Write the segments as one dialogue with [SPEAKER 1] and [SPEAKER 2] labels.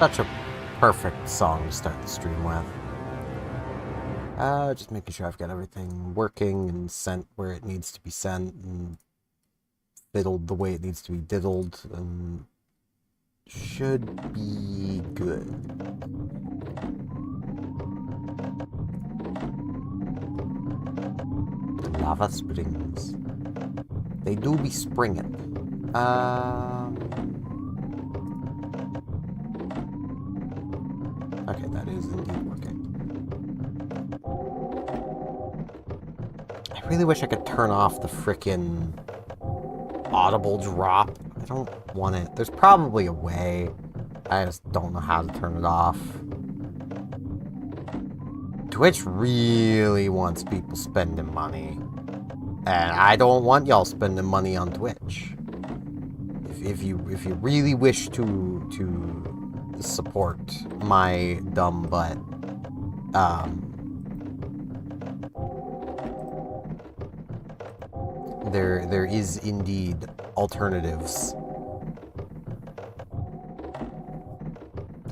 [SPEAKER 1] Such a perfect song to start the stream with. Just making sure I've got everything working and sent where it needs to be sent and fiddled the way it needs to be diddled, and should be good. Lava springs. They do be springing. Okay, that is indeed working. I really wish I could turn off the frickin' audible drop. I don't want it. There's probably a way. I just don't know how to turn it off. Twitch really wants people spending money. And I don't want y'all spending money on Twitch. If you really wish to support my dumb butt, there is indeed alternatives.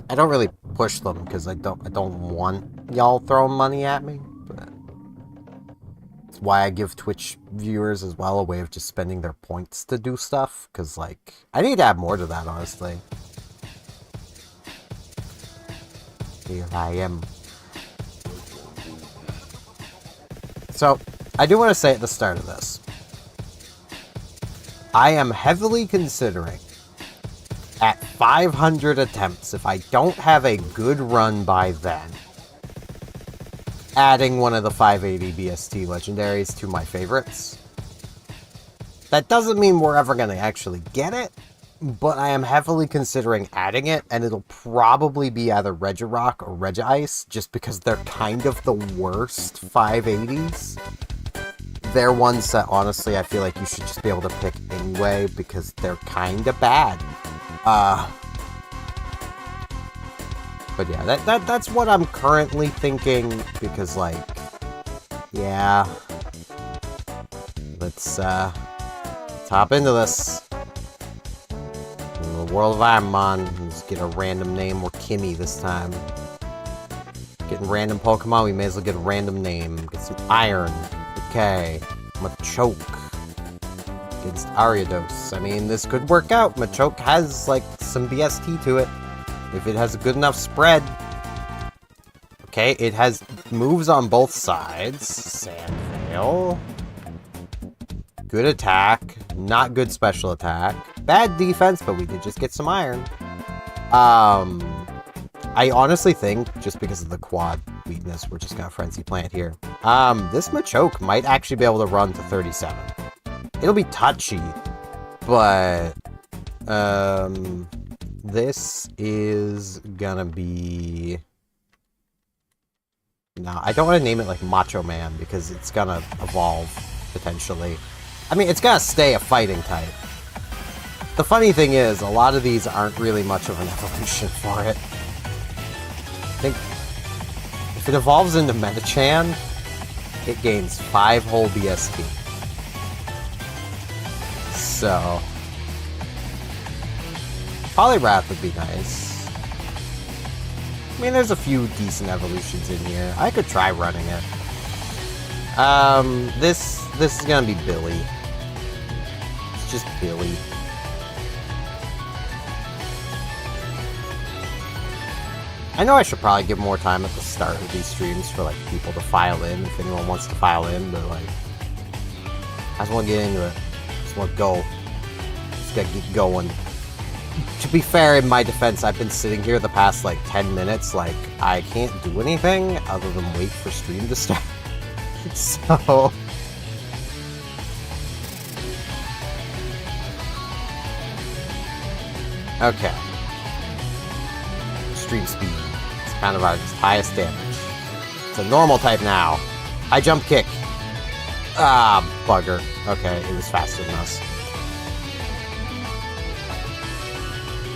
[SPEAKER 1] I don't really push them because I don't want y'all throwing money at me, but it's why I give Twitch viewers as well a way of just spending their points to do stuff, because like I need to add more to that, honestly. Here I am. So I do want to say at the start of this, I am heavily considering, at 500 attempts, if I don't have a good run by then, adding one of the 580 BST legendaries to my favorites. That doesn't mean we're ever going to actually get it, but I am heavily considering adding it, and it'll probably be either Regirock or Regice, just because they're kind of the worst 580s. They're ones that, honestly, I feel like you should just be able to pick anyway, because they're kind of bad. But yeah, that's what I'm currently thinking, because, like, yeah. Let's hop into this. In the world of IronMon, let's get a random name. We're Kimmy this time. Getting random Pokemon, we may as well get a random name. Get some iron. Okay. Machoke. Against Ariados. I mean, this could work out. Machoke has, like, some BST to it. If it has a good enough spread. Okay, it has moves on both sides. Sandveil. Good attack. Not good special attack. Bad defense, but we did just get some iron. I honestly think, just because of the quad weakness, we're just gonna Frenzy Plant here. This Machoke might actually be able to run to 37. It'll be touchy, but, this is gonna be... No, I don't want to name it like Macho Man, because it's gonna evolve, potentially. I mean, it's gonna stay a fighting type. The funny thing is, a lot of these aren't really much of an evolution for it. I think if it evolves into Metachan, it gains 5 whole BST. So... Poliwrath would be nice. I mean, there's a few decent evolutions in here. I could try running it. This is gonna be Billy. It's just Billy. I know I should probably give more time at the start of these streams for, like, people to file in, if anyone wants to file in, but, like, I just want to get into it. I just want to go. Just gotta get going. To be fair, in my defense, I've been sitting here the past, like, 10 minutes, like, I can't do anything other than wait for stream to start. So... Okay. Stream speed. It's kind of our highest damage. It's a normal type now. High jump kick. Ah, bugger. Okay, it was faster than us.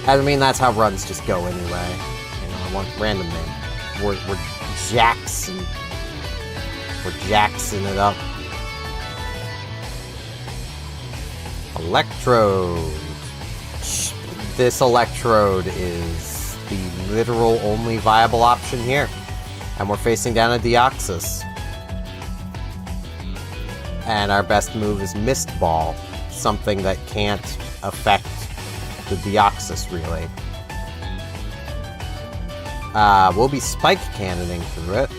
[SPEAKER 1] I mean, that's how runs just go anyway. You know, I want random name. We're Jackson. We're Jackson it up. Electrode. This Electrode is the literal only viable option here. And we're facing down a Deoxys. And our best move is Mist Ball. Something that can't affect the Deoxys, really. We'll be Spike Cannoning through it.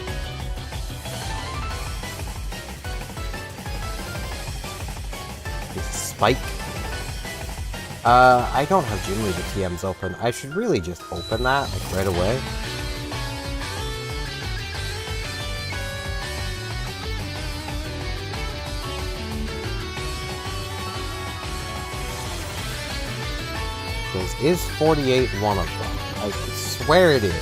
[SPEAKER 1] Spike. I don't have Gym Leader TMs open. I should really just open that, like, right away. Is 48 one of them? I swear it is.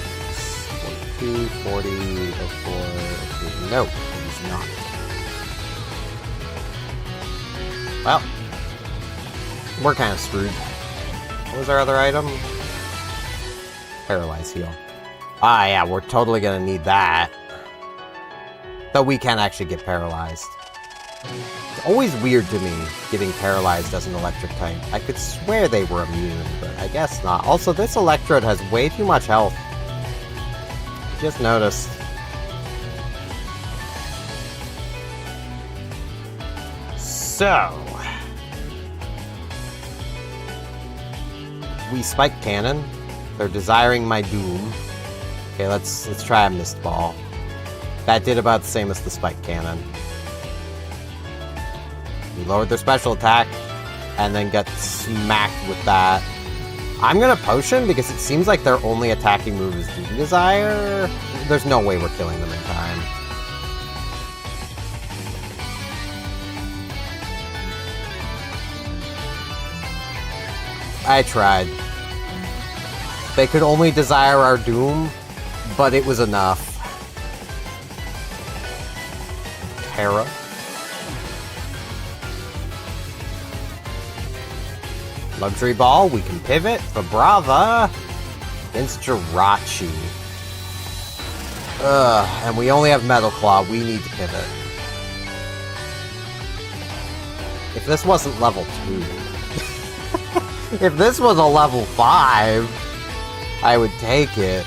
[SPEAKER 1] 42, 40, 04, no, it is not. Well, we're kind of screwed. What was our other item? Paralyze Heal. Ah, yeah, we're totally gonna need that. Though we can actually get paralyzed. It's always weird to me, getting paralyzed as an electric type. I could swear they were immune, but I guess not. Also, this Electrode has way too much health. Just noticed. So... we Spike Cannon. They're desiring my doom. Okay, let's try a Mist Ball. That did about the same as the Spike Cannon. We lowered their special attack, and then got smacked with that. I'm gonna Potion, because it seems like their only attacking move is Doom Desire. There's no way we're killing them in time. I tried. They could only desire our Doom, but it was enough. Terra. Luxury Ball, we can pivot. Vibrava against Jirachi. And we only have Metal Claw. We need to pivot. If this wasn't level 2... if this was a level 5, I would take it.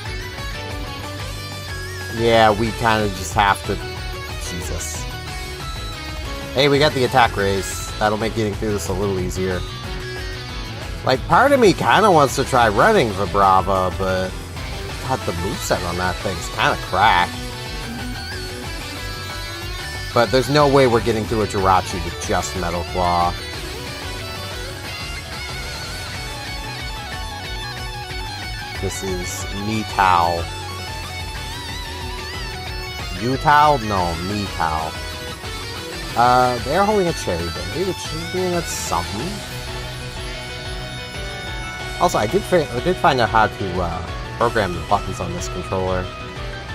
[SPEAKER 1] Yeah, we kind of just have to... Jesus. Hey, we got the attack raise. That'll make getting through this a little easier. Like, part of me kind of wants to try running Vibrava, but... God, the moveset on that thing's kind of cracked. But there's no way we're getting through a Jirachi with just Metal Claw. This is Metao. Utao? No, Metao. They're holding a Cherry Berry, which is doing something. Also, I did find out how to program the buttons on this controller.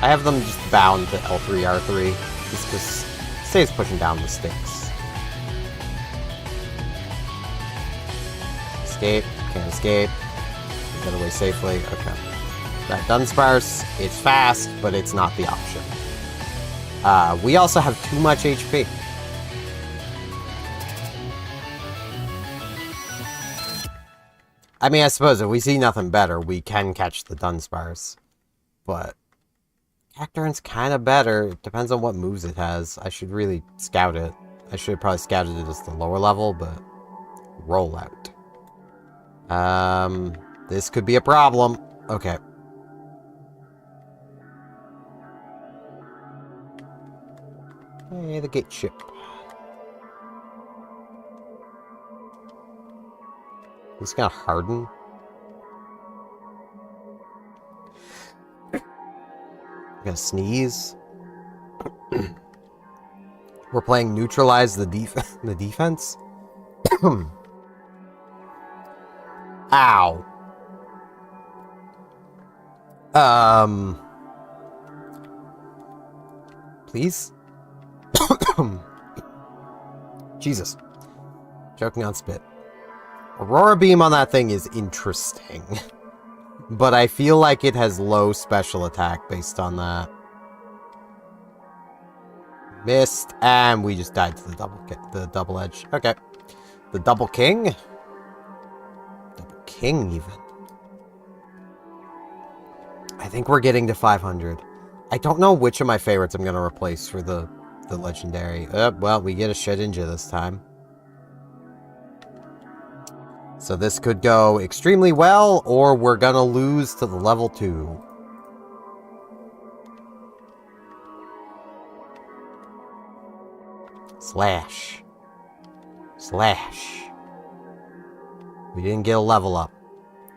[SPEAKER 1] I have them just bound to L3, R3, just because it saves pushing down the sticks. Escape, can't escape. Get away safely, okay. That Dunsparce, it's fast, but it's not the option. We also have too much HP. I mean, I suppose if we see nothing better, we can catch the Dunsparce. But Cacturne's kind of better. It depends on what moves it has. I should really scout it. I should have probably scouted it as the lower level, but... Rollout. This could be a problem. Okay. Hey, the gate ship. It's gonna harden. I'm gonna sneeze. We're playing neutralize the defense. Ow. Please? Jesus. Choking on spit. Aurora Beam on that thing is interesting. But I feel like it has low special attack based on that. Missed, and we just died to the double edge. Okay. The double king? Double king, even. think we're getting to 500. I don't know which of my favorites I'm going to replace for the legendary. Well, we get a Shedinja this time. So this could go extremely well, or we're going to lose to the level 2. Slash. Slash. We didn't get a level up.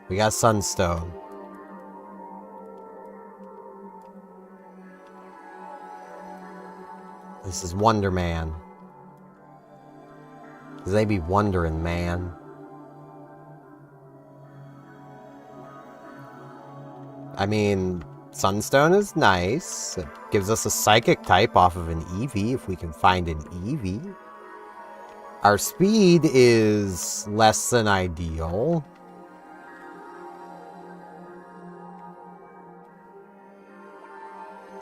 [SPEAKER 1] We got Sunstone. This is Wonder Man. Cause they be wondering, man. I mean, Sunstone is nice. It gives us a Psychic type off of an Eevee, if we can find an Eevee. Our speed is less than ideal.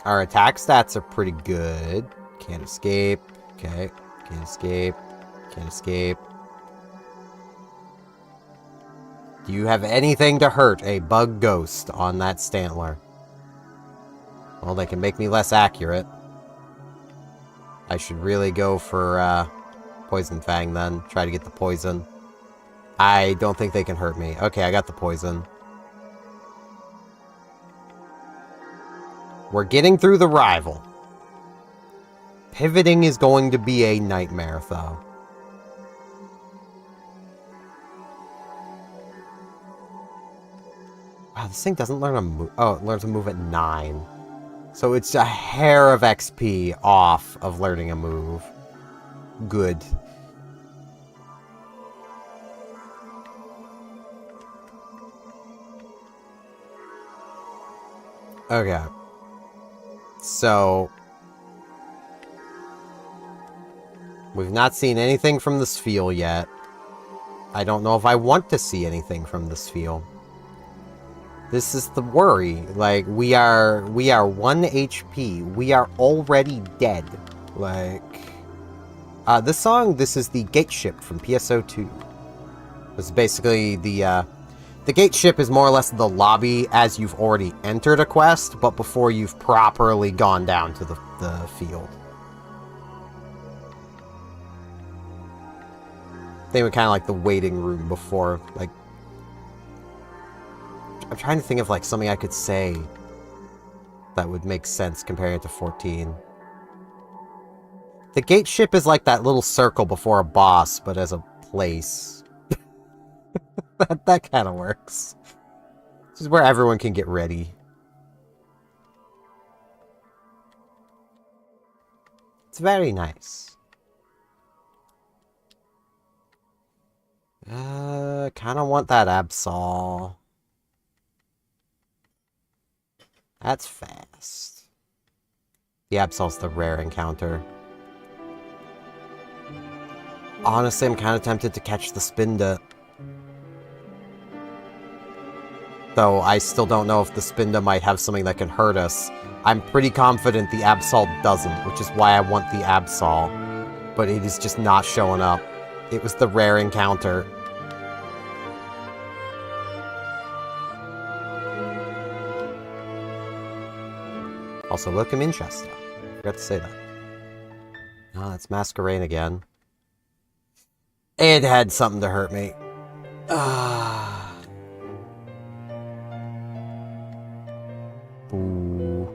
[SPEAKER 1] Our attack stats are pretty good. Can't escape. Okay. Can't escape. Can't escape. Do you have anything to hurt a bug ghost on that Stantler? Well, they can make me less accurate. I should really go for Poison Fang then. Try to get the poison. I don't think they can hurt me. Okay, I got the poison. We're getting through the rival. Pivoting is going to be a nightmare, though. Wow, this thing doesn't learn a move. Oh, it learns a move at 9. So it's a hair of XP off of learning a move. Good. Okay. So we've not seen anything from the Spheal yet. I don't know if I want to see anything from the Spheal. This is the worry. Like, we are 1 HP. We are already dead. Like, this song, this is the Gate Ship from PSO2. This is basically the Gate Ship is more or less the lobby as you've already entered a quest, but before you've properly gone down to the field. They were kind of like the waiting room before, like... I'm trying to think of, like, something I could say that would make sense comparing it to 14. The Gate Ship is like that little circle before a boss, but as a place. that kind of works. This is where everyone can get ready. It's very nice. Kind of want that Absol. That's fast. The Absol's the rare encounter. Honestly, I'm kind of tempted to catch the Spinda. Though I still don't know if the Spinda might have something that can hurt us. I'm pretty confident the Absol doesn't, which is why I want the Absol. But it is just not showing up. It was the rare encounter. Also, welcome in, Shasta. Forgot to say that. Oh, it's Masquerain again. It had something to hurt me. Ooh.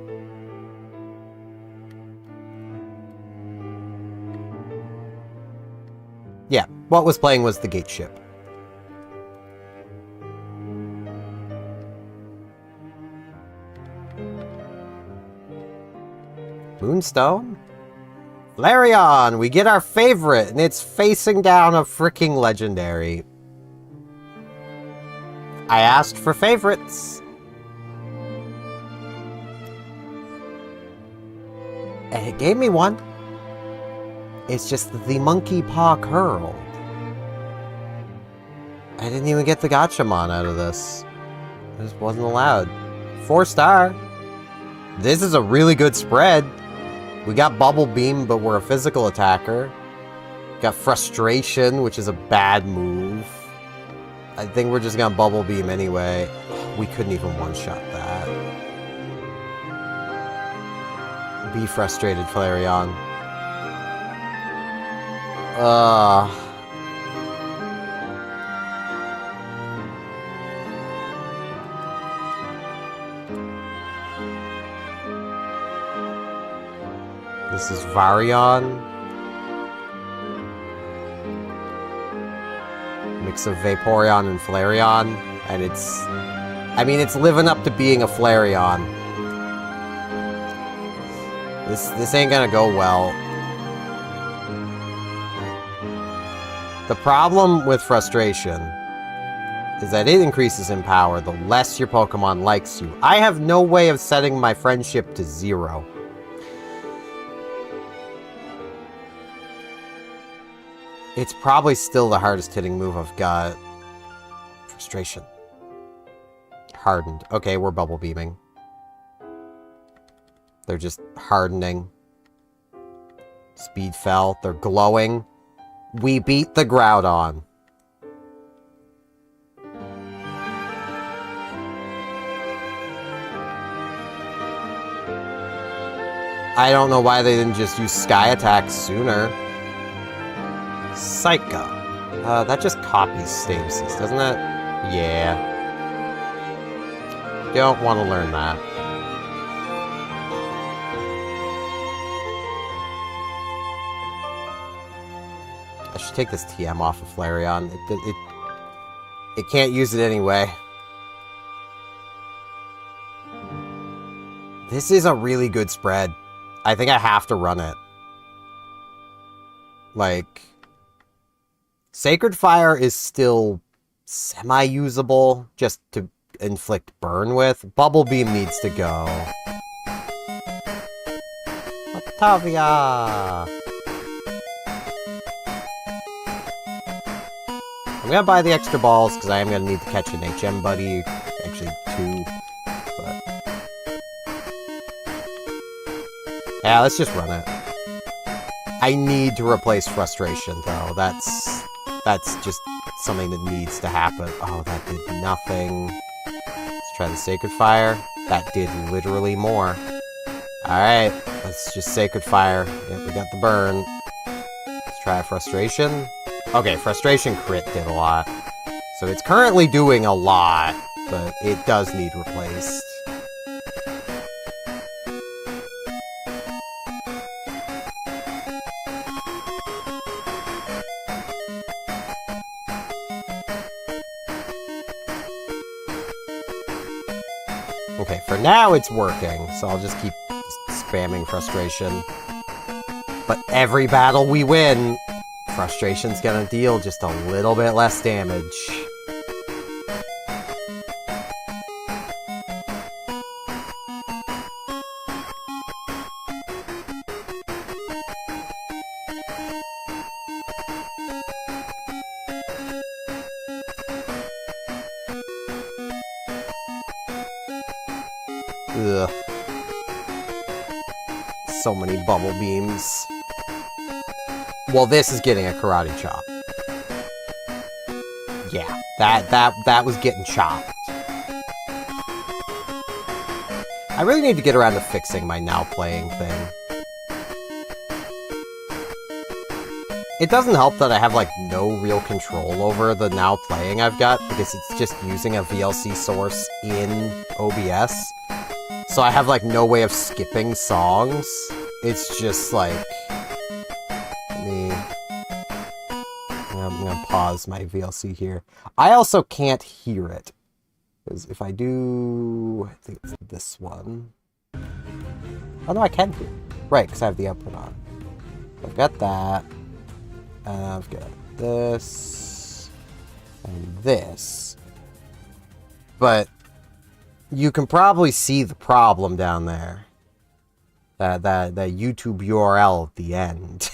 [SPEAKER 1] Yeah, what was playing was the Gate Ship. Moonstone? Flareon! We get our favorite, and it's facing down a freaking legendary. I asked for favorites. And it gave me one. It's just that the Monkey Paw curled. I didn't even get the Gachamon out of this. It just wasn't allowed. 4-star. This is a really good spread. We got Bubble Beam, but we're a physical attacker. Got Frustration, which is a bad move. I think we're just gonna Bubble Beam anyway. We couldn't even one-shot that. Be frustrated, Flareon. This is Varion. Mix of Vaporeon and Flareon. And it's... I mean, it's living up to being a Flareon. This ain't gonna go well. The problem with frustration is that it increases in power the less your Pokemon likes you. I have no way of setting my friendship to 0. It's probably still the hardest hitting move I've got. Frustration. Hardened. Okay, we're bubble beaming. They're just hardening. Speed fell. They're glowing. We beat the Groudon. I don't know why they didn't just use Sky Attack sooner. Psycho. That just copies stasis, doesn't it? Yeah. Don't want to learn that. I should take this TM off of Flareon. It can't use it anyway. This is a really good spread. I think I have to run it. Like... Sacred Fire is still semi-usable, just to inflict burn with. Bubble Beam needs to go. Octavia! I'm gonna buy the extra balls, because I am gonna need to catch an HM buddy. Actually, 2. But... yeah, let's just run it. I need to replace Frustration, though. That's just something that needs to happen. Oh, that did nothing. Let's try the Sacred Fire. That did literally more. Alright, let's just Sacred Fire. Yep, we got the burn. Let's try Frustration. Okay, Frustration crit did a lot. So it's currently doing a lot, but it does need replaced. Okay, for now it's working, so I'll just keep spamming Frustration. But every battle we win, Frustration's gonna deal just a little bit less damage. Ugh. So many bubble beams. Well, this is getting a karate chop. Yeah, that was getting chopped. I really need to get around to fixing my now playing thing. It doesn't help that I have, like, no real control over the now playing I've got, because it's just using a VLC source in OBS. So I have, like, no way of skipping songs. It's just, like... I'm gonna pause my VLC here. I also can't hear it. Because if I do... I think it's this one. Oh, no, I can hear it. Right, because I have the output on. I've got that. And I've got this. And this. But... you can probably see the problem down there. That YouTube URL at the end.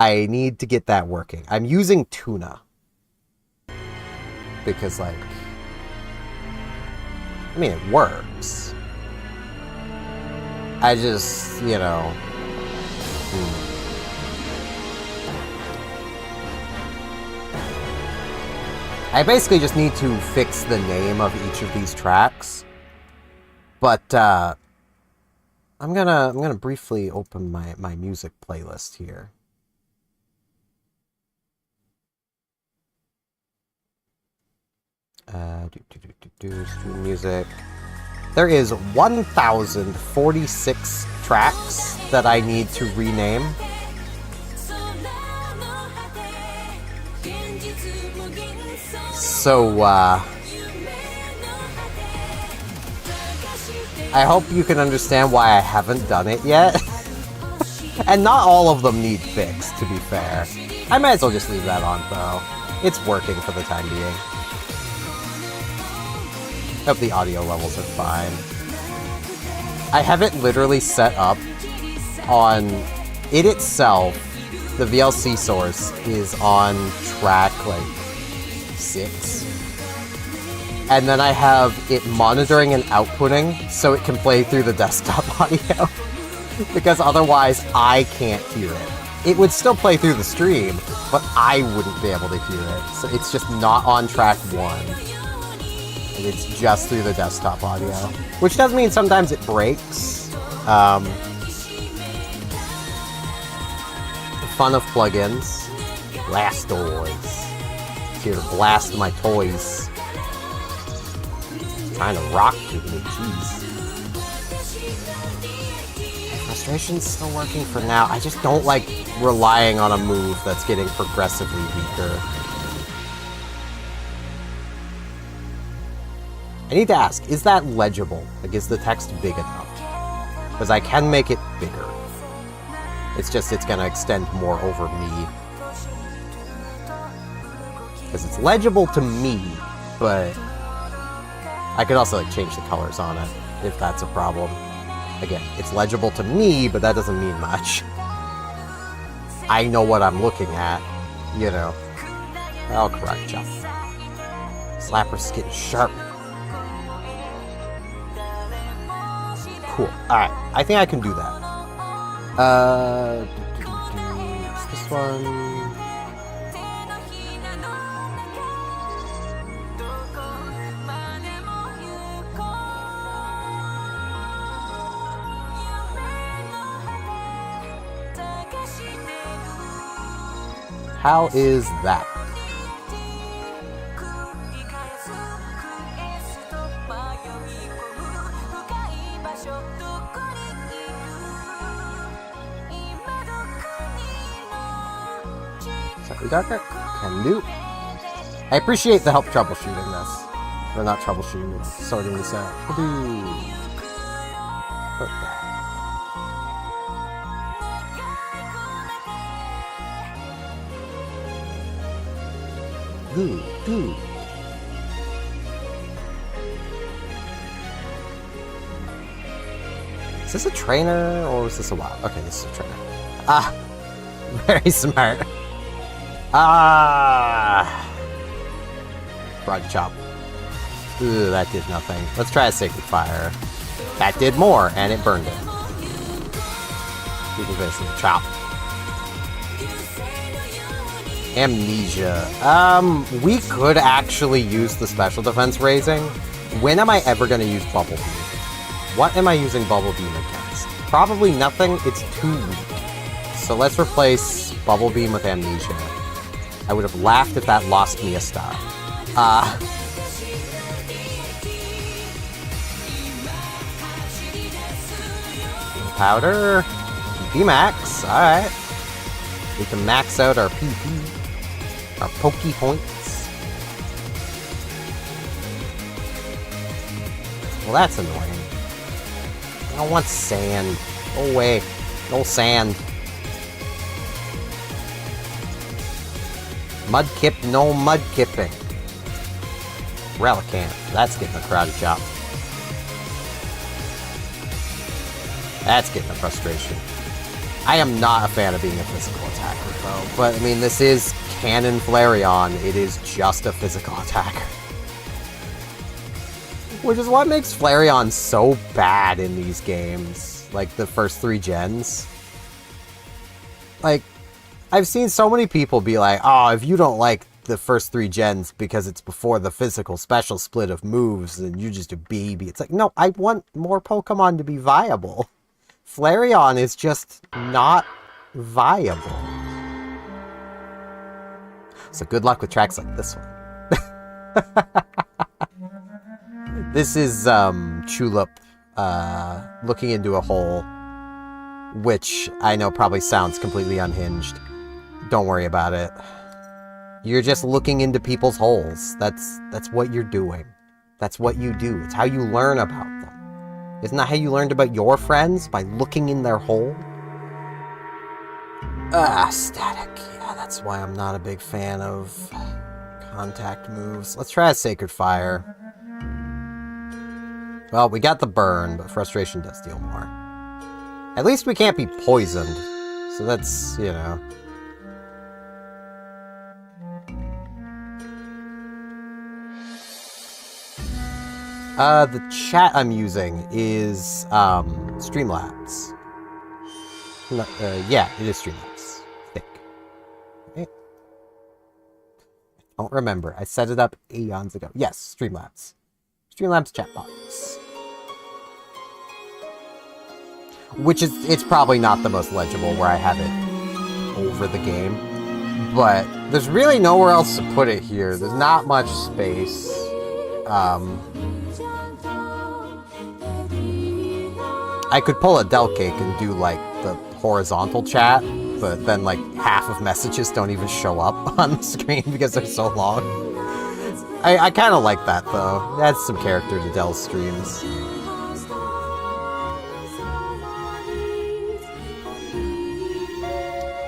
[SPEAKER 1] I need to get that working. I'm using Tuna. Because, like... I mean, it works. I just, you know... I basically just need to fix the name of each of these tracks. But, I'm gonna briefly open my music playlist here. Stream music. There is 1,046 tracks that I need to rename. So, I hope you can understand why I haven't done it yet. And not all of them need fixed, to be fair. I might as well just leave that on, though. It's working for the time being. Hope the audio levels are fine. I have it literally set up on it itself. The VLC source is on track, like, 6. And then I have it monitoring and outputting so it can play through the desktop audio. Because otherwise, I can't hear it. It would still play through the stream, but I wouldn't be able to hear it. So it's just not on track 1. And it's just through the desktop audio. Which does mean sometimes it breaks. The fun of plugins. Blastoise. Here to blast my toys. Trying to rock with me, jeez. Frustration's still working for now. I just don't like relying on a move that's getting progressively weaker. I need to ask, is that legible? Like, is the text big enough? Because I can make it bigger. It's just, it's gonna extend more over me. Because it's legible to me, but I could also, like, change the colors on it, if that's a problem. Again, it's legible to me, but that doesn't mean much. I know what I'm looking at, you know. I'll correct you. Slapper's getting sharp. Cool. Alright, I think I can do that. It's this one. How is that? Slightly darker? Can do. I appreciate the help troubleshooting this. Or not troubleshooting, sorting this out. Okay. Good. Is this a trainer or is this a wild? Okay, this is a trainer. Ah, very smart. Broad chop. Ooh, that did nothing. Let's try a sacred fire. That did more, and it burned it. We can finish with a chop. Amnesia. We could actually use the special defense raising. When am I ever going to use Bubble Beam? What am I using Bubble Beam against? Probably nothing. It's too weak. So let's replace Bubble Beam with Amnesia. I would have laughed if that lost me a star. Powder. VMAX. Alright. We can max out our PP. Our Pokey points. Well, that's annoying. I don't want sand. Go away. No sand. Mudkip, no mudkipping. Relicanth. That's getting a karate chop. That's getting a frustration. I am not a fan of being a physical attacker, though. But, I mean, this is Canon Flareon. It is just a physical attacker. Which is what makes Flareon so bad in these games. Like, the first 3 gens. Like, I've seen so many people be like, oh, if you don't like the first 3 gens because it's before the physical special split of moves, then you're just a baby. It's like, no, I want more Pokemon to be viable. Flareon is just not viable. So good luck with tracks like this one. This is Tulip looking into a hole, which I know probably sounds completely unhinged. Don't worry about it. You're just looking into people's holes. That's what you're doing. That's what you do. It's how you learn about them. Isn't that how you learned about your friends? By looking in their hole? Static. Yeah, that's why I'm not a big fan of contact moves. Let's try a Sacred Fire. Well, we got the burn, but Frustration does deal more. At least we can't be poisoned. So that's, you know... the chat I'm using is, Streamlabs. No, yeah, it is Streamlabs, I think. Okay. I don't remember. I set it up eons ago. Yes, Streamlabs. Streamlabs chat box. Which is, it's probably not the most legible where I have it over the game. But there's really nowhere else to put it here. There's not much space. I could pull a Del Cake and do, like, the horizontal chat, but then, like, half of messages don't even show up on the screen because they're so long. I kind of like that, though. It adds some character to Del's streams.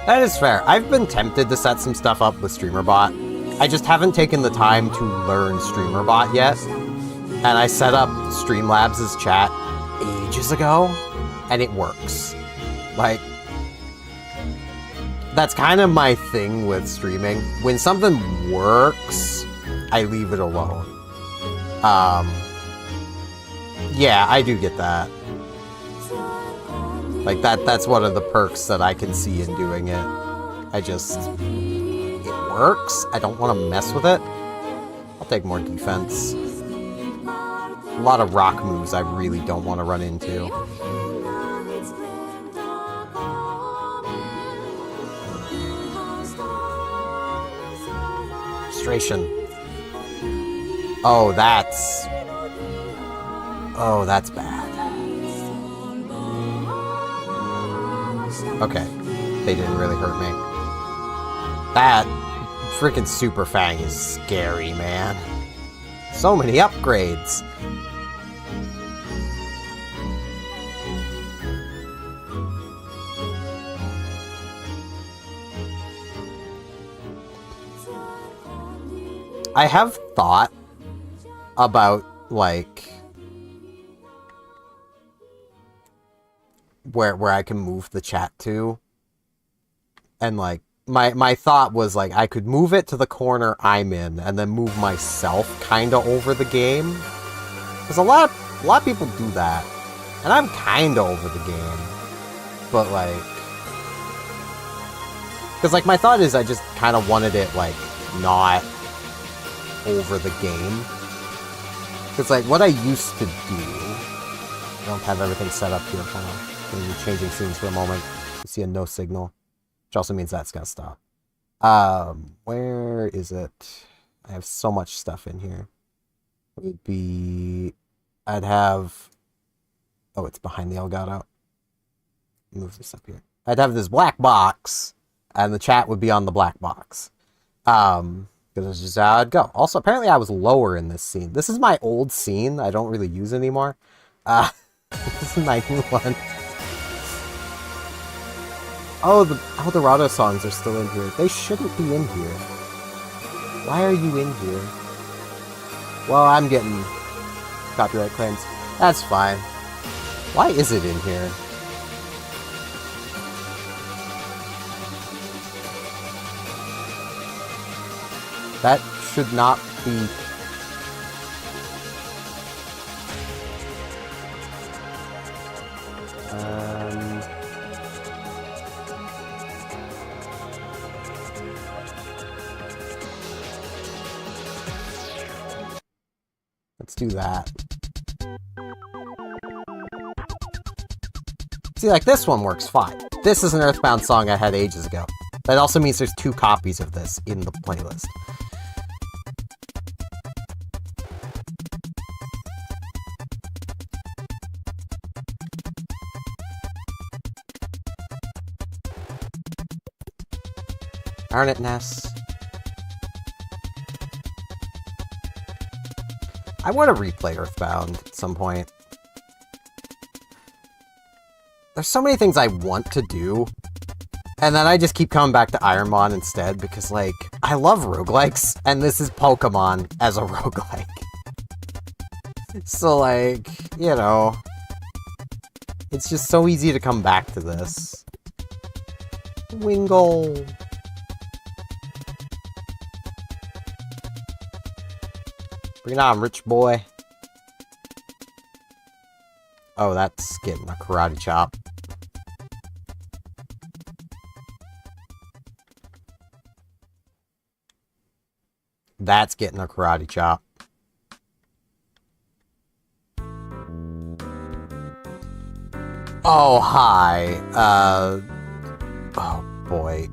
[SPEAKER 1] That is fair. I've been tempted to set some stuff up with StreamerBot. I just haven't taken the time to learn StreamerBot yet. And I set up Streamlabs' chat ages ago, and it works. Like, that's kind of my thing with streaming. When something works, I leave it alone. Yeah, I do get that. Like, that's one of the perks that I can see in doing it. It works. I don't want to mess with it. I'll take more defense. A lot of rock moves I really don't want to run into. Frustration. Oh, that's bad. Okay. They didn't really hurt me. That freaking Super Fang is scary, man. So many upgrades. I have thought about, like, where I can move the chat to. And, like, my thought was, like, I could move it to the corner I'm in and then move myself kind of over the game. Because a lot of people do that. And I'm kind of over the game. But, like... Because, like, my thought is I just kind of wanted it, like, not over the game. Because, like, what I used to do... I don't have everything set up here. Kind of going to be changing scenes for a moment. You see a no signal. Which also means that's going to stop. Where is it? I have so much stuff in here. It would be... I'd have... Oh, it's behind the Elgato. Move this up here. I'd have this black box, and the chat would be on the black box. Because it's just how I'd go. Also, apparently I was lower in this scene. This is my old scene I don't really use anymore. This is my new one. Oh, the Eldorado songs are still in here. They shouldn't be in here. Why are you in here? Well, I'm getting copyright claims. That's fine. Why is it in here? That should not be... Let's do that. See, like, this one works fine. This is an Earthbound song I had ages ago. That also means there's 2 copies of this in the playlist. Darn it, Ness. I want to replay Earthbound at some point. There's so many things I want to do, and then I just keep coming back to IronMon instead, because, like, I love roguelikes, and this is Pokemon as a roguelike. So, like, you know, it's just so easy to come back to this. Wingle. Bring it on, rich boy. Oh, that's getting a karate chop. That's getting a karate chop. Oh, hi. Oh, boy.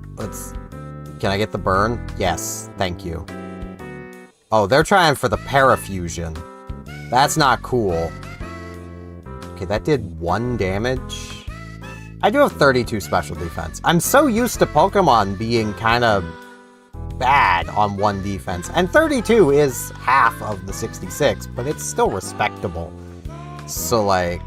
[SPEAKER 1] Can I get the burn? Yes, thank you. Oh, they're trying for the parafusion. That's not cool. Okay, that did 1 damage. I do have 32 special defense. I'm so used to Pokemon being kind of bad on 1 defense. And 32 is half of the 66, but it's still respectable. So, like...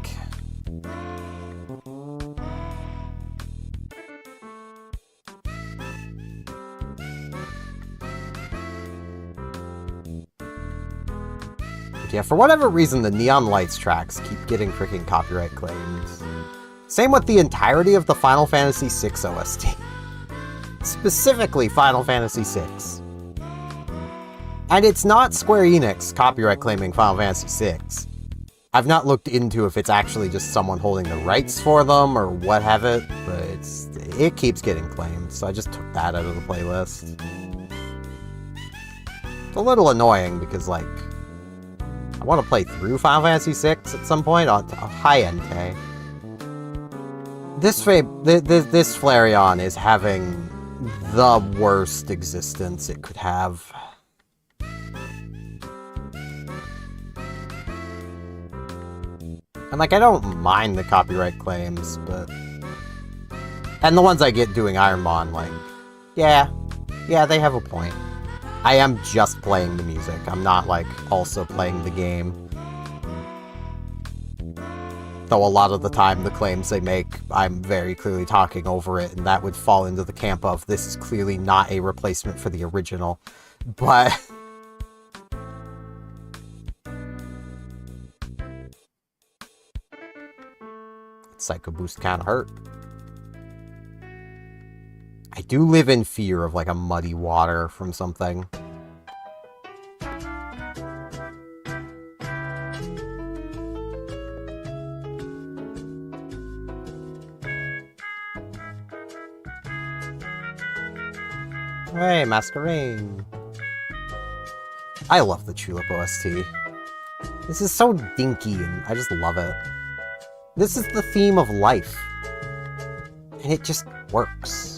[SPEAKER 1] Yeah, for whatever reason, the Neon Lights tracks keep getting freaking copyright claims. Same with the entirety of the Final Fantasy VI OST. Specifically Final Fantasy VI. And it's not Square Enix copyright claiming Final Fantasy VI. I've not looked into if it's actually just someone holding the rights for them or what have it, but it keeps getting claimed, so I just took that out of the playlist. It's a little annoying because, like, I want to play through Final Fantasy VI at some point on a high-end K. This Flareon is having the worst existence it could have. And, like, I don't mind the copyright claims, but... And the ones I get doing IronMon, like, yeah, they have a point. I am just playing the music. I'm not, like, also playing the game. Though a lot of the time, the claims they make, I'm very clearly talking over it, and that would fall into the camp of, this is clearly not a replacement for the original. But... Psycho Boost kinda hurt. I do live in fear of, like, a muddy water from something. Hey, Masquerade. I love the Tulip OST. This is so dinky, and I just love it. This is the theme of life. And it just works.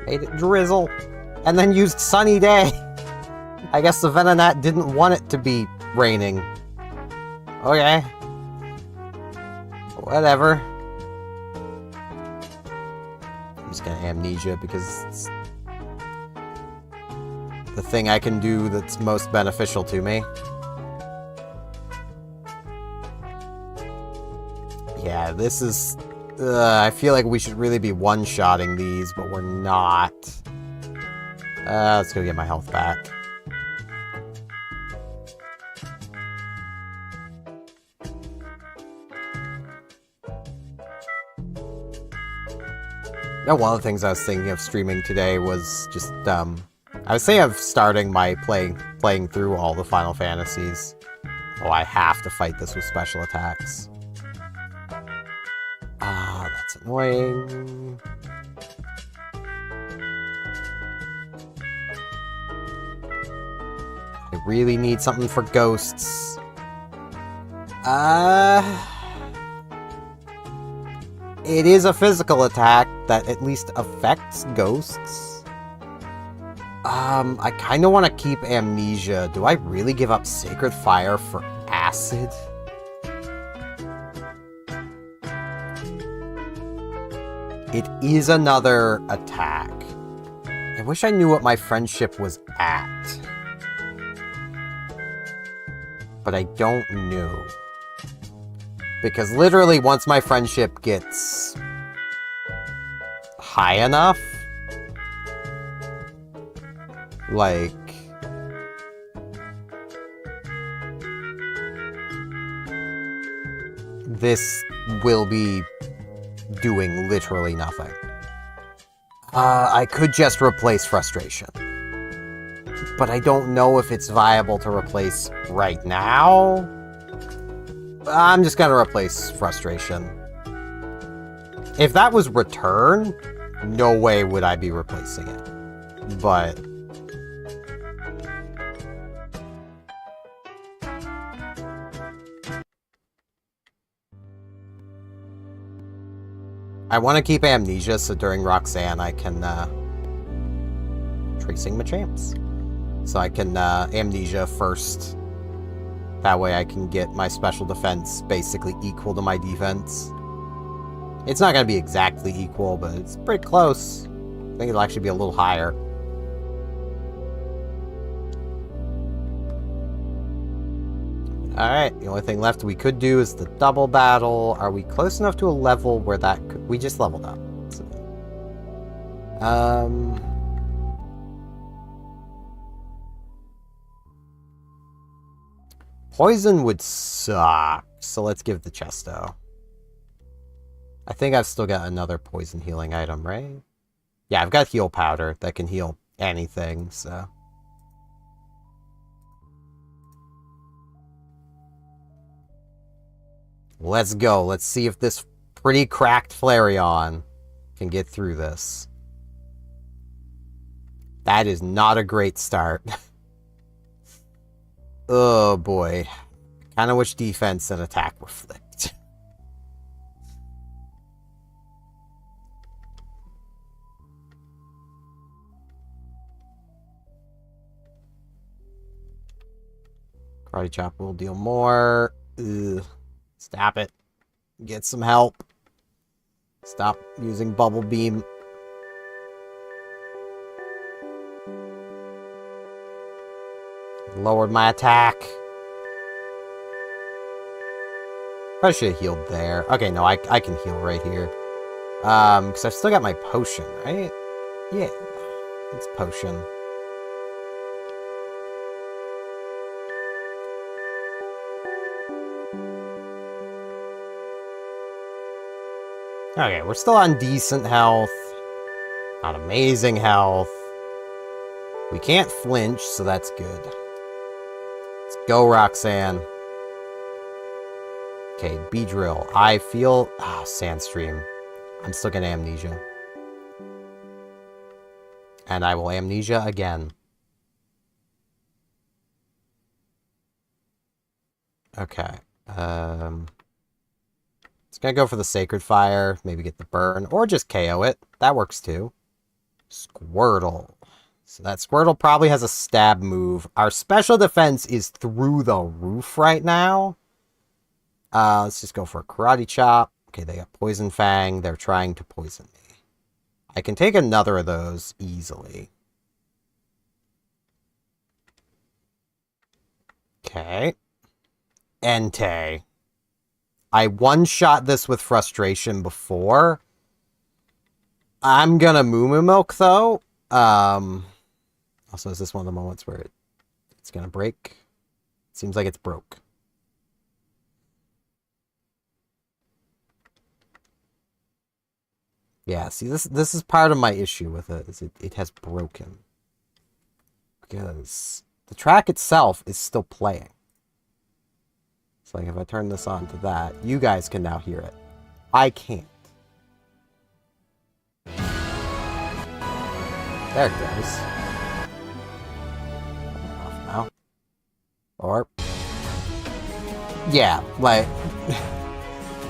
[SPEAKER 1] Made it drizzle, and then used Sunny Day. I guess the Venonat didn't want it to be raining. Okay. Whatever. I'm just gonna Amnesia because it's the thing I can do that's most beneficial to me. Yeah, this is... I feel like we should really be one-shotting these, but we're not. Let's go get my health back. Now, one of the things I was thinking of streaming today was just, I was thinking of starting my playing through all the Final Fantasies. Oh, I have to fight this with special attacks. That's annoying. I really need something for ghosts. It is a physical attack that at least affects ghosts. I kind of want to keep Amnesia. Do I really give up Sacred Fire for Acid? It is another attack. I wish I knew what my friendship was at. But I don't know. Because literally once my friendship gets high enough, like, this will be doing literally nothing. I could just replace Frustration. But I don't know if it's viable to replace right now. I'm just gonna replace Frustration. If that was Return, no way would I be replacing it. But I want to keep Amnesia, so during Roxanne I can, Tracing Machamps. So I can, Amnesia first. That way I can get my special defense basically equal to my defense. It's not going to be exactly equal, but it's pretty close. I think it'll actually be a little higher. Alright, the only thing left we could do is the double battle. Are we close enough to a level where that could... We just leveled up. So, Poison would suck, so let's give the Chesto. I think I've still got another poison healing item, right? Yeah, I've got heal powder that can heal anything, so... Let's go. Let's see if this pretty cracked Flareon can get through this. That is not a great start. Oh boy. Kind of wish defense and attack were flipped. Karate Chop will deal more. Ugh. Stop it. Get some help. Stop using Bubble Beam. Lowered my attack. Probably should have healed there. Okay, no, I can heal right here. Because I've still got my potion, right? Yeah, it's potion. Okay, we're still on decent health. Not amazing health. We can't flinch, so that's good. Let's go, Roxanne. Okay, Beedrill. I feel... Ah, Sandstream. I'm still gonna Amnesia. And I will Amnesia again. Okay. It's gonna go for the Sacred Fire. Maybe get the burn. Or just KO it. That works too. Squirtle. So that Squirtle probably has a stab move. Our special defense is through the roof right now. Let's just go for a Karate Chop. Okay, they got Poison Fang. They're trying to poison me. I can take another of those easily. Okay. Entei. I one-shot this with Frustration before. I'm gonna Moo Moo Milk, though. Also, is this one of the moments where it's gonna break? Seems like it's broke. Yeah, see, this is part of my issue with it, is it has broken. Because the track itself is still playing. It's like if I turn this on to that, you guys can now hear it. I can't. There it goes. Off now. Or... yeah, like...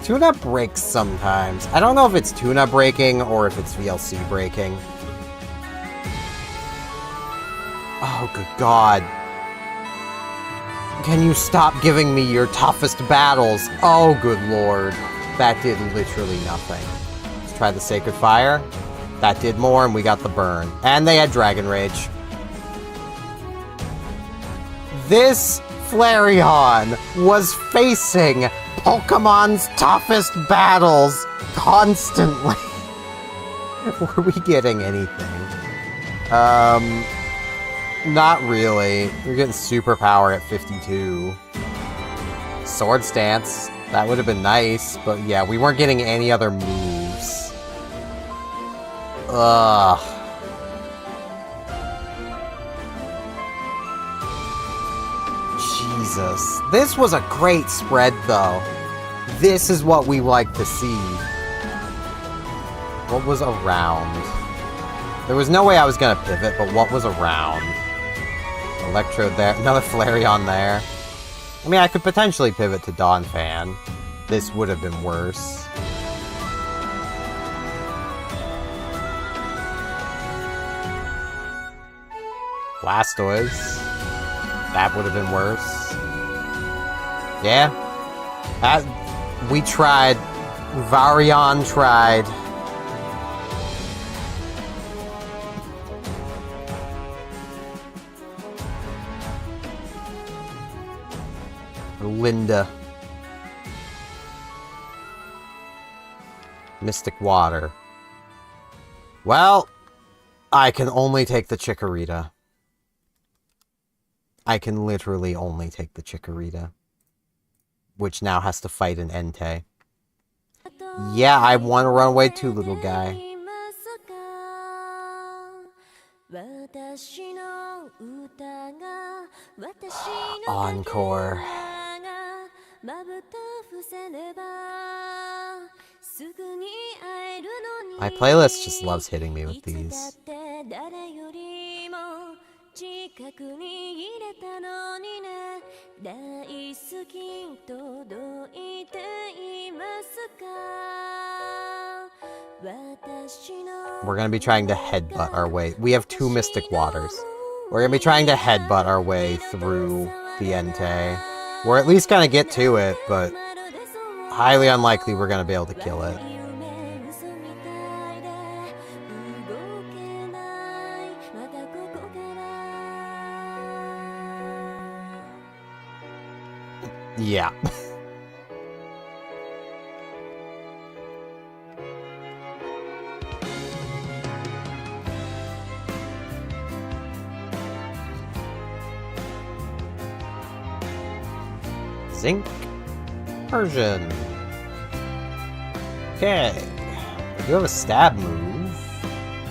[SPEAKER 1] tune-up breaks sometimes. I don't know if it's tune-up breaking or if it's VLC breaking. Oh, good God. Can you stop giving me your toughest battles? Oh, good Lord. That did literally nothing. Let's try the Sacred Fire. That did more, and we got the burn. And they had Dragon Rage. This Flareon was facing Pokemon's toughest battles constantly. Were we getting anything? Not really. We're getting superpower at 52. Sword Stance. That would have been nice, but yeah, we weren't getting any other moves. Ugh. Jesus. This was a great spread, though. This is what we like to see. What was around? There was no way I was gonna pivot, but what was around? Electrode there. Another Flareon there. I mean, I could potentially pivot to Donphan. This would have been worse. Blastoise. That would have been worse. Yeah. We tried. Varian tried. Linda. Mystic Water. Well, I can only take the Chikorita. I can literally only take the Chikorita. Which now has to fight an Entei. Yeah, I want to run away too, little guy. Encore. My playlist just loves hitting me with these. We're gonna be trying to headbutt our way. We have 2 Mystic Waters. We're gonna be trying to headbutt our way through the Entei. We're at least gonna get to it, but highly unlikely we're gonna be able to kill it. Yeah. Zinc. Persian. Okay. We do have a stab move.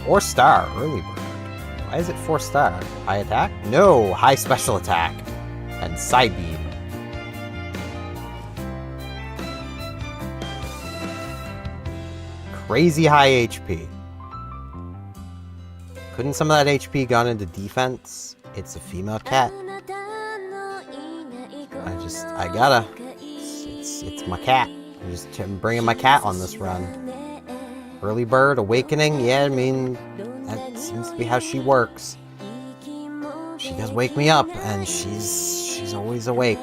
[SPEAKER 1] 4-star. Early bird. Why is it 4-star? High attack? No! High special attack. And side beam. Crazy high HP. Couldn't some of that HP gone into defense? It's a female cat. I gotta. It's my cat. I'm bringing my cat on this run. Early bird, awakening. Yeah, I mean, that seems to be how she works. She does wake me up, and she's always awake.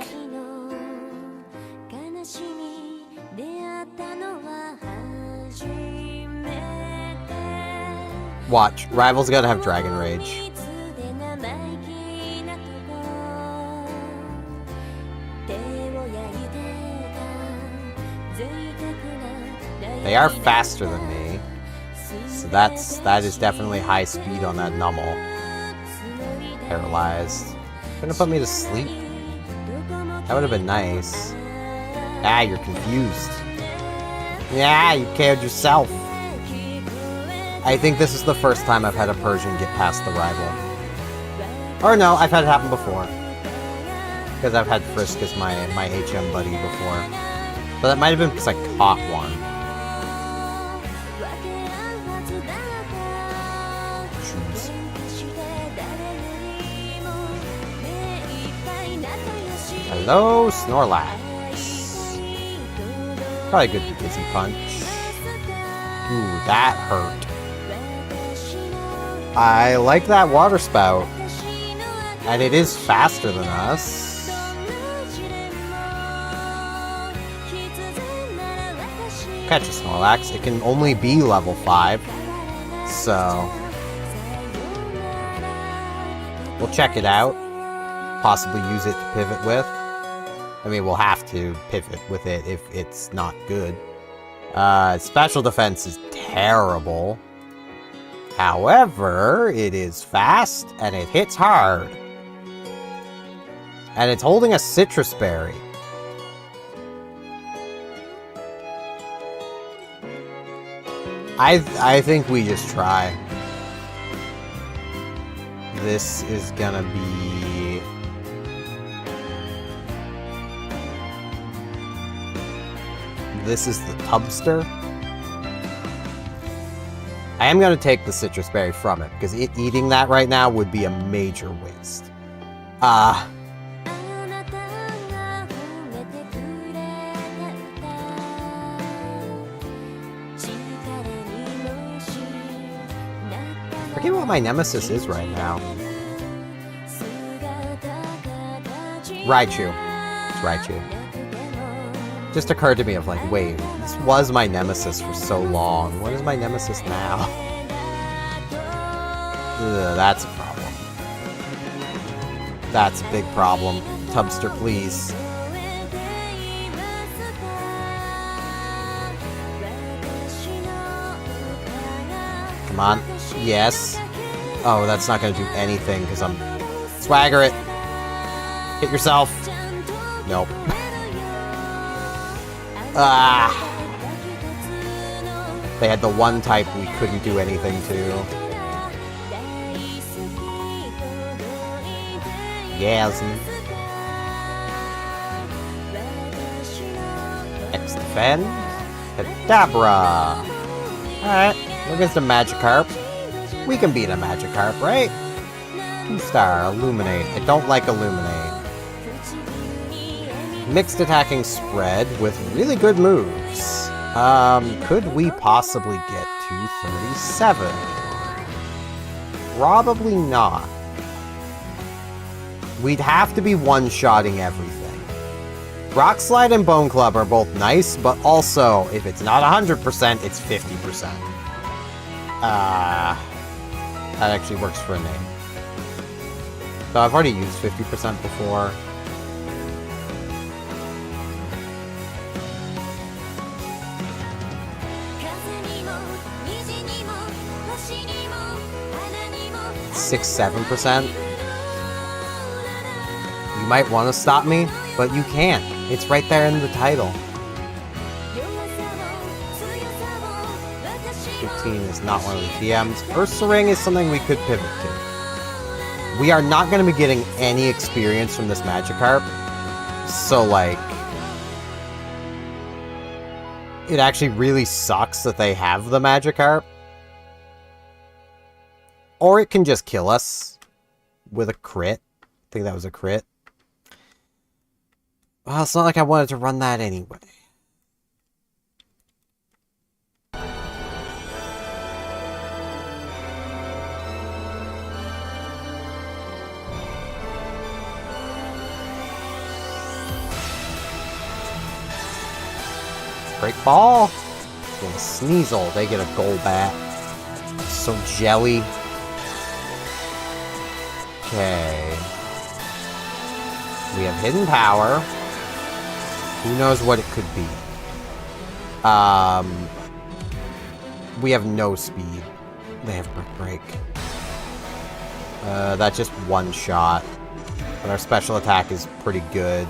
[SPEAKER 1] Watch, Rival's gonna have Dragon Rage. They are faster than me, so that is definitely high speed on that Nummel. Paralyzed. Gonna put me to sleep? That would have been nice. Ah, you're confused. Yeah, you KO'd yourself. I think this is the first time I've had a Persian get past the Rival. Or no, I've had it happen before. Because I've had Frisk as my HM buddy before. But that might have been because I caught one. choose. Hello, Snorlax. Probably good for Dizzy Punch. Ooh, that hurt. I like that water spout. And it is faster than us. Catch a Snorlax. It can only be level 5. So we'll check it out. Possibly use it to pivot with. I mean, we'll have to pivot with it if it's not good. Special defense is terrible. However, it is fast and it hits hard. And it's holding a citrus berry. I think we just try. This is gonna be... This is the Tubster. I am going to take the citrus berry from it, because eating that right now would be a major waste. Forget what my nemesis is right now. Raichu. It's Raichu. Just occurred to me of like, wait, this was my nemesis for so long. What is my nemesis now? Ugh, that's a problem. That's a big problem. Tubster, please. Come on. Yes. Oh, that's not going to do anything because I'm... Swagger it. Hit yourself. Nope. They had the one type we couldn't do anything to. Yes. X defend. Kadabra. Alright, we're against a Magikarp. We can beat a Magikarp, right? 2-star, Illuminate. I don't like Illuminate. Mixed attacking spread with really good moves. Could we possibly get 237? Probably not. We'd have to be one-shotting everything. Rock Slide and Bone Club are both nice, but also, if it's not 100%, it's 50%. That actually works for a name. So I've already used 50% before. Six, 7%. You might want to stop me, but you can't. It's right there in the title. 15 is not one of the TMs. Ursaring is something we could pivot to. We are not going to be getting any experience from this Magikarp. So, like... It actually really sucks that they have the Magikarp. Or it can just kill us with a crit. I think that was a crit. Well, it's not like I wanted to run that anyway. Break ball. Get a Sneasel. They get a Golbat. So jelly. Okay. We have hidden power. Who knows what it could be? We have no speed. They have Brick Break. That's just one shot. But our special attack is pretty good.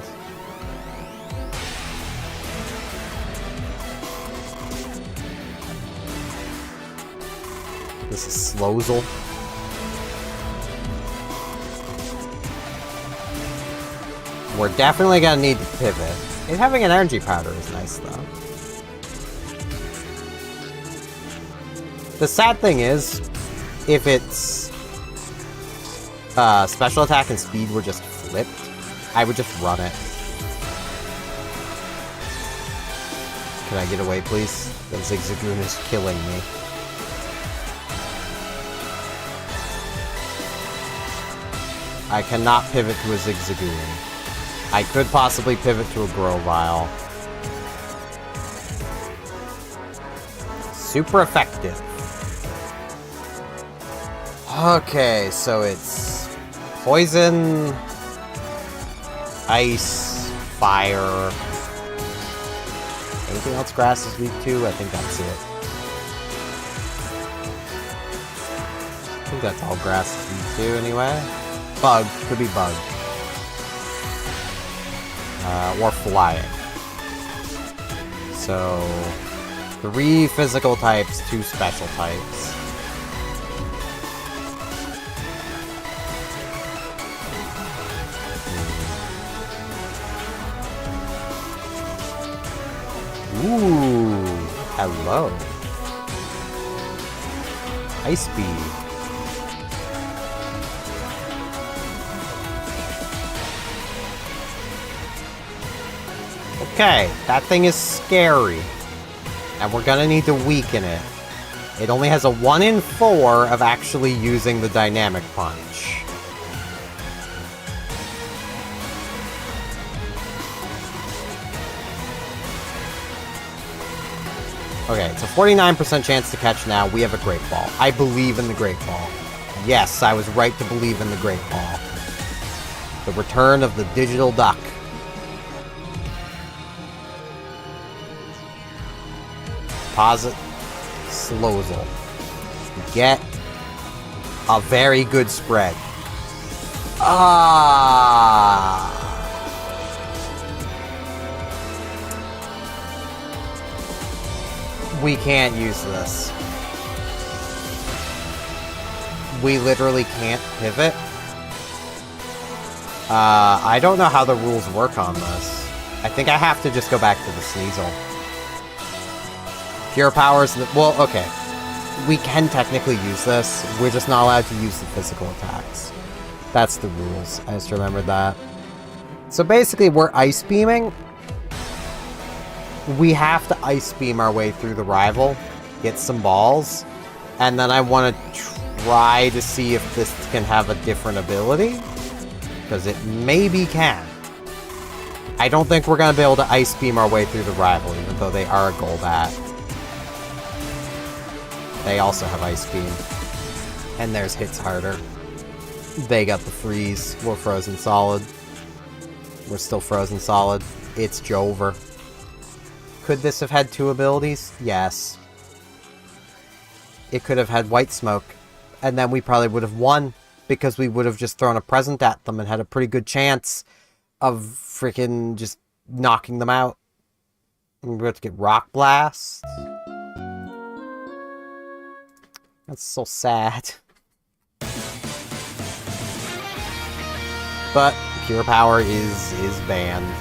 [SPEAKER 1] This is Slowzel. We're definitely gonna need to pivot. And having an energy powder is nice, though. The sad thing is, if its special attack and speed were just flipped, I would just run it. Can I get away, please? The Zigzagoon is killing me. I cannot pivot to a Zigzagoon. I could possibly pivot to a Grovyle. Super effective. Okay, so it's poison, ice, fire. Anything else grass is weak to? I think that's it. I think that's all grass is weak to anyway. Bug. Could be bug. Or flying. So 3 physical types, 2 special types. Ooh, hello. Ice Beam. Okay, that thing is scary. And we're gonna need to weaken it. It only has a 1 in 4 of actually using the Dynamic Punch. Okay, it's a 49% chance to catch now. We have a Great Ball. I believe in the Great Ball. Yes, I was right to believe in the Great Ball. The return of the digital duck. Deposit Slowzel. Get a very good spread. Ah. We can't use this. We literally can't pivot. I don't know how the rules work on this. I think I have to just go back to the Sneasel. Pure Powers... Well, okay. We can technically use this. We're just not allowed to use the physical attacks. That's the rules. I just remembered that. So basically, we're Ice Beaming. We have to Ice Beam our way through the rival, get some balls, and then I want to try to see if this can have a different ability, because it maybe can. I don't think we're going to be able to Ice Beam our way through the rival, even though they are a Golbat. They also have Ice Beam. And theirs hits harder. They got the freeze. We're frozen solid. We're still frozen solid. It's Jover. Could this have had 2 abilities? Yes. It could have had White Smoke. And then we probably would have won. Because we would have just thrown a present at them and had a pretty good chance of freaking just knocking them out. We're going to get Rock Blast. That's so sad. But Pure Power is banned.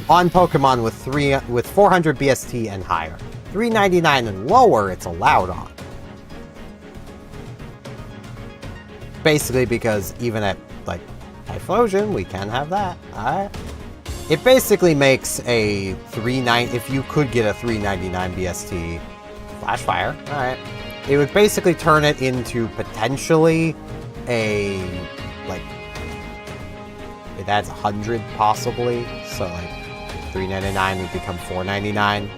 [SPEAKER 1] On Pokemon with 400 BST and higher. 399 and lower, it's allowed on. Basically because even at, like, Typhlosion, we can have that. Alright. It basically makes a 390... If you could get a 399 BST Flash Fire, alright. It would basically turn it into potentially a, like, it adds 100 possibly, so like 399 would become 499,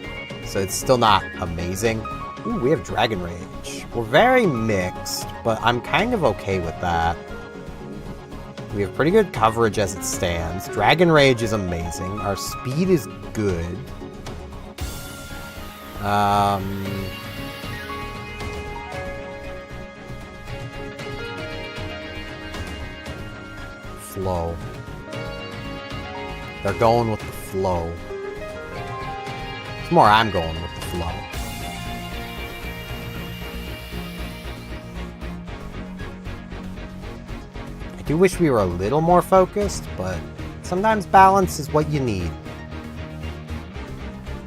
[SPEAKER 1] so it's still not amazing. Ooh, we have Dragon Rage. We're very mixed, but I'm kind of okay with that. We have pretty good coverage as it stands. Dragon Rage is amazing. Our speed is good. Flow. They're going with the flow. It's more I'm going with the flow. I do wish we were a little more focused, but sometimes balance is what you need.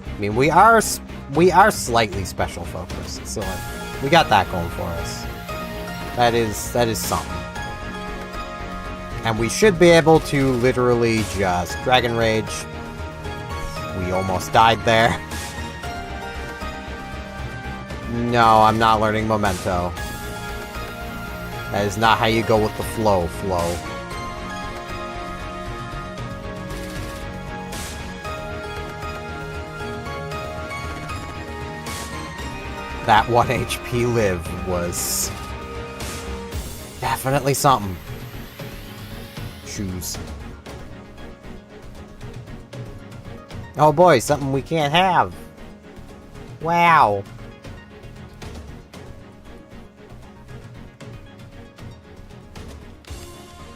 [SPEAKER 1] I mean, we are slightly special focused, so like, we got that going for us. That is something. And we should be able to literally just Dragon Rage. We almost died there. No, I'm not learning Memento. That is not how you go with the flow. That 1 HP live was definitely something. Shoes. Oh boy, something we can't have. Wow.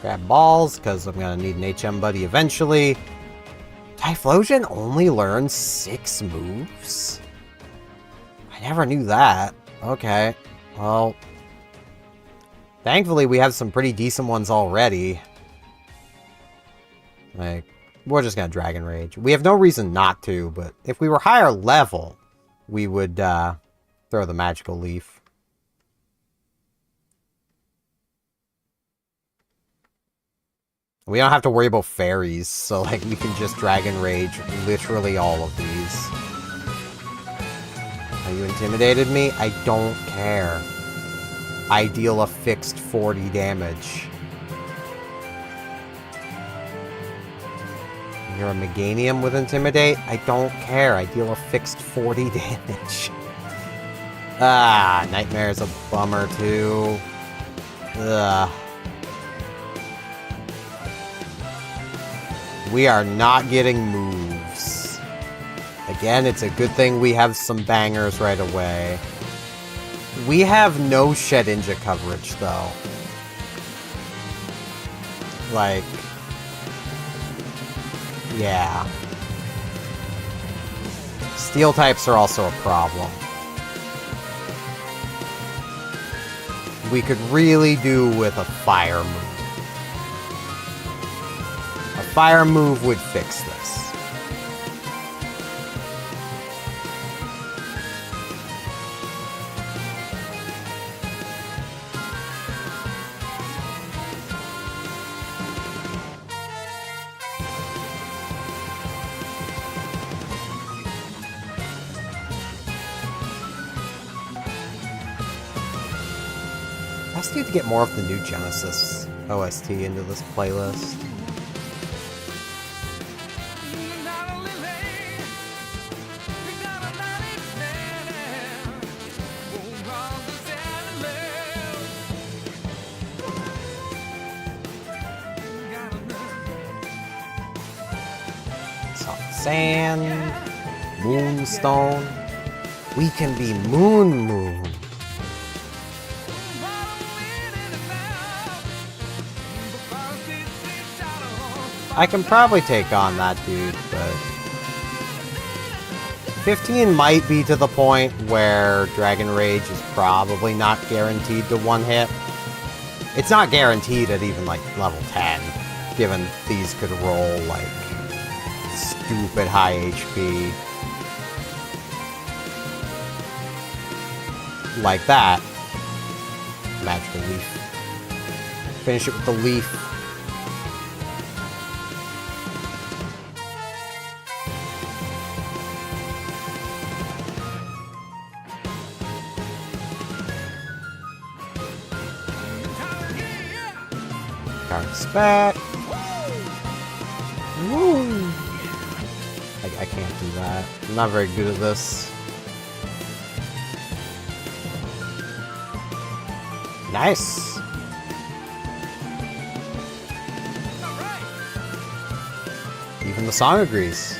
[SPEAKER 1] Grab balls, because I'm gonna need an HM buddy eventually. Typhlosion only learns 6 moves? I never knew that. Okay. Well, thankfully we have some pretty decent ones already. Like, we're just gonna Dragon Rage. We have no reason not to, but if we were higher level, we would throw the Magical Leaf. We don't have to worry about fairies, so like we can just Dragon Rage literally all of these. Oh, you intimidated me? I don't care. I deal a fixed 40 damage. You're a Meganium with Intimidate? I don't care. I deal a fixed 40 damage. Ah, Nightmare's a bummer too. Ugh. We are not getting moves. Again, it's a good thing we have some bangers right away. We have no Shedinja coverage, though. Like... yeah. Steel types are also a problem. We could really do with a fire move. A fire move would fix this. I just need to get more of the new Genesis OST into this playlist. Soft Sand, Moonstone. We can be Moon. I can probably take on that dude, but 15 might be to the point where Dragon Rage is probably not guaranteed to one hit. It's not guaranteed at even like level 10, given these could roll like stupid high HP. Like that. Magical Leaf. Finish it with the leaf. Back. Woo! I can't do that. I'm not very good at this. Nice! Even the song agrees.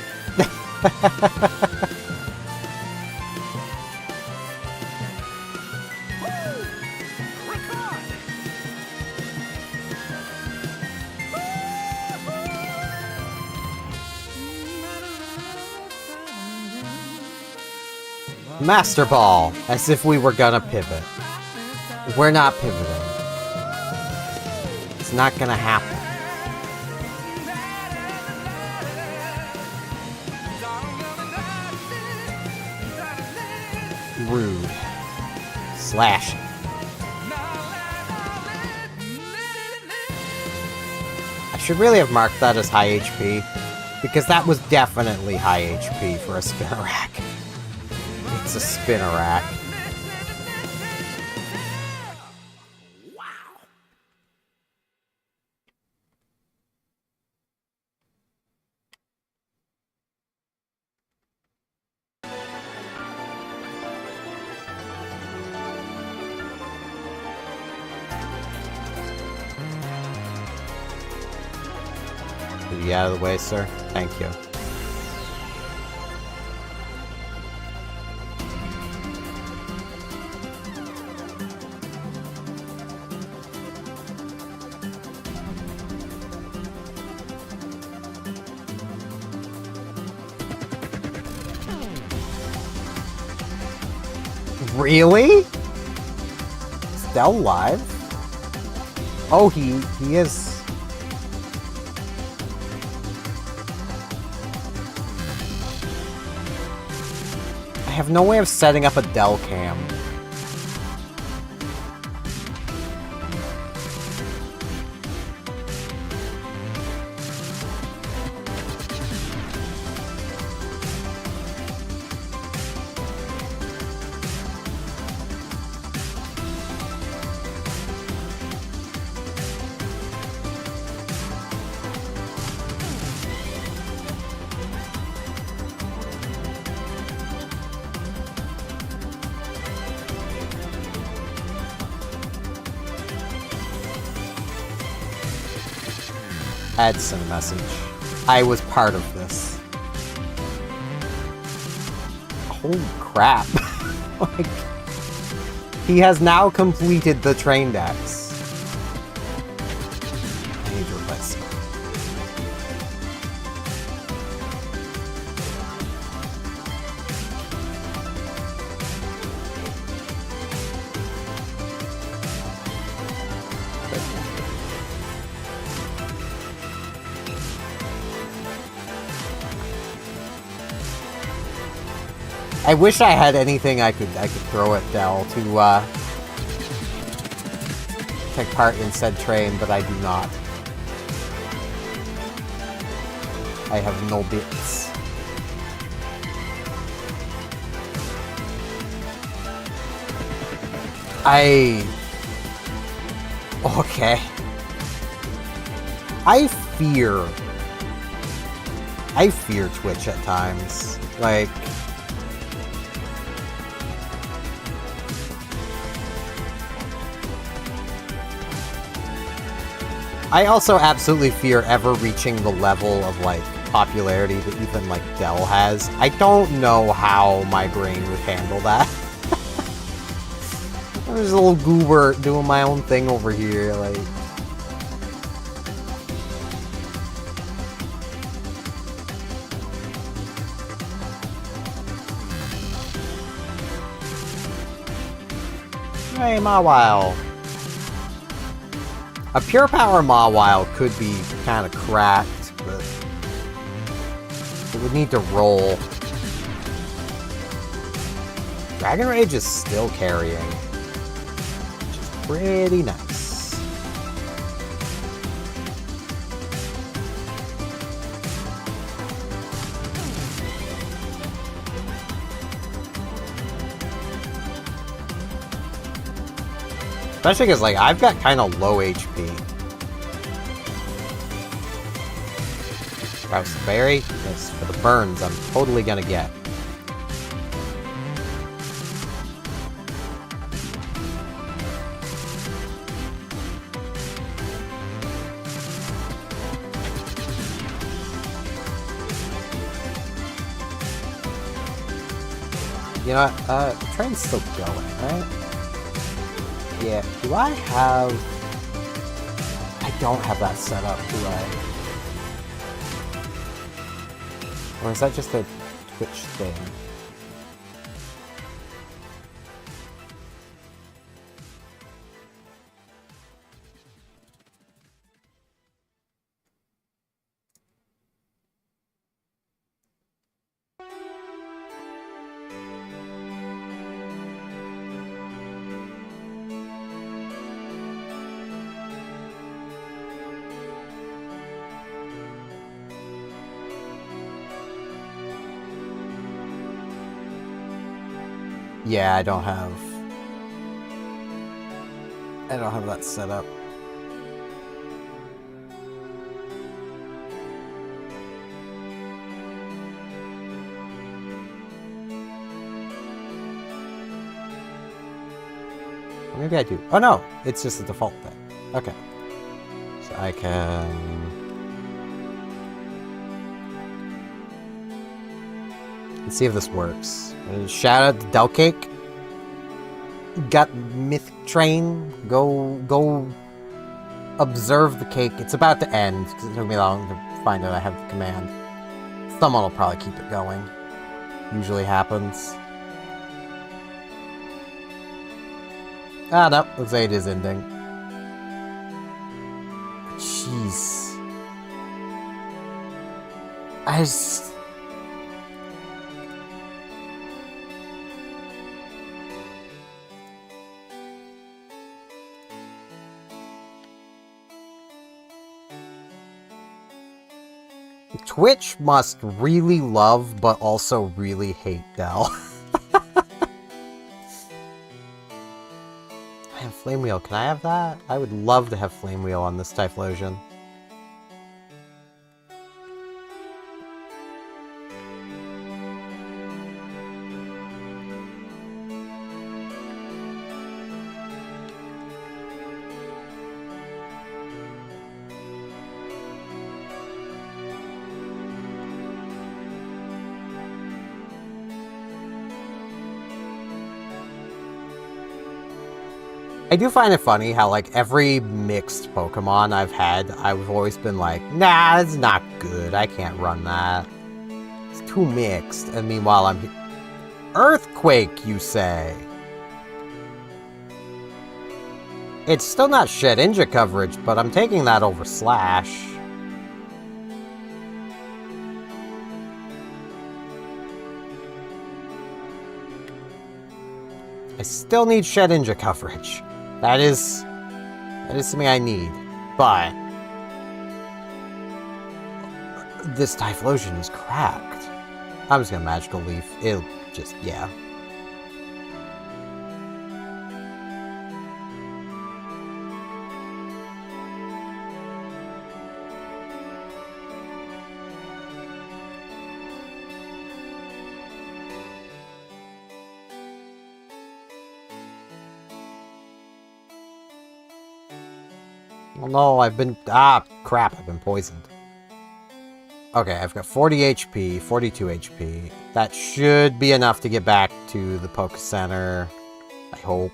[SPEAKER 1] Master Ball, as if we were gonna pivot. We're not pivoting. It's not gonna happen. Rude. Slashing. should really have marked that as high HP, because that was definitely high HP for a Spinnerack. It's a Spinnerack. Get out of the way, sir. Thank you. Really? Is Del alive? Oh, he is. I have no way of setting up a Del cam. I had to send a message. I was part of this. Holy crap. Like, he has now completed the train decks. I need to replace him. I wish I had anything I could throw at Del to take part in said train, but I do not. I have no bits. Okay. I fear Twitch at times. Like, I also absolutely fear ever reaching the level of, like, popularity that even, like, Del has. I don't know how my brain would handle that. There's a little goober doing my own thing over here, like... Hey, Mawile. A Pure Power Mawile could be kind of cracked, but it would need to roll. Dragon Rage is still carrying, which is pretty nice. Especially because, like, I've got kind of low HP. Rouse the Berry? Yes, for the burns I'm totally gonna get. You know what? The train's still going, right? Yeah, do I have... I don't have that set up, do I? Or is that just a Twitch thing? Yeah, I don't have that set up. Maybe I do. Oh no, it's just a default thing. Okay. So I can... Let's see if this works. Shout out to Delcake. Got Myth Train. Go observe the cake. It's about to end, because it took me long to find out I have the command. Someone will probably keep it going. Usually happens. Ah, no. Looks like it is ending. Jeez. I just... Twitch must really love, but also really hate Dell. I have Flame Wheel. Can I have that? I would love to have Flame Wheel on this Typhlosion. I do find it funny how, like, every mixed Pokemon I've had, I've always been like, nah, it's not good. I can't run that. It's too mixed. And meanwhile, I'm... Earthquake, you say? It's still not Shedinja coverage, but I'm taking that over Slash. I still need Shedinja coverage. That is something I need, but this Typhlosion is cracked. I'm just gonna Magical Leaf. It'll just, yeah. Well, no, I've been... Ah, crap, I've been poisoned. Okay, I've got 40 HP, 42 HP. That should be enough to get back to the Poke Center. I hope.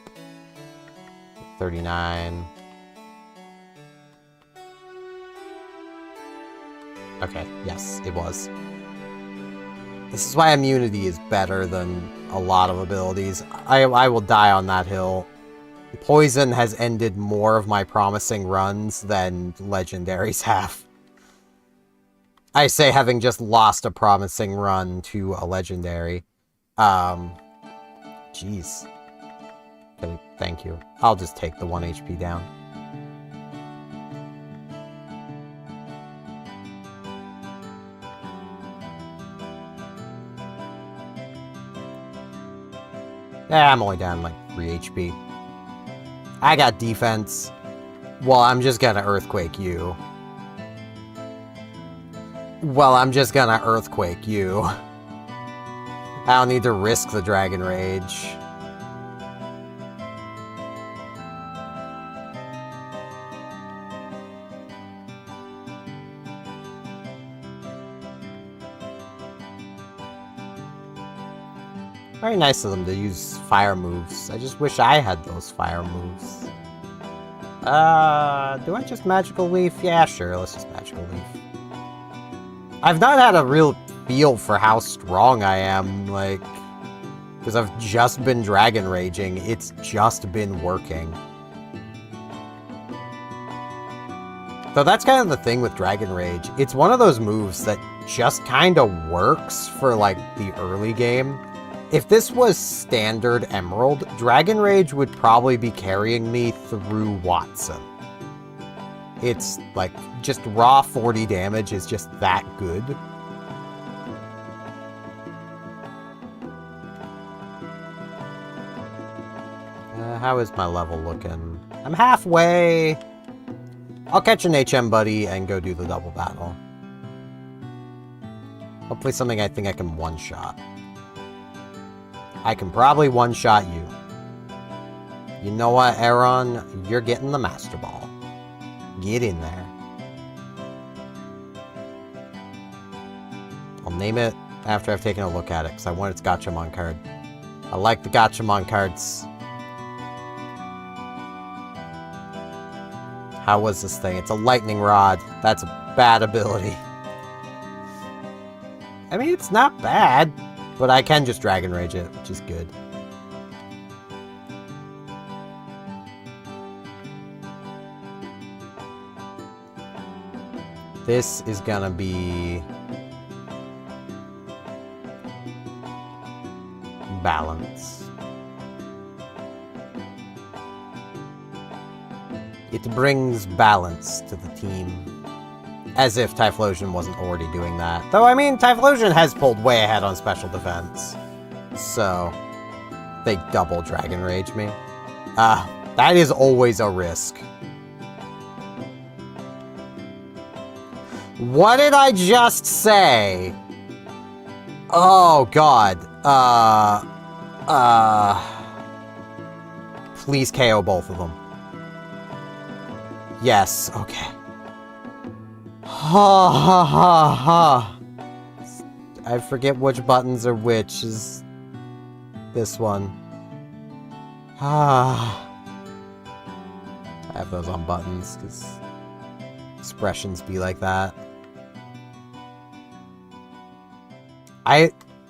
[SPEAKER 1] 39. Okay, yes, it was. This is why immunity is better than a lot of abilities. I will die on that hill. Poison has ended more of my promising runs than legendaries have. I say having just lost a promising run to a legendary. Jeez. Okay, thank you. I'll just take the 1 HP down. Yeah, I'm only down like 3 HP. I got defense. Well, I'm just gonna Earthquake you. Well, I'm just gonna Earthquake you. I don't need to risk the Dragon Rage. Very nice of them to use fire moves. I just wish I had those fire moves. Do I just Magical Leaf? Yeah, sure, let's just Magical Leaf. I've not had a real feel for how strong I am, like... Because I've just been Dragon Raging. It's just been working. So that's kind of the thing with Dragon Rage. It's one of those moves that just kind of works for, like, the early game. If this was standard Emerald, Dragon Rage would probably be carrying me through Watson. It's, like, just raw 40 damage is just that good. How is my level looking? I'm halfway. I'll catch an HM buddy and go do the double battle. Hopefully something I think I can one-shot. I can probably one-shot you. You know what, Aaron? You're getting the Master Ball. Get in there. I'll name it after I've taken a look at it, because I want its Gachamon card. I like the Gachamon cards. How was this thing? It's a lightning rod. That's a bad ability. I mean, it's not bad, but I can just Dragon Rage it, which is good. This is gonna be balance. It brings balance to the team. As if Typhlosion wasn't already doing that. Though, I mean, Typhlosion has pulled way ahead on special defense. So, they double Dragon Rage me. That is always a risk. What did I just say? Oh, God. Please KO both of them. Yes, okay. Ha ha ha ha. I forget which buttons are which. Is this one? Ah. I have those on buttons because expressions be like that.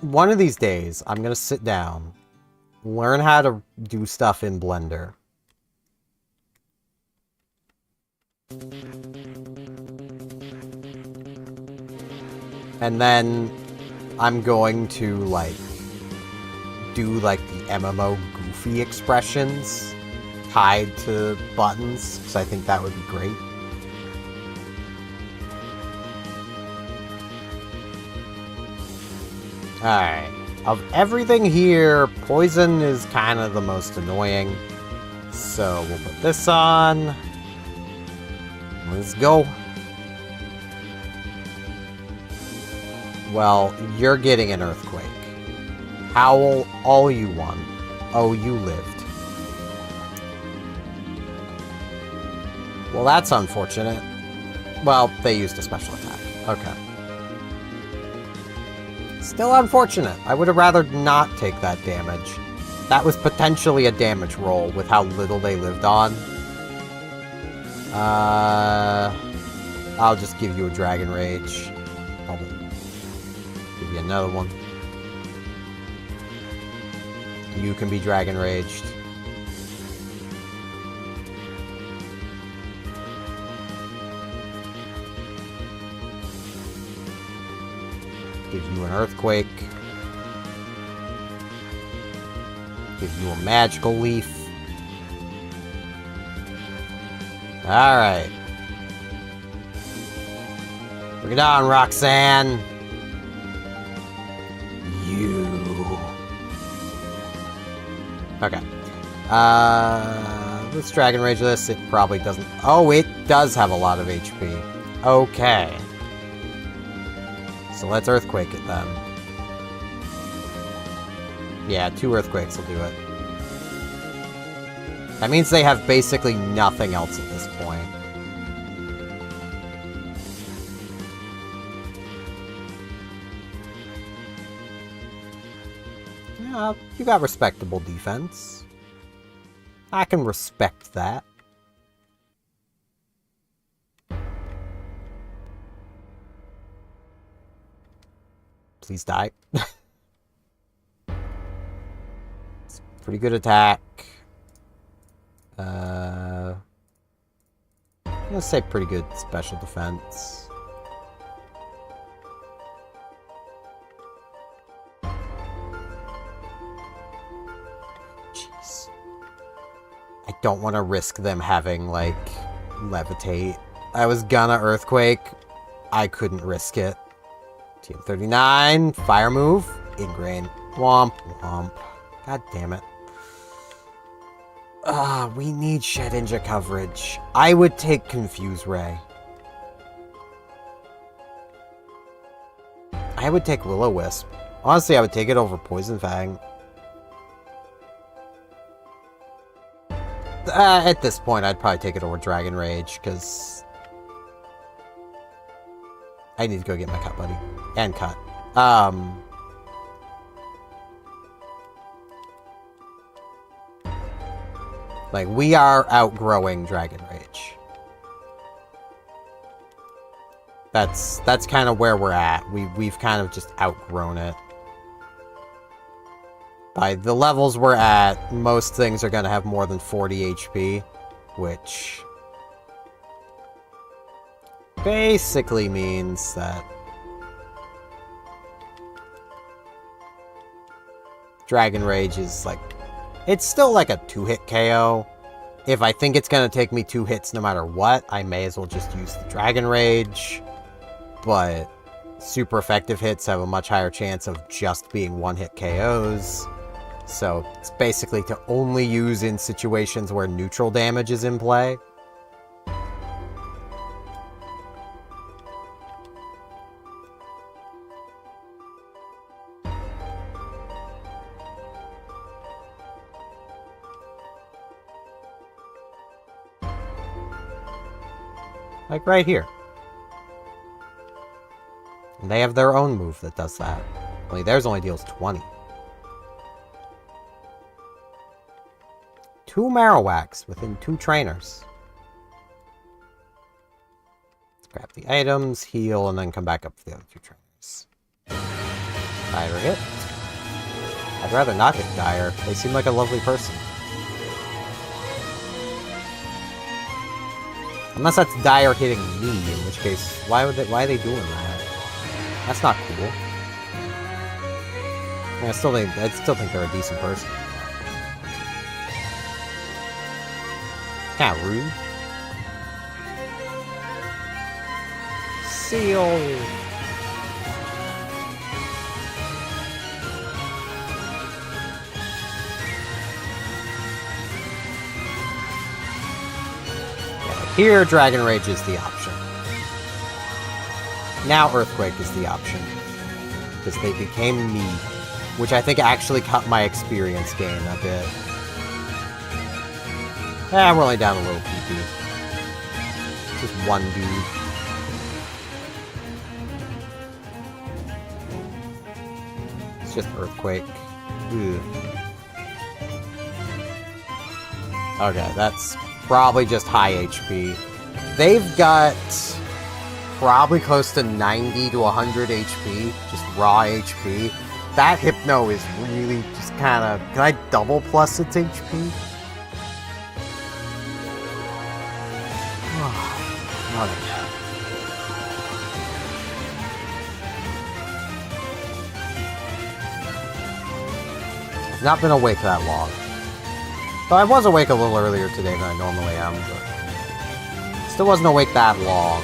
[SPEAKER 1] One of these days, I'm gonna sit down, learn how to do stuff in Blender. And then I'm going to, like, do, like, the MMO goofy expressions tied to buttons, because I think that would be great. Alright. Of everything here, poison is kind of the most annoying. So we'll put this on. Let's go. Well, you're getting an earthquake. Howl all you want. Oh, you lived. Well, that's unfortunate. Well, they used a special attack. Okay. Still unfortunate. I would have rather not take that damage. That was potentially a damage roll with how little they lived on. I'll just give you a Dragon Rage. I'll give you another one. You can be Dragon Raged. Give you an Earthquake. Give you a Magical Leaf. Alright. Bring it on, Roxanne. You. Okay. Let's Dragon Rage this. It probably doesn't... Oh, it does have a lot of HP. Okay. So let's Earthquake it then. Yeah, 2 Earthquakes will do it. That means they have basically nothing else at this point. Yeah, you got respectable defense. I can respect that. Please die. It's a pretty good attack. I'm gonna say pretty good special defense. Jeez. I don't want to risk them having, like, Levitate. I was gonna Earthquake. I couldn't risk it. Team 39, Fire Move, Ingrain. Womp, womp. God damn it. We need Shedinja coverage. I would take Confuse Ray. I would take Will-O-Wisp. Honestly, I would take it over Poison Fang. At this point, I'd probably take it over Dragon Rage, because I need to go get my cut, buddy. And cut. Like, we are outgrowing Dragon Rage. That's kind of where we're at. We've kind of just outgrown it. By the levels we're at, most things are going to have more than 40 HP, which basically means that Dragon Rage is like, it's still like a 2-hit KO. If I think it's going to take me 2 hits no matter what, I may as well just use the Dragon Rage. But super effective hits have a much higher chance of just being 1-hit KOs. So it's basically to only use in situations where neutral damage is in play. Like right here. And they have their own move that does that. Only theirs only deals 20. 2 Marowaks within 2 trainers. Let's grab the items, heal, and then come back up for the other 2 trainers. Dire hit. I'd rather not hit Dire. They seem like a lovely person. Unless that's Dire hitting me, in which case, why are they doing that? That's not cool. I still think they're a decent person. Kinda rude. Seal! Here, Dragon Rage is the option. Now Earthquake is the option. Because they became me. Which I think actually cut my experience gain a bit. We're only down a little PP. Just one dude. It's just Earthquake. Ugh. Okay, that's probably just high HP. They've got probably close to 90 to 100 HP, just raw HP. That Hypno is really just kind of... Can I double plus its HP? I've not been awake that long. So I was awake a little earlier today than I normally am, but still wasn't awake that long.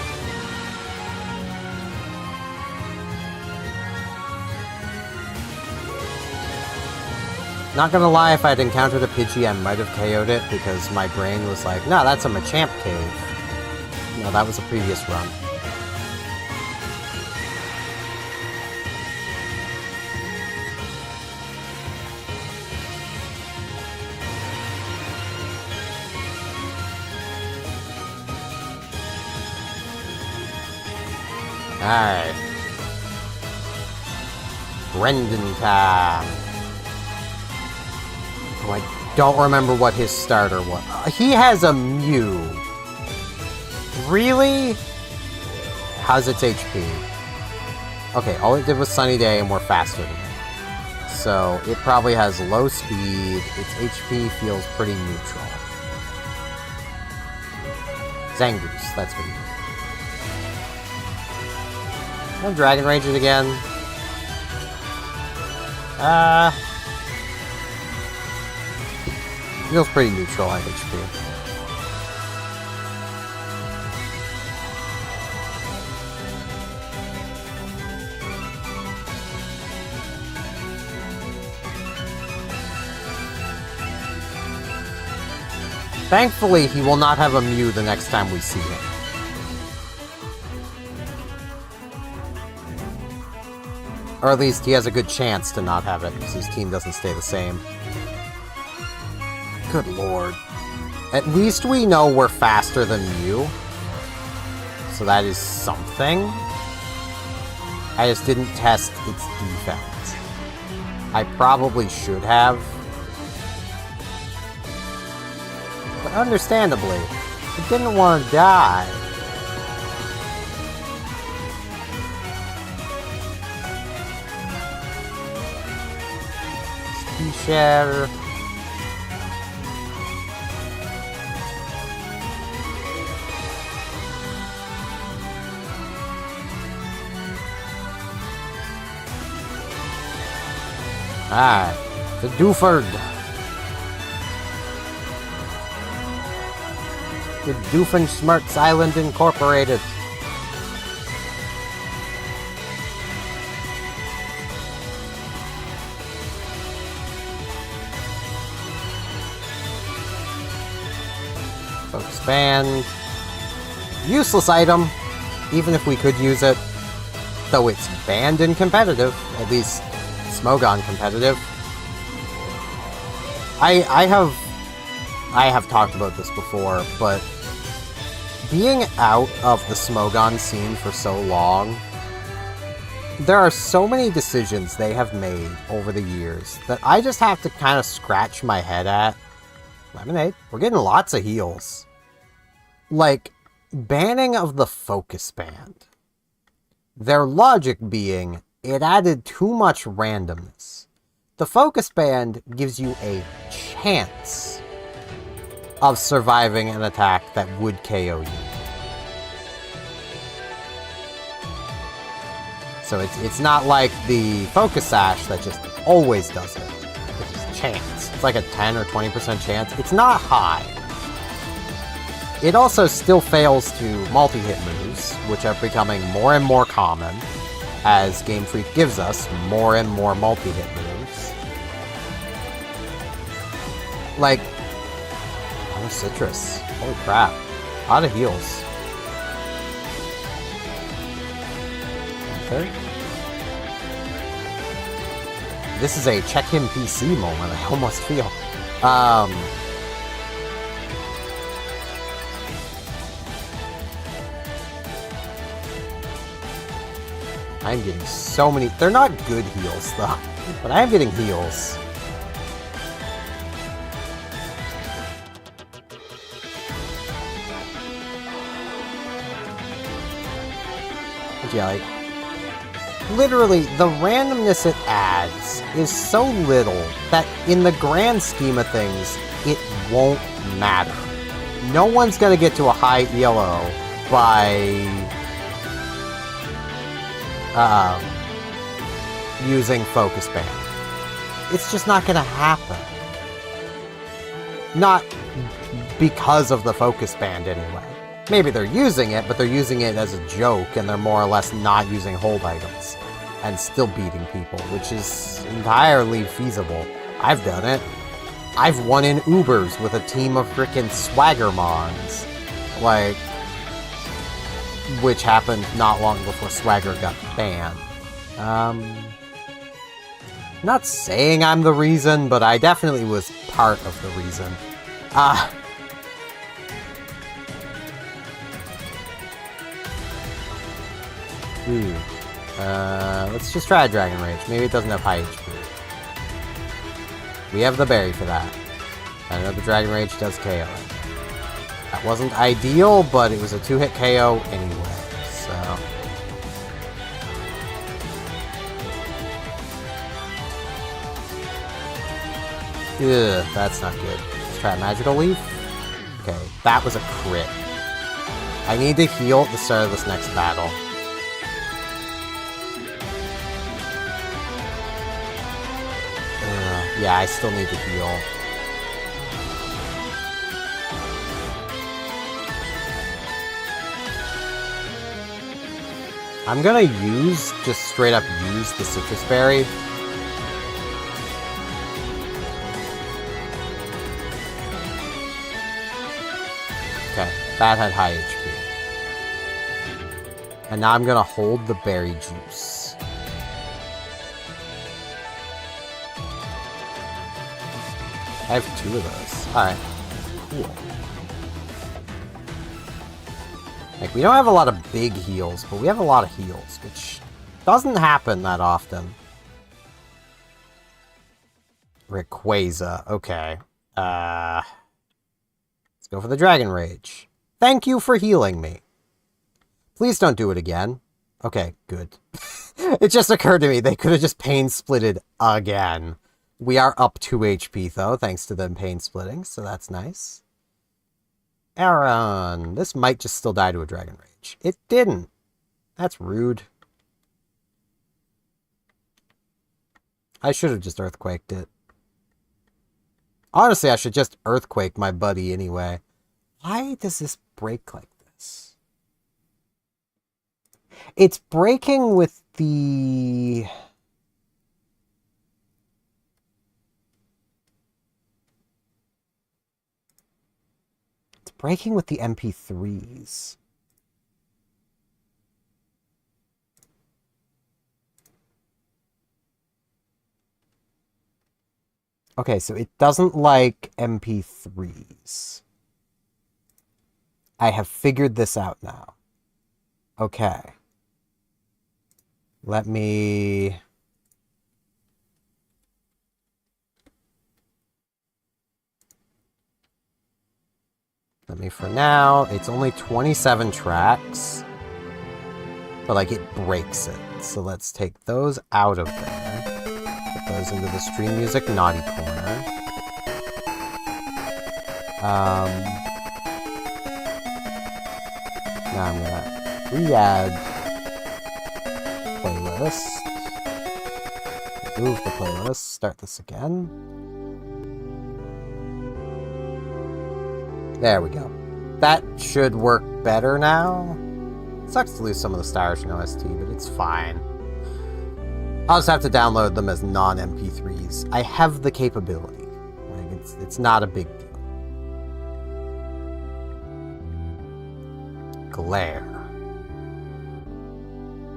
[SPEAKER 1] Not gonna lie, if I'd encountered a Pidgey, I might have KO'd it, because my brain was like, no, that's a Machamp cave. No, that was a previous run. Alright. Brendan time. Oh, I don't remember what his starter was. He has a Mew. Really? How's its HP? Okay, all it did was Sunny Day and we're faster than it. So, it probably has low speed. Its HP feels pretty neutral. Zangoose, that's what he is. I'll Dragon Rage it again. Feels pretty neutral at HP. Thankfully, he will not have a Mew the next time we see him. Or at least he has a good chance to not have it, because his team doesn't stay the same. Good lord. At least we know we're faster than Mew. So that is something. I just didn't test its defense. I probably should have. But understandably, it didn't want to die. Share. Ah, the Dooford. The Doofenshmirtz Island Incorporated. Focus Band. Useless item, even if we could use it. Though it's banned in competitive, at least Smogon competitive. I have talked about this before, but being out of the Smogon scene for so long, there are so many decisions they have made over the years that I just have to kind of scratch my head at. Lemonade, we're getting lots of heals. Like, banning of the Focus Band. Their logic being, it added too much randomness. The Focus Band gives you a chance of surviving an attack that would KO you. So it's not like the Focus Sash that just always does it. It's a chance. It's like a 10 or 20% chance. It's not high. It also still fails to multi-hit moves, which are becoming more and more common as Game Freak gives us more and more multi-hit moves. Like, oh, Citrus. Holy crap. A lot of heals. Okay. This is a check him PC moment, I almost feel. I'm getting so many... They're not good heals, though. But I am getting heals. But yeah, like... Literally, the randomness it adds is so little that in the grand scheme of things, it won't matter. No one's gonna get to a high ELO by... using Focus Band. It's just not gonna happen. Not because of the Focus Band, anyway. Maybe they're using it, but they're using it as a joke, and they're more or less not using hold items, and still beating people, which is entirely feasible. I've done it. I've won in Ubers with a team of frickin' Swaggermons. Like... which happened not long before Swagger got banned. Not saying I'm the reason, but I definitely was part of the reason. Let's just try a Dragon Rage. Maybe it doesn't have high HP. We have the berry for that. I know the Dragon Rage does KO it. That wasn't ideal, but it was a 2-hit KO anyway, so... Ugh, that's not good. Let's try a Magical Leaf. Okay, that was a crit. I need to heal at the start of this next battle. Yeah, I still need to heal. I'm gonna just straight up use the Citrus Berry. Okay, that had high HP. And now I'm gonna hold the berry juice. I have 2 of those. Alright. Cool. Like, we don't have a lot of big heals, but we have a lot of heals, which doesn't happen that often. Rayquaza. Okay. Let's go for the Dragon Rage. Thank you for healing me. Please don't do it again. Okay, good. It just occurred to me they could have just pain splitted again. We are up 2 HP, though, thanks to them pain splitting, so that's nice. Aaron! This might just still die to a Dragon Rage. It didn't. That's rude. I should have just Earthquaked it. Honestly, I should just Earthquake my buddy anyway. Why does this break like this? It's breaking with the... It's breaking with the MP3s. Okay, so it doesn't like MP3s. I have figured this out now. Okay. Let me for now, it's only 27 tracks. But, like, it breaks it. So let's take those out of there. Put those into the stream music naughty corner. Now I'm gonna re-add playlist. Remove the playlist. Start this again. There we go. That should work better now. Sucks to lose some of the stars in OST, but it's fine. I'll just have to download them as non-MP3s. I have the capability. Like, it's not a big deal. Glare.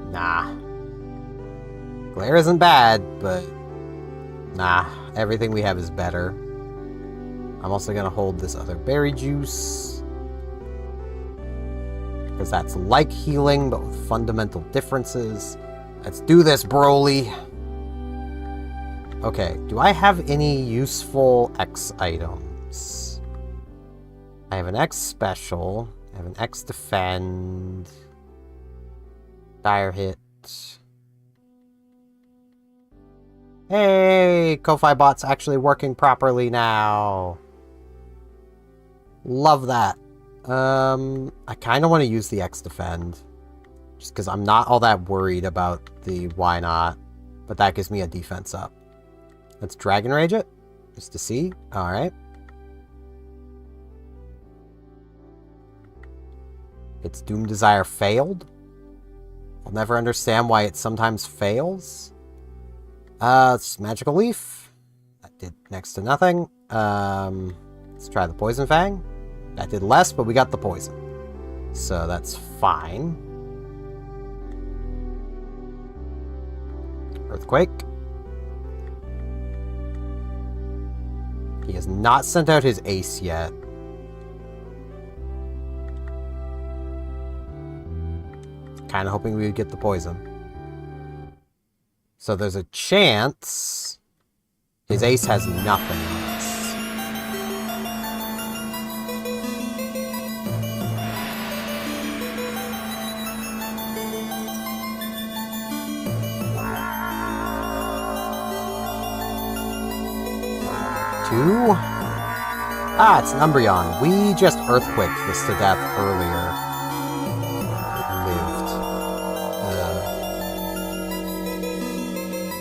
[SPEAKER 1] Nah. Glare isn't bad, but... Nah. Everything we have is better. I'm also gonna hold this other berry juice. Because that's like healing, but with fundamental differences. Let's do this, Broly! Okay, do I have any useful X items? I have an X special. I have an X defend. Dire hit. Hey! Ko-Fi bot's actually working properly now. Love that. I kind of want to use the X defend. Just because I'm not all that worried about the why not. But that gives me a defense up. Let's Dragon Rage it. Just to see. Alright. Its Doom Desire failed. I'll never understand why it sometimes fails. It's Magical Leaf. That did next to nothing. Let's try the Poison Fang. That did less, but we got the poison. So that's fine. Earthquake. He has not sent out his ace yet. Kind of hoping we would get the poison. So there's a chance his ace has nothing on us. Ah, it's an Umbreon. We just Earthquaked this to death earlier. It lived.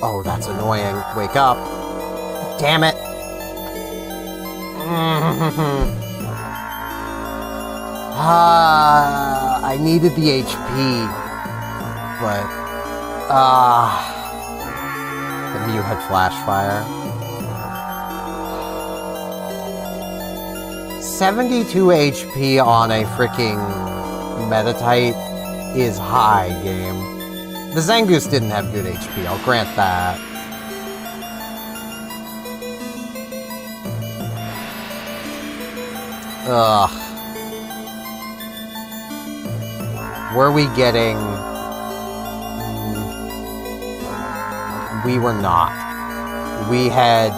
[SPEAKER 1] Oh, that's annoying. Wake up. Damn it. I needed the HP. But... the Mew had Flash Fire. 72 HP on a freaking Metatite is high, game. The Zangoose didn't have good HP, I'll grant that. Ugh. Were we getting... We were not. We had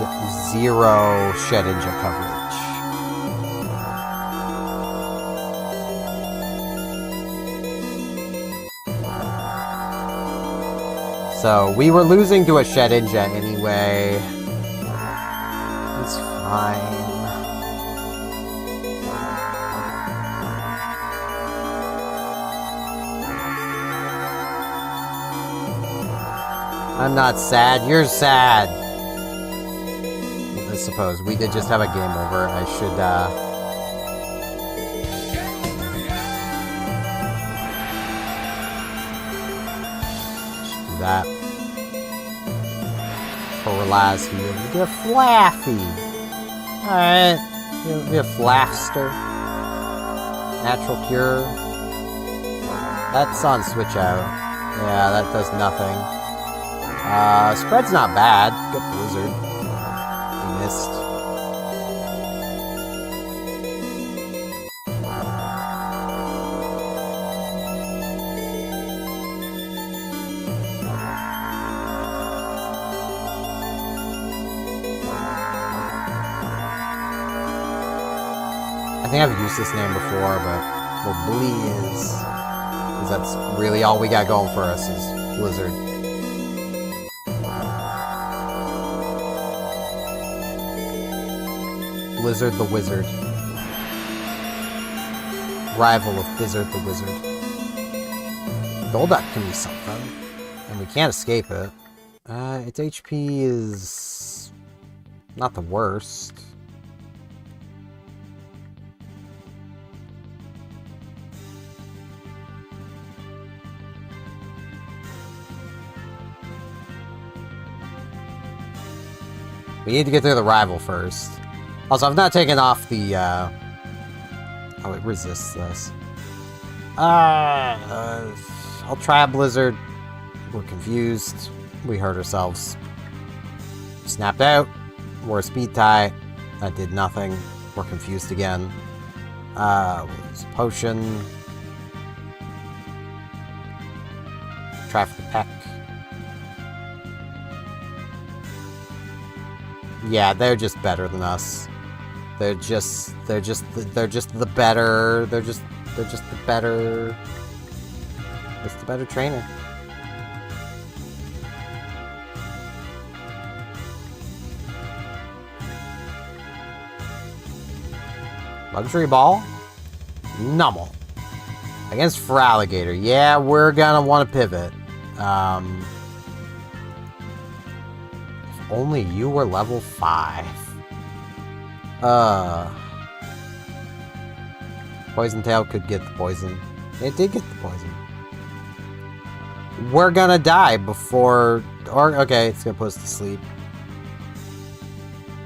[SPEAKER 1] 0 Shedinja coverage. So, we were losing to a Shedinja anyway. It's fine. I'm not sad, you're sad. I suppose we did just have a game over. I should, do that. For Relaz here. We did a Flaffy. Alright. We'll be a Flafster. Natural Cure. That's on switch out. Yeah, that does nothing. Spread's not bad. Good Blizzard. We missed. I think I've used this name before, but we'll Bleeze. Because that's really all we got going for us is Blizzard. Blizzard the Wizard. Rival of Blizzard the Wizard. Golduck can be something. And we can't escape it. Its HP is... not the worst. We need to get through the rival first. Also, I've not taken off the, oh, it resists this. I'll try a Blizzard. We're confused. We hurt ourselves. Snapped out. We're a Speed Tie. That did nothing. We're confused again. It's a Potion. Try for the Peck. Yeah, they're just better than us. They're just the better. They're just the better. Just the better trainer. Luxury Ball? Nummel. Against Feraligatr. Yeah, we're gonna want to pivot. If only you were level 5. Poison Tail could get the poison. It did get the poison. We're gonna die before... Or, okay, it's gonna put us to sleep.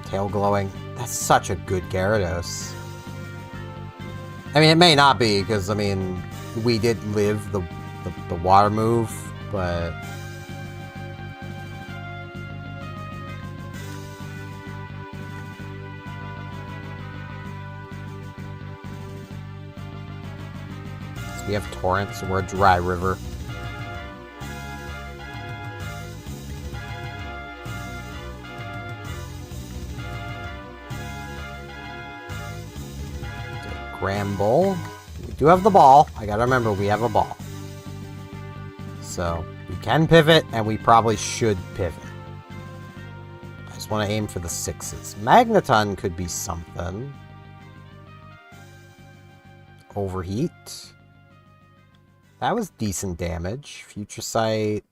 [SPEAKER 1] Tail glowing. That's such a good Gyarados. I mean, it may not be, because, I mean, we did live the water move, but... So we have Torrent, so we're a dry river. Gramble. We do have the ball. I gotta remember, we have a ball. So, we can pivot, and we probably should pivot. I just want to aim for the 6s. Magneton could be something. Overheat. That was decent damage. Future Sight.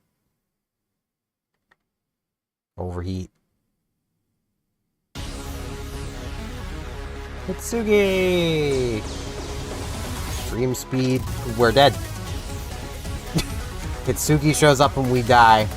[SPEAKER 1] Overheat. Hitsugi! Extreme speed. We're dead. Hitsugi shows up when we die.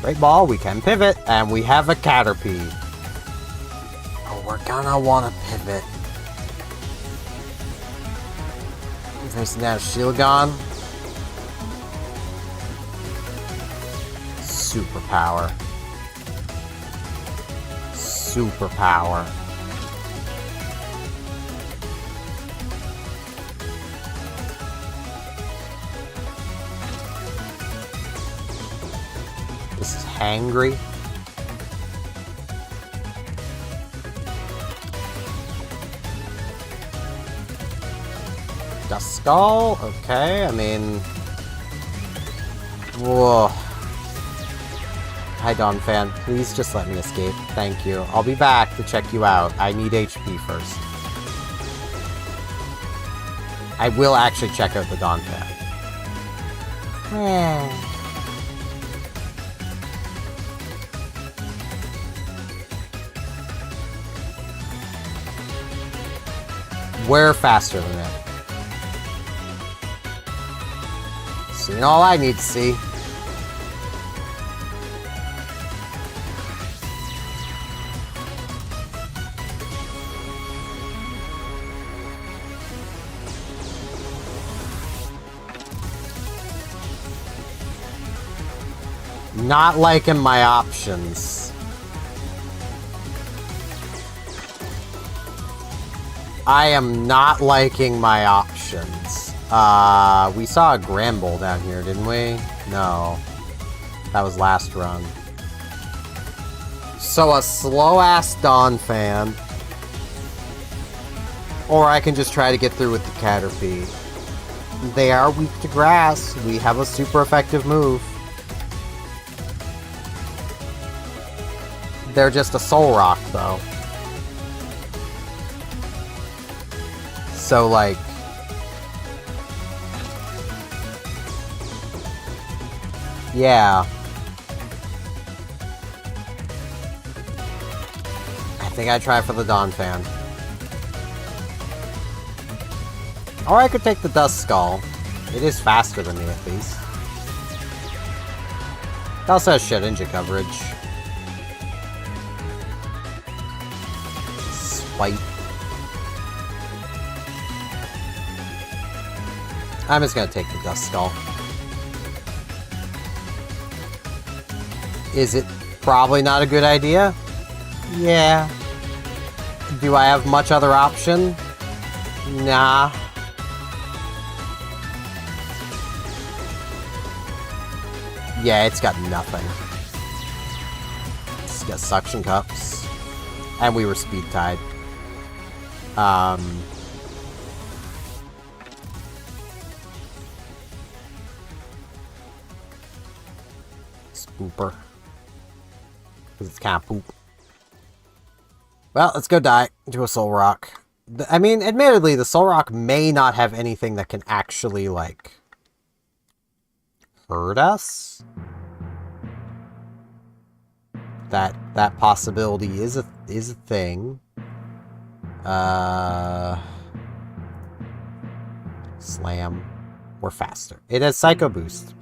[SPEAKER 1] Great ball, we can pivot, and we have a Caterpie. Oh, we're gonna want to pivot. Facing down Shieldgon. Superpower. Superpower. This is hangry. Dust Skull? Okay, I mean... Whoa. Hi, Dawn Fan. Please just let me escape. Thank you. I'll be back to check you out. I need HP first. I will actually check out the Dawn Fan. We're faster than it. Seen all I need to see. Not liking my options. I am not liking my options. We saw a Gramble down here, didn't we? No. That was last run. So a slow-ass Dawn Fan. Or I can just try to get through with the Caterpie. They are weak to grass. We have a super effective move. They're just a Soul Rock, though. So, like... yeah. I think I'd try for the Dawn Fan. Or I could take the Dust Skull. It is faster than me, at least. It also has Shedinja coverage. Swipe. I'm just gonna take the Dust Skull. Is it probably not a good idea? Yeah. Do I have much other option? Nah. Yeah, it's got nothing. It's got Suction Cups. And we were Speed Tied. Spooper. Because it's kind of poop. Well, let's go die to a Soul Rock. I mean, admittedly, the Soul Rock may not have anything that can actually, like, hurt us. That possibility is a thing. Slam. We're faster. It has Psycho Boost.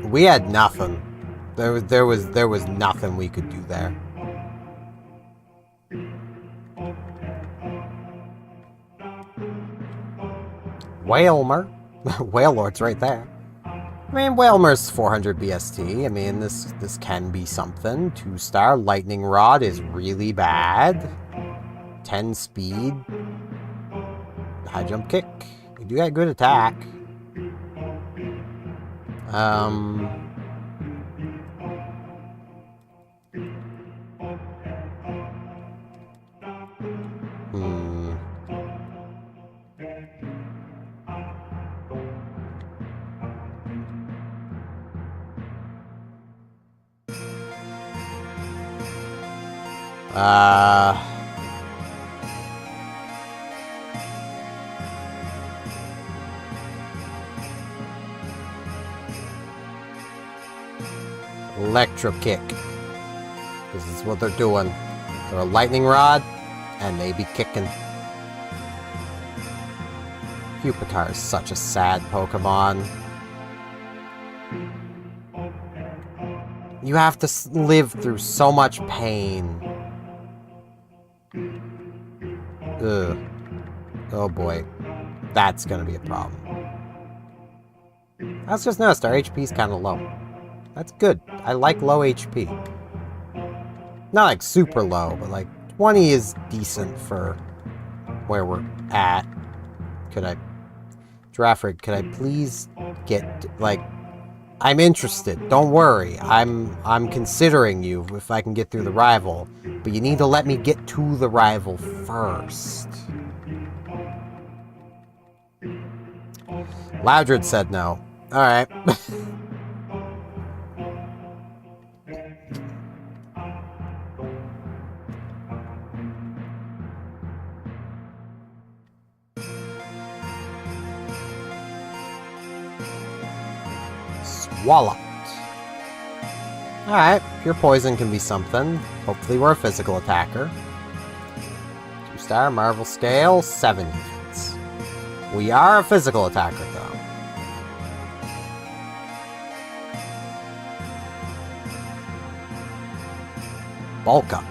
[SPEAKER 1] We had nothing. There was nothing we could do there. Whalmer. Whalelord's right there. I mean, Whalmer's 400 BST. I mean, this can be something. 2-star. Lightning Rod is really bad. 10 speed. High jump kick. We do got good attack. Electro Kick. This is what they're doing. They're a Lightning Rod, and they be kicking. Pupitar is such a sad Pokemon. You have to live through so much pain. Ugh. Oh boy. That's gonna be a problem. I was just noticed our HP's kind of low. That's good. I like low HP. Not like super low, but like 20 is decent for where we're at. Could I... Giraffrid, could I please get, like... I'm interested. Don't worry. I'm considering you if I can get through the rival. But you need to let me get to the rival first. Loudred said no. Alright. Swallowed. Alright, pure poison can be something. Hopefully we're a physical attacker. 2-star, Marvel Scale, 7 defense. We are a physical attacker, though. Bulk Up.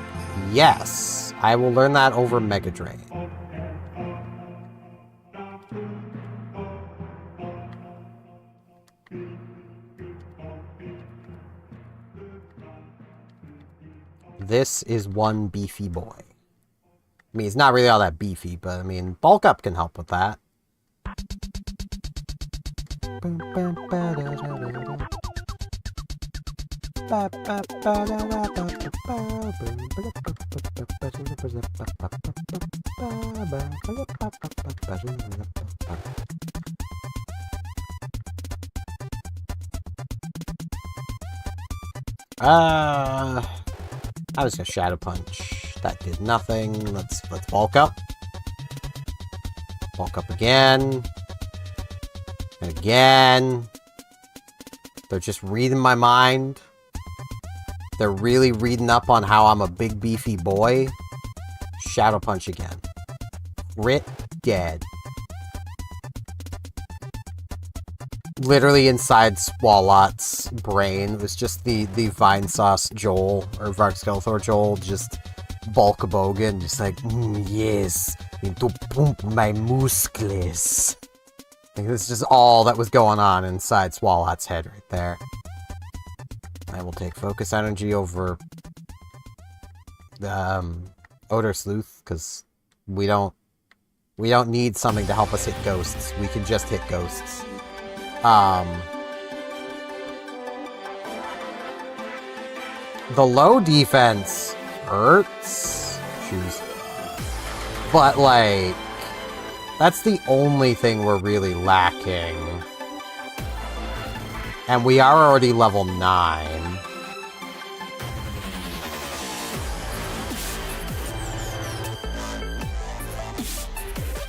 [SPEAKER 1] Yes, I will learn that over Mega Drain. This is one beefy boy. I mean, he's not really all that beefy, but I mean, Bulk Up can help with that. I was gonna Shadow Punch. That did nothing. Let's Bulk Up. Bulk Up again. And again. They're just reading my mind. They're really reading up on how I'm a big beefy boy. Shadow Punch again. Crit dead. Literally inside Swalot's brain was just the Vine Sauce Joel, or Varskeletor Joel, just Bulkabogan, just like, yes, to pump my muscles. Like, this is just all that was going on inside Swalot's head right there. I will take Focus Energy over Odor Sleuth, because we don't need something to help us hit ghosts. We can just hit ghosts. The low defense hurts. Shoes. But, like, that's the only thing we're really lacking. And we are already level 9.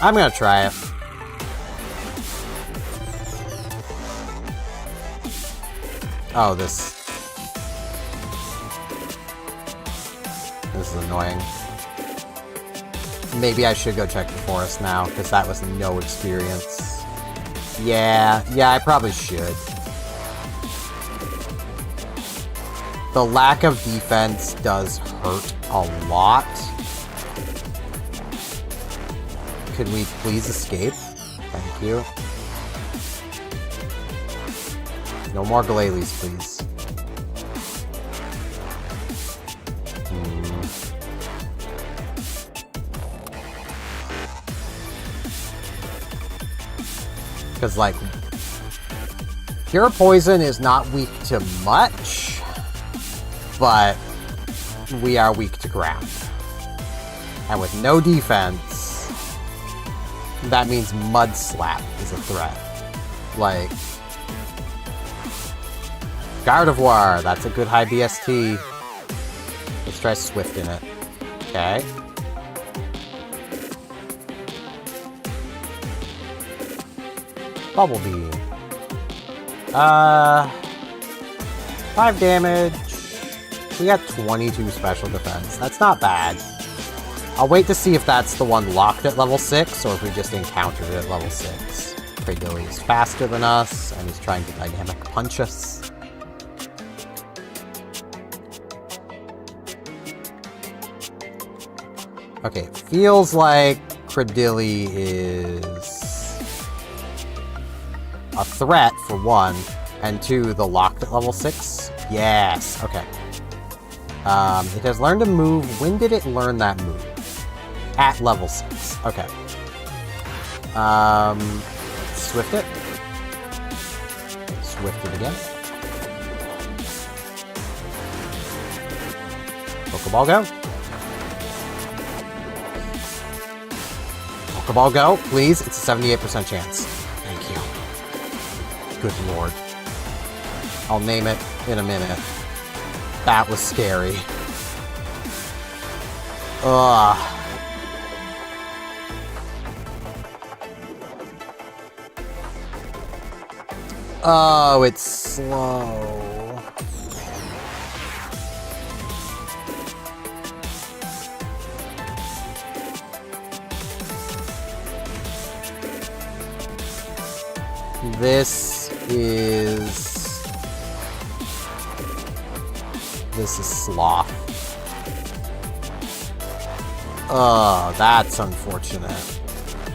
[SPEAKER 1] I'm gonna try it. Oh, this is annoying. Maybe I should go check the forest now, because that was no experience. Yeah, I probably should. The lack of defense does hurt a lot. Could we please escape? Thank you. No more Glalie, please. Because, like, Pure Poison is not weak to much, but we are weak to ground. And with no defense, that means Mud Slap is a threat. Like, Gardevoir, that's a good high BST. Let's try Swift in it. Okay. Bubble Beam. 5 damage. We got 22 special defense. That's not bad. I'll wait to see if that's the one locked at level 6, or if we just encountered it at level 6. Cradilli is faster than us, and he's trying to dynamic punch us. Okay, feels like Cradilli is a threat, for one, and two, the locked at level 6. Yes, okay. It has learned a move. When did it learn that move? At level 6. Okay. Let's Swift it. Swift it again. Pokeball go. Pokeball go, please. It's a 78% chance. Thank you. Good lord. I'll name it in a minute. That was scary. Ugh. Oh, it's slow. This is sloth. Oh, that's unfortunate.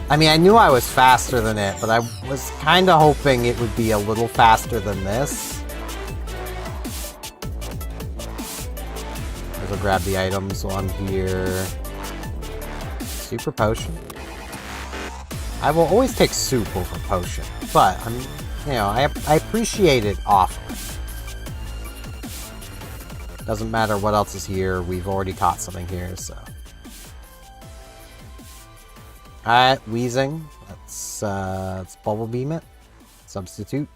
[SPEAKER 1] I mean, I knew I was faster than it, but I was kind of hoping it would be a little faster than this. I'll grab the items while I'm here. Super potion. I will always take soup over potion, but I appreciate it offering. Doesn't matter what else is here. We've already caught something here, so. Alright, Wheezing. Let's Bubble Beam it. Substitute.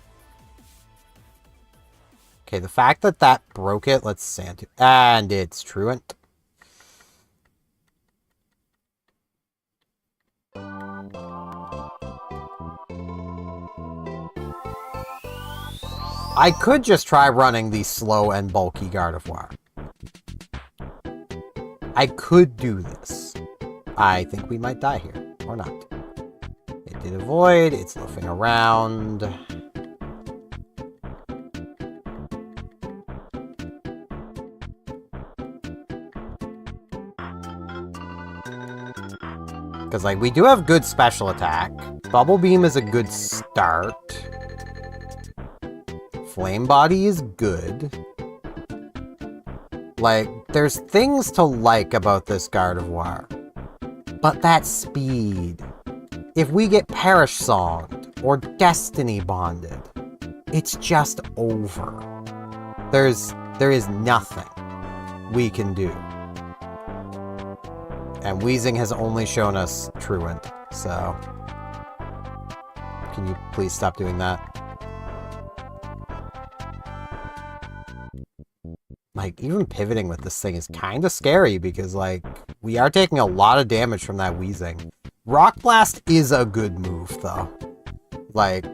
[SPEAKER 1] Okay, the fact that that broke it, let's Sand. And it's Truant. I could just try running the slow and bulky Gardevoir. I could do this. I think we might die here. Or not. It did avoid. It's loafing around. Because, like, we do have good special attack. Bubble Beam is a good start. Flame Body is good. Like, there's things to like about this Gardevoir. But that speed. If we get Perish Songed or Destiny Bonded, it's just over. There is nothing we can do. And Wheezing has only shown us Truant, so... Can you please stop doing that? Like, even pivoting with this thing is kind of scary because, like, we are taking a lot of damage from that Wheezing. Rock Blast is a good move, though. Like...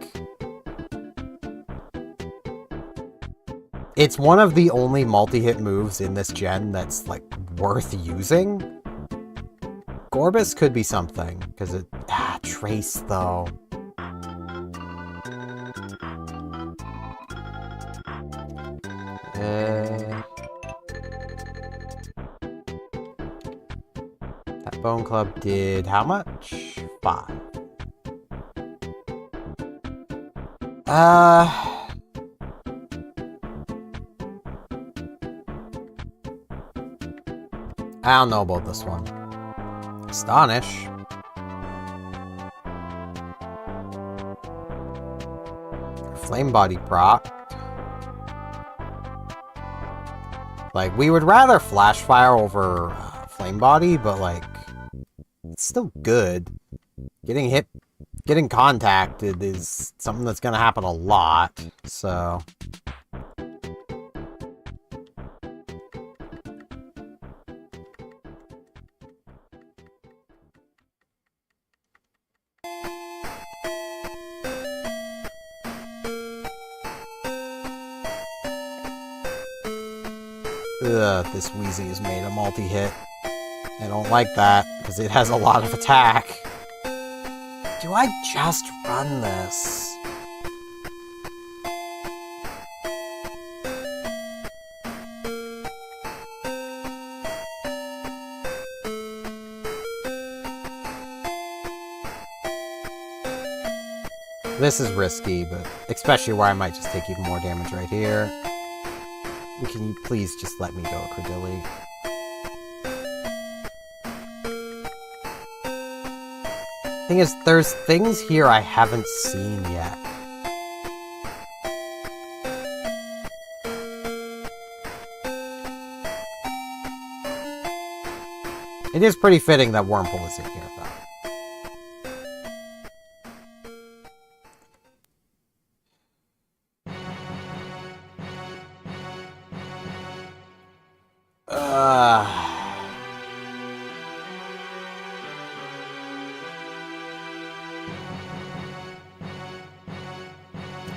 [SPEAKER 1] It's one of the only multi-hit moves in this gen that's, like, worth using. Gorbis could be something, because it... Trace, though. That Bone Club did how much? 5. I don't know about this one. Astonish. Flame Body proc. Like, we would rather Flash Fire over Flame Body, but, like, it's still good. Getting hit, getting contacted is something that's gonna happen a lot, so... Ugh, this Wheezy has made a multi-hit. I don't like that, because it has a lot of attack. Do I just run this? This is risky, but especially where I might just take even more damage right here. Can you please just let me go, Credilli? Thing is, there's things here I haven't seen yet. It is pretty fitting that Wurmple is in here, though.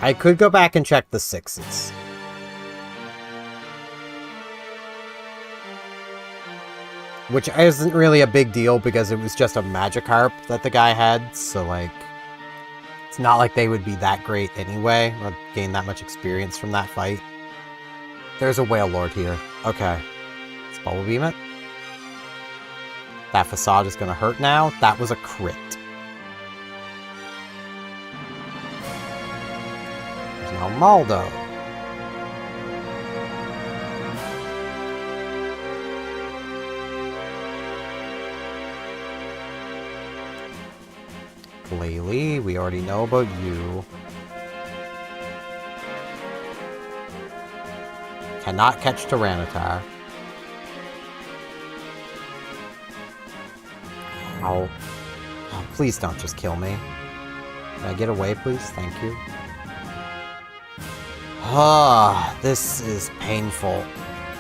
[SPEAKER 1] I could go back and check the 6s. Which isn't really a big deal because it was just a Magikarp that the guy had, so like... It's not like they would be that great anyway, or gain that much experience from that fight. There's a Whale Lord here. Okay. Let's Bubble Beam it. That Facade is gonna hurt now. That was a crit. There's now Maldo. Glalie, we already know about you. Cannot catch Tyranitar. Ow. Oh, please don't just kill me. Can I get away, please? Thank you. Ah, this is painful.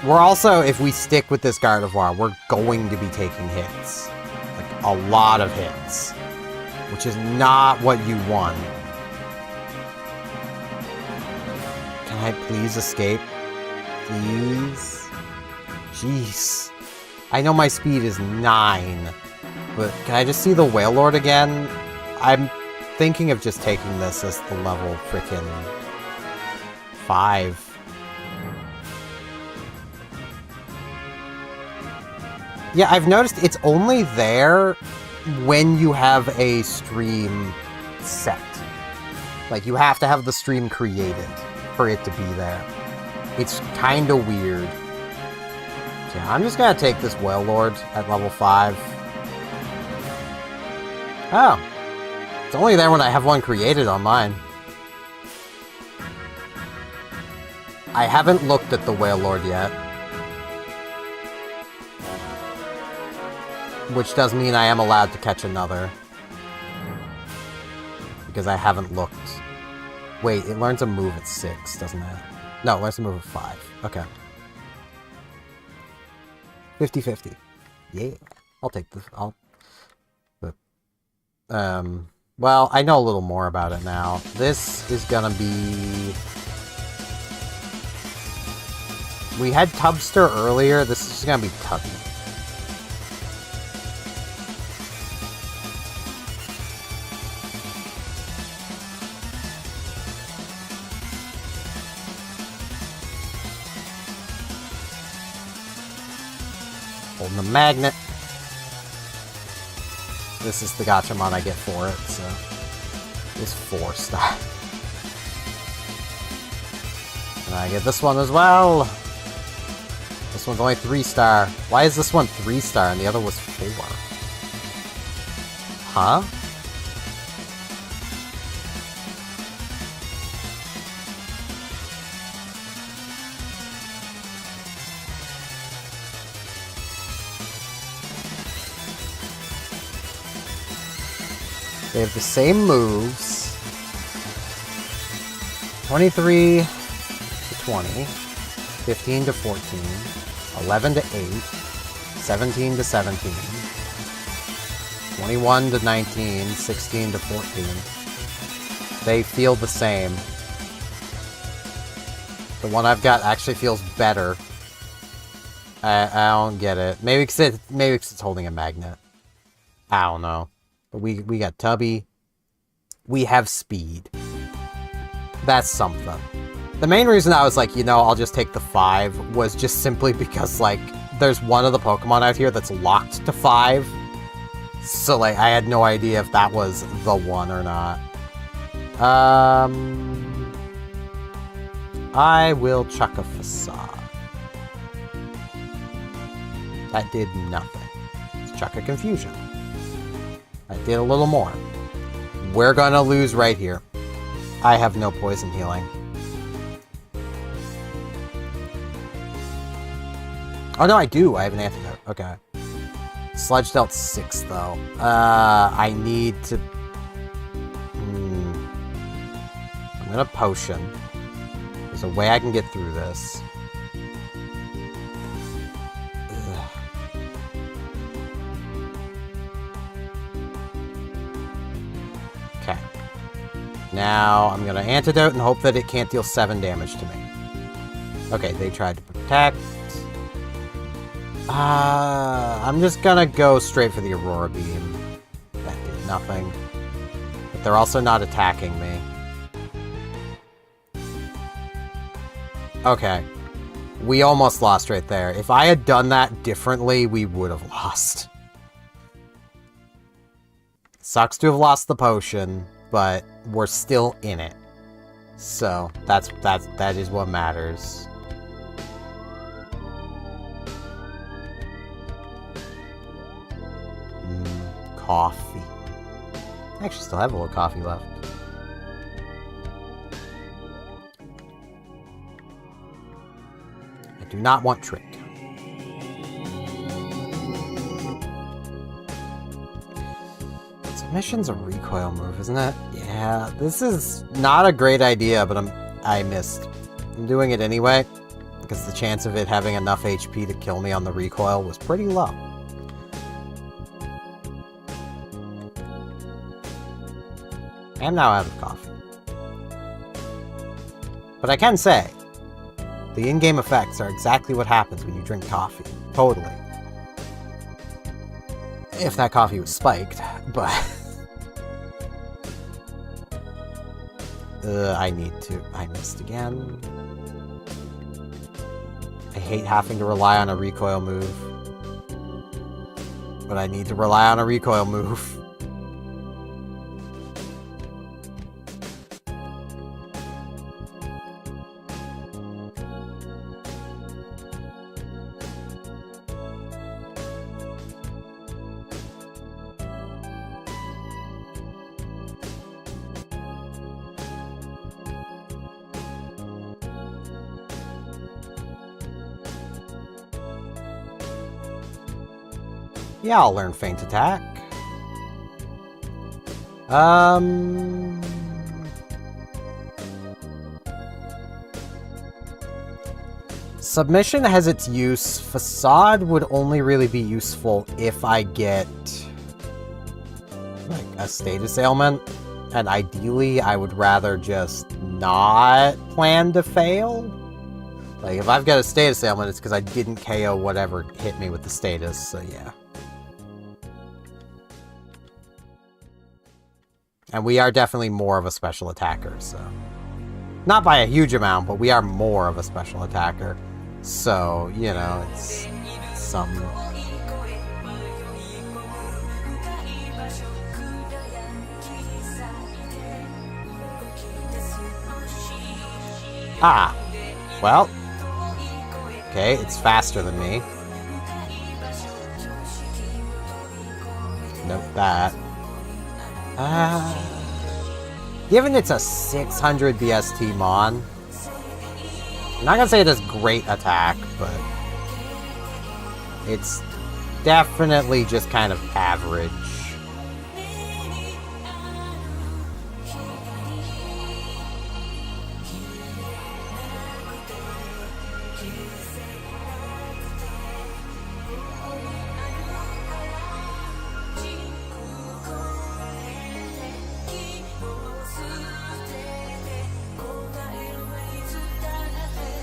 [SPEAKER 1] We're also, if we stick with this Gardevoir, we're going to be taking hits. Like, a lot of hits. Which is not what you want. Can I please escape? Please? Jeez. I know my speed is 9, but can I just see the Whale Lord again? I'm thinking of just taking this as the level frickin' 5. Yeah, I've noticed it's only there when you have a stream set. Like, you have to have the stream created for it to be there. It's kinda weird. So yeah, I'm just gonna take this Whale Lord at level 5. Oh. It's only there when I have one created on mine. I haven't looked at the Whale Lord yet. Which does mean I am allowed to catch another. Because I haven't looked. Wait, it learns a move at 6, doesn't it? No, it learns a move at 5. Okay. 50-50. Yeah. I'll take this. Well, I know a little more about it now. This is gonna be... We had Tubster earlier. This is just gonna be Tubby. Holding the magnet. This is the Gachamon I get for it, so... It's 4-star. And I get this one as well! This one's only 3-star. Why is this one 3-star and the other was 4? Huh? They have the same moves. 23 to 20. 15 to 14. 11 to 8. 17 to 17. 21 to 19. 16 to 14. They feel the same. The one I've got actually feels better. I don't get it. Maybe because it's holding a magnet. I don't know. But we got Tubby. We have speed. That's something. The main reason I was like, you know, I'll just take the 5 was just simply because, like, there's one of the Pokemon out here that's locked to 5. So, like, I had no idea if that was the one or not. I will chuck a Facade. That did nothing. Let's chuck a Confusion. That did a little more. We're gonna lose right here. I have no poison healing. Oh no, I do. I have an antidote. Okay. Sludge dealt 6 though. I need to... I'm gonna potion. There's a way I can get through this. Okay. Now, I'm gonna antidote and hope that it can't deal 7 damage to me. Okay, they tried to protect. I'm just gonna go straight for the Aurora Beam. That did nothing. But they're also not attacking me. Okay. We almost lost right there. If I had done that differently, we would have lost. Sucks to have lost the potion, but we're still in it. So, that is what matters. Coffee. I actually still have a little coffee left. I do not want Trick. Submission's a recoil move, isn't it? Yeah, this is not a great idea, but I missed. I'm doing it anyway, because the chance of it having enough HP to kill me on the recoil was pretty low. I am now out of coffee. But I can say, the in-game effects are exactly what happens when you drink coffee. Totally. If that coffee was spiked, but... I missed again. I hate having to rely on a recoil move. But I need to rely on a recoil move. Yeah, I'll learn Feint Attack. Submission has its use. Facade would only really be useful if I get, like, a status ailment. And ideally, I would rather just not plan to fail. Like, if I've got a status ailment, it's because I didn't KO whatever hit me with the status, so yeah. And we are definitely more of a special attacker, so... Not by a huge amount, but we are more of a special attacker. So, you know, it's something. Ah! Well. Okay, it's faster than me. Note that. Given it's a 600 BST Mon, I'm not gonna say it has great attack, but it's definitely just kind of average.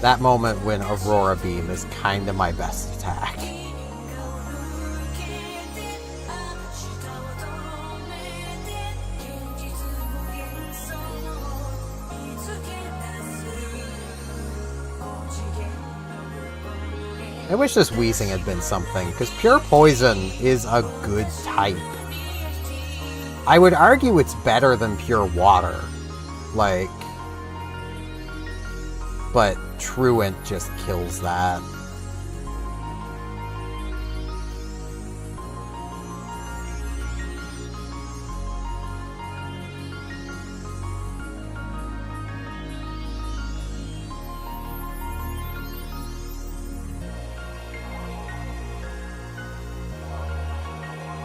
[SPEAKER 1] That moment when Aurora Beam is kind of my best attack. I wish this Weezing had been something, because Pure Poison is a good type. I would argue it's better than Pure Water. Like... But Truant just kills that.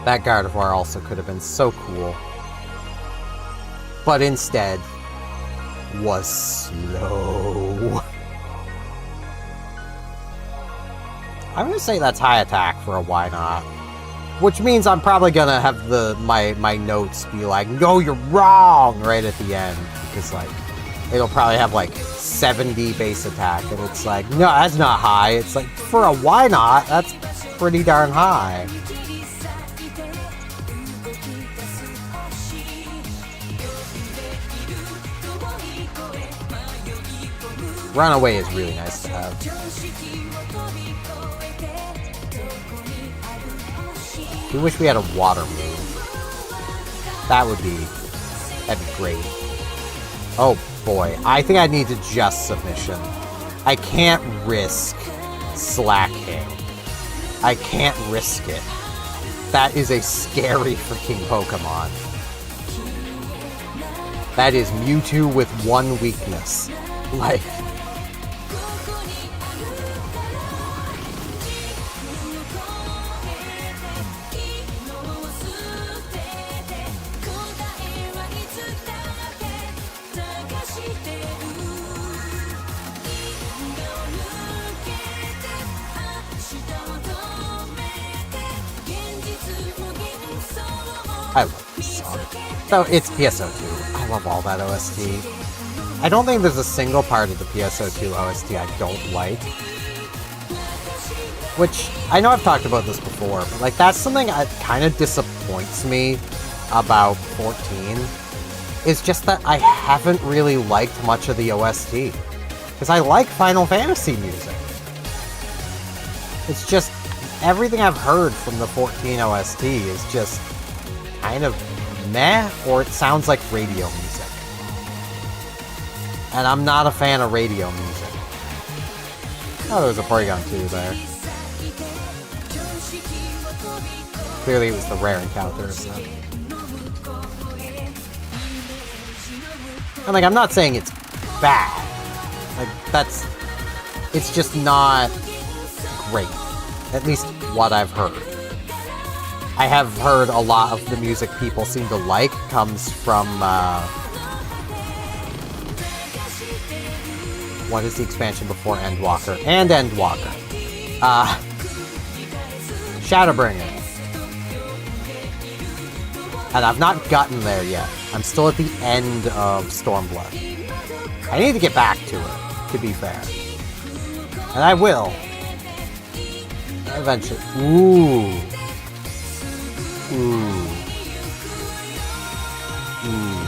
[SPEAKER 1] That Gardevoir also could have been so cool. But instead, was slow. I'm gonna say that's high attack for a why not. Which means I'm probably gonna have my notes be like, no, you're wrong, right at the end. Because, like, it'll probably have, like, 70 base attack. And it's like, no, that's not high. It's like, for a why not, that's pretty darn high. Runaway is really nice to have. I wish we had a water move. That'd be great. Oh boy, I think I need to just submission. I can't risk slacking. I can't risk it. That is a scary freaking Pokemon. That is Mewtwo with one weakness. Like... I love this song. So it's PSO2. I love all that OST. I don't think there's a single part of the PSO2 OST I don't like. Which, I know I've talked about this before, but like that's something that kind of disappoints me about 14. Is just that I haven't really liked much of the OST. Because I like Final Fantasy music. It's just, everything I've heard from the 14 OST is just kind of meh, or it sounds like radio music. And I'm not a fan of radio music. Oh, there's a Porygon 2 there. Clearly it was the rare encounter, so... And like, I'm not saying it's bad. Like, that's... It's just not great. At least what I've heard. I have heard a lot of the music people seem to like comes from, what is the expansion before Endwalker? And Endwalker. Shadowbringer. And I've not gotten there yet. I'm still at the end of Stormblood. I need to get back to it, to be fair. And I will. Eventually. Ooh. Ooh. Ooh.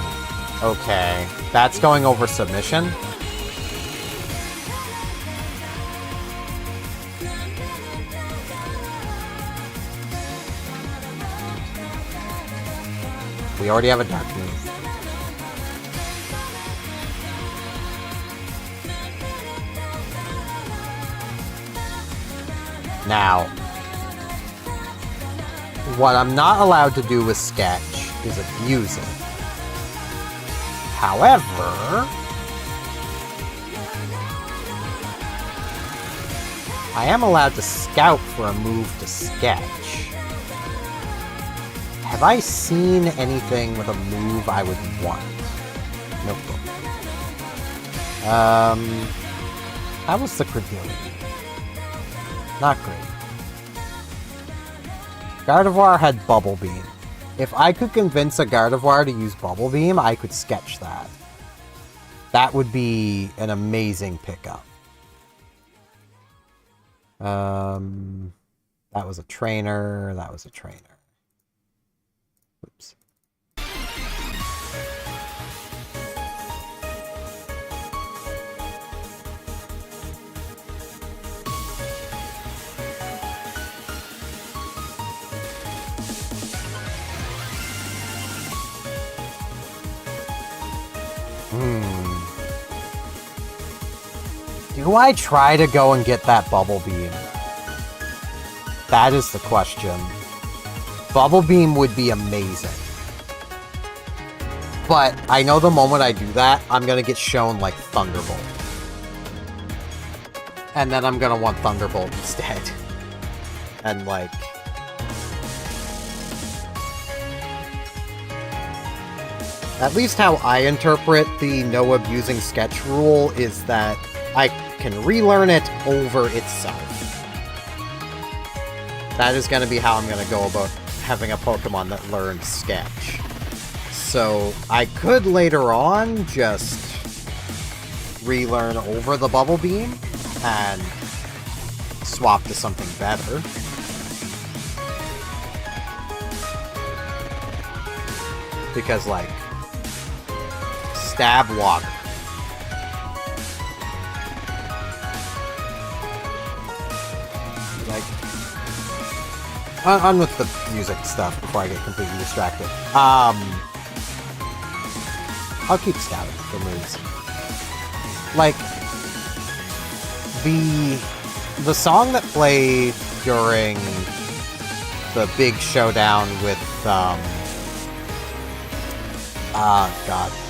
[SPEAKER 1] Okay. That's going over submission? We already have a dark move. Now, what I'm not allowed to do with Sketch is abuse it. However, I am allowed to scout for a move to Sketch. Have I seen anything with a move I would want? Nope. How was the Credility? Not great. Gardevoir had Bubble Beam. If I could convince a Gardevoir to use Bubble Beam, I could Sketch that. That would be an amazing pickup. That was a trainer. That was a trainer. Oops. Do I try to go and get that Bubble Beam? That is the question. Bubble Beam would be amazing. But I know the moment I do that, I'm gonna get shown, like, Thunderbolt. And then I'm gonna want Thunderbolt instead. And, like... At least how I interpret the no abusing sketch rule is that I can relearn it over itself. That is going to be how I'm going to go about having a Pokemon that learns Sketch. So I could later on just relearn over the Bubble Beam and swap to something better. Because, like, Stab Water. Like, on with the music stuff before I get completely distracted. I'll keep scouting for moves. Like, the song that played during the big showdown with, God,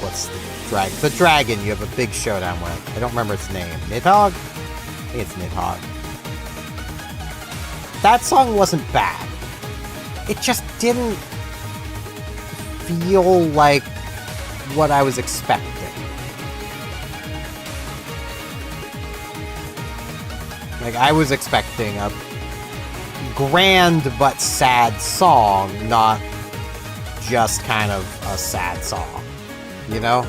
[SPEAKER 1] what's the dragon? The dragon you have a big showdown with. I don't remember its name. Nidhogg? I think it's Nidhogg. That song wasn't bad. It just didn't feel like what I was expecting. Like, I was expecting a grand but sad song, not just kind of a sad song, you know?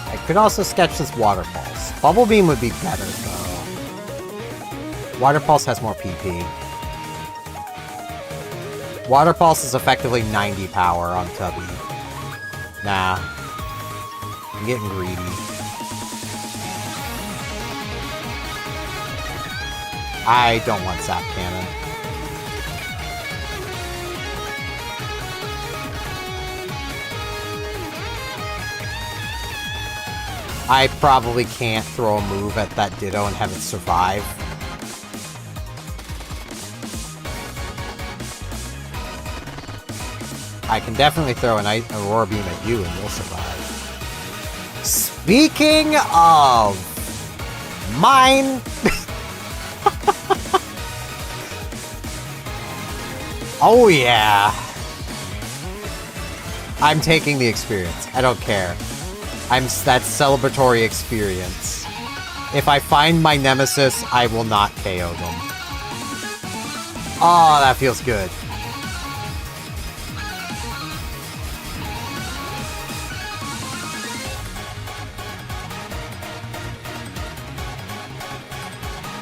[SPEAKER 1] I could also sketch this Water Pulse. Bubble Beam would be better, though. Water Pulse has more PP. Water Pulse is effectively 90 power on Tubby. Nah. I'm getting greedy. I don't want Zap Cannon. I probably can't throw a move at that Ditto and have it survive. I can definitely throw an Aurora Beam at you and you'll survive. Speaking of... mine! Oh yeah! I'm taking the experience. I don't care. That's celebratory experience. If I find my nemesis, I will not KO them. Oh, that feels good.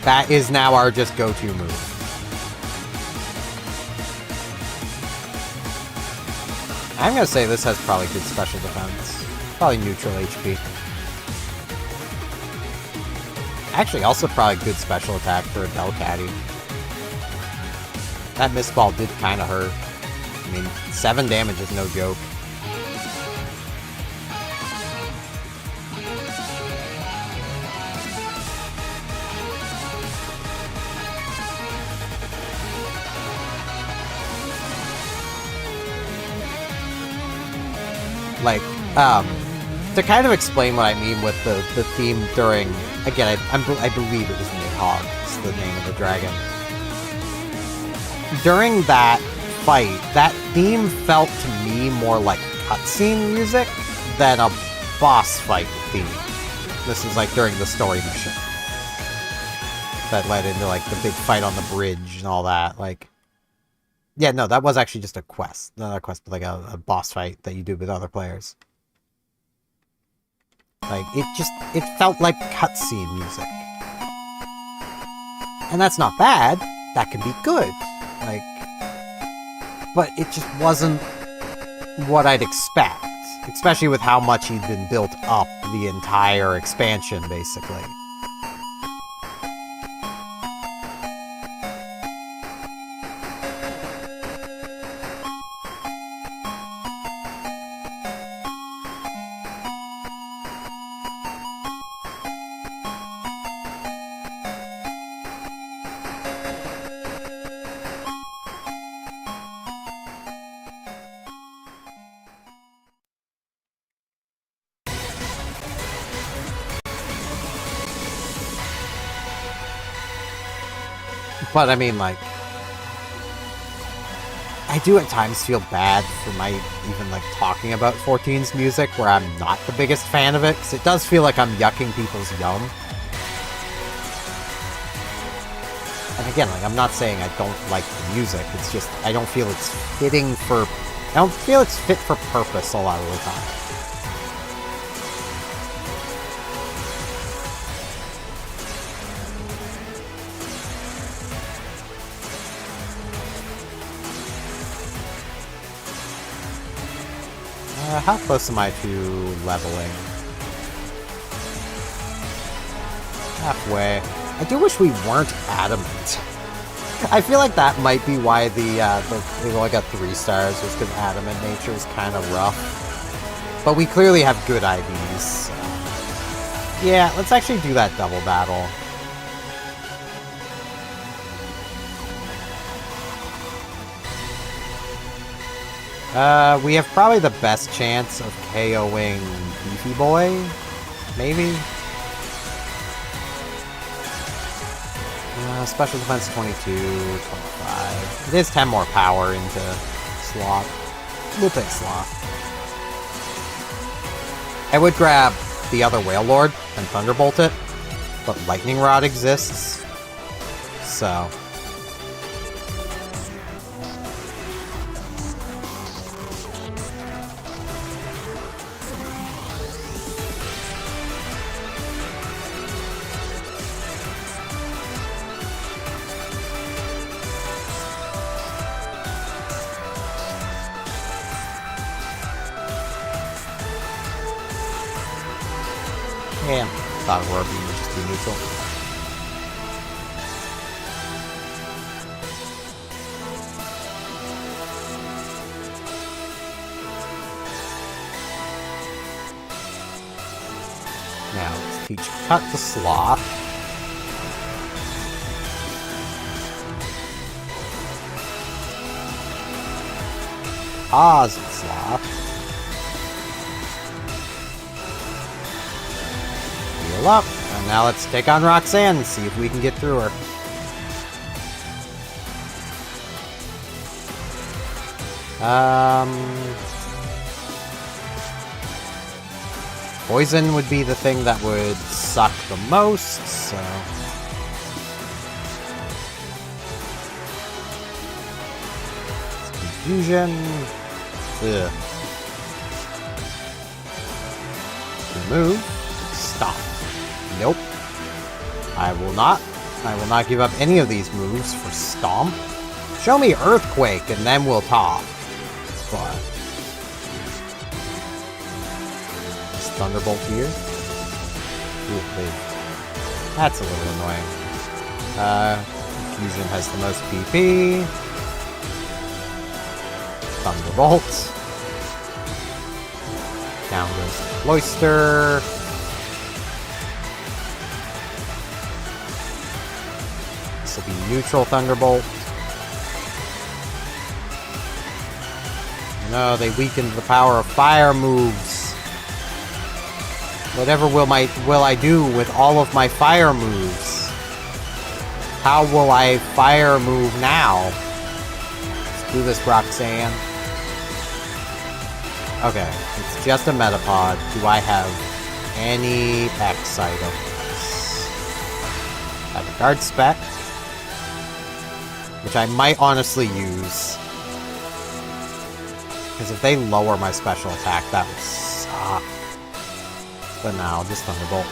[SPEAKER 1] That is now our just go-to move. I'm gonna say this has probably good special defense. Probably neutral HP. Actually, also probably good special attack for a Delcatty. That missed ball did kind of hurt. I mean, 7 damage is no joke. Like, to kind of explain what I mean with the theme during, again, I believe it was Nidhogg, it's the name of the dragon. During that fight, that theme felt to me more like cutscene music than a boss fight theme. This is like during the story mission. That led into like the big fight on the bridge and all that. Like, yeah, no, that was actually just a quest. Not a quest, but like a boss fight that you do with other players. Like, it felt like cutscene music. And that's not bad. That can be good. Like, but it just wasn't what I'd expect. Especially with how much he'd been built up the entire expansion, basically. But, I mean, like, I do at times feel bad for my even, like, talking about 14's music, where I'm not the biggest fan of it, because it does feel like I'm yucking people's yum. And again, like, I'm not saying I don't like the music, it's just, I don't feel it's fitting for... I don't feel it's fit for purpose a lot of the time. How close am I to leveling? Halfway. I do wish we weren't adamant. I feel like that might be why they only got 3 stars, was because adamant nature is kind of rough. But we clearly have good IVs. So. Yeah, let's actually do that double battle. We have probably the best chance of KOing Beefy Boy, maybe? Special defense 22, 25. It is 10 more power into Sloth. We'll take Sloth. I would grab the other Whale Lord and Thunderbolt it, but Lightning Rod exists, so... Yeah, thought Aurora Beam would just be neutral. Now let's teach Cut the Sloth. Pause the Sloth. Up, and now let's take on Roxanne and see if we can get through her. Poison would be the thing that would suck the most, so... Confusion. Ugh. Remove. Stop. Nope. I will not give up any of these moves for Stomp. Show me Earthquake, and then we'll talk. But... Is Thunderbolt here? Ooh, wait. That's a little annoying. Confusion has the most PP. Thunderbolt. Down goes Cloister. This will be neutral Thunderbolt. No, they weakened the power of fire moves. Whatever will I do with all of my fire moves? How will I fire move now? Let's do this, Roxanne. Okay, it's just a Metapod. Do I have any X items? I have a Guard Spec, which I might honestly use. Because if they lower my special attack, that would suck. But now, just Thunderbolt.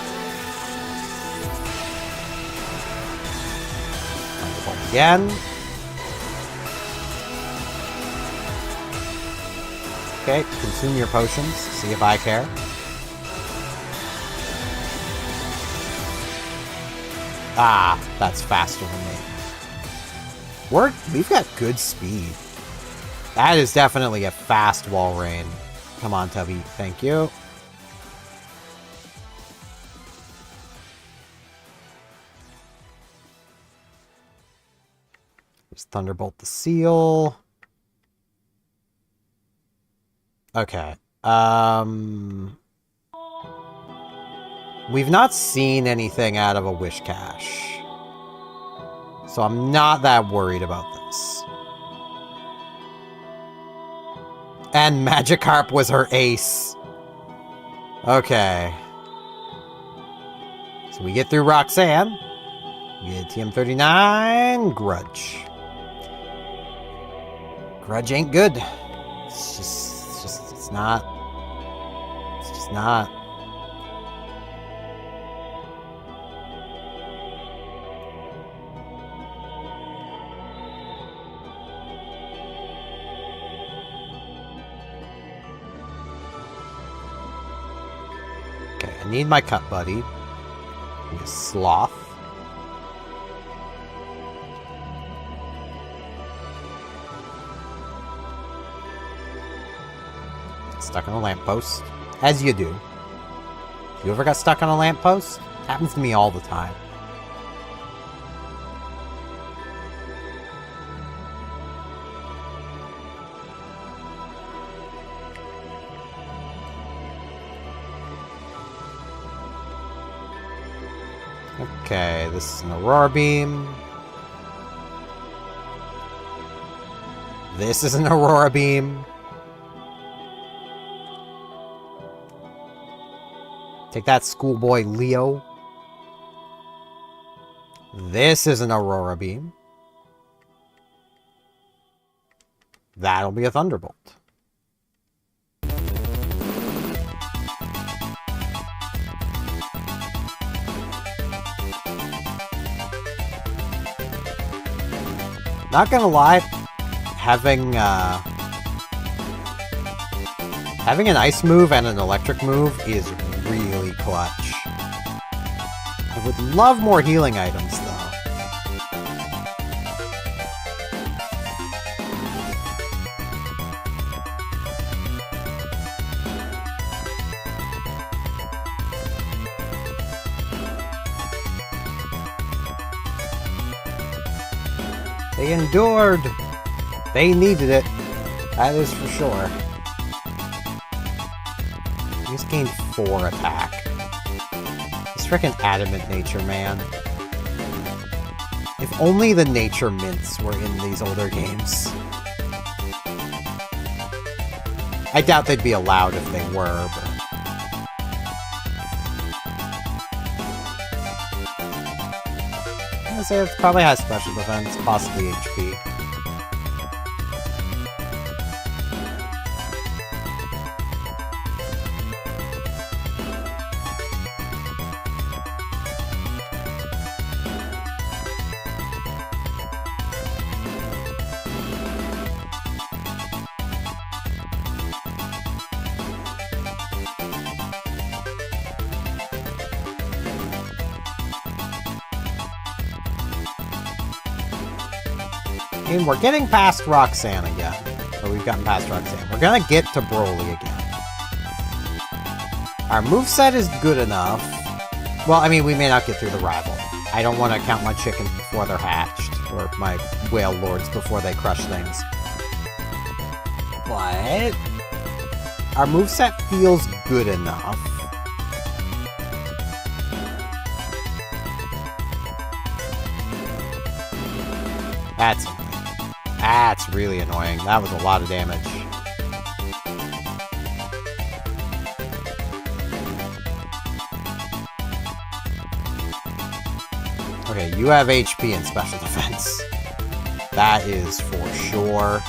[SPEAKER 1] Thunderbolt again. Okay, consume your potions. See if I care. Ah, that's faster than me. We've got good speed. That is definitely a fast wall rain. Come on, Tubby. Thank you. There's Thunderbolt the Seal. Okay. We've not seen anything out of a Wish Cache. So I'm not that worried about this. And Magikarp was her ace. Okay. So we get through Roxanne. We get TM39. Grudge. Grudge ain't good. It's just not. It's just not. Okay, I need my cut buddy. Sloth. Stuck on a lamppost. As you do. You ever got stuck on a lamppost? Happens to me all the time. Okay, this is an Aurora Beam. This is an Aurora Beam. Take that, schoolboy Leo. This is an Aurora Beam. That'll be a Thunderbolt. Not gonna lie, having an ice move and an electric move is really clutch. I would love more healing items, though. They endured! They needed it. That is for sure. He just gained 4 attack. This frickin' adamant nature, man. If only the nature mints were in these older games. I doubt they'd be allowed if they were, but... I'm gonna say it probably has special defense, possibly HP. And we're getting past Roxanne again. Or we've gotten past Roxanne. We're gonna get to Broly again. Our moveset is good enough. Well, I mean, we may not get through the rival. I don't want to count my chickens before they're hatched. Or my whale lords before they crush things. But... our moveset feels good enough. That's really annoying. That was a lot of damage. Okay, you have HP and special defense. That is for sure.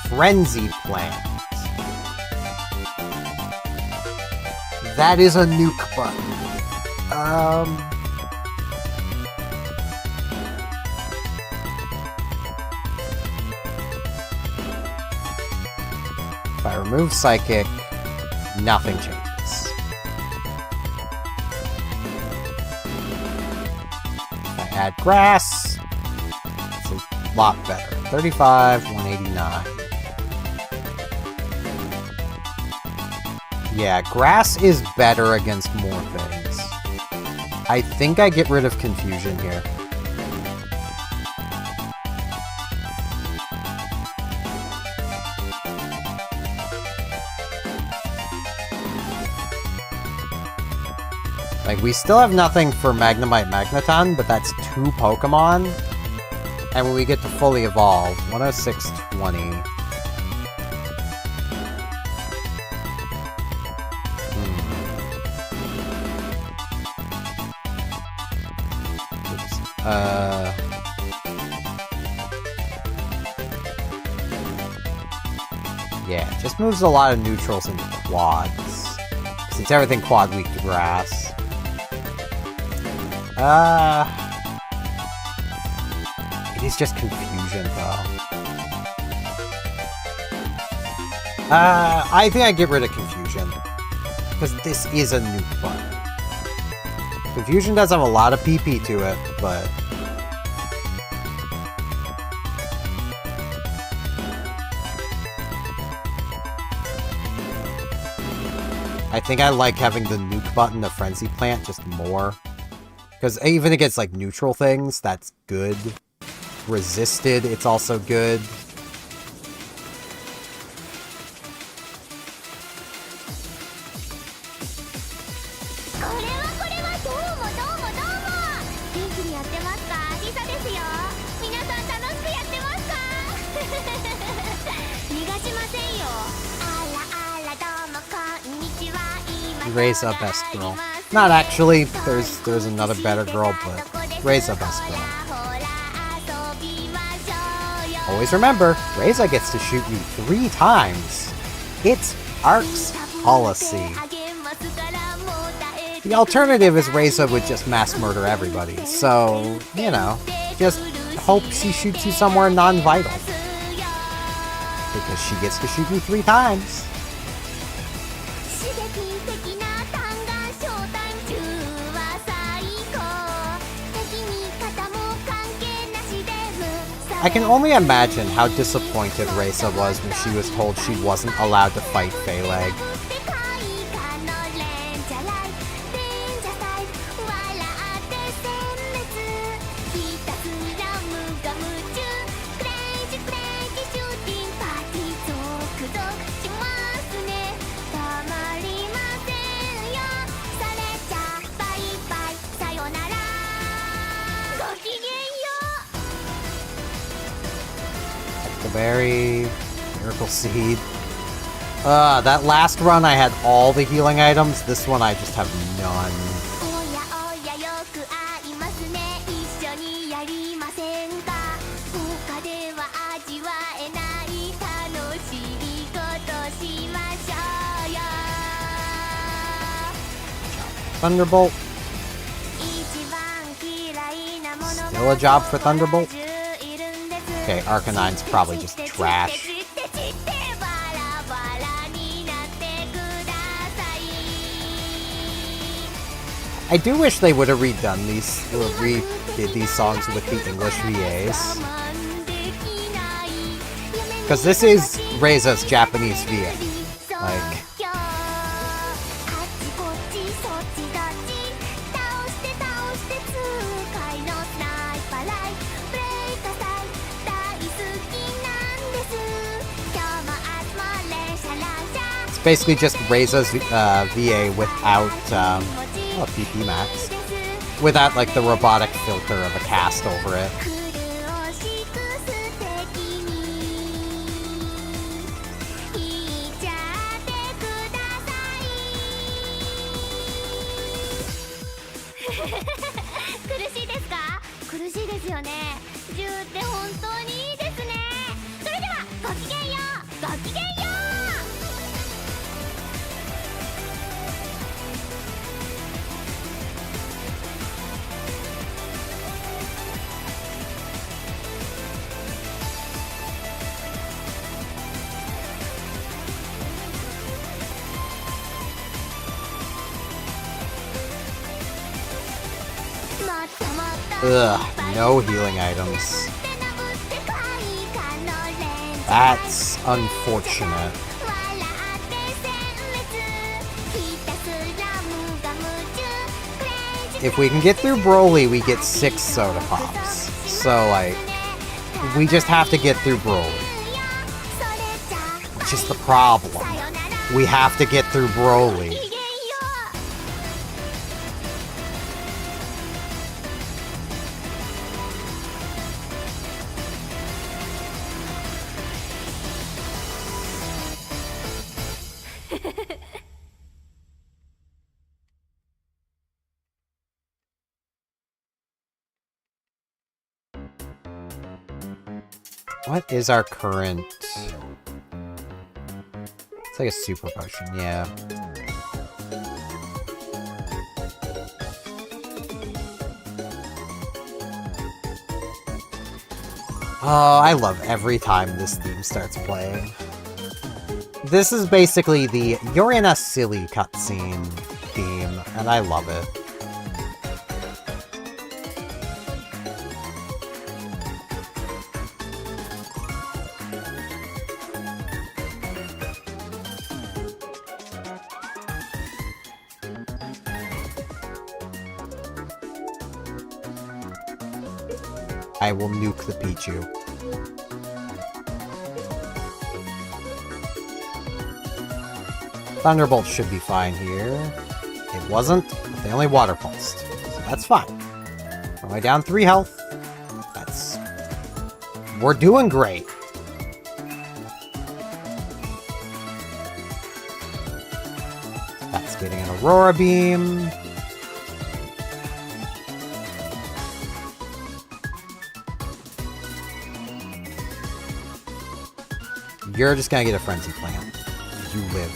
[SPEAKER 1] Frenzy Plant. That is a nuke button. If I remove Psychic, nothing changes. If I add Grass, it's a lot better. 35, 189. Yeah, Grass is better against more things. I think I get rid of Confusion here. Like, we still have nothing for Magnemite Magneton, but that's 2 Pokemon. And when we get to fully evolve, 106-20. Yeah, it just moves a lot of neutrals into quads. Because it's everything quad weak to grass. It is just confusion, though. I think I get rid of confusion. Because this is a nuke button. Confusion does have a lot of PP to it, but... I think I like having the nuke button, the Frenzy Plant, just more. Because even against, like, neutral things, that's good. Resisted, it's also good. Ray's a best girl. Not actually. There's another better girl, but Ray's a best girl. Always remember, Reza gets to shoot you 3 times. It's Ark's policy. The alternative is Reza would just mass murder everybody. So, you know, just hope she shoots you somewhere non-vital. Because she gets to shoot you 3 times. I can only imagine how disappointed Reza was when she was told she wasn't allowed to fight Phaleg. Berry, Miracle Seed. That last run I had all the healing items. This one I just have none. Thunderbolt. Still a job for Thunderbolt? Okay, Arcanine's probably just trash. I do wish they would have redone these, or redid these songs with the English VAs. Because this is Reza's Japanese VA. Like... basically just Reza's VA without PP Max. Without, like, the robotic filter of a cast over it.
[SPEAKER 2] よね。銃って本当にいいですね。それではごきげんよう、ごきげんよう。
[SPEAKER 1] Ugh, no healing items. That's unfortunate. If we can get through Broly, we get 6 soda pops. So, like, we just have to get through Broly. Which is the problem. We have to get through Broly. What is our current... It's like a super potion, yeah. Oh, I love every time this theme starts playing. This is basically the "You're in a silly" cutscene theme, and I love it. I will nuke the Pichu. Thunderbolt should be fine here. It wasn't, but they only water pulsed. So that's fine. We're only down 3 health. That's... We're doing great. That's getting an Aurora Beam. You're just gonna get a Frenzy Plant. You lived.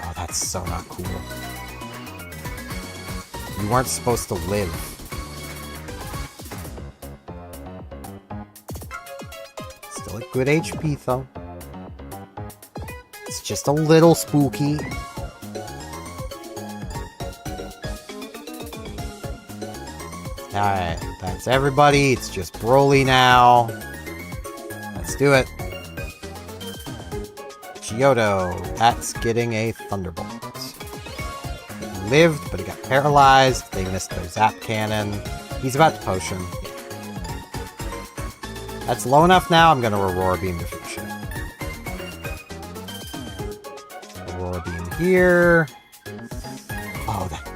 [SPEAKER 1] Oh, that's so not cool. You weren't supposed to live. Still at good HP, though. It's just a little spooky. Alright, that's everybody. It's just Broly now. Let's do it. Kyoto, that's getting a Thunderbolt. He lived, but he got paralyzed. They missed their Zap Cannon. He's about to Potion. That's low enough now, I'm gonna Aurora Beam to finish it. Aurora Beam here. Oh, that...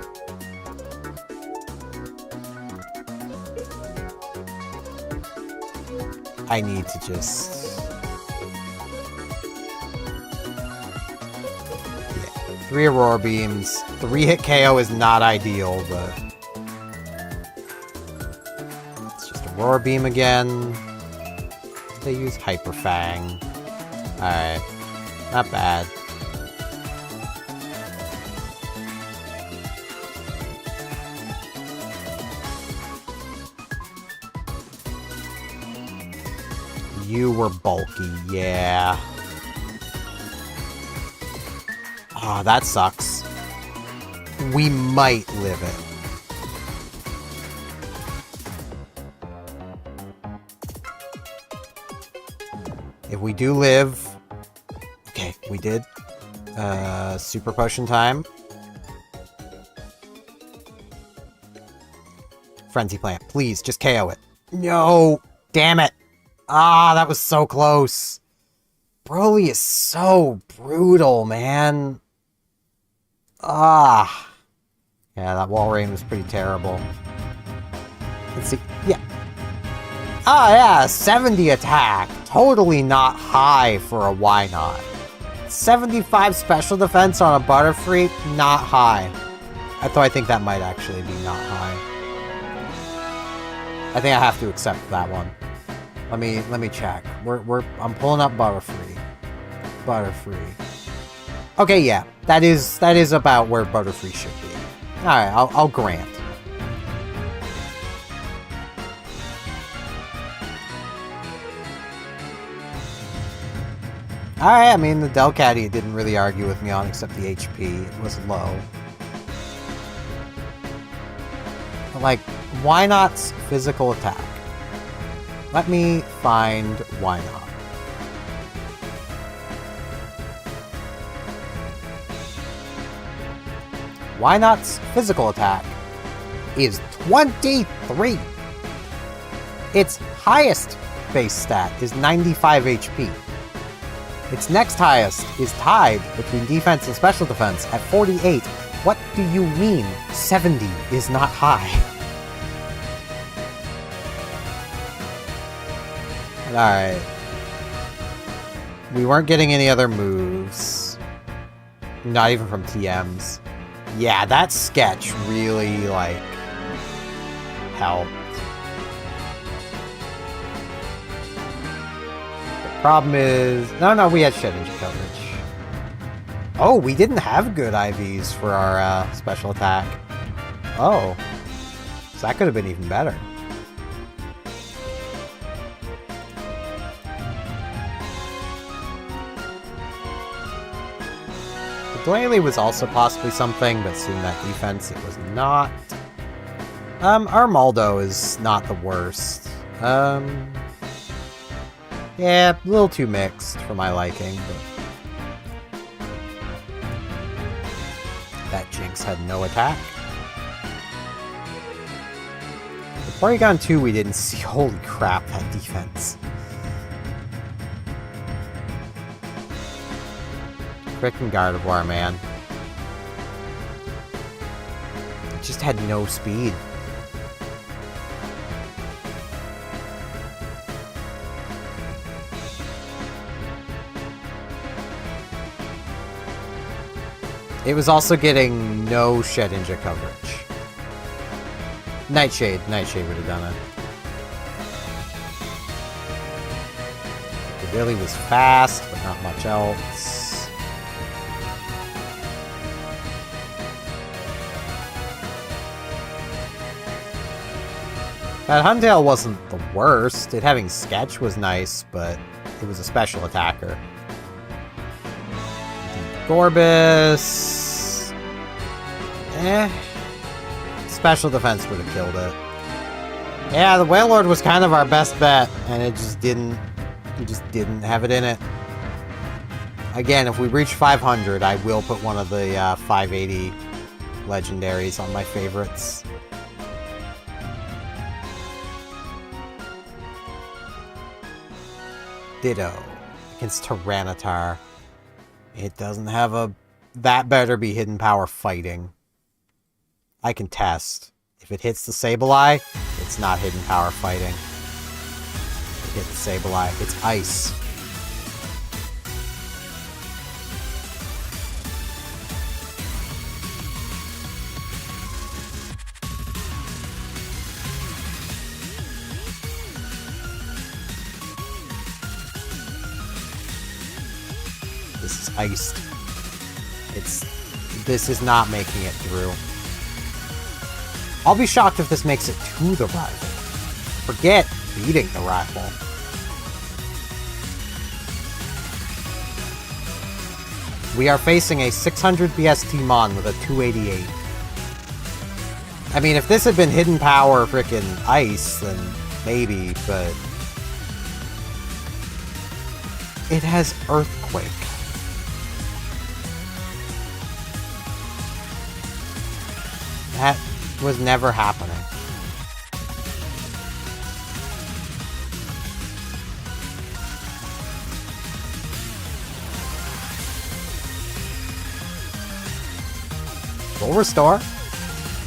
[SPEAKER 1] I need to just... 3 Aurora Beams. 3-hit KO is not ideal, but... It's just Aurora Beam again. They use Hyper Fang. Alright. Not bad. You were bulky, yeah. Ah, that sucks. We might live it. If we do live... Okay, we did. Super Potion time. Frenzy Plant, please, just KO it. No! Damn it! Ah, that was so close. Broly is so brutal, man. Ah. Yeah, that wall rain was pretty terrible. Let's see. Yeah. Ah, yeah, 70 attack. Totally not high for a why not. 75 special defense on a Butterfree, not high. I think that might actually be not high. I think I have to accept that one. Let me check. I'm pulling up Butterfree. Butterfree. Okay, yeah. That is about where Butterfree should be. Alright, I'll grant. Alright, I mean, the Delcatty didn't really argue with me on, except the HP. It was low. But, like, why not physical attack? Let me find why not. Why Not's physical attack is 23. Its highest base stat is 95 HP. Its next highest is tied between defense and special defense at 48. What do you mean 70 is not high? Alright. We weren't getting any other moves. Not even from TMs. Yeah, that sketch really, like, helped. The problem is... No, we had Shed Ninja coverage. Oh, we didn't have good IVs for our special attack. Oh. So that could have been even better. Glalie was also possibly something, but seeing that defense, it was not. Armaldo is not the worst. Yeah, a little too mixed for my liking, but... That Jinx had no attack. The Porygon 2 we didn't see. Holy crap, that defense. Frickin' Gardevoir, man. It just had no speed. It was also getting no Shedinja coverage. Nightshade would have done it. It really was fast, but not much else. That Huntail wasn't the worst. It having Sketch was nice, but it was a special attacker. Gorbis... Special defense would have killed it. Yeah, the Wailord was kind of our best bet, and it just didn't have it in it. Again, if we reach 500, I will put one of the 580 legendaries on my favorites. Ditto against Tyranitar. It doesn't have a... That better be Hidden Power fighting. I can test. If it hits the Sableye, it's not Hidden Power fighting. It hit the Sableye. It's Ice. This is iced. This is not making it through. I'll be shocked if this makes it to the rival. Forget beating the rival. We are facing a 600 BST Mon with a 288. I mean, if this had been Hidden Power frickin' Ice, then maybe, but... It has Earthquake. That was never happening. Full restore.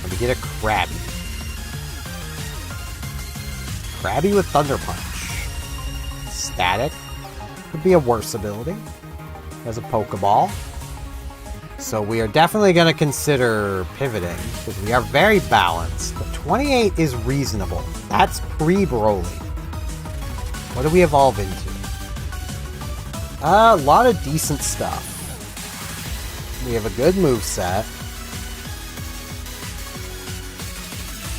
[SPEAKER 1] And we get a Krabby. Krabby with Thunder Punch. Static. Could be a worse ability. Has a Pokeball. So we are definitely going to consider pivoting, because we are very balanced. But 28 is reasonable. That's pre-Broly. What do we evolve into? A lot of decent stuff. We have a good moveset.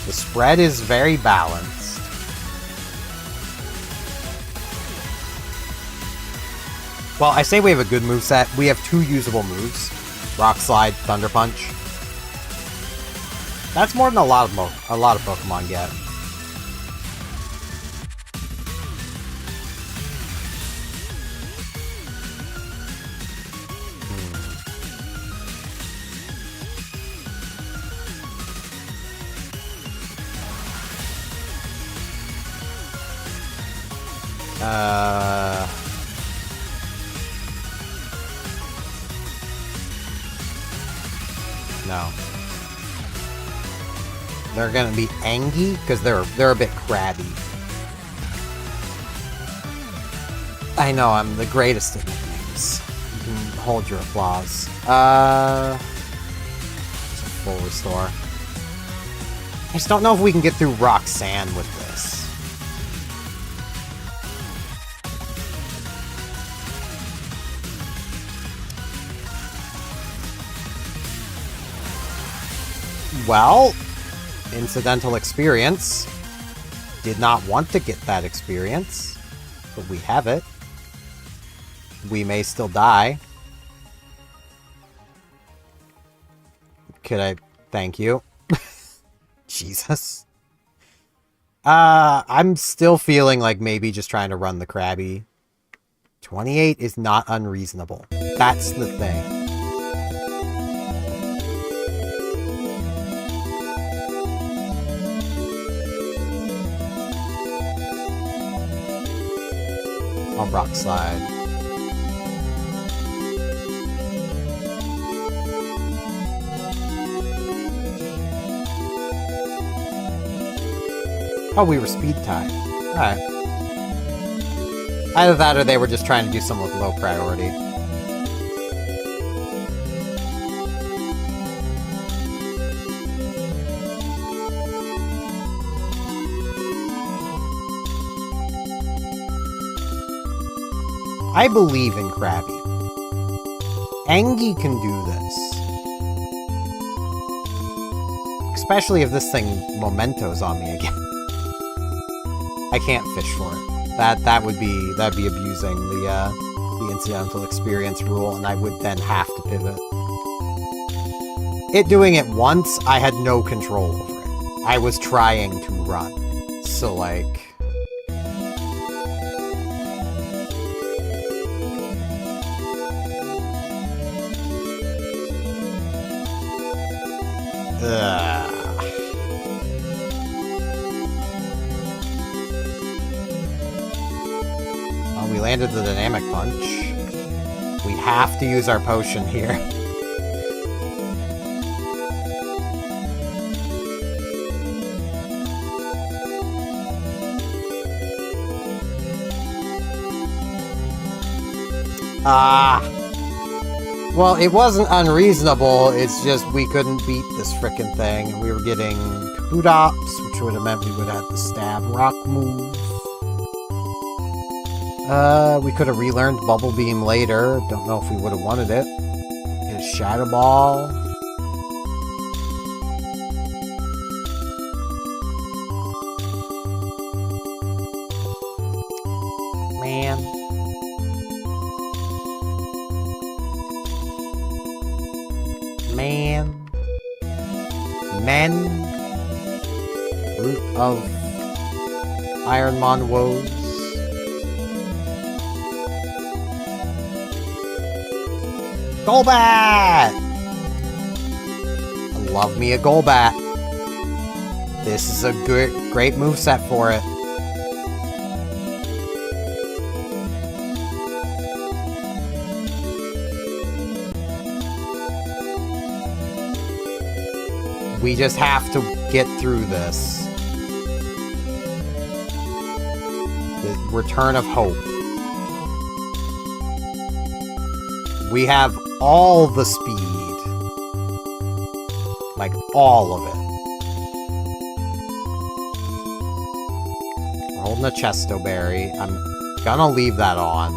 [SPEAKER 1] The spread is very balanced. Well, I say we have a good moveset. We have 2 usable moves. Rock Slide, Thunder Punch. That's more than a lot of Pokemon get. No. They're gonna be Angie, because they're a bit crabby. I know, I'm the greatest at nicknames. You can hold your applause. It's a full restore. I just don't know if we can get through Roxanne with this. Well, incidental experience. Did not want to get that experience, but we have it. We may still die. Could I... Thank you. Jesus. I'm still feeling like maybe just trying to run the Krabby. 28 is not unreasonable. That's the thing. I'll Rock Slide. Oh, we were speed tied. Alright. Either that or they were just trying to do something with low priority. I believe in Krabby. Angie can do this. Especially if this thing mementos on me again. I can't fish for it. That'd be abusing the incidental experience rule, and I would then have to pivot. It doing it once, I had no control over it. I was trying to run. So like... Well, we landed the Dynamic Punch. We have to use our potion here. Well, it wasn't unreasonable, it's just we couldn't beat this frickin' thing. We were getting Kabutops, which would have meant we would have the Stab Rock move. We could have relearned Bubble Beam later. Don't know if we would have wanted it. Get a Shadow Ball. Man. Men. Root of IronMon woes. Golbat! I love me a Golbat. This is a great moveset for it. We just have to get through this. The return of hope. We have all the speed. Like, all of it. We're holding a Chesto Berry. I'm gonna leave that on.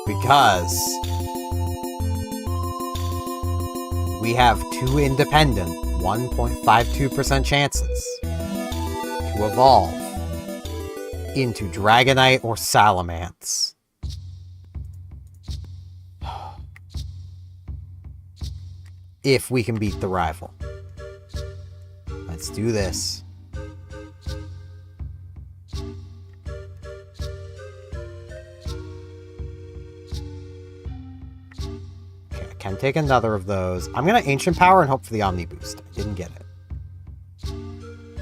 [SPEAKER 1] Because we have two independent 1.52% chances to evolve into Dragonite or Salamence. If we can beat the rival. Let's do this. Okay, I can take another of those. I'm gonna Ancient Power and hope for the Omni Boost. I didn't get it.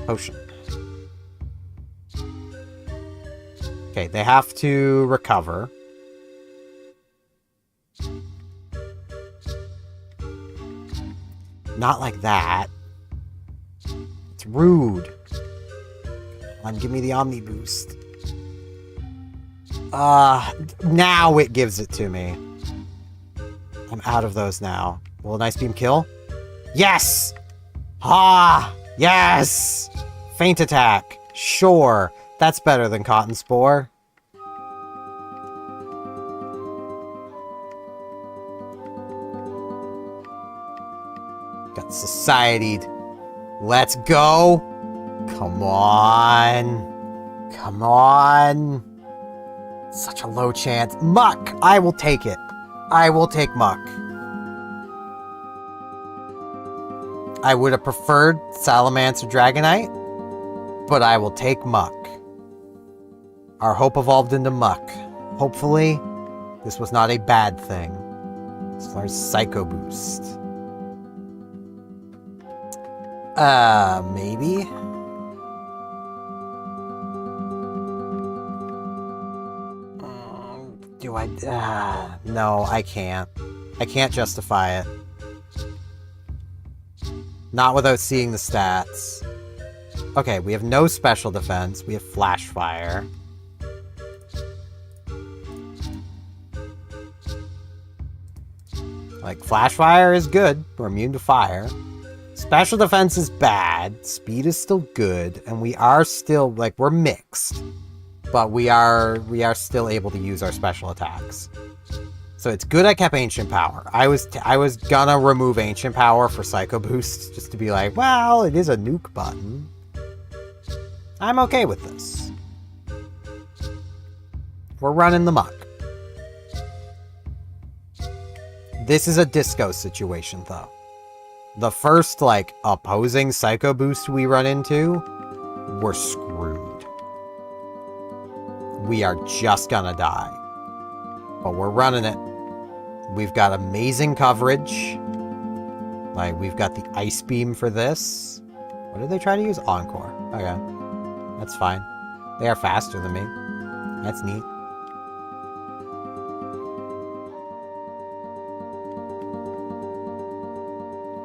[SPEAKER 1] Potion. Okay, they have to recover. Not like that. It's rude. Come on, give me the Omni Boost. Now it gives it to me. I'm out of those now. Will an Ice Beam kill? Yes! Ah! Yes! Feint Attack. Sure. That's better than Cotton Spore. Got Societied. Let's go. Come on. Come on. Such a low chance. Muck! I will take it. I will take Muck. I would have preferred Salamence or Dragonite, but I will take Muck. Our hope evolved into Muck. Hopefully, this was not a bad thing. As far as Psycho Boost. Maybe? Do I... no, I can't. I can't justify it. Not without seeing the stats. Okay, we have no special defense. We have Flash Fire. Like, Flash Fire is good. We're immune to fire. Special defense is bad. Speed is still good. And we are still, like, we're mixed. But we are still able to use our special attacks. So it's good I kept Ancient Power. I was gonna remove Ancient Power for Psycho Boost, just to be like, well, it is a nuke button. I'm okay with this. We're running the Muck. This is a disco situation, though. The first, like, opposing Psycho Boost we run into, we're screwed. We are just gonna die. But we're running it. We've got amazing coverage. Like, we've got the Ice Beam for this. What did they try to use? Encore. Okay. That's fine. They are faster than me. That's neat.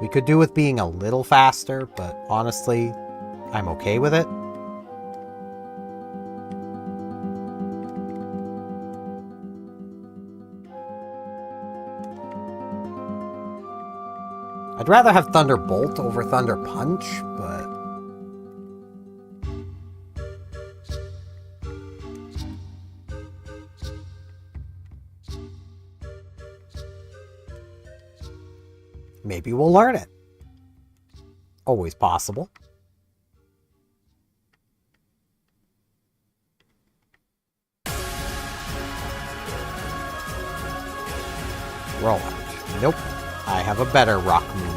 [SPEAKER 1] We could do with being a little faster, but honestly, I'm okay with it. I'd rather have Thunderbolt over Thunder Punch, but... maybe we'll learn it. Always possible. Roll out. Nope. I have a better rock move.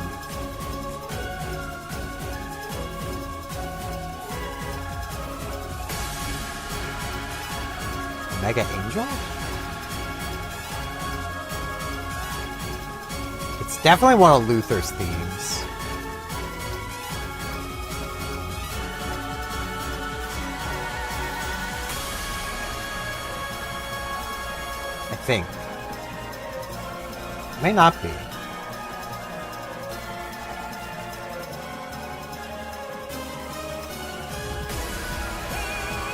[SPEAKER 1] Mega Angel? It's definitely one of Luther's themes. I think. It may not be.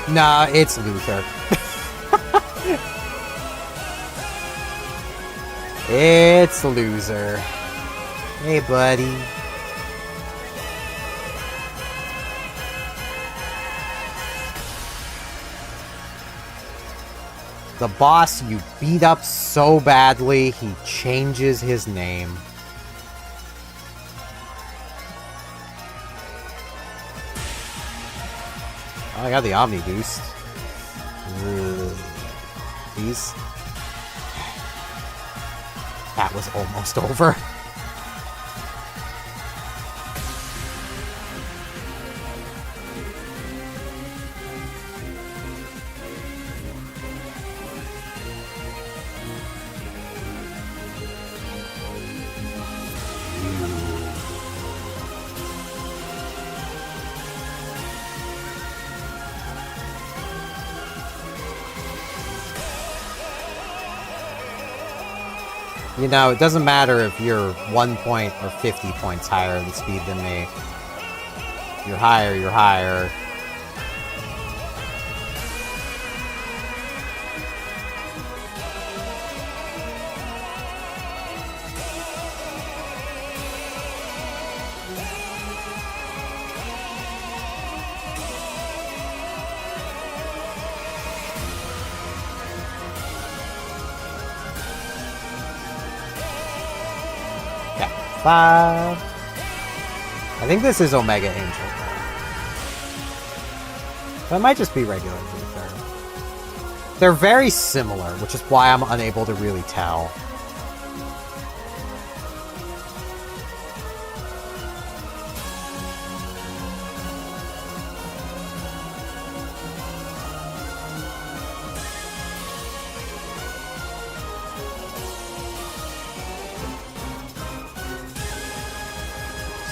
[SPEAKER 1] Nah, it's Luther. It's Loser. Hey, buddy. The boss you beat up so badly, he changes his name. Oh, I got the Omni boost. These. That was almost over. You know, it doesn't matter if you're 1 point or 50 points higher in speed than me. You're higher, you're higher. Yeah, 5. I think this is Omega Angel, though. That might just be regular Luther. They're very similar, which is why I'm unable to really tell.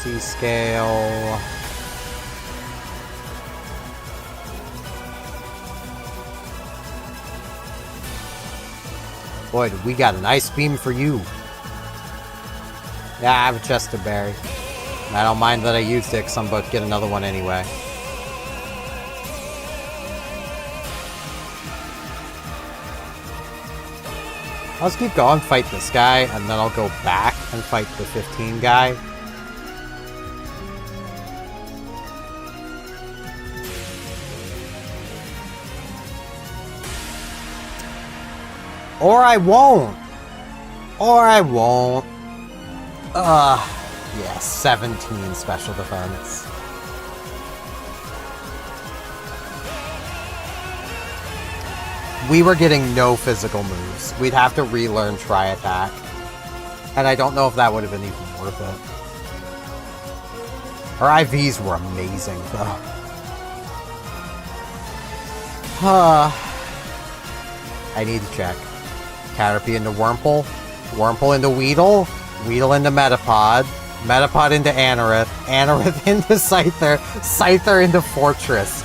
[SPEAKER 1] C-scale. Boy, we got an ice beam for you. Yeah, I have a Chester Berry. I don't mind that I used it because I'm about to get another one anyway. I'll just keep going, fight this guy, and then I'll go back and fight the 15 guy. Or I won't. Or I won't. Yeah, 17 special defense. We were getting no physical moves. We'd have to relearn Tri-Attack. And I don't know if that would have been even worth it. Our IVs were amazing, though. I need to check. Caterpie into Wurmple. Wurmple into Weedle. Weedle into Metapod. Metapod into Anorith. Anorith into Scyther. Scyther into Fortress.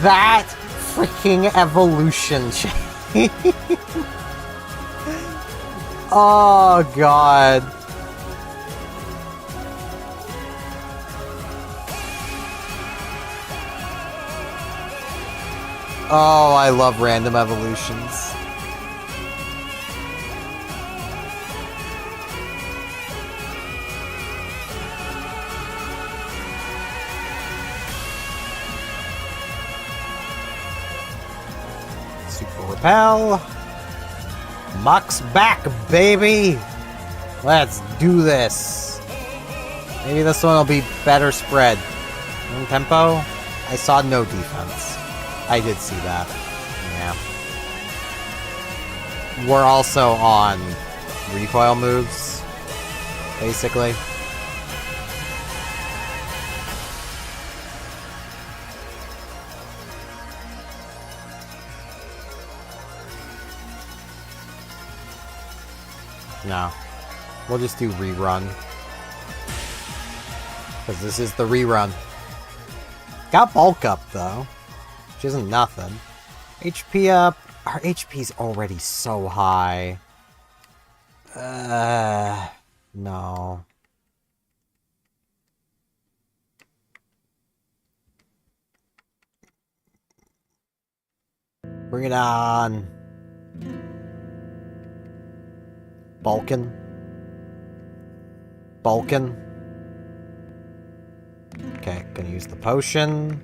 [SPEAKER 1] That freaking evolution change. Oh, God. Oh, I love random evolutions. Super Repel. Muck's back, baby! Let's do this. Maybe this one will be better spread. In tempo? I saw no defense. I did see that. Yeah. We're also on recoil moves, basically. No. We'll just do rerun. Because this is the rerun. Got bulk up, though. Which isn't nothing. HP up. Our HP's already so high. No. Bring it on. Balkan. Balkan. Okay, gonna use the potion.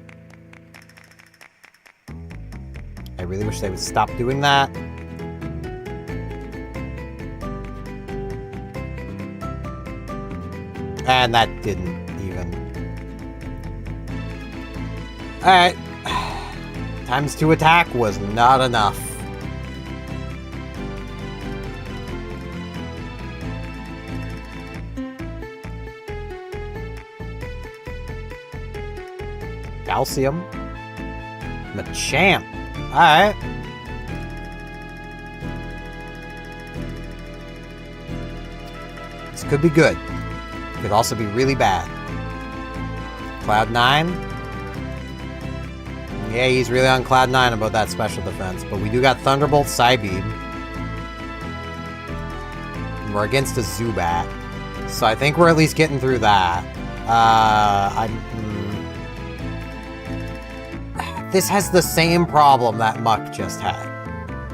[SPEAKER 1] I really wish they would stop doing that. And that didn't even. Alright. Times 2 attack was not enough. Calcium. Machamp. Alright. This could be good. Could also be really bad. Cloud 9. Yeah, he's really on Cloud 9 about that special defense. But we do got Thunderbolt, Psybeam. And we're against a Zubat. So I think we're at least getting through that. This has the same problem that Muck just had.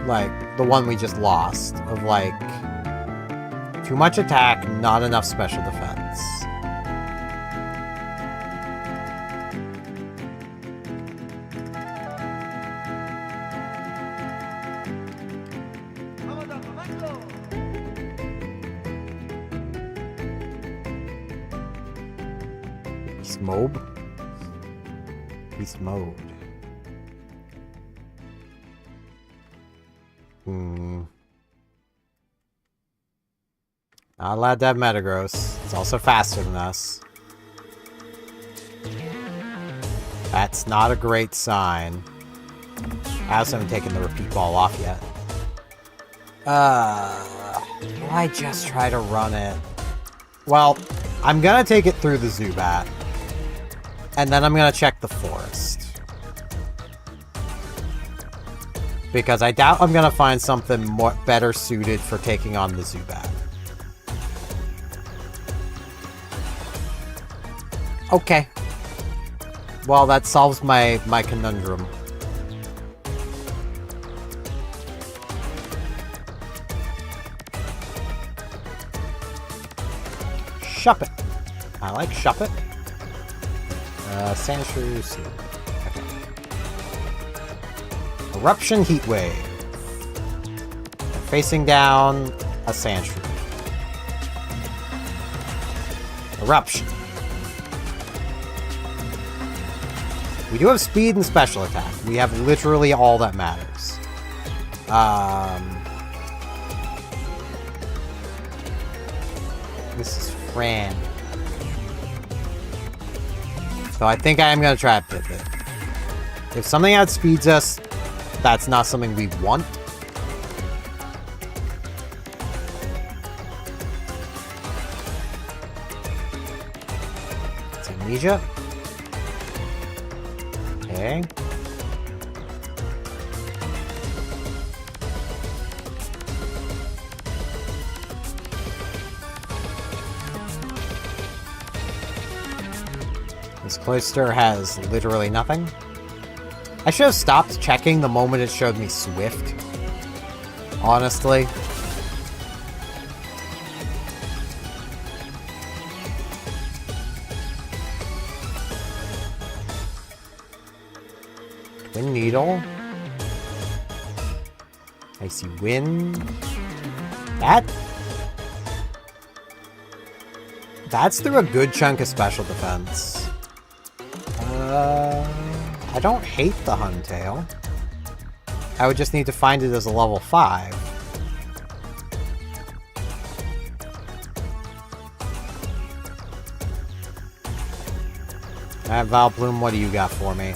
[SPEAKER 1] Like, the one we just lost. Of, like, too much attack, not enough special defense. Beast mode? Beast mode. Not allowed to have Metagross. It's also faster than us. That's not a great sign. I also haven't taken the repeat ball off yet. Will I just try to run it? Well, I'm gonna take it through the Zubat. And then I'm gonna check the forest. Because I doubt I'm gonna find something more better suited for taking on the Zubat. Okay. Well, that solves my conundrum. Shuppet. I like Shuppet. Sandshrew Seed. Okay. Eruption Heatwave. Facing down a Sandshrew. Eruption. We do have speed and special attack. We have literally all that matters. This is Fran. So I think I am going to try to pivot. If something outspeeds us, that's not something we want. It's Amnesia. Okay. This Cloyster has literally nothing. I should have stopped checking the moment it showed me Swift. Honestly. Twin Needle. Icy Wind. That's through a good chunk of special defense. I don't hate the Huntail. I would just need to find it as a level 5. Alright, Valplume, what do you got for me?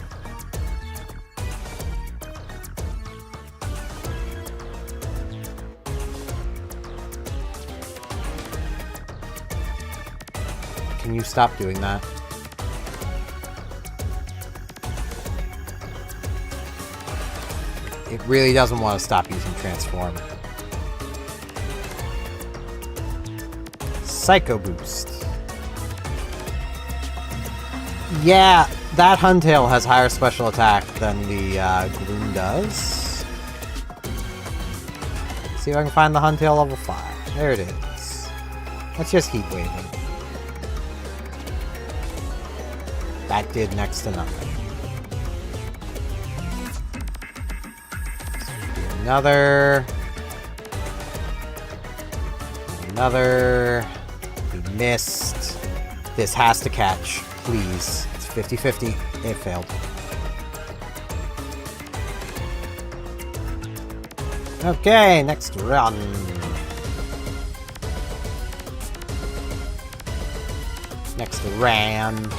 [SPEAKER 1] Can you stop doing that? It really doesn't want to stop using Transform. Psycho Boost. Yeah, that Huntail has higher special attack than the Gloom does. See if I can find the Huntail level 5. There it is. Let's just heat wave it. That did next to nothing. Do another. Another. We missed. This has to catch. Please. It's 50-50. It failed. Okay, next run. Next ran.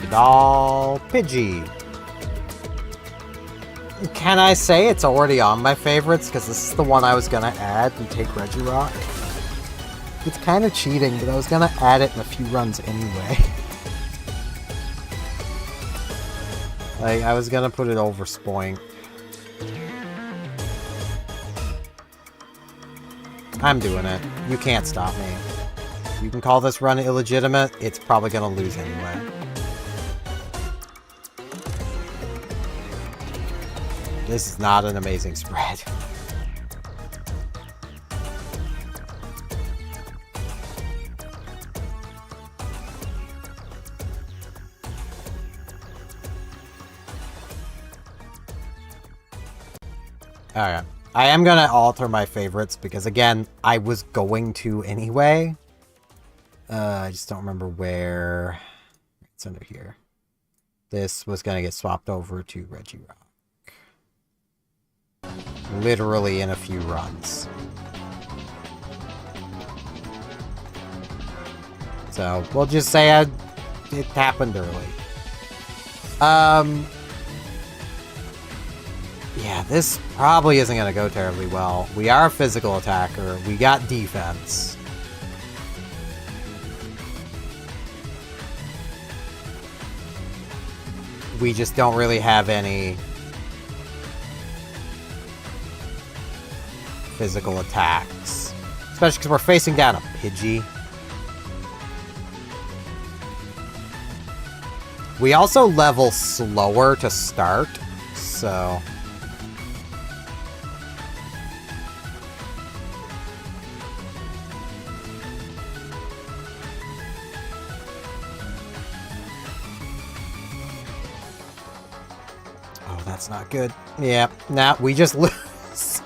[SPEAKER 1] Doll Pidgey. Can I say it's already on my favorites? Because this is the one I was going to add and take Regirock. It's kind of cheating, but I was going to add it in a few runs anyway. Like, I was going to put it over Spoink. I'm doing it. You can't stop me. You can call this run illegitimate, it's probably going to lose anyway. This is not an amazing spread. Alright. I am going to alter my favorites because, again, I was going to anyway. I just don't remember where. It's under here. This was going to get swapped over to Regirock. Literally in a few runs. So, we'll just say it happened early. Yeah, this probably isn't going to go terribly well. We are a physical attacker. We got defense. We just don't really have any physical attacks. Especially because we're facing down a Pidgey. We also level slower to start, so... Oh, that's not good. Yeah, nah, we just lose.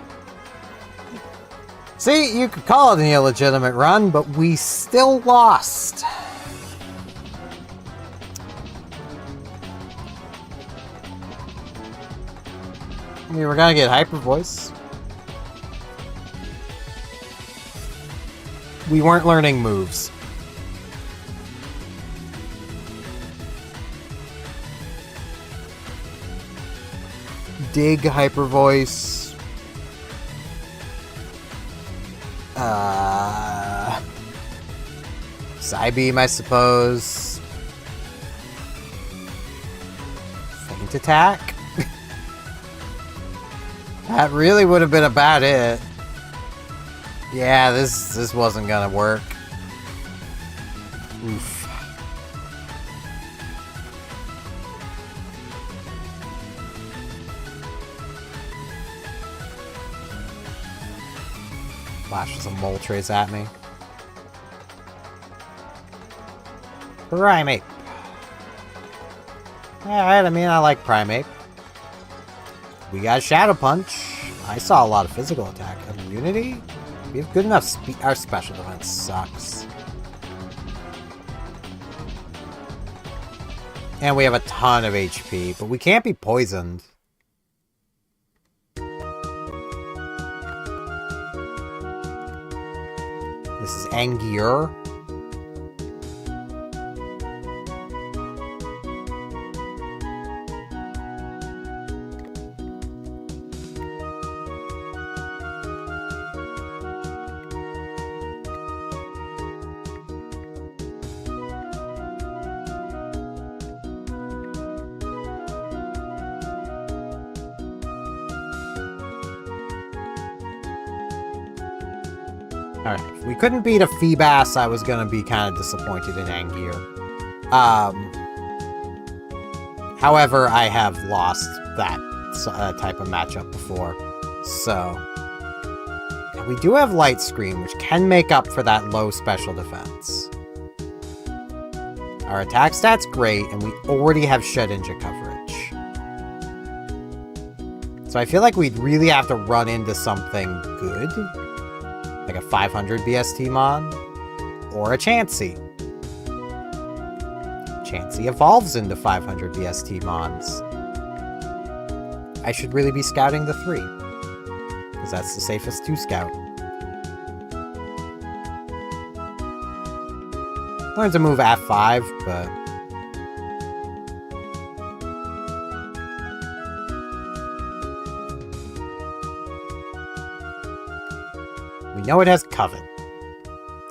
[SPEAKER 1] See, you could call it an illegitimate run, but we still lost. I mean, we're gonna get Hyper Voice. We weren't learning moves. Dig Hyper Voice. Psybeam, I suppose. Feint Attack. That really would have been about it. Yeah, this wasn't gonna work. Oof. Flashes some Moltres at me. Primeape. Alright, I mean, I like Primeape. We got Shadow Punch. I saw a lot of physical attack. Immunity? We have good enough speed. Our special defense sucks. And we have a ton of HP, but we can't be poisoned. This is Angier. Alright, if we couldn't beat a Feebas, I was gonna be kind of disappointed in Angier. However, I have lost that type of matchup before, so... We do have Light Screen, which can make up for that low special defense. Our attack stat's great, and we already have Shedinja coverage. So I feel like we'd really have to run into something good. Like a 500 BST Mon. Or a Chansey. Chansey evolves into 500 BST Mons. I should really be scouting the 3. Because that's the safest to scout. Learn to move F5, but... we know it has Covet.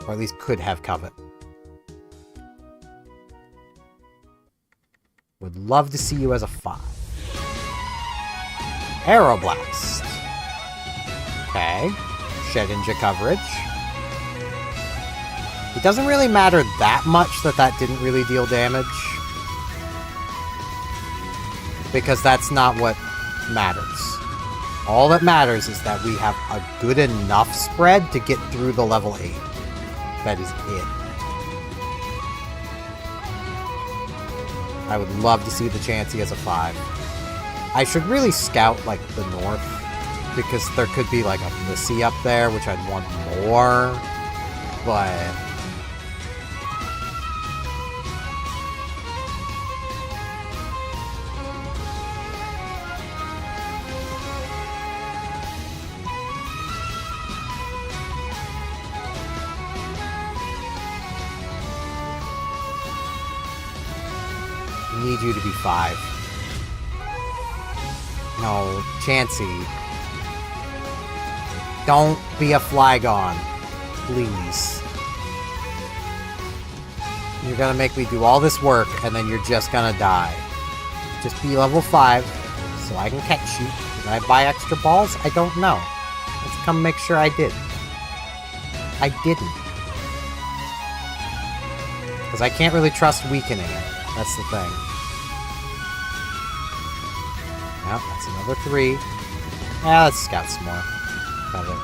[SPEAKER 1] Or at least could have Covet. Would love to see you as a 5. Aeroblast. Okay. Shedinja coverage. It doesn't really matter that much that that didn't really deal damage. Because that's not what matters. All that matters is that we have a good enough spread to get through the level 8. That is it. I would love to see the Chansey as a 5. I should really scout, like, the north. Because there could be, like, a Blissey up there, which I'd want more. But... need you to be 5. No, Chansey. Don't be a Flygon. Please. You're gonna make me do all this work, and then you're just gonna die. Just be level 5, so I can catch you. Did I buy extra balls? I don't know. Let's come make sure I did. I didn't. Because I can't really trust weakening it. That's the thing. Yep, that's another 3. Yeah, let's scout some more. Covet.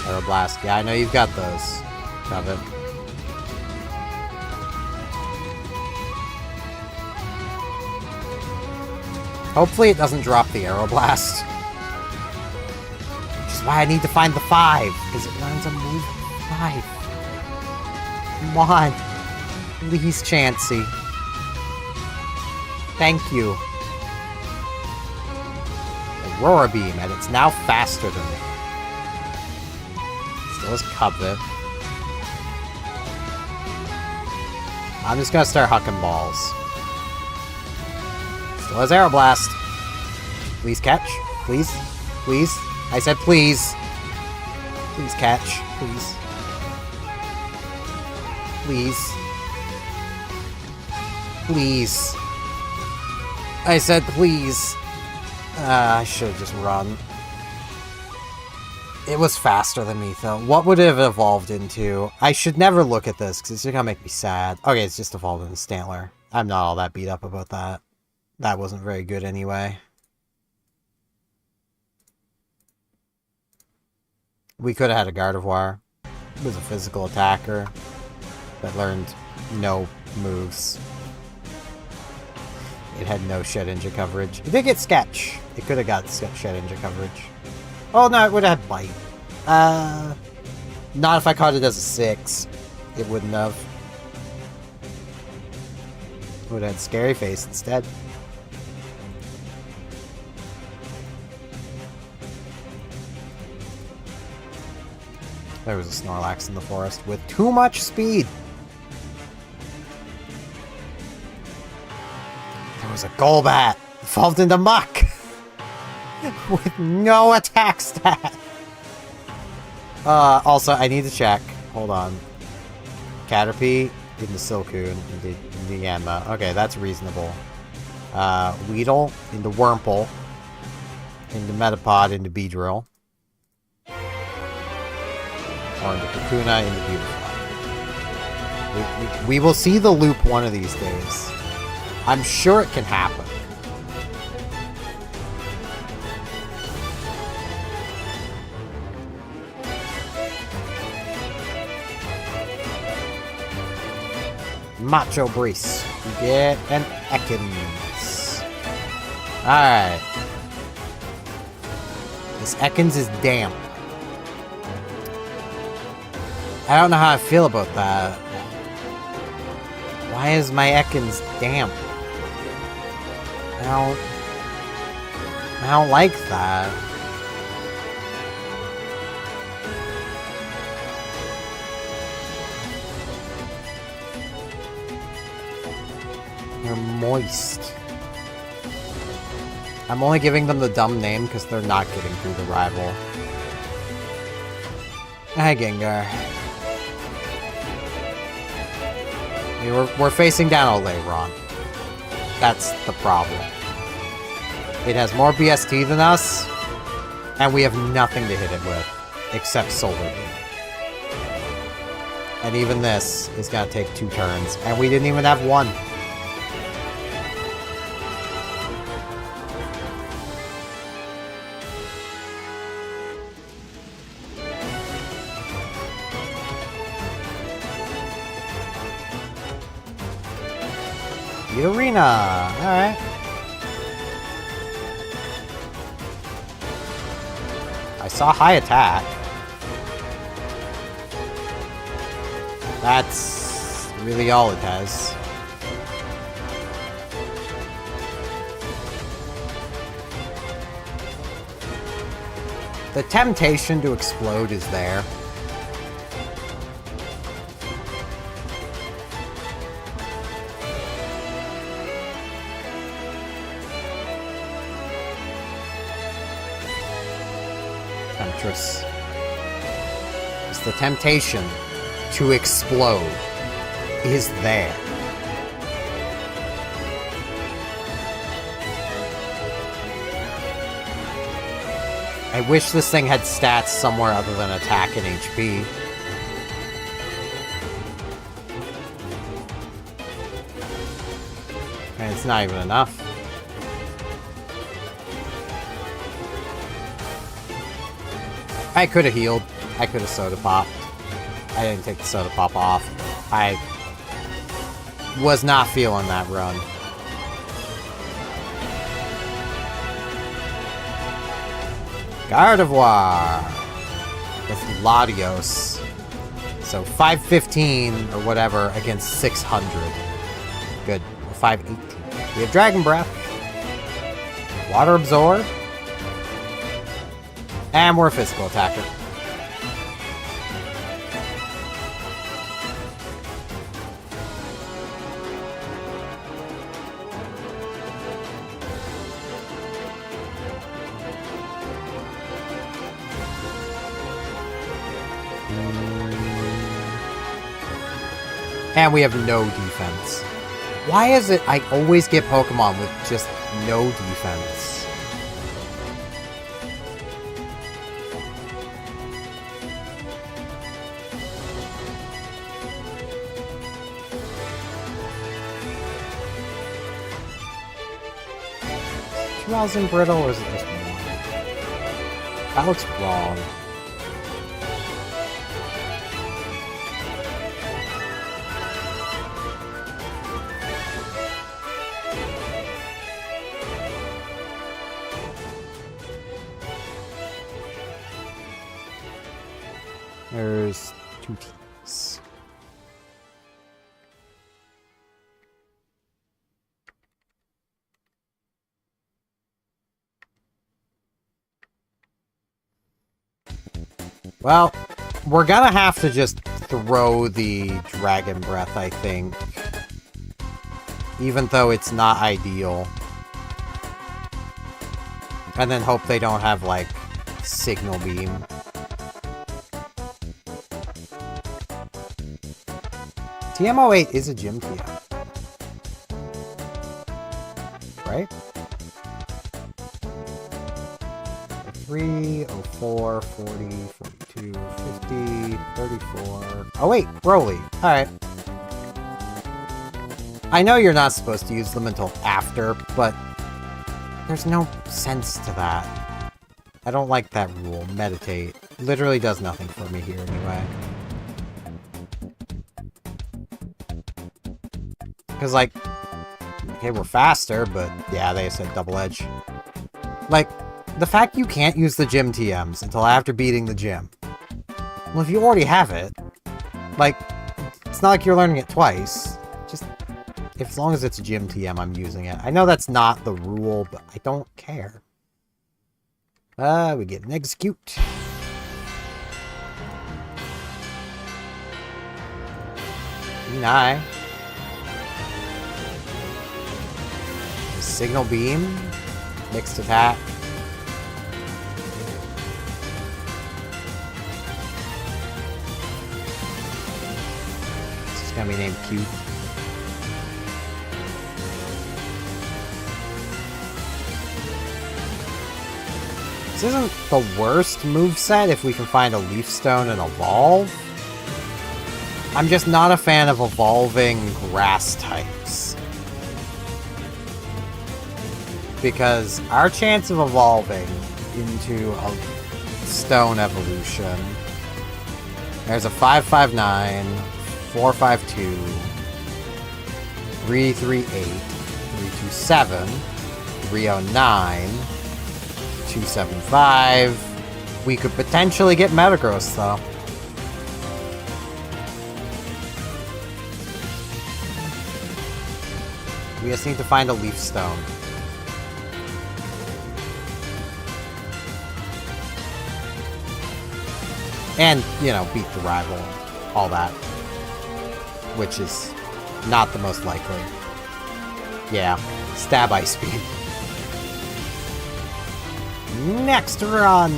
[SPEAKER 1] Aeroblast. Yeah, I know you've got those. Covet. Hopefully it doesn't drop the Aeroblast. Which is why I need to find the 5. Because it learns a move 5. Come on. Please, Chansey. Thank you. Aurora Beam, and it's now faster than me. Still has Covet. I'm just gonna start hucking balls. Still has Aeroblast. Please catch. Please. Please. I said please. Please catch. Please. Please. Please. I said please. I should have just run. It was faster than me, though. What would it have evolved into? I should never look at this, because it's gonna make me sad. Okay, it's just evolved into Stantler. I'm not all that beat up about that. That wasn't very good anyway. We could have had a Gardevoir. It was a physical attacker that learned no moves. It had no Shedinja coverage. It did get Sketch. It could have got Shedinja coverage. Oh no, it would have had Bite. Not if I caught it as a 6. It wouldn't have. It would have had Scary Face instead. There was a Snorlax in the forest with too much speed. There was a Golbat evolved into Muck with no attack stat. Also, I need to check. Hold on. Caterpie into Silcoon into Niema. Okay, that's reasonable. Weedle into Wurmple into Metapod into Beedrill. Or into Kakuna into Beautifly. We will see the loop one of these days. I'm sure it can happen. Macho Brees. You get an Ekans. Alright. This Ekans is damp. I don't know how I feel about that. Why is my Ekans damp? I don't like that. They're moist. I'm only giving them the dumb name because they're not getting through the rival. Hi, Gengar. I mean, we're facing down Oleiron. That's the problem. It has more BST than us, and we have nothing to hit it with, except Solar Beam. And even this is gonna take 2 turns, and we didn't even have 1. Arena! Alright. I saw high attack. That's really all it has. The temptation to explode is there. Temptress. It's the temptation to explode is there. I wish this thing had stats somewhere other than attack and HP. And it's not even enough. I could have healed. I could have soda popped. I didn't take the soda pop off. I was not feeling that run. Gardevoir with Latios. So 515 or whatever against 600. Good. 518. We have Dragon Breath. Water Absorb. And we're a physical attacker. And we have no defense. Why is it I always get Pokemon with just no defense? In Brittle, or is it just one? That looks wrong. There's 2 teams. Well, we're gonna have to just throw the Dragon Breath, I think. Even though it's not ideal. And then hope they don't have, like, Signal Beam. TM08 is a gym TM. Right? 3, 04, 40, 42, 50, 34... Oh wait, Broly. Alright. I know you're not supposed to use them until after, but there's no sense to that. I don't like that rule. Meditate. Literally does nothing for me here anyway. Because, like, okay, we're faster, but yeah, they said double edge. Like, the fact you can't use the gym TMs until after beating the gym. Well, if you already have it, like, it's not like you're learning it twice. Just, as long as it's a gym TM, I'm using it. I know that's not the rule, but I don't care. We get an execute. Nine. Signal beam. Mixed attack. This is gonna be named Q. This isn't the worst moveset if we can find a Leaf Stone and Evolve. I'm just not a fan of evolving grass types. Because our chance of evolving into a stone evolution, there's a 559, 452, 338, 327, 309, 275. We could potentially get Metagross though. We just need to find a Leaf Stone. And, you know, beat the rival. All that. Which is not the most likely. Yeah. Stab Ice Beam. Next run!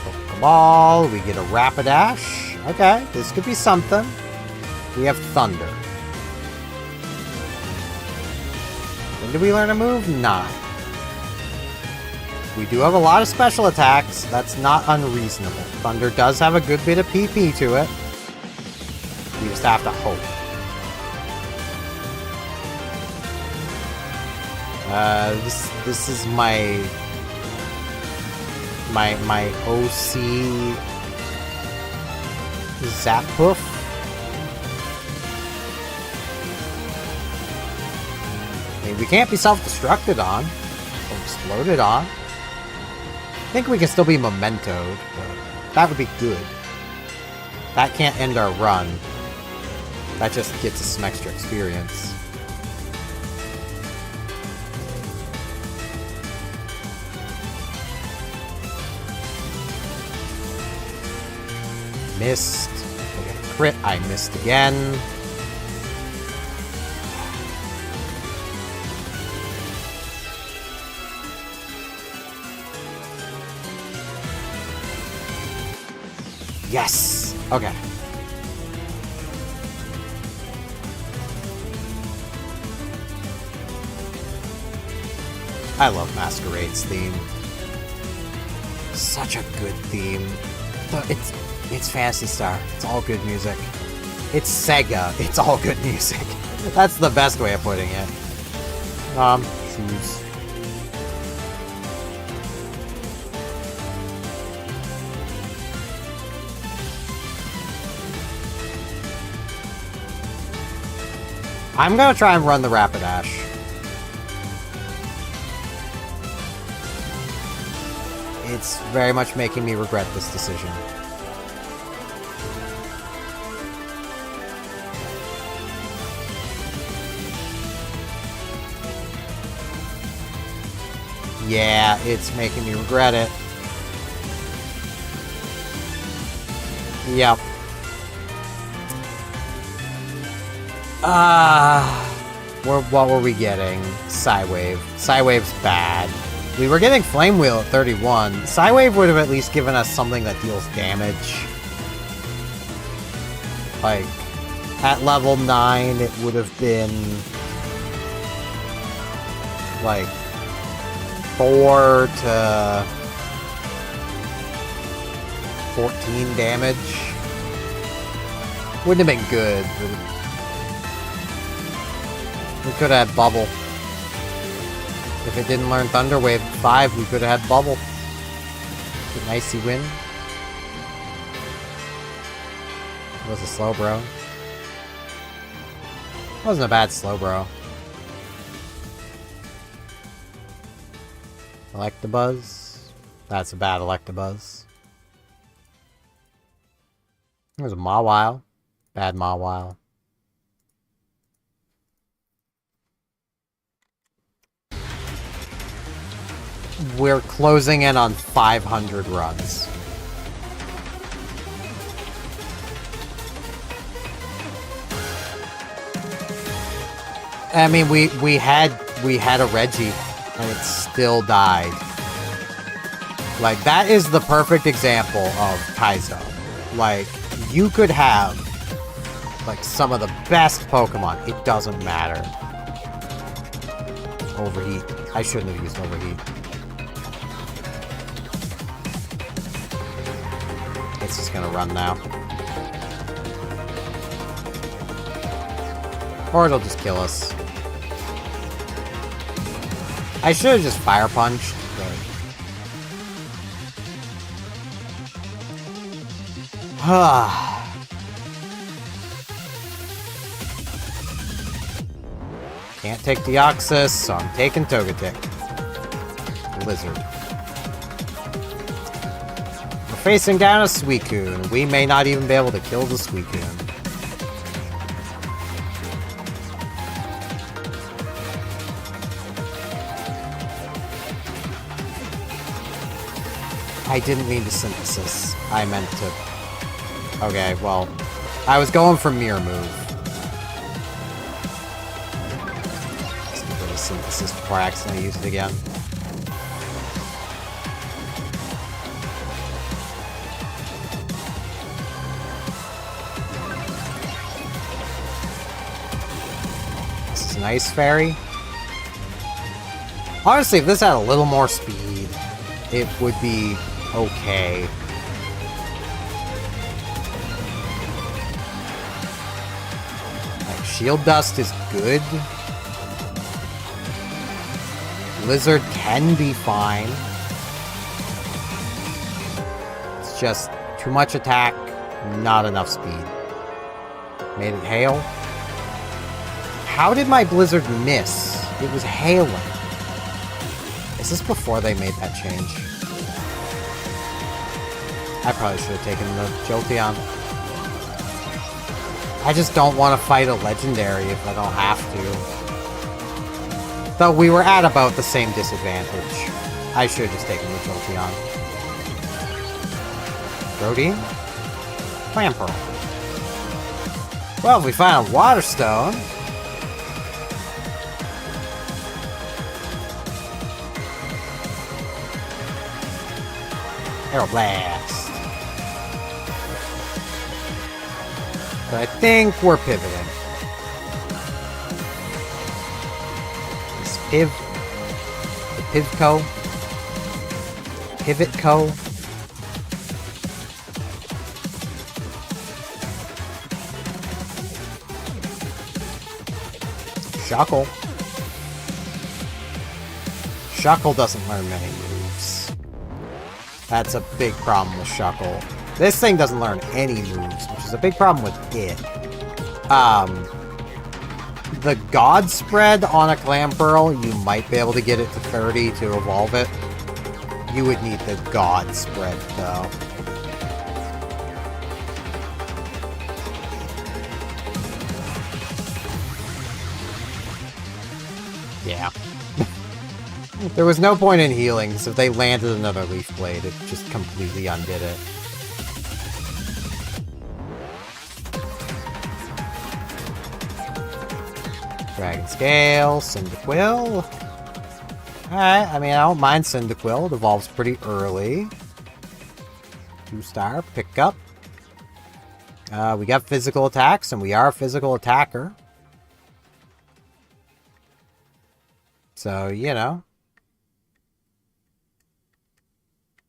[SPEAKER 1] Pokeball. We get a Rapidash. Okay, this could be something. We have Thunder. When did we learn a move? 9. We do have a lot of special attacks. That's not unreasonable. Thunder does have a good bit of PP to it. We just have to hope. This is my OC Zapoof. I mean, we can't be self-destructed on, or exploded on. I think we can still be mementoed, but that would be good. That can't end our run. That just gets us some extra experience. Missed. We got a crit. I missed again. Yes! Okay. I love Masquerade's theme. Such a good theme. It's Phantasy Star. It's all good music. It's Sega. It's all good music. That's the best way of putting it. Shoes. I'm gonna try and run the Rapidash. It's very much making me regret this decision. Yeah, it's making me regret it. Yep. What were we getting? Psywave. Psywave's bad. We were getting Flame Wheel at 31. Psywave would have at least given us something that deals damage. Like, at level 9, it would have been like 4 to 14 damage. Wouldn't have been good. We could have had Bubble. If it didn't learn Thunder Wave 5, we could have had Bubble. An icy win. It was a slow bro. Wasn't a bad slow bro. Electabuzz. That's a bad Electabuzz. There's a Mawile. Bad Mawile. We're closing in on 500 runs. I mean, we had a Reggie, and it still died. Like, that is the perfect example of Kaizo. Like, you could have, like, some of the best Pokemon. It doesn't matter. Overheat. I shouldn't have used Overheat. It's just gonna run now. Or it'll just kill us. I should have just Fire Punched, but... Can't take Deoxys, so I'm taking Togetic. Blizzard. We're facing down a Suicune. We may not even be able to kill the Suicune. I didn't mean to Synthesis. I meant to... Okay, well... I was going for Mirror Move. Let's get rid of Synthesis before I accidentally use it again. This is an Ice Fairy. Honestly, if this had a little more speed, it would be okay. Like, Shield Dust is good. Blizzard can be fine. It's just too much attack, not enough speed. Made it hail. How did my Blizzard miss? It was hailing. Is this before they made that change? I probably should have taken the Jolteon. I just don't want to fight a legendary if I don't have to. Though we were at about the same disadvantage. I should have just taken the Jolteon. Brody? Clamperl. Well, if we find a Water Stone... Aeroblast. But I think we're pivoting. This Piv... The Pivco. Pivotco. Shuckle. Shuckle doesn't learn many moves. That's a big problem with Shuckle. This thing doesn't learn any moves, which is a big problem with it. The God Spread on a Clamperl, you might be able to get it to 30 to evolve it. You would need the God Spread, though. Yeah. There was no point in healing, so if they landed another Leaf Blade, it just completely undid it. Dragon Scale, Cyndaquil. Alright, I mean, I don't mind Cyndaquil. It evolves pretty early. 2-star, pick up. We got physical attacks, and we are a physical attacker. So, you know.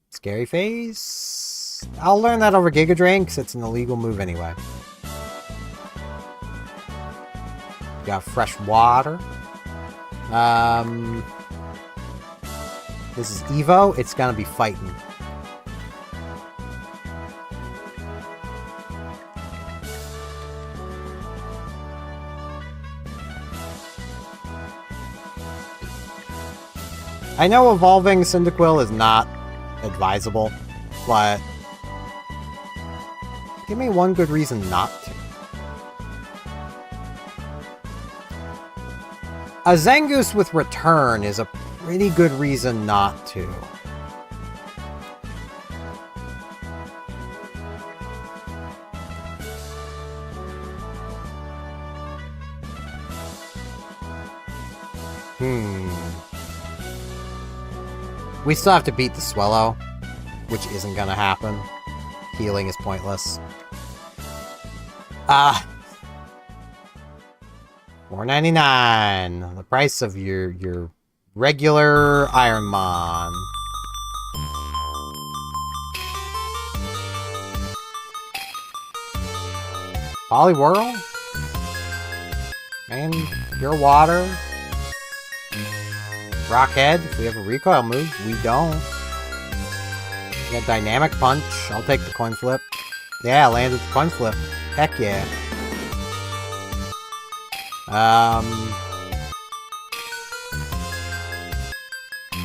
[SPEAKER 1] Scary Face. I'll learn that over Giga Drain, because it's an illegal move anyway. Got fresh water. This is Evo. It's gonna be fighting. I know evolving Cyndaquil is not advisable, but give me one good reason not to. A Zangoose with Return is a pretty good reason not to. We still have to beat the Swellow, which isn't gonna happen. Healing is pointless. $4.99. The price of your regular IronMon. Poliwhirl? And Pure Water? Rockhead, if we have a recoil move, we don't. We got Dynamic Punch, I'll take the coin flip. Yeah, landed the coin flip. Heck yeah.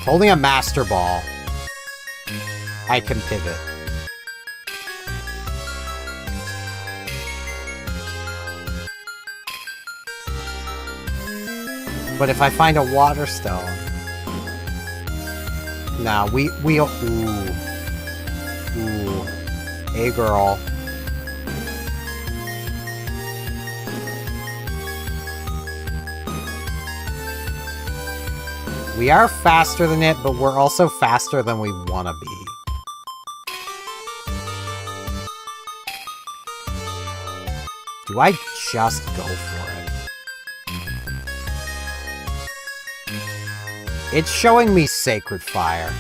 [SPEAKER 1] Holding a Master Ball, I can pivot. But if I find a Water Stone... Nah, ooh. Hey, girl. We are faster than it, but we're also faster than we want to be. Do I just go for it? It's showing me Sacred Fire.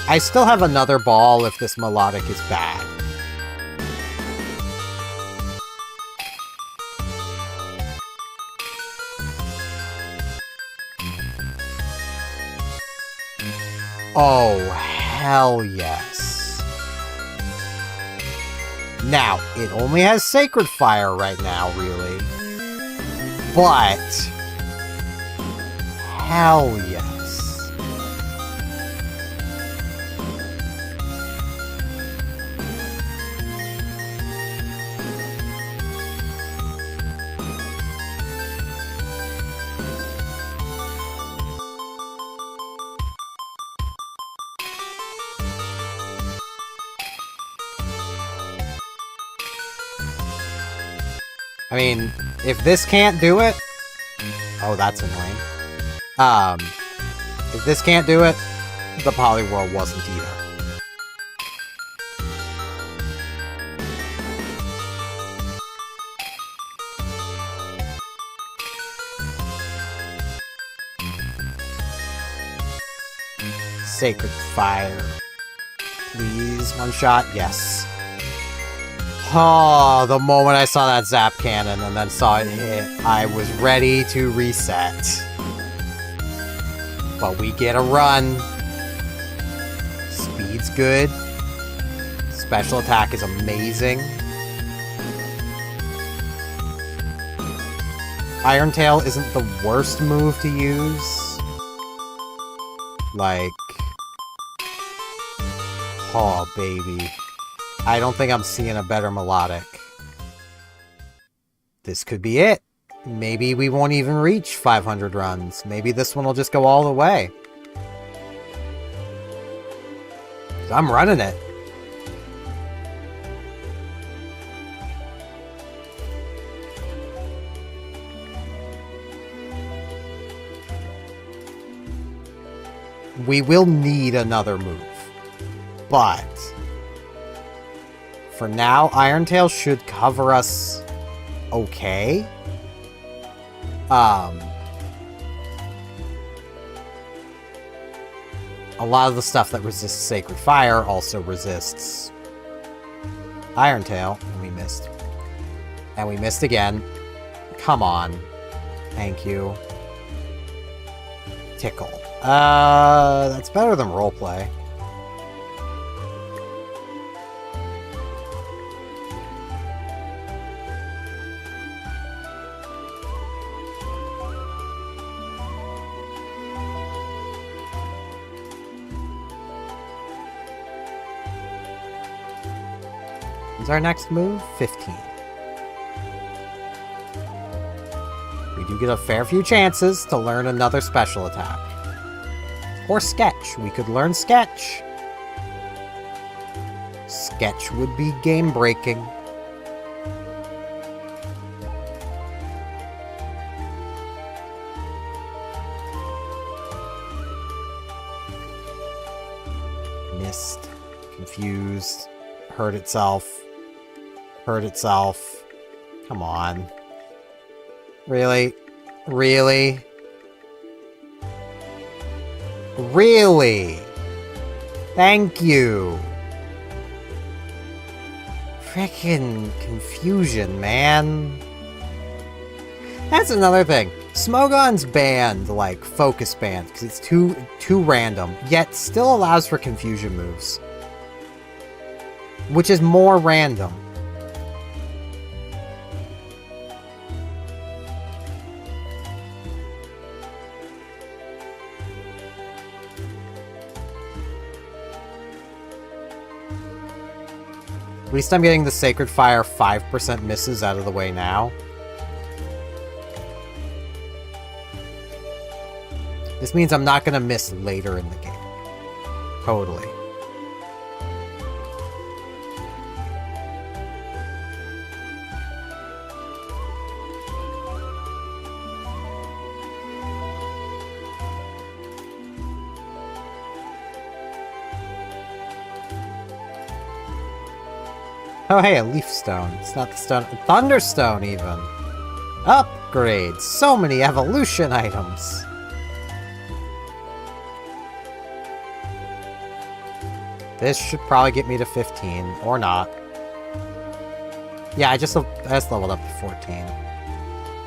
[SPEAKER 1] I still have another ball if this Melodic is bad. Oh, hell yes. Now, it only has Sacred Fire right now, really. But... hell yes. I mean, if this can't do it... Oh, that's annoying. If this can't do it, the Poliwhirl wasn't either. Sacred Fire. Please, one shot, yes. Oh, the moment I saw that Zap Cannon and then saw it hit, I was ready to reset. But we get a run. Speed's good. Special attack is amazing. Iron Tail isn't the worst move to use. Like... oh, baby. I don't think I'm seeing a better Melodic. This could be it. Maybe we won't even reach 500 runs. Maybe this one will just go all the way. I'm running it. We will need another move. But... for now, Iron Tail should cover us okay. A lot of the stuff that resists Sacred Fire also resists Iron Tail, and we missed. And we missed again. Come on. Thank you. Tickle. That's better than roleplay. What's our next move? 15. We do get a fair few chances to learn another special attack. Or Sketch. We could learn Sketch. Sketch would be game-breaking. Missed. Confused. Hurt itself. Hurt itself. Come on. Really? Really? Really? Thank you. Frickin' confusion, man. That's another thing. Smogon's banned, like, focus banned, because it's too random, yet still allows for confusion moves. Which is more random. At least I'm getting the Sacred Fire 5% misses out of the way now. This means I'm not going to miss later in the game. Totally. Oh hey, a leaf stone. It's not the stone. A thunderstone, even. Upgrades. So many evolution items. This should probably get me to 15, or not. Yeah, I just leveled up to 14.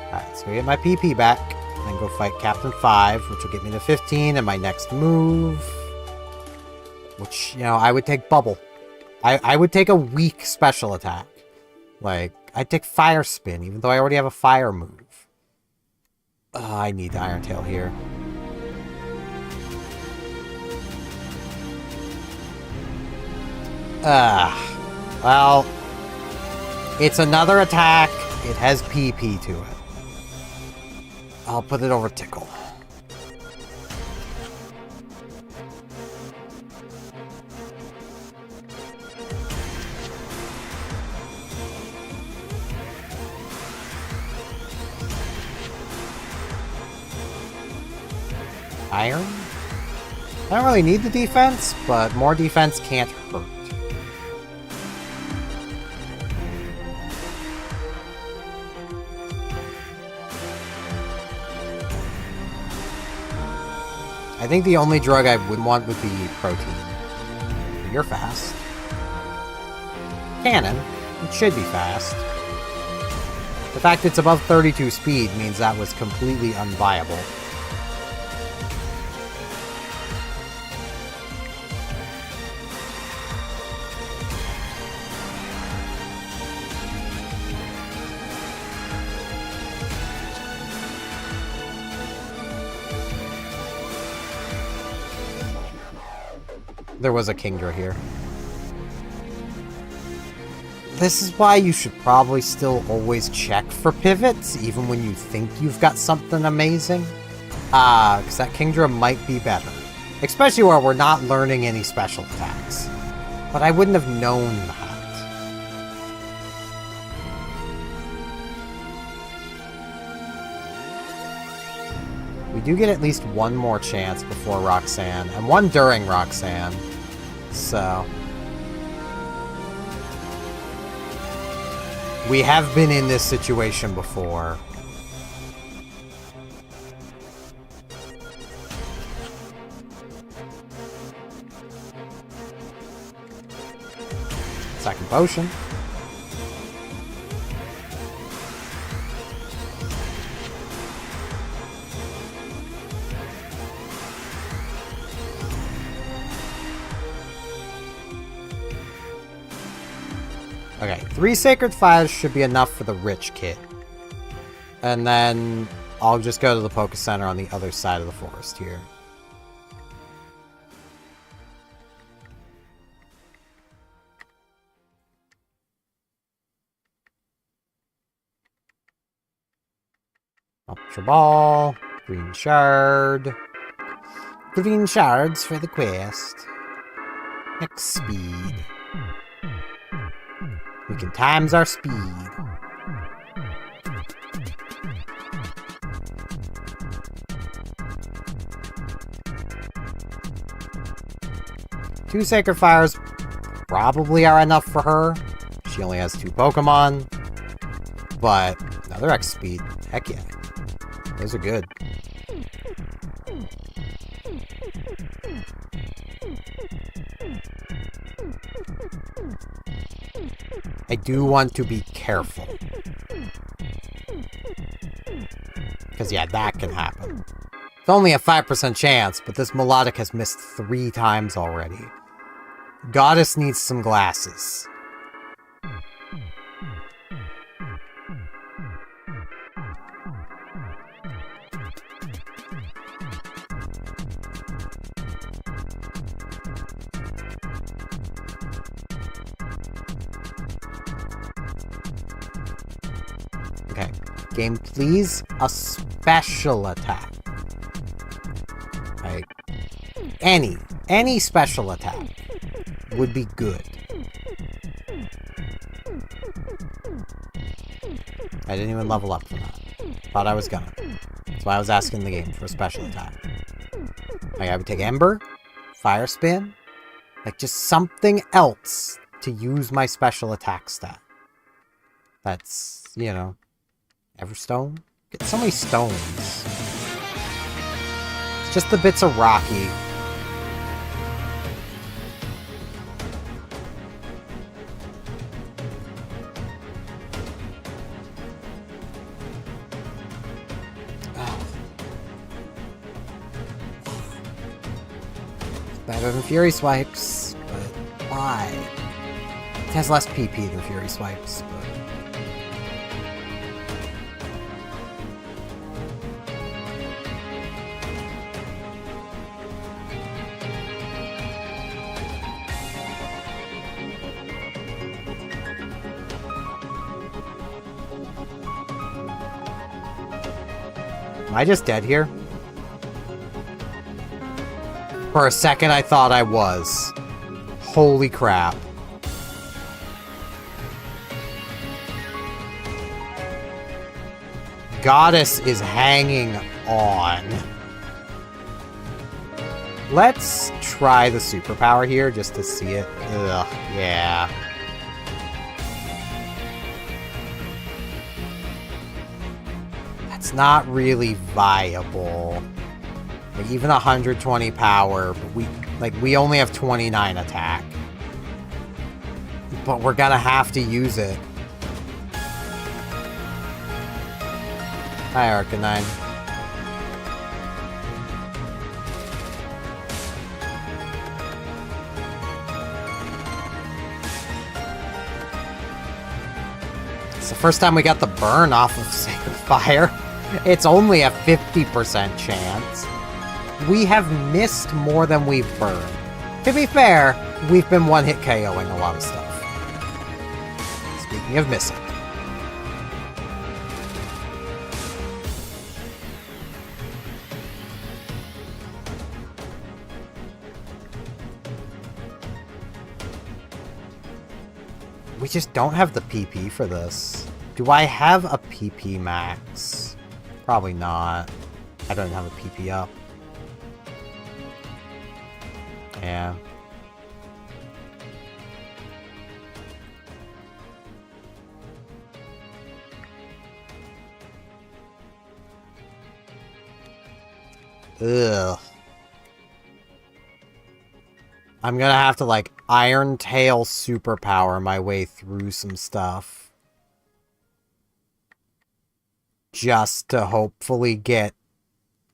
[SPEAKER 1] Alright, so we get my PP back. Then go fight Captain 5, which will get me to 15, and my next move... Which, you know, I would take Bubble. I would take a weak special attack. Like, I'd take Fire Spin, even though I already have a fire move. I need the Iron Tail here. Well, it's another attack. It has PP to it. I'll put it over Tickle. Iron? I don't really need the defense, but more defense can't hurt. I think the only drug I would want would be protein. But you're fast. Cannon. It should be fast. The fact it's above 32 speed means that was completely unviable. There was a Kingdra here. This is why you should probably still always check for pivots, even when you think you've got something amazing. Because that Kingdra might be better. Especially where we're not learning any special attacks. But I wouldn't have known that. We do get at least one more chance before Roxanne, and one during Roxanne. So... we have been in this situation before. Second potion. Okay, 3 Sacred Fires should be enough for the rich kit. And then I'll just go to the Poké Center on the other side of the forest here. Ultra Ball. Green Shard. Green Shards for the quest. Next speed. We can times our speed. Two Sacred Fires probably are enough for her. She only has 2 Pokemon. But another X speed, heck yeah. Those are good. I do want to be careful. Because yeah, that can happen. It's only a 5% chance, but this Melodic has missed 3 times already. Goddess needs some glasses. Okay. Game, please. A special attack. Like, any special attack would be good. I didn't even level up for that. Thought I was gonna. That's why I was asking the game for a special attack. Like, I would take Ember, Fire Spin, like just something else to use my special attack stat. That's, you know, Everstone? Get so many stones. It's just the bits of Rocky. Better than Fury Swipes, but why? It has less PP than Fury Swipes, but... Am I just dead here? For a second, I thought I was. Holy crap. Goddess is hanging on. Let's try the superpower here just to see it. Ugh, yeah. That's not really viable. Like, even 120 power, but we only have 29 attack. But we're gonna have to use it. Hi, Arcanine. It's the first time we got the burn off of Sacred Fire. It's only a 50% chance. We have missed more than we've burned. To be fair, we've been one-hit KOing a lot of stuff. Speaking of missing. We just don't have the PP for this. Do I have a PP max? Probably not. I don't have a PP up. Yeah. Ugh. I'm gonna have to, like, Iron Tail superpower my way through some stuff. Just to hopefully get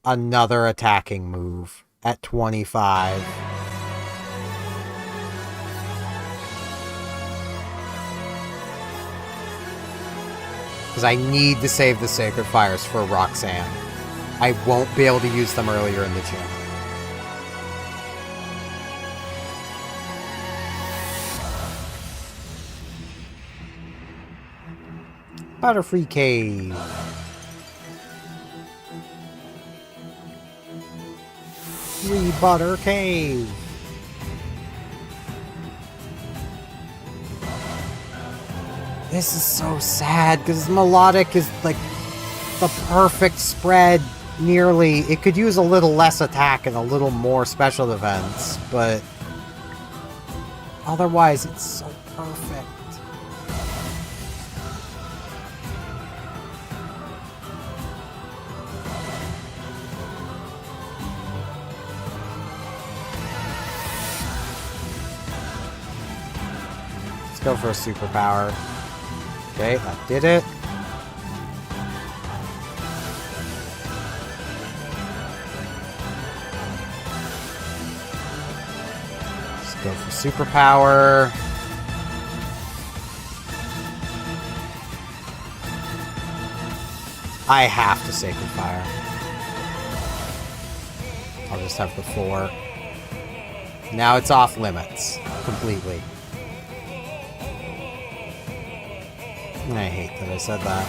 [SPEAKER 1] another attacking move at 25. Because I need to save the Sacred Fires for Roxanne. I won't be able to use them earlier in the gym. Butterfree Cave. Rebutter Cave. This is so sad because melodic is like the perfect spread. Nearly, it could use a little less attack and a little more special defense, but otherwise it's so perfect. Let's go for a superpower. Okay, that did it. Go for superpower. I have to Sacred Fire. I'll just have the 4. Now it's off limits. Completely. I hate that I said that.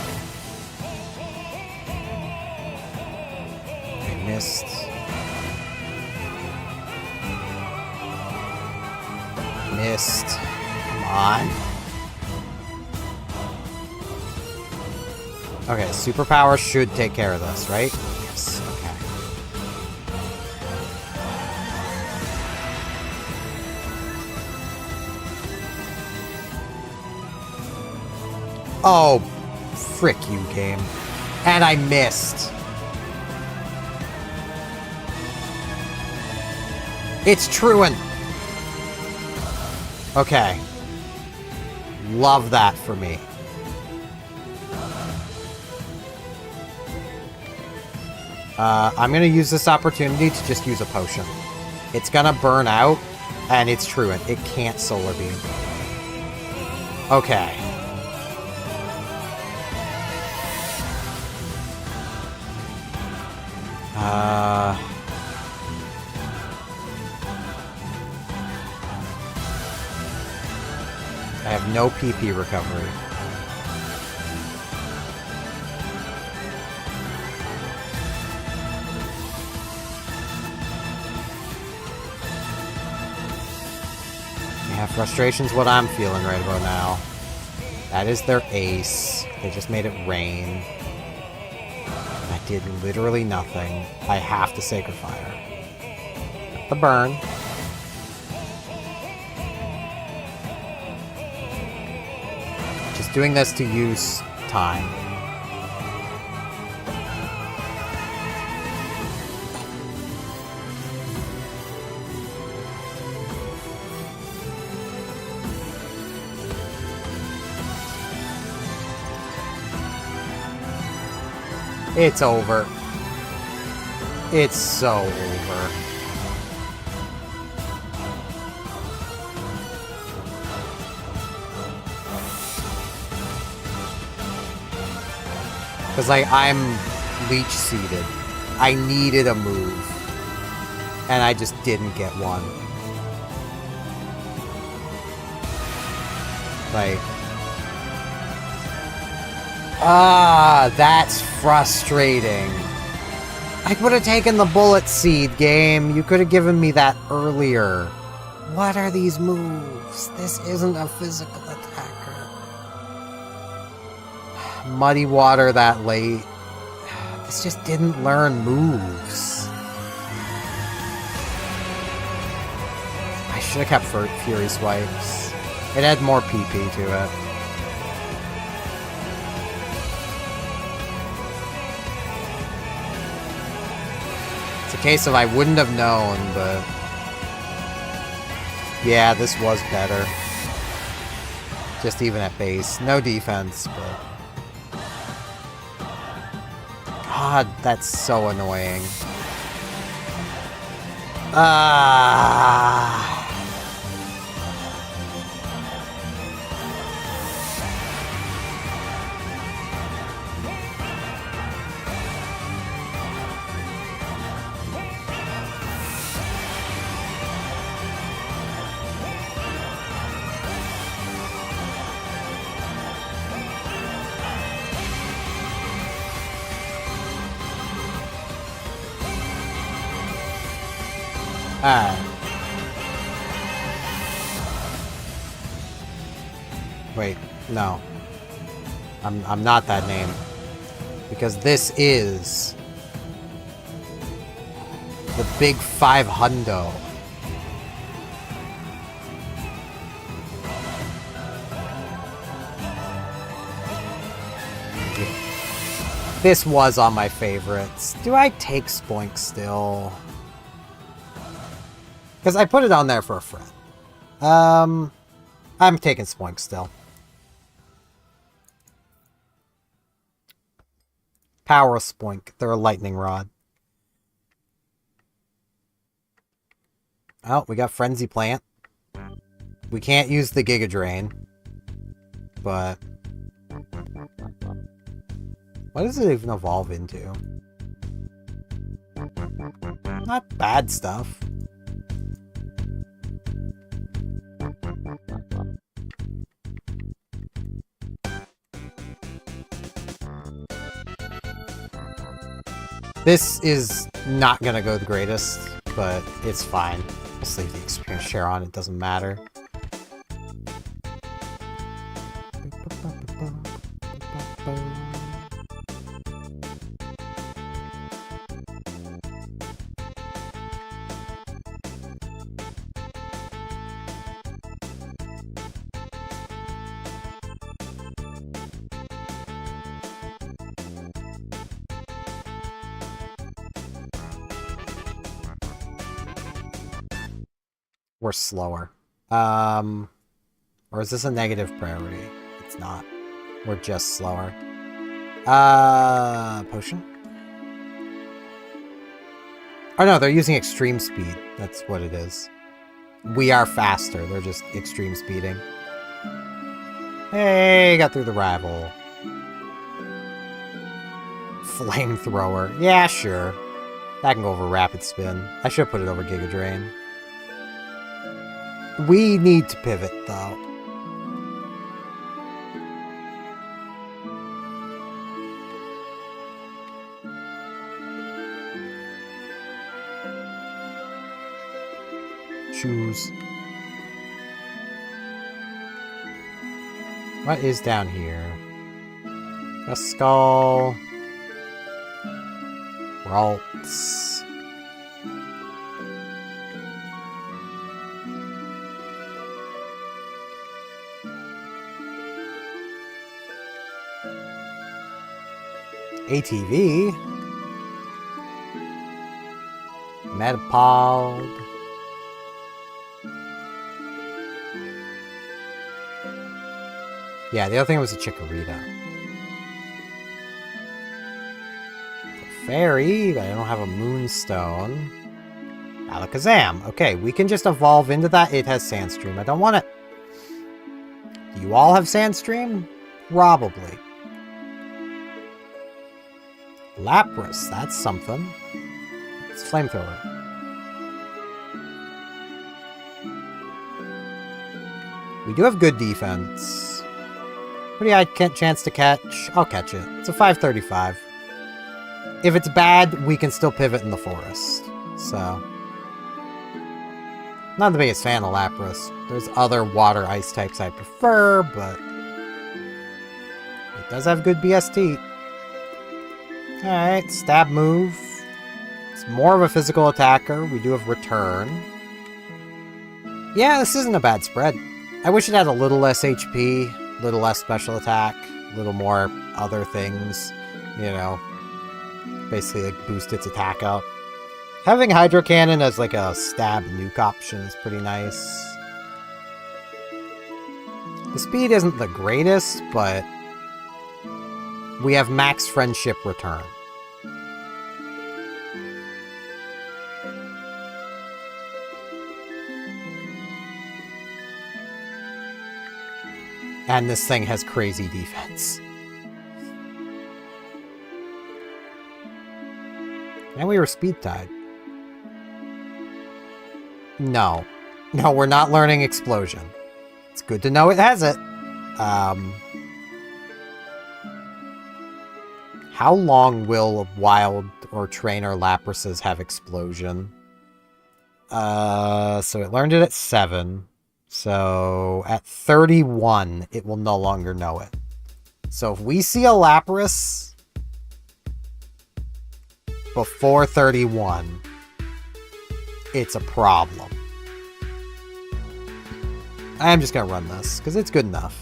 [SPEAKER 1] I missed. Missed. Come on. Okay, superpower should take care of this, right? Yes, okay. Oh, frick you, game. And I missed. It's truant. Okay. Love that for me. I'm gonna use this opportunity to just use a potion. It's gonna burn out, and it's truant. It can't solar beam. Okay. I have no PP recovery. Yeah, frustration's what I'm feeling right about now. That is their ace. They just made it rain. I did literally nothing. I have to Sacred Fire. The burn. Just doing this to use time. It's over. It's so over. Because, like, I'm leech seeded. I needed a move. And I just didn't get one. Like... that's frustrating. I could have taken the bullet seed, game. You could have given me that earlier. What are these moves? This isn't a physical attacker. Muddy water that late. This just didn't learn moves. I should have kept Fury Swipes. It had more PP to it. Case of I wouldn't have known, but yeah, this was better. Just even at base. No defense, but God, that's so annoying. Alright. Wait, no. I'm not that name. Because this is the big 500. This was on my favorites. Do I take Spoink still? Because I put it on there for a friend. I'm taking Spoink still. Power Spoink. They're a lightning rod. Oh, we got Frenzy Plant. We can't use the Giga Drain. But what does it even evolve into? Not bad stuff. This is not gonna go the greatest, but it's fine. Just leave the experience share on, it doesn't matter. We're slower. Or is this a negative priority? It's not. We're just slower. Potion? Oh no, they're using extreme speed. That's what it is. We are faster. They're just extreme speeding. Hey, got through the rival. Flamethrower. Yeah, sure. That can go over Rapid Spin. I should put it over Giga Drain. We need to pivot, though. Choose. What is down here? A skull. Ralts. ATV. Metapod. Yeah, the other thing was a Chikorita. Fairy, but I don't have a Moonstone. Alakazam. Okay, we can just evolve into that. It has Sandstream. I don't want it. Do you all have Sandstream? Probably. Lapras, that's something. It's Flamethrower. We do have good defense. Pretty high chance to catch. I'll catch it. It's a 535. If it's bad, we can still pivot in the forest. So, not the biggest fan of Lapras. There's other water ice types I prefer, but it does have good BST. Alright, stab move. It's more of a physical attacker. We do have return. Yeah, this isn't a bad spread. I wish it had a little less HP, a little less special attack, a little more other things, you know. Basically, like, boost its attack up. Having Hydro Cannon as, like, a stab nuke option is pretty nice. The speed isn't the greatest, but we have max friendship return. And this thing has crazy defense. And we were speed tied. No. No, we're not learning Explosion. It's good to know it has it. How long will wild or trainer Laprases have Explosion? So it learned it at 7. So at 31, it will no longer know it. So if we see a Lapras before 31, it's a problem. I'm just gonna run this, because it's good enough.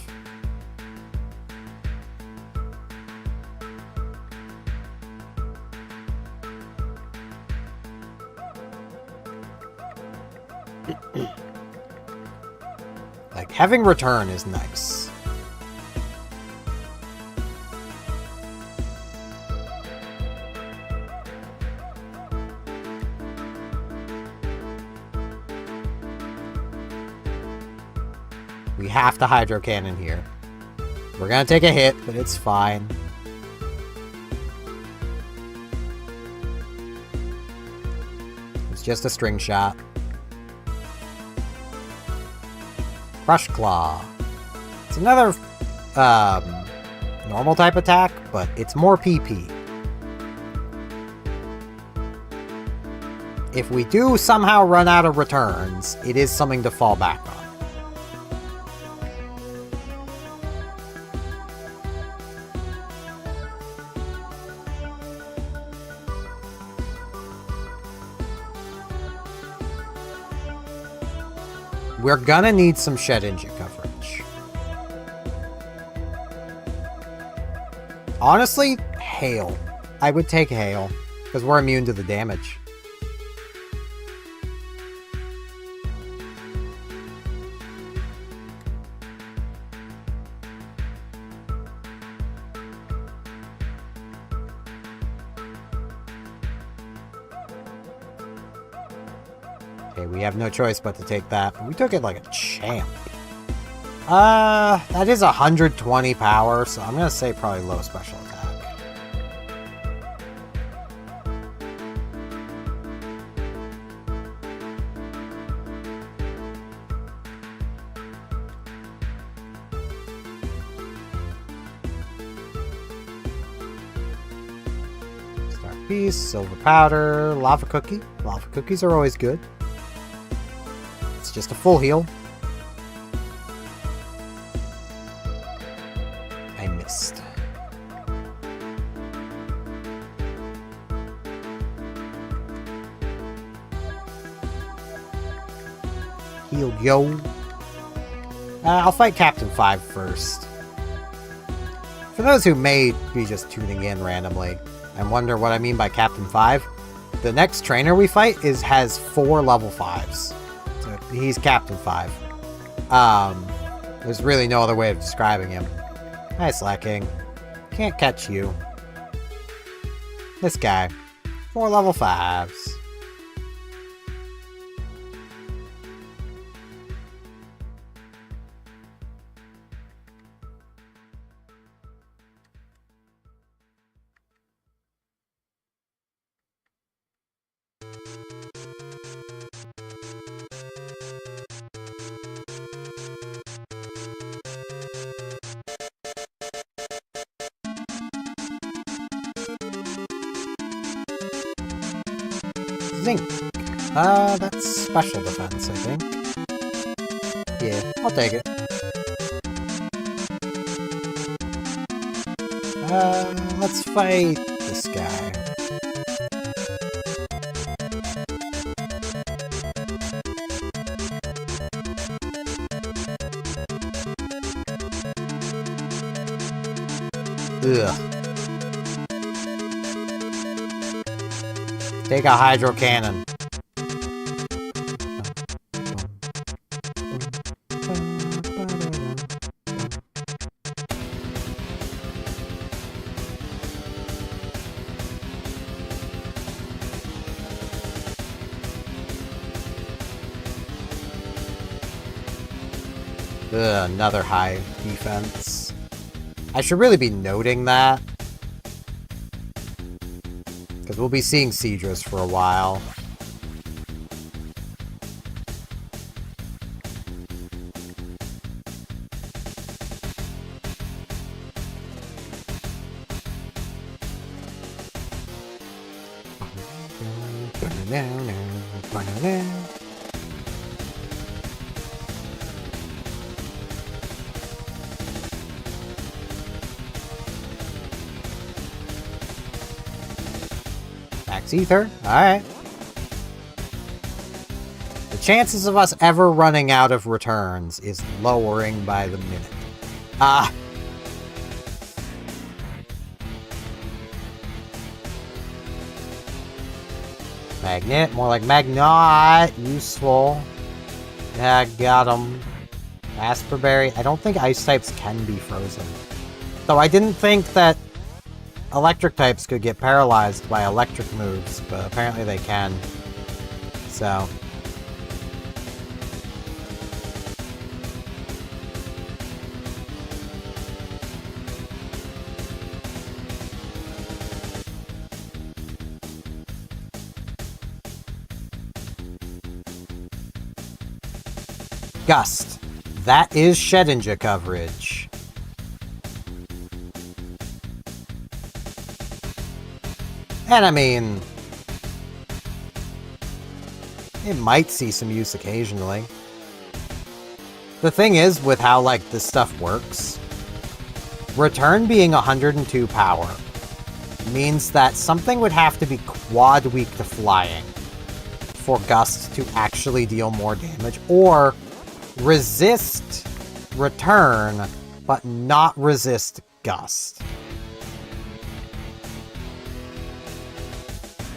[SPEAKER 1] Like, having return is nice. We have to Hydro Cannon here. We're gonna take a hit, but it's fine. It's just a string shot. Crush Claw. It's another normal type attack, but it's more PP. If we do somehow run out of returns, it is something to fall back on. We're gonna need some Shedinja coverage. Honestly, Hail. I would take Hail, because we're immune to the damage. Okay, we have no choice but to take that. But we took it like a champ. That is 120 power, so I'm gonna say probably low special attack. Star Piece, Silver Powder, Lava Cookie. Lava Cookies are always good. It's just a full heal. I missed. Heal yo. I'll fight Captain 5 first. For those who may be just tuning in randomly and wonder what I mean by Captain 5, the next trainer we fight has 4 level 5s. So he's Captain 5. There's really no other way of describing him. Hi, Slacking. Can't catch you. This guy. 4 level 5s. Zinc. That's special defense, I think. Yeah, I'll take it. Let's fight this guy. Ugh. Take a Hydro Cannon. Ugh, another high defense. I should really be noting that. Because we'll be seeing Seadras for a while. Max Ether. Alright. The chances of us ever running out of returns is lowering by the minute. Magnet, more like Magnet. Useful. Yeah, got him. Asperberry. I don't think ice types can be frozen. Though I didn't think that electric types could get paralyzed by electric moves, but apparently they can. So. Gust. That is Shedinja coverage. And I mean, it might see some use occasionally. The thing is, with how, like, this stuff works, return being 102 power means that something would have to be quad weak to flying for Gust to actually deal more damage, or resist return, but not resist Gust.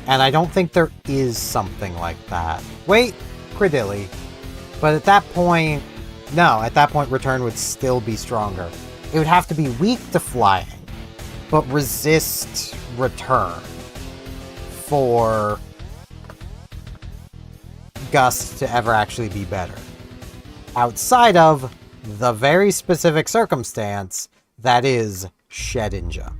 [SPEAKER 1] And I don't think there is something like that. Wait, Credilli. But at that point, no, at that point return would still be stronger. It would have to be weak to flying, but resist return for Gust to ever actually be better. Outside of the very specific circumstance that is Shedinja.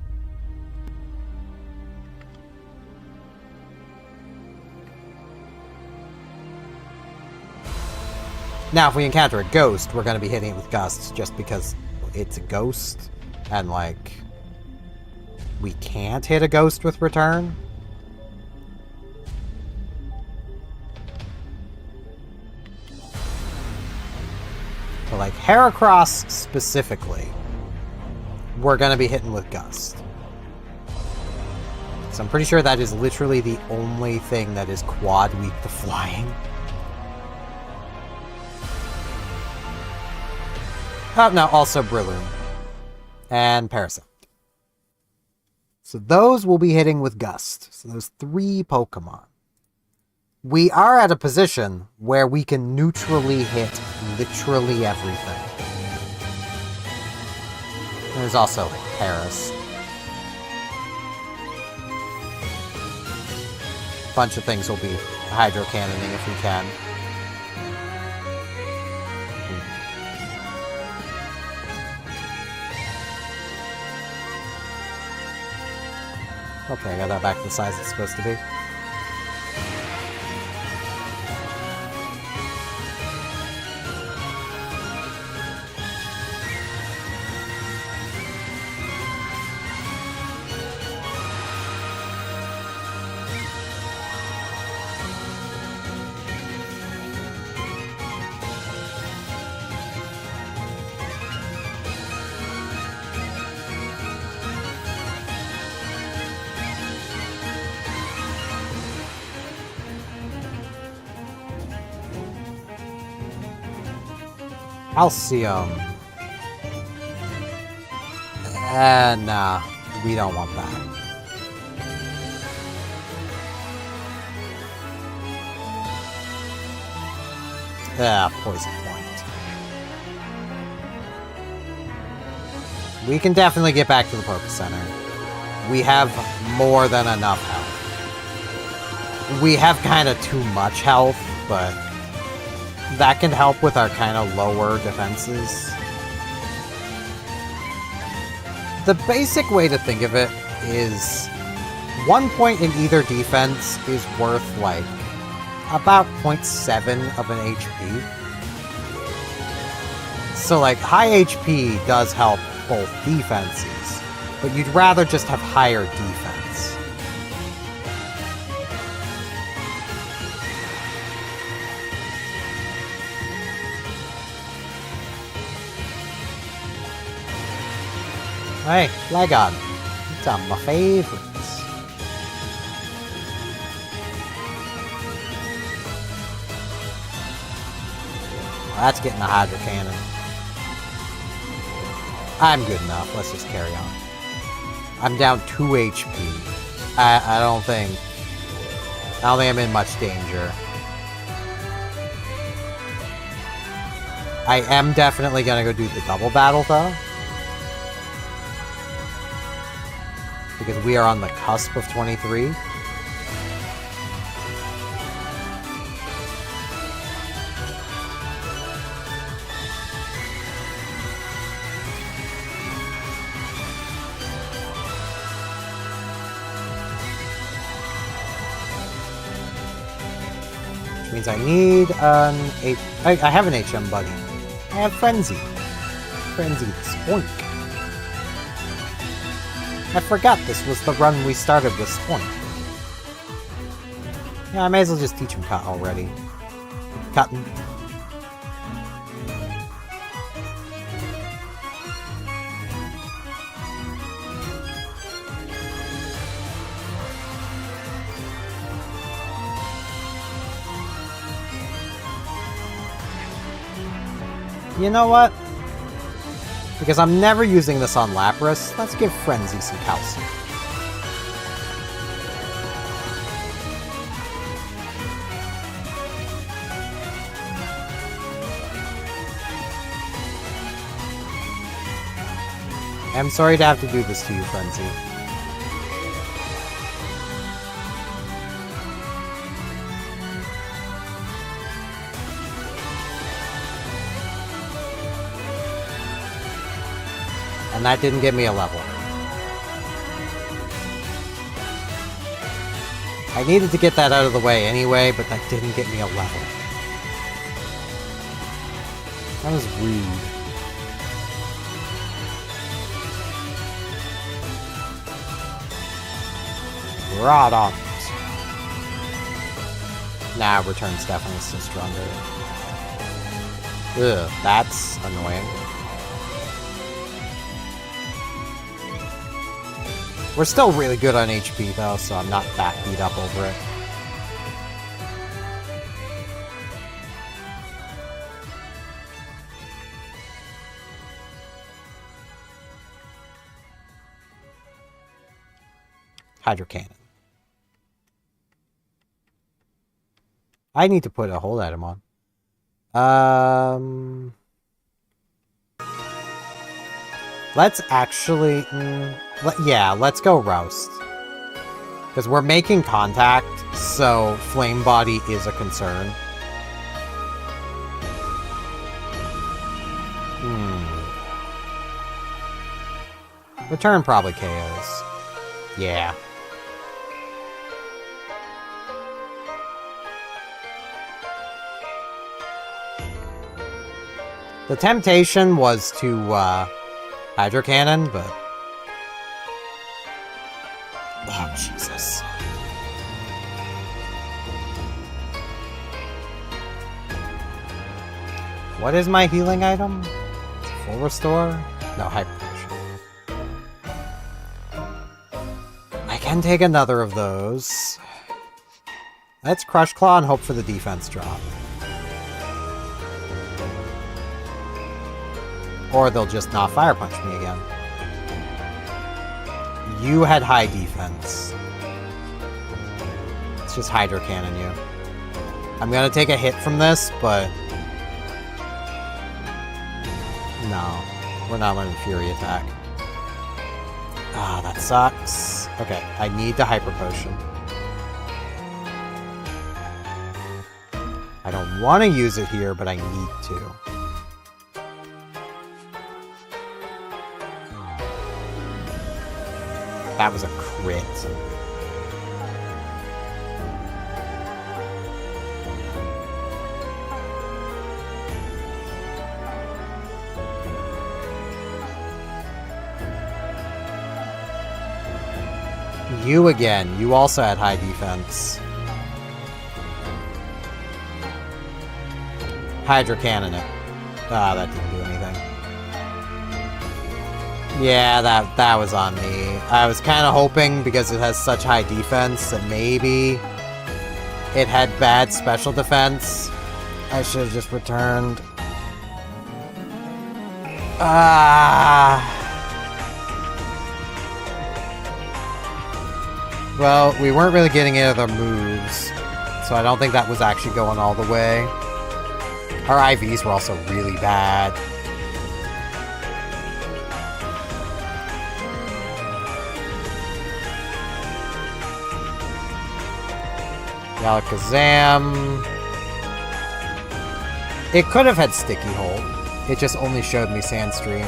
[SPEAKER 1] Now, if we encounter a ghost, we're going to be hitting it with gusts just because it's a ghost, and, like, we can't hit a ghost with return. But, like, Heracross specifically, we're going to be hitting with gust. So I'm pretty sure that is literally the only thing that is quad weak to flying. Oh, no, also Breloom. And Parasect. So those will be hitting with Gust. So those 3 Pokemon. We are at a position where we can neutrally hit literally everything. There's also Paras. A bunch of things will be Hydro Cannoning if we can. Okay, I got that back to the size it's supposed to be. Calcium. Nah, we don't want that. Poison Point. We can definitely get back to the Poké Center. We have more than enough health. We have kind of too much health, but that can help with our kind of lower defenses. The basic way to think of it is 1 point in either defense is worth, like, about 0.7 of an HP. So, like, high HP does help both defenses, but you'd rather just have higher defense. Hey, Flagon. It's one of my favorites. That's getting a Hydro Cannon. I'm good enough. Let's just carry on. I'm down 2 HP. I don't think I'm in much danger. I am definitely gonna go do the double battle, though. Because we are on the cusp of 23. Which means I need an H... I have an HM buddy. I have Frenzy. Frenzy Spoink. I forgot this was the run we started with Spoink. Yeah, I may as well just teach him Cut already. Cut. You know what? Because I'm never using this on Lapras, let's give Frenzy some calcium. I'm sorry to have to do this to you, Frenzy. And that didn't get me a level. I needed to get that out of the way anyway, but that didn't get me a level. That was rude. Product. Nah, return's definitely still stronger. Ugh, that's annoying. We're still really good on HP though, so I'm not that beat up over it. Hydro Cannon. I need to put a hold item on. Let's actually... yeah, let's go Roust. Because we're making contact, so Flame Body is a concern. Return probably KOs. Yeah. The temptation was to, Hydro Cannon, but... oh, Jesus. What is my healing item? Full Restore? No, Hyper Potion. I can take another of those. Let's Crush Claw and hope for the defense drop. Or they'll just not Fire Punch me again. You had high defense. Let's just Hydro Cannon you. I'm gonna take a hit from this, but... no. We're not learning Fury Attack. Ah, that sucks. Okay, I need the Hyper Potion. I don't want to use it here, but I need to. That was a crit. You again. You also had high defense. Hydro Cannon it. Ah, that didn't do anything. Yeah, that was on me. I was kind of hoping, because it has such high defense, that maybe it had bad special defense. I should have just returned. Well, we weren't really getting any of their moves, so I don't think that was actually going all the way. Our IVs were also really bad. Alakazam. It could have had Sticky Hold. It just only showed me Sandstream.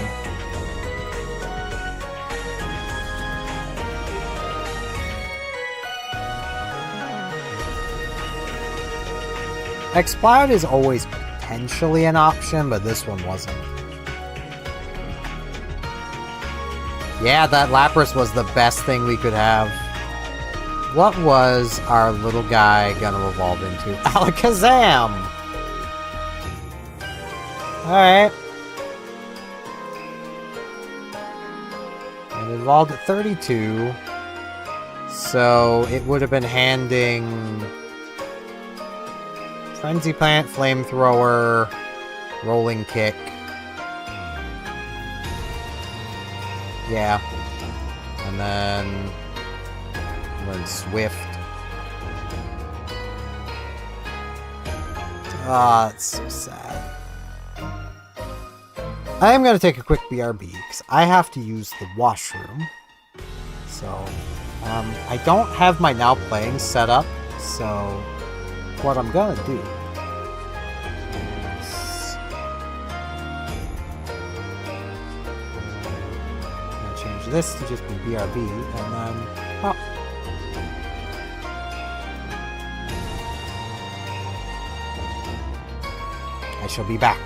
[SPEAKER 1] Explode is always potentially an option, but this one wasn't. Yeah, that Lapras was the best thing we could have. What was our little guy gonna evolve into? Alakazam! Alright. And it evolved at 32. So it would have been handing Frenzy Plant, Flamethrower, Rolling Kick. Yeah. And then learn Swift. Ah, it's so sad. I am going to take a quick BRB, because I have to use the washroom. So, I don't have my Now Playing set up, so what I'm going to do is I'm going to change this to just be BRB, and then, oh. I shall be back.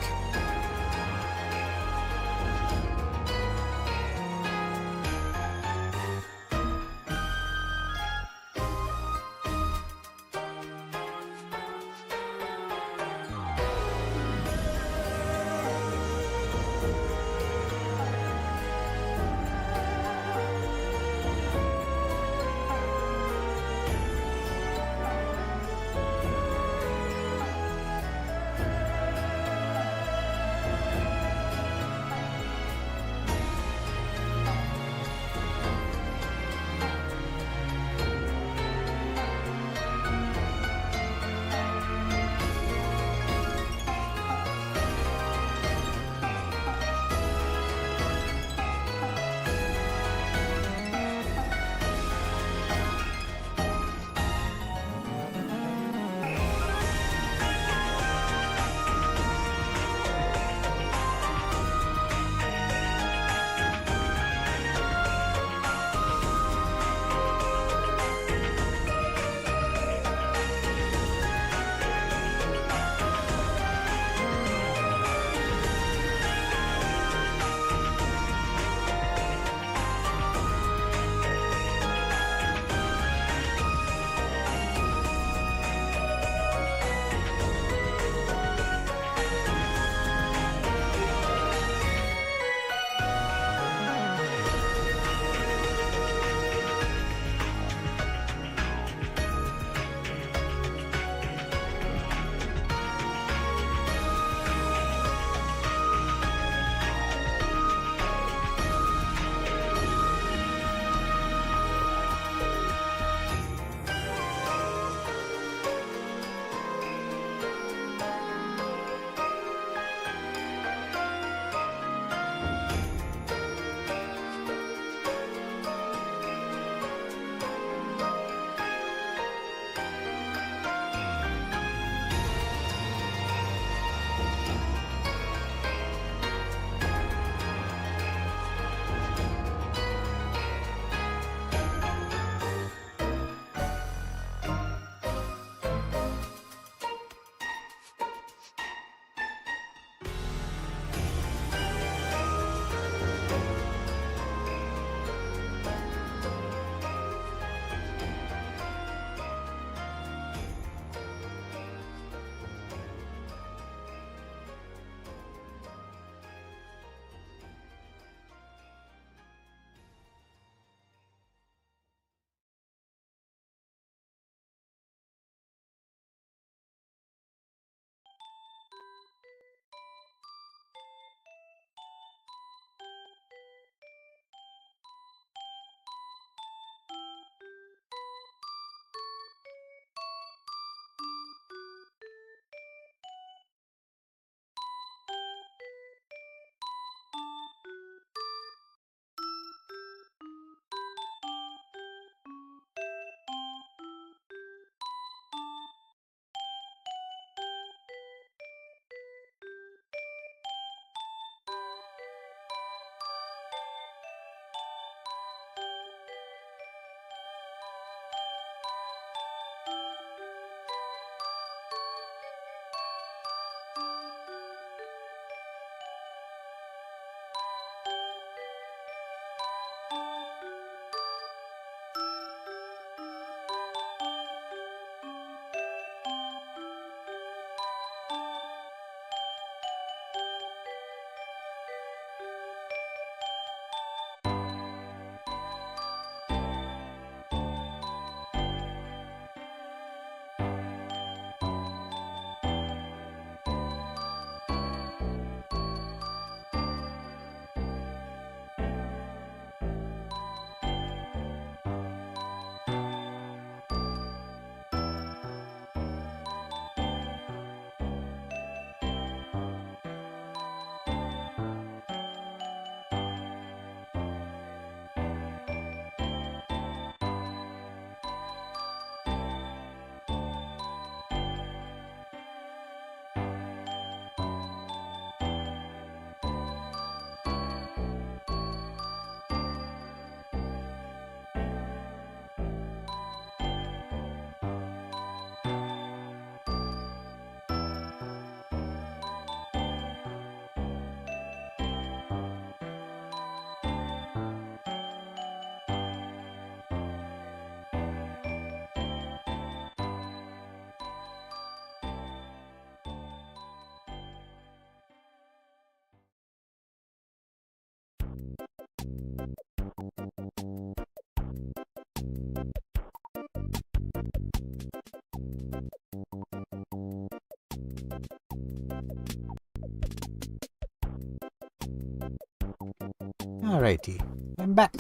[SPEAKER 1] Alrighty, I'm back.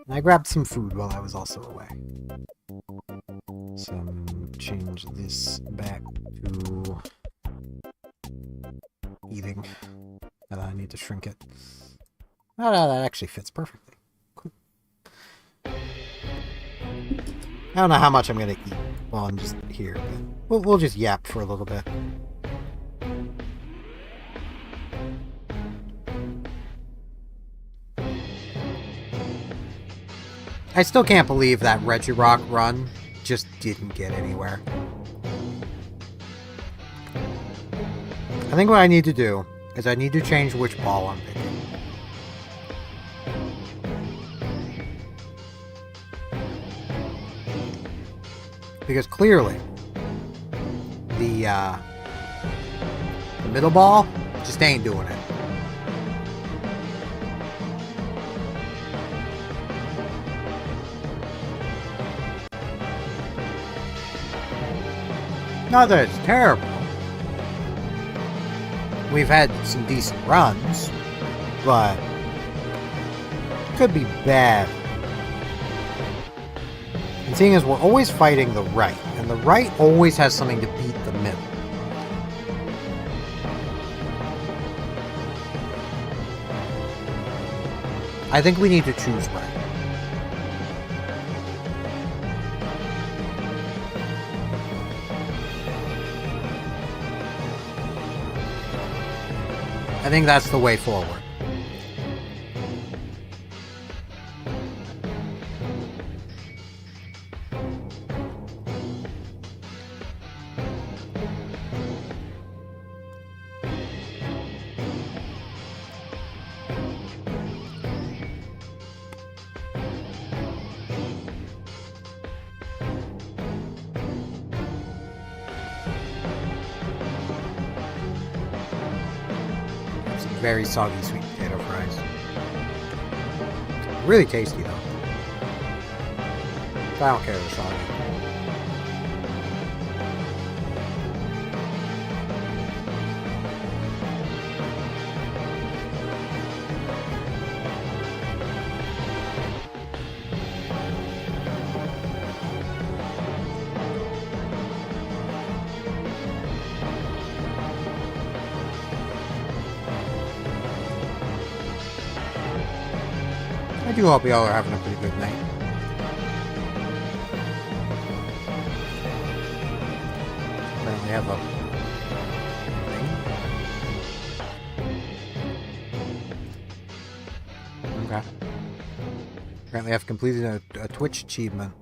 [SPEAKER 1] I grabbed some food while I was also away. So change this back to eating. And I need to shrink it. Oh, no, that actually fits perfectly. Cool. I don't know how much I'm gonna eat while I'm just here, but we'll just yap for a little bit. I still can't believe that Regirock run just didn't get anywhere. I think what I need to do is I need to change which ball I'm picking. Because clearly, the middle ball just ain't doing it. Not that it's terrible. We've had some decent runs, but it could be bad. And seeing as we're always fighting the right, and the right always has something to beat the middle. I think we need to choose right. I think that's the way forward. Very soggy sweet potato fries. Really tasty though. I don't care if they're soggy. I do hope y'all are having a pretty good night. Apparently have a thing. Okay. Apparently I've completed a Twitch achievement.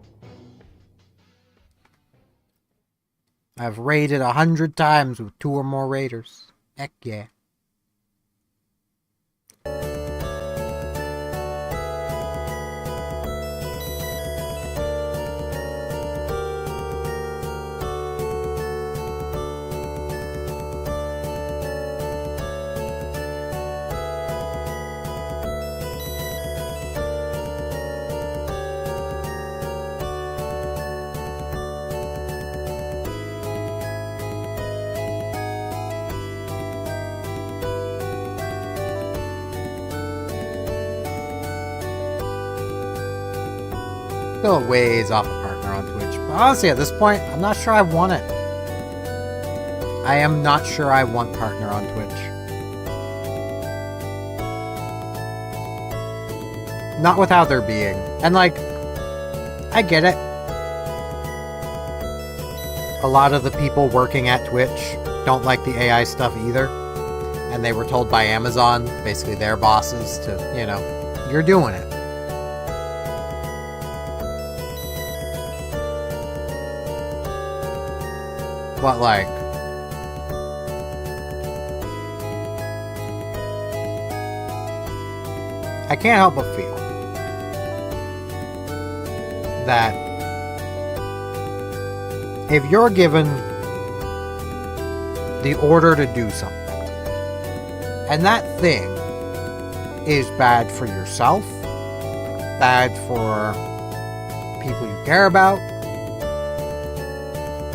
[SPEAKER 1] I've raided 100 times with 2 or more raiders. Heck yeah. Still a ways off a partner on Twitch. But honestly, at this point, I'm not sure I want it. I am not sure I want partner on Twitch. Not without there being. And like, I get it. A lot of the people working at Twitch don't like the AI stuff either. And they were told by Amazon, basically their bosses, to, you know, you're doing it. But like, I can't help but feel that if you're given the order to do something, and that thing is bad for yourself, bad for people you care about,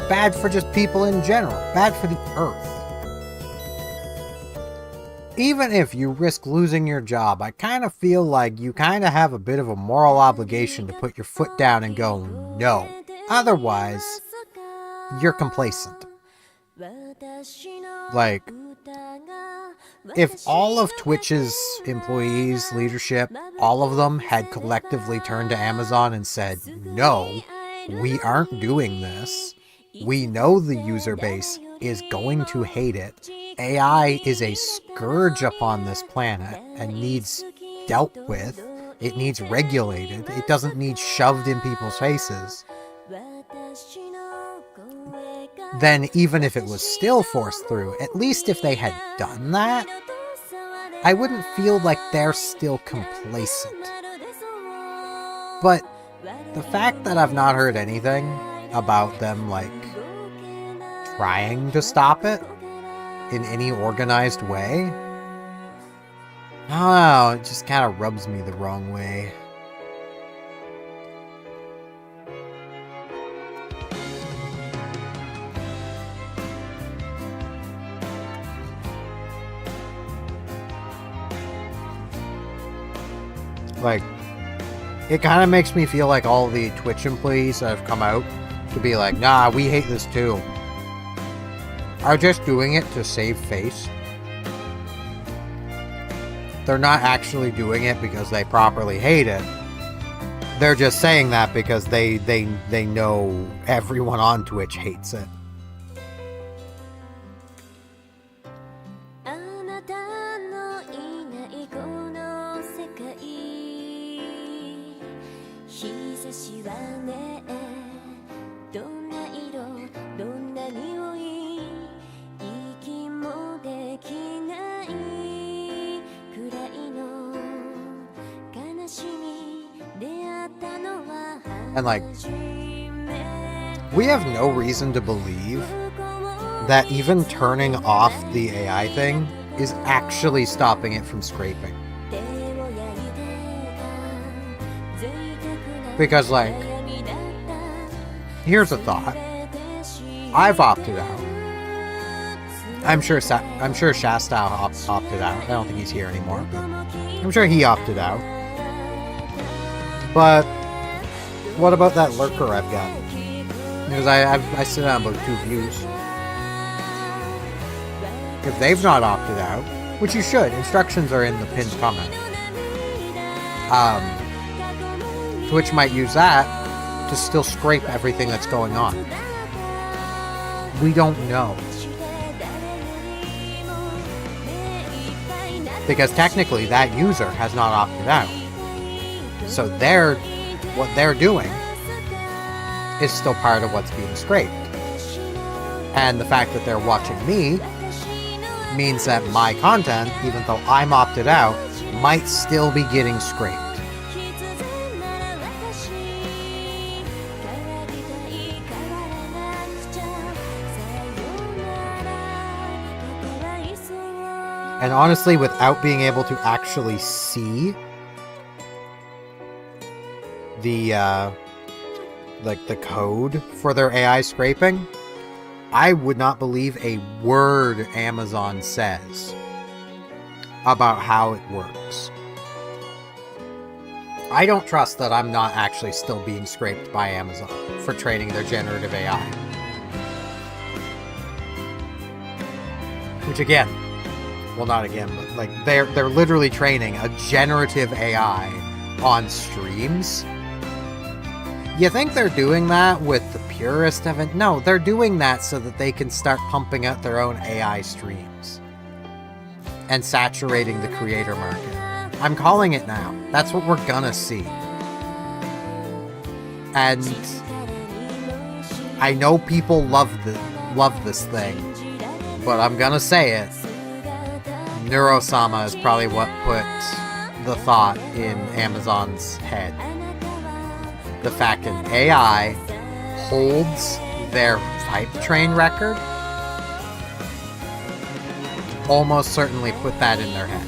[SPEAKER 1] bad for just people in general, bad for the earth, even if you risk losing your job, I kind of feel like you kind of have a bit of a moral obligation to put your foot down and go, no. Otherwise, you're complacent. Like, if all of Twitch's employees, leadership, all of them had collectively turned to Amazon and said, no, we aren't doing this. We know the user base is going to hate it. AI is a scourge upon this planet and needs dealt with. It needs regulated. It doesn't need shoved in people's faces. Then even if it was still forced through, at least if they had done that, I wouldn't feel like they're still complacent. But the fact that I've not heard anything about them, like, trying to stop it in any organized way, I don't know, it just kind of rubs me the wrong way. Like, it kind of makes me feel like all the Twitch employees that have come out to be like, nah, we hate this too, are just doing it to save face. They're not actually doing it because they properly hate it. They're just saying that because they know everyone on Twitch hates it. And like, we have no reason to believe that even turning off the AI thing is actually stopping it from scraping. Because, like, here's a thought. I've opted out. I'm sure Shasta opted out. I don't think he's here anymore, but I'm sure he opted out. But what about that lurker I've got? Because I sit on about 2 views. If they've not opted out, which you should, instructions are in the pinned comment. Twitch might use that to still scrape everything that's going on. We don't know. Because technically that user has not opted out. So what they're doing is still part of what's being scraped. And the fact that they're watching me means that my content, even though I'm opted out, might still be getting scraped. And honestly, without being able to actually see the the code for their AI scraping, I would not believe a word Amazon says about how it works. I don't trust that I'm not actually still being scraped by Amazon for training their generative AI. Which again, well, not again, but like they're literally training a generative AI on streams. You think they're doing that with the purest of it? No, they're doing that so that they can start pumping out their own AI streams and saturating the creator market. I'm calling it now. That's what we're gonna see. And I know people love this thing, but I'm gonna say it. Neurosama is probably what put the thought in Amazon's head. The fact an AI holds their hype train record almost certainly put that in their head.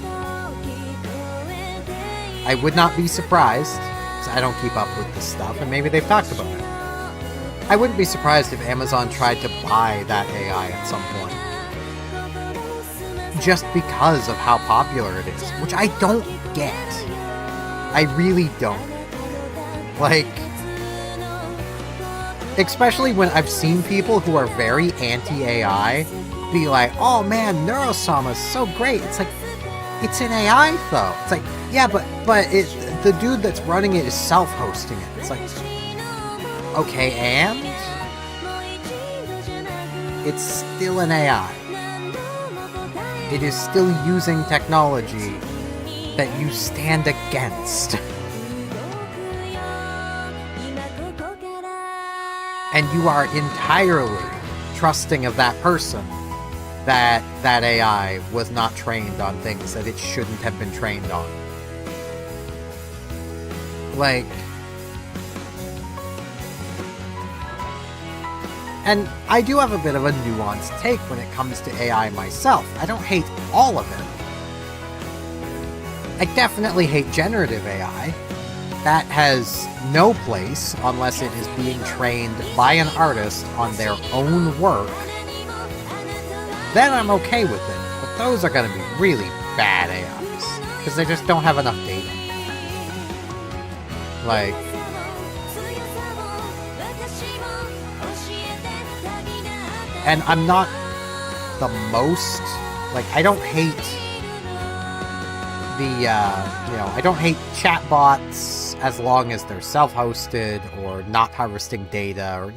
[SPEAKER 1] I would not be surprised, because I don't keep up with this stuff, and maybe they've talked about it. I wouldn't be surprised if Amazon tried to buy that AI at some point. just because of how popular it is, which I don't get. I really don't. Like, especially when I've seen people who are very anti-AI be like, oh man, Neurosama is so great. It's like, it's an AI though. It's like, yeah, but the dude that's running it is self-hosting it. It's like, okay, and? It's still an AI. It is still using technology that you stand against. And you are entirely trusting of that person that that AI was not trained on things that it shouldn't have been trained on. Like... And I do have a bit of a nuanced take when it comes to AI myself. I don't hate all of it. I definitely hate generative AI. That has no place unless it is being trained by an artist on their own work. Then I'm okay with it. But those are going to be really bad AIs. Because they just don't have enough data. Like... And I'm not the most, like, I don't hate the, I don't hate chatbots as long as they're self-hosted or not harvesting data or,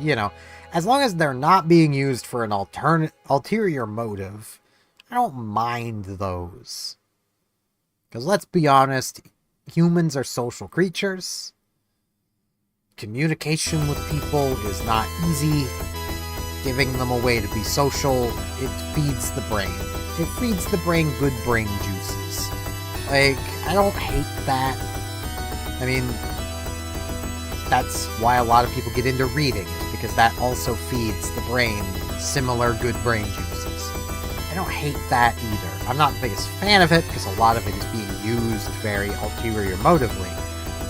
[SPEAKER 1] as long as they're not being used for an ulterior motive, I don't mind those. Because let's be honest, humans are social creatures. Communication with people is not easy. Giving them a way to be social, it feeds the brain. It feeds the brain good brain juices. Like, I don't hate that. I mean, that's why a lot of people get into reading, because that also feeds the brain similar good brain juices. I don't hate that either. I'm not the biggest fan of it, because a lot of it is being used very ulterior motively.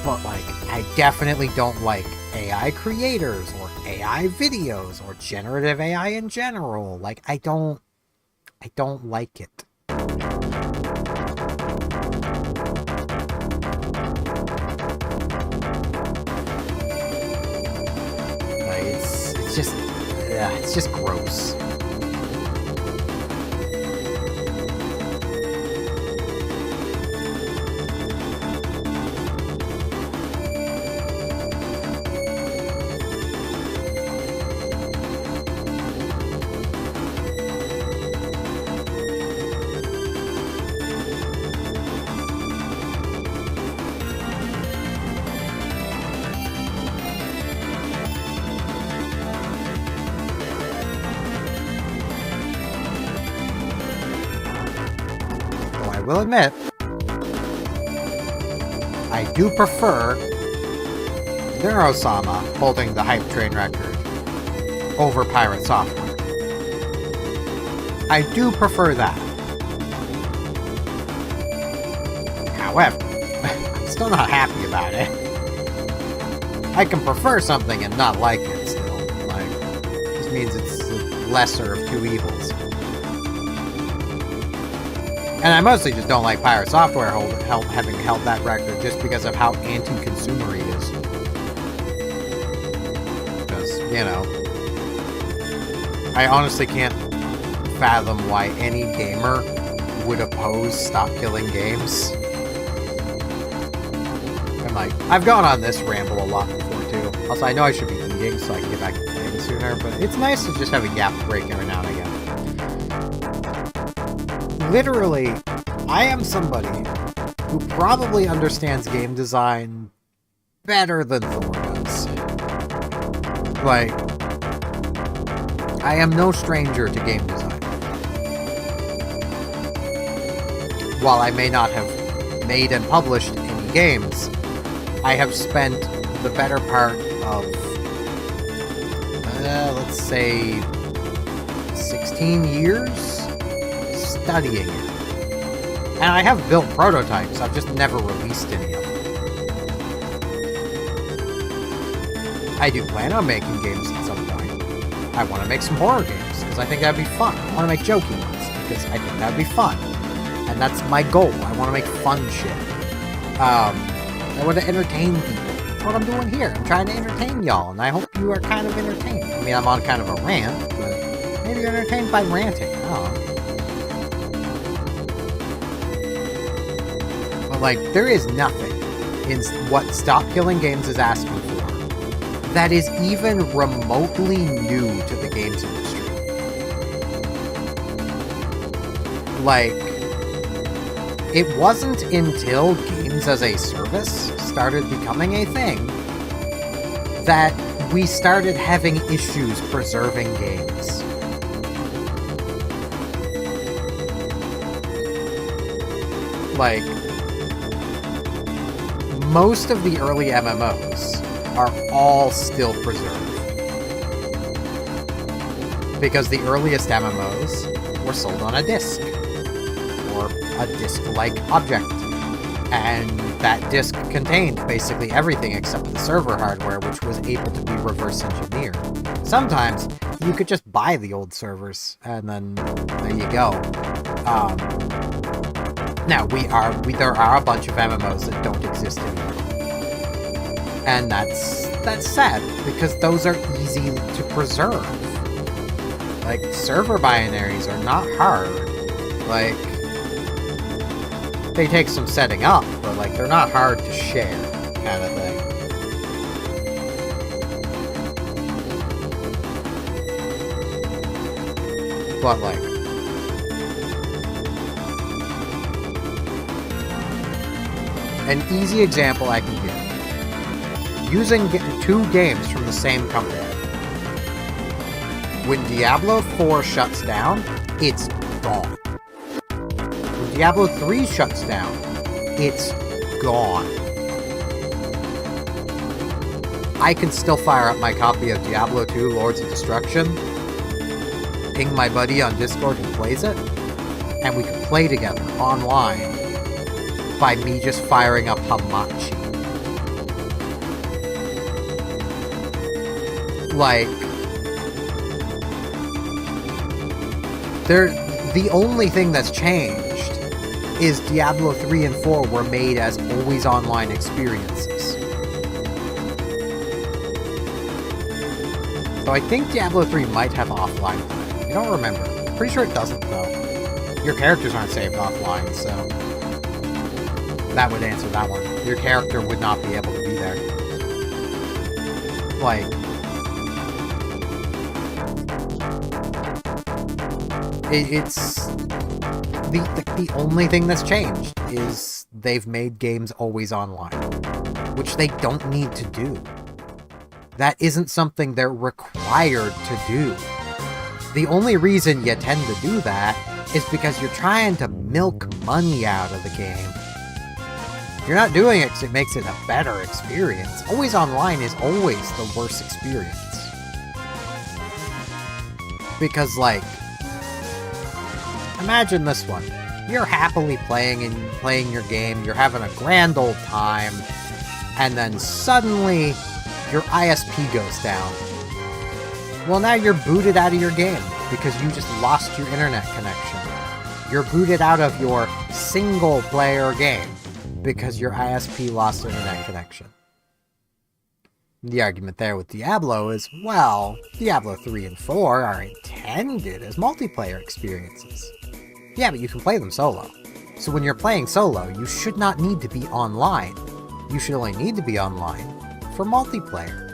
[SPEAKER 1] But, like, I definitely don't like AI creators or AI videos or generative AI in general. Like, I don't like it. Like, it's just gross. I will admit, I do prefer Neurosama holding the hype train record over Pirate Software. I do prefer that. However, I'm still not happy about it. I can prefer something and not like it still. Like, this means it's the lesser of two evils. And I mostly just don't like Pirate Software having held that record just because of how anti-consumer he is. Because, I honestly can't fathom why any gamer would oppose stop killing games. And like, I've gone on this ramble a lot before too. Also, I know I should be eating so I can get back to playing sooner, but it's nice to just have a gap break every now and again. Literally, I am somebody who probably understands game design better than Thor does. Like, I am no stranger to game design. While I may not have made and published any games, I have spent the better part of, let's say, 16 years studying it. And I have built prototypes, I've just never released any of them. I do plan on making games at some point. I want to make some horror games, because I think that'd be fun. I want to make jokey ones. because I think that'd be fun. And that's my goal. I want to make fun shit. I want to entertain people. That's what I'm doing here. I'm trying to entertain y'all, and I hope you are kind of entertained. I mean, I'm on kind of a rant, but maybe you're entertained by ranting. I don't know. But, like, there is nothing in what Stop Killing Games is asking for that is even remotely new to the games industry. Like, it wasn't until games as a service started becoming a thing that we started having issues preserving games. Like, most of the early MMOs are all still preserved. Because the earliest MMOs were sold on a disc. Or a disc-like object. And that disc contained basically everything except the server hardware, which was able to be reverse engineered. Sometimes you could just buy the old servers, and then there you go. Now, there are a bunch of MMOs that don't exist anymore. And that's sad, because those are easy to preserve. Like, server binaries are not hard. Like, they take some setting up, but, like, they're not hard to share, kind of thing. But, like, an easy example I can give. Using two games from the same company. When Diablo 4 shuts down, it's gone. When Diablo 3 shuts down, it's gone. I can still fire up my copy of Diablo 2 Lords of Destruction, ping my buddy on Discord who plays it, and we can play together online by me just firing up Hamachi. Like, the only thing that's changed is Diablo 3 and 4 were made as always online experiences. So I think Diablo 3 might have offline play. I don't remember. Pretty sure it doesn't, though. Your characters aren't saved offline, so that would answer that one. Your character would not be able to be there. Like, it's the only thing that's changed is they've made games always online, which they don't need to do. That isn't something they're required to do. The only reason you tend to do that is because you're trying to milk money out of the game. You're not doing it because it makes it a better experience. Always online is always the worst experience. Because, like, imagine this one. You're happily playing your game, you're having a grand old time, and then suddenly your ISP goes down. Well, now you're booted out of your game because you just lost your internet connection. You're booted out of your single-player game because your ISP lost internet connection. The argument there with Diablo is, well, Diablo 3 and 4 are intended as multiplayer experiences. Yeah, but you can play them solo. So when you're playing solo, you should not need to be online. You should only need to be online for multiplayer.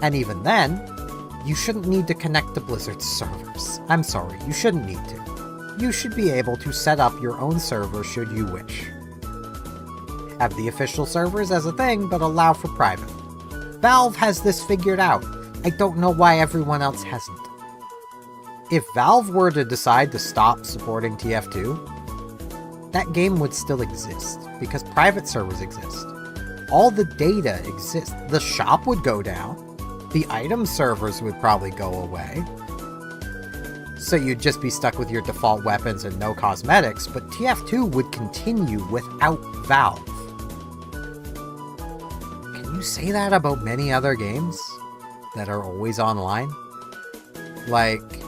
[SPEAKER 1] And even then, you shouldn't need to connect to Blizzard's servers. I'm sorry, you shouldn't need to. You should be able to set up your own server should you wish. Have the official servers as a thing, but allow for private. Valve has this figured out. I don't know why everyone else hasn't. If Valve were to decide to stop supporting TF2, that game would still exist, because private servers exist. All the data exists. The shop would go down. The item servers would probably go away. So you'd just be stuck with your default weapons and no cosmetics, but TF2 would continue without Valve. Can you say that about many other games that are always online? Like,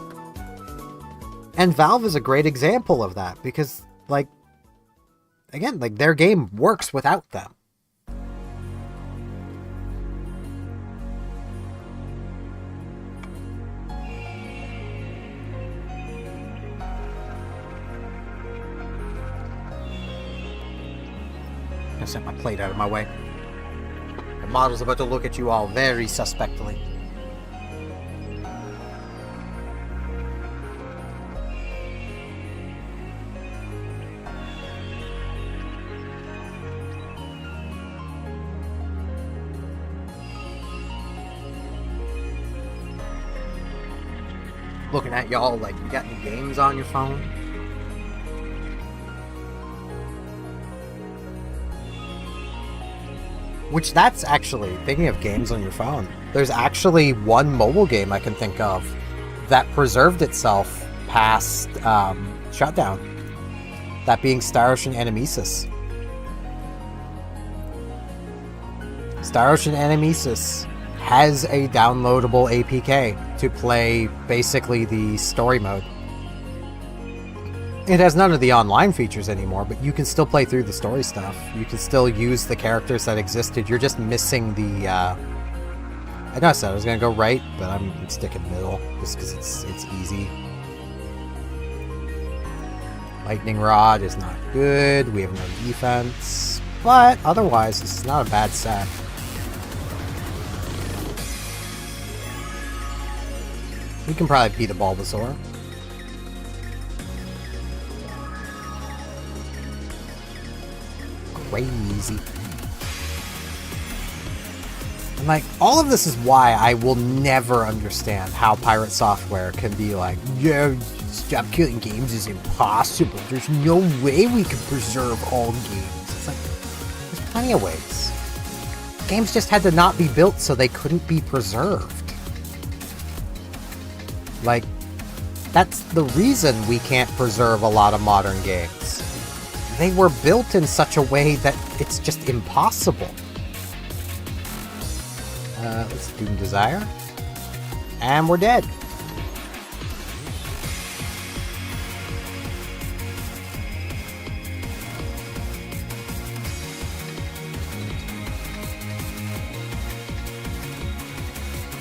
[SPEAKER 1] And Valve is a great example of that because, like, again, like, their game works without them. I set my plate out of my way. The model's about to look at you all very suspectly. Looking at y'all like, you got any games on your phone? Which, that's actually, thinking of games on your phone, there's actually one mobile game I can think of that preserved itself past shutdown. That being Star Ocean Animesis. Star Ocean Animesis has a downloadable APK to play basically the story mode. It has none of the online features anymore, but you can still play through the story stuff. You can still use the characters that existed. You're just missing the, I know I said I was going to go right, but I'm sticking middle, just because it's easy. Lightning Rod is not good. We have no defense. But otherwise, this is not a bad set. We can probably beat the Bulbasaur. Crazy. And like, all of this is why I will never understand how Pirate Software can be like, yeah, stop killing games is impossible. There's no way we can preserve all games. It's like, there's plenty of ways. Games just had to not be built so they couldn't be preserved. Like, that's the reason we can't preserve a lot of modern games. They were built in such a way that it's just impossible. Let's Doom Desire. And we're dead.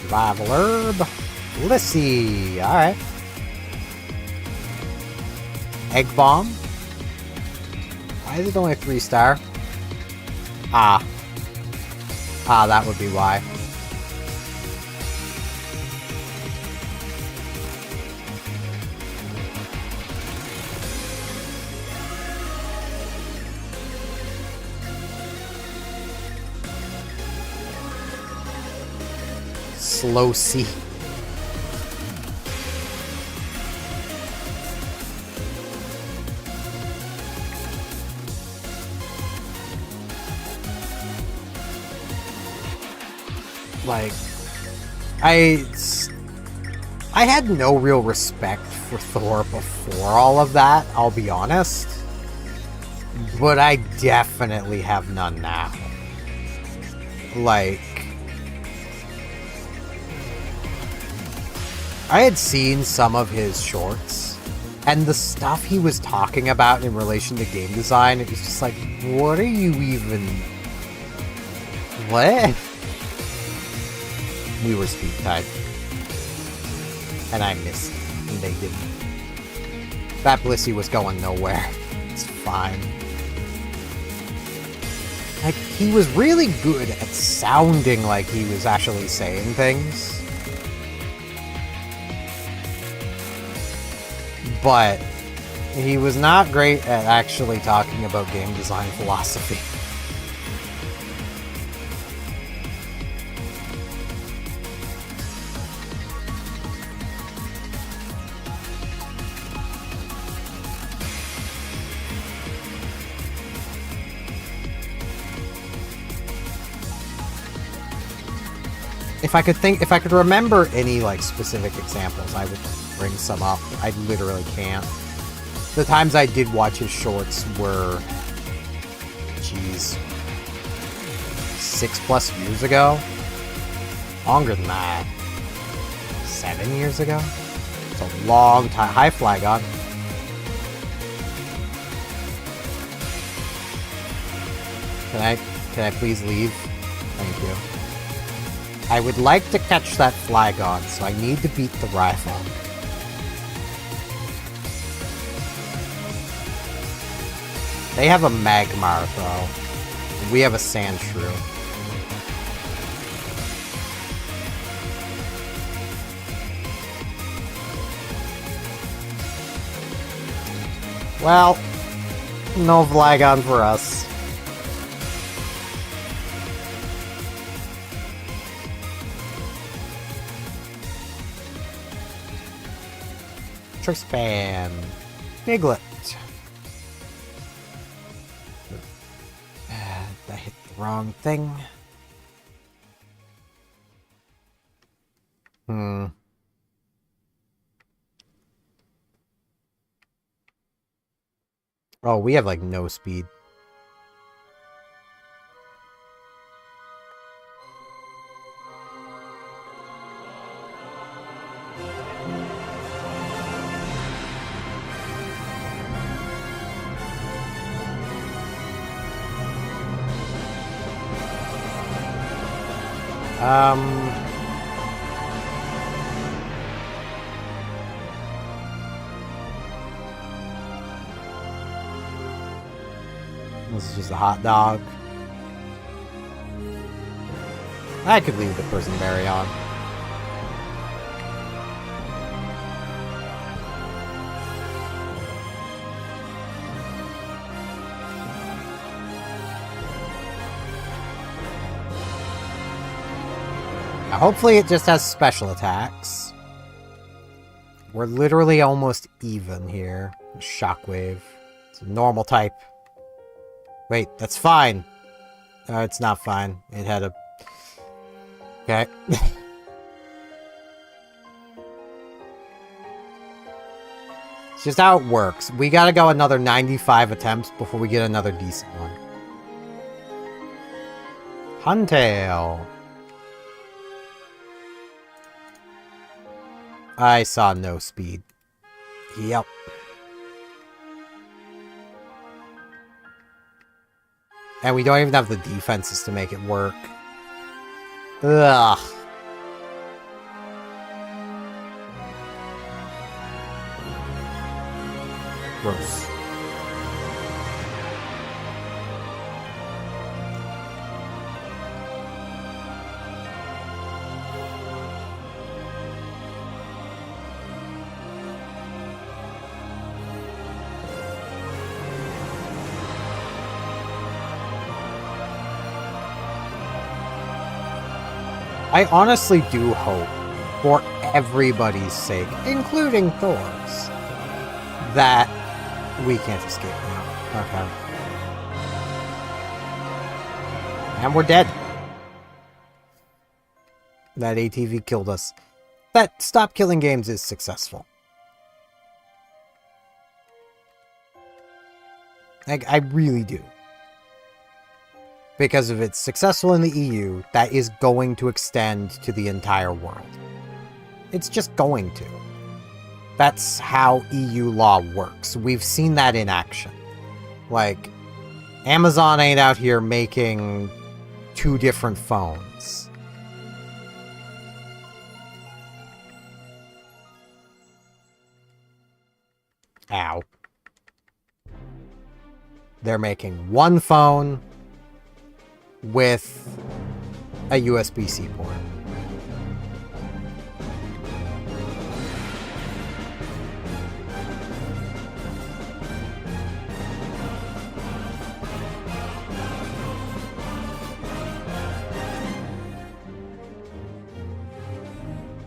[SPEAKER 1] Survival Herb. Lissy. Alright. Egg Bomb. Why is it only a 3-star? Ah, that would be why. Slow C. Like, I had no real respect for Thor before all of that, I'll be honest. But I definitely have none now. Like, I had seen some of his shorts, and the stuff he was talking about in relation to game design, it was just like, what are you even... What? We were speed tied. And I missed. And they didn't. That Blissey was going nowhere. It's fine. Like, he was really good at sounding like he was actually saying things. But he was not great at actually talking about game design philosophy. If I could remember any, like, specific examples, I would bring some up. I literally can't. The times I did watch his shorts were, geez, 6+ years ago? Longer than that. 7 years ago? It's a long time. Hi, Flagon. Can I please leave? Thank you. I would like to catch that Flagon, so I need to beat the rifle. They have a Magmar, though. And we have a Sandshrew. Well, no Flagon for us. Trispan. Piglet. I hit the wrong thing. Oh, we have, like, no speed. This is just a hot dog. I could leave the prison berry on. Now, hopefully it just has special attacks. We're literally almost even here. Shockwave. It's a normal type. Wait, that's fine. It's not fine. It had a... Okay. It's just how it works. We gotta go another 95 attempts before we get another decent one. Huntail. I saw no speed. Yep. And we don't even have the defenses to make it work. Ugh. Gross. I honestly do hope, for everybody's sake, including Thor's, that we can't escape now. Okay. And we're dead. That ATV killed us. That Stop Killing Games is successful. I really do. Because if it's successful in the EU, that is going to extend to the entire world. It's just going to. That's how EU law works. We've seen that in action. Like, Amazon ain't out here making 2 different phones. Ow. They're making 1 phone with a USB-C port.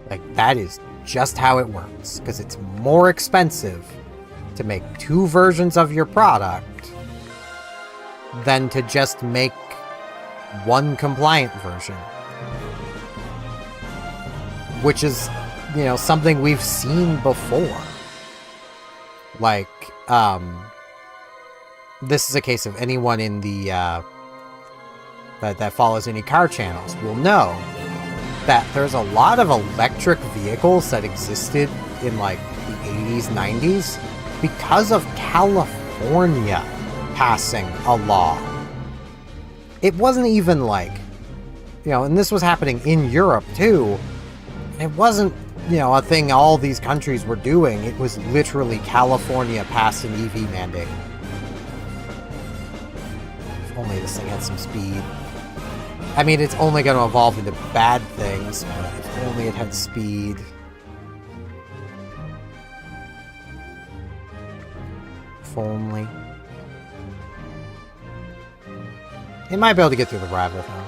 [SPEAKER 1] Like, that is just how it works, because it's more expensive to make 2 versions of your product than to just make 1 compliant version. Which is, you know, something we've seen before. Like, this is a case of anyone in the, that follows any car channels will know that there's a lot of electric vehicles that existed in like the 80s, 90s because of California passing a law. It wasn't even like, you know, and this was happening in Europe too. It wasn't, you know, a thing all these countries were doing. It was literally California passed an EV mandate. If only this thing had some speed. I mean, it's only going to evolve into bad things, but if only it had speed. If only. It might be able to get through the rival, though.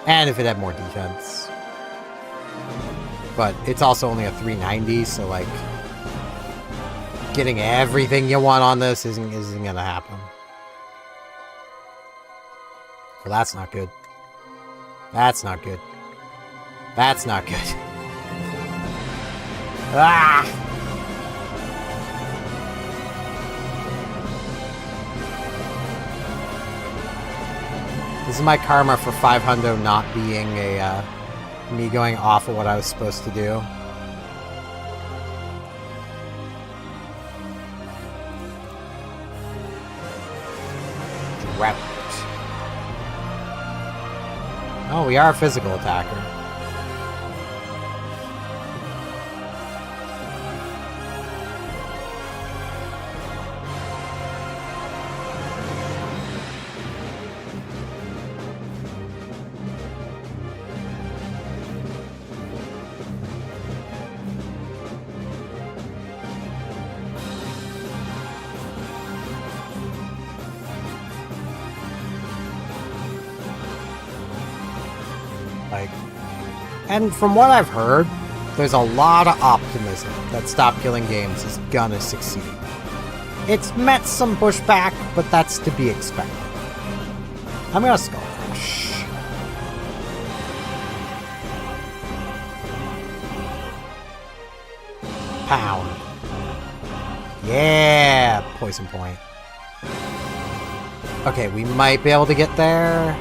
[SPEAKER 1] And if it had more defense. But it's also only a 390, so, like, getting everything you want on this isn't going to happen. Well, that's not good. That's not good. That's not good. Ah! This is my karma for 500 not being a, me going off of what I was supposed to do. Drought. Oh, we are a physical attacker. Like, and from what I've heard, there's a lot of optimism that Stop Killing Games is gonna succeed. It's met some pushback, but that's to be expected. I'm gonna Skull Rush. Pound. Yeah! Poison Point. Okay, we might be able to get there.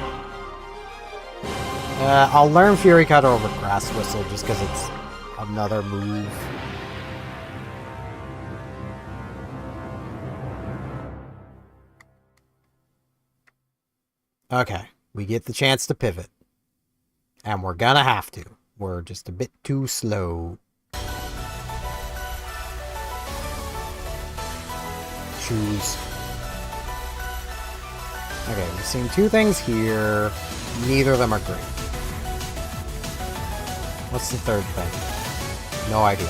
[SPEAKER 1] I'll learn Fury Cutter over Grass Whistle just because it's another move. Okay, we get the chance to pivot. And we're gonna have to. We're just a bit too slow. Choose. Okay, we've seen two things here. Neither of them are great. What's the third thing? No idea.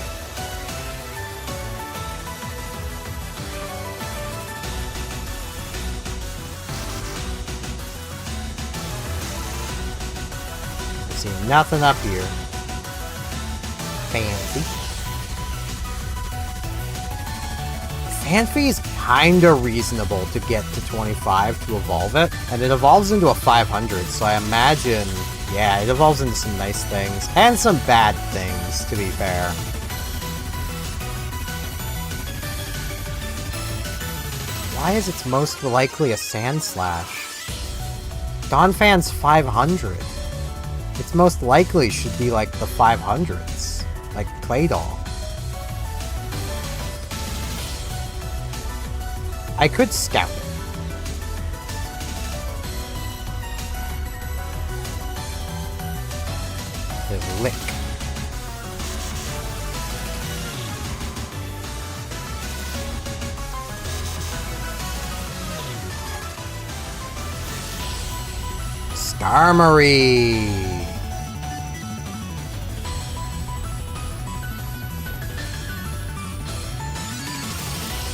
[SPEAKER 1] I see nothing up here. Fancy. Fancy is kinda reasonable to get to 25 to evolve it, and it evolves into a 500, so I imagine, yeah, it evolves into some nice things, and some bad things, to be fair. Why is it most likely a Sand Slash? Donphan's 500. It's most likely should be like the 500s, like Claydol. I could scout it. There's Lick. Skarmory.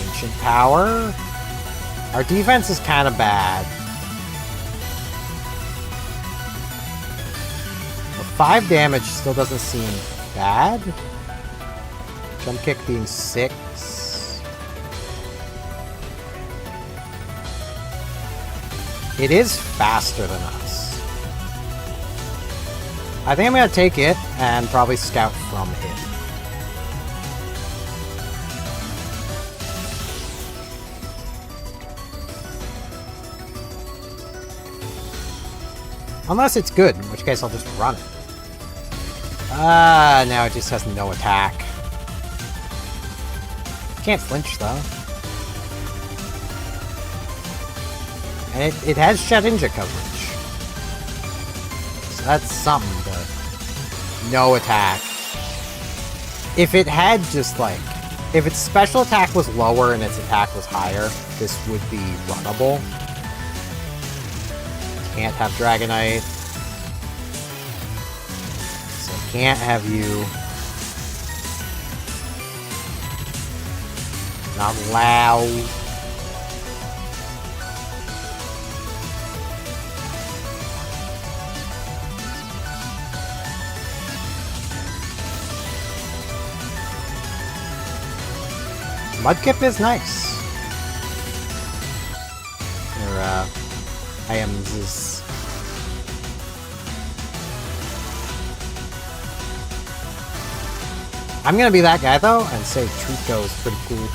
[SPEAKER 1] Ancient Power. Our defense is kind of bad. But 5 damage still doesn't seem bad. Jump Kick being 6. It is faster than us. I think I'm going to take it and probably scout from it. Unless it's good, in which case I'll just run it. Ah, now it just has no attack. Can't flinch though. And it has Shedinja coverage. So that's something, but no attack. If it had just like... If its special attack was lower and its attack was higher, this would be runnable. Can't have Dragonite. So can't have you. Not loud. Mudkip is nice. Or, Iams is... I'm gonna be that guy, though, and say Trico is pretty cool.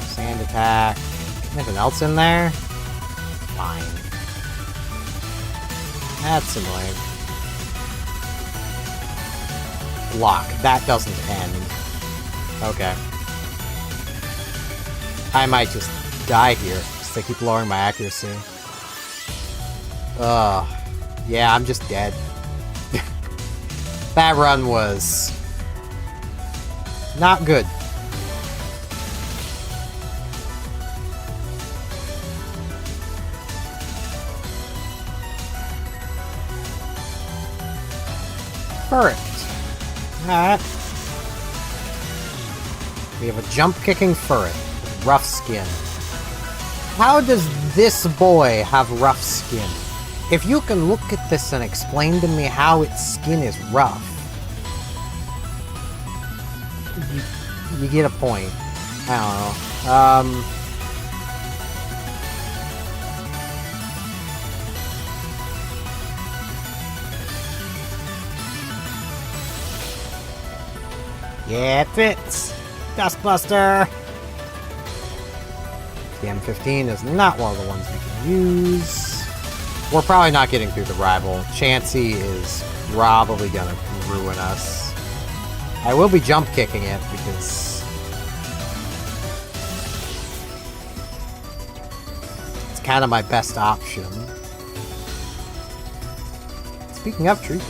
[SPEAKER 1] Sand attack. Anything else in there? Fine. That's annoying. Block. That doesn't end. Okay. I might just die here, because they keep lowering my accuracy. Ugh. Yeah, I'm just dead. That run was... not good. Perfect. Alright. We have a jump-kicking Furret with rough skin. How does this boy have rough skin? If you can look at this and explain to me how its skin is rough, you get a point. I don't know. Yeah, it fits! Dustbuster! The M15 is not one of the ones we can use. We're probably not getting through the rival. Chansey is probably gonna ruin us. I will be jump kicking it because it's kind of my best option. Speaking of Trico.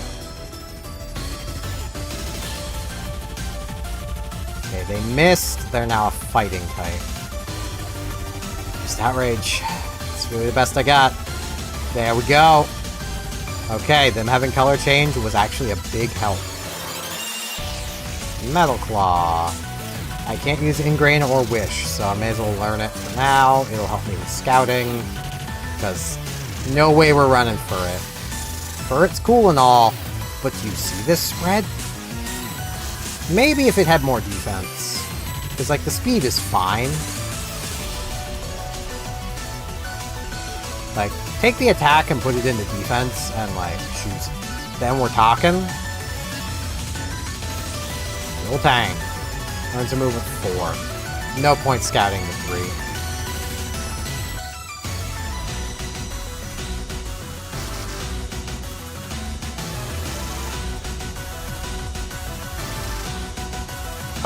[SPEAKER 1] Okay, they missed. They're now a fighting type. Just outrage. It's really the best I got. There we go. Okay, them having color change was actually a big help. Metal Claw. I can't use Ingrain or Wish, so I may as well learn it for now. It'll help me with scouting, because no way we're running Furret. Furret's cool and all, but you see this spread? Maybe if it had more defense, because like the speed is fine. Like, take the attack and put it into defense, and like, shoot. Then we're talking. Little Tang. Learns a move with 4. No point scouting the 3.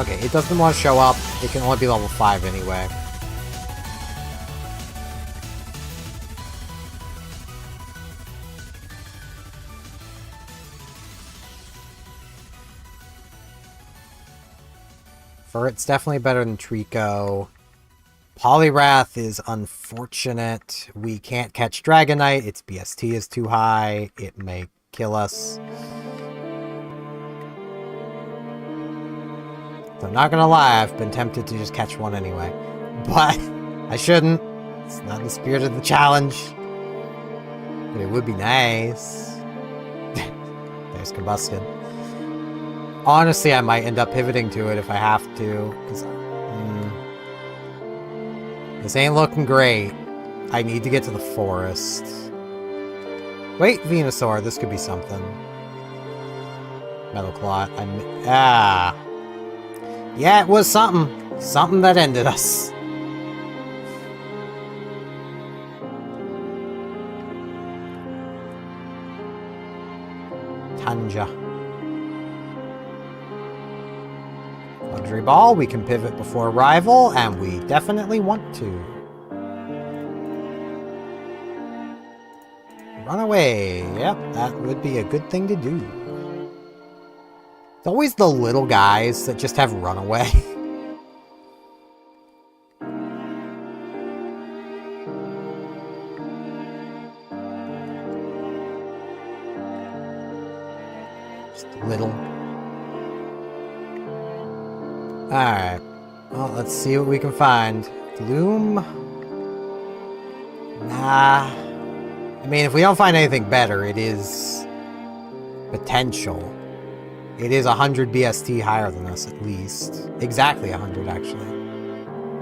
[SPEAKER 1] Okay, it doesn't want to show up. It can only be level 5 anyway. Furret's definitely better than Trico. Poliwrath is unfortunate. We can't catch Dragonite. Its BST is too high. It may kill us. So I'm not gonna lie, I've been tempted to just catch one anyway. But I shouldn't. It's not in the spirit of the challenge. But it would be nice. There's Combustion. Honestly, I might end up pivoting to it if I have to. Cause, this ain't looking great. I need to get to the forest. Wait, Venusaur, this could be something. Metal Claw. Yeah, it was something. Something that ended us. Tanja. Luxury Ball, we can pivot before arrival, and we definitely want to. Run away. Yep, that would be a good thing to do. It's always the little guys that just have runaway. Just little. Alright. Well, let's see what we can find. Gloom? Nah. I mean, if we don't find anything better, it is potential. It is 100 BST higher than us, at least. Exactly 100, actually.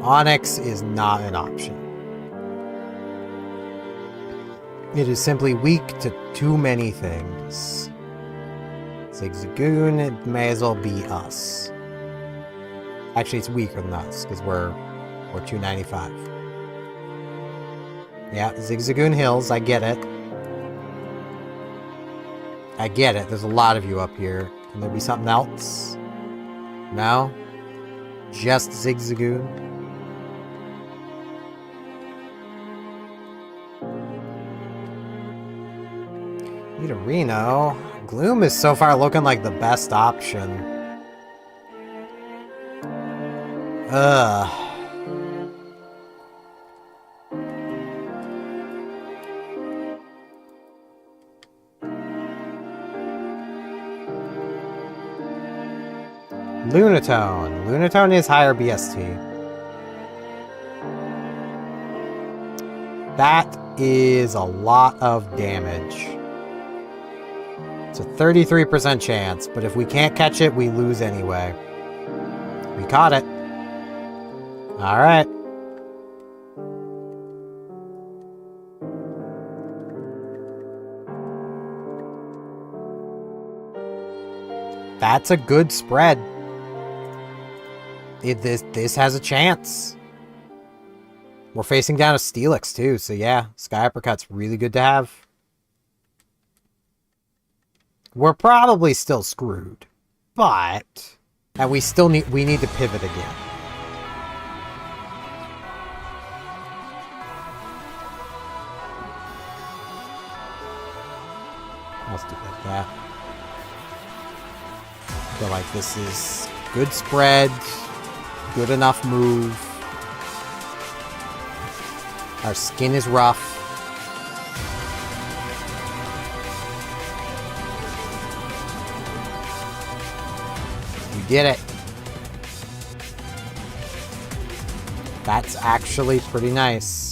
[SPEAKER 1] Onyx is not an option. It is simply weak to too many things. Zigzagoon, it may as well be us. Actually, it's weaker than us, because we're 295. Yeah, Zigzagoon Hills, I get it. I get it, there's a lot of you up here. Can there be something else? No? Just Zigzagoon? Need a Reno. Gloom is so far looking like the best option. Ugh. Lunatone. Lunatone is higher BST. That is a lot of damage. It's a 33% chance, but if we can't catch it, we lose anyway. We caught it. Alright. That's a good spread. This has a chance. We're facing down a Steelix too, so yeah, Sky Uppercut's really good to have. We're probably still screwed, but and we need to pivot again. Let's do like that. I feel like this is good spread. Good enough move. Our skin is rough. We did it. That's actually pretty nice.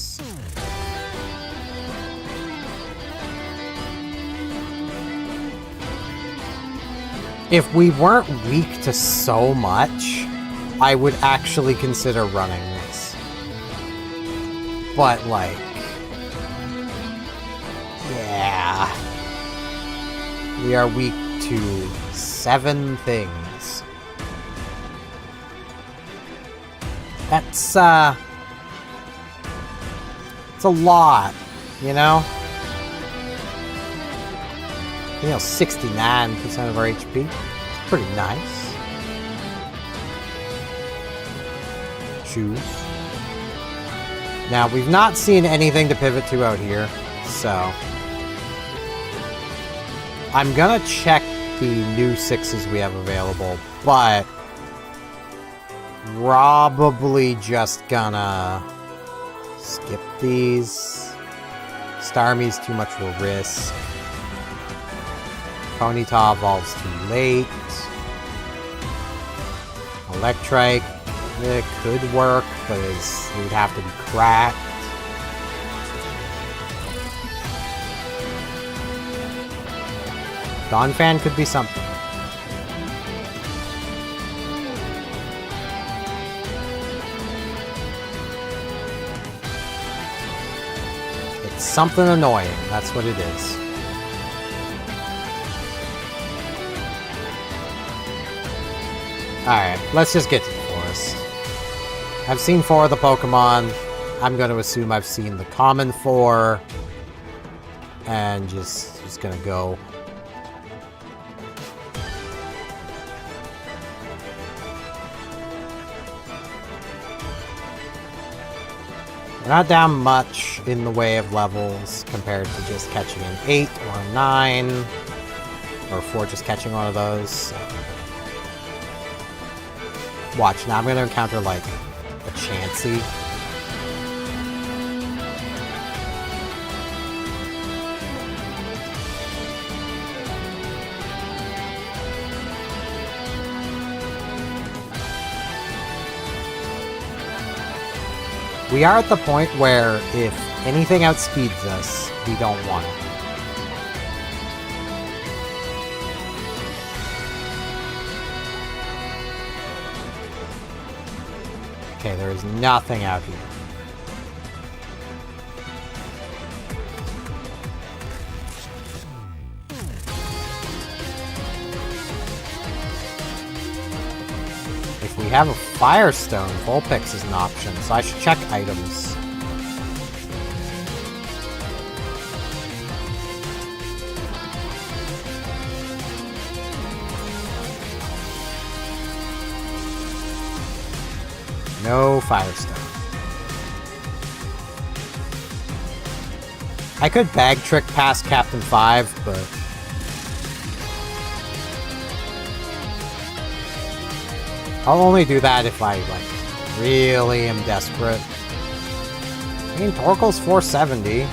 [SPEAKER 1] If we weren't weak to so much, I would actually consider running this. But, like... yeah. We are weak to 7 things. That's, it's a lot, you know? 69% of our HP. It's pretty nice. Choose. Now, we've not seen anything to pivot to out here, so... I'm gonna check the new 6s we have available, but... probably just gonna... skip these. Starmie's too much of a risk. Ponyta evolves too late. Electrike, it could work, but it would have to be cracked. Donphan could be something. It's something annoying, that's what it is. Alright, let's just get to the forest. I've seen 4 of the Pokemon. I'm going to assume I've seen the common 4. And just gonna go. We're not down much in the way of levels compared to just catching an 8 or a 9. Or 4 just catching one of those. So. Watch, now I'm going to encounter, like, a Chansey. We are at the point where if anything outspeeds us, we don't want it. Okay, there is nothing out here. If we have a Firestone, Vulpix is an option, so I should check items. No Firestone. I could bag trick past Captain 5, but... I'll only do that if I, like, really am desperate. I mean, Torkoal's 470.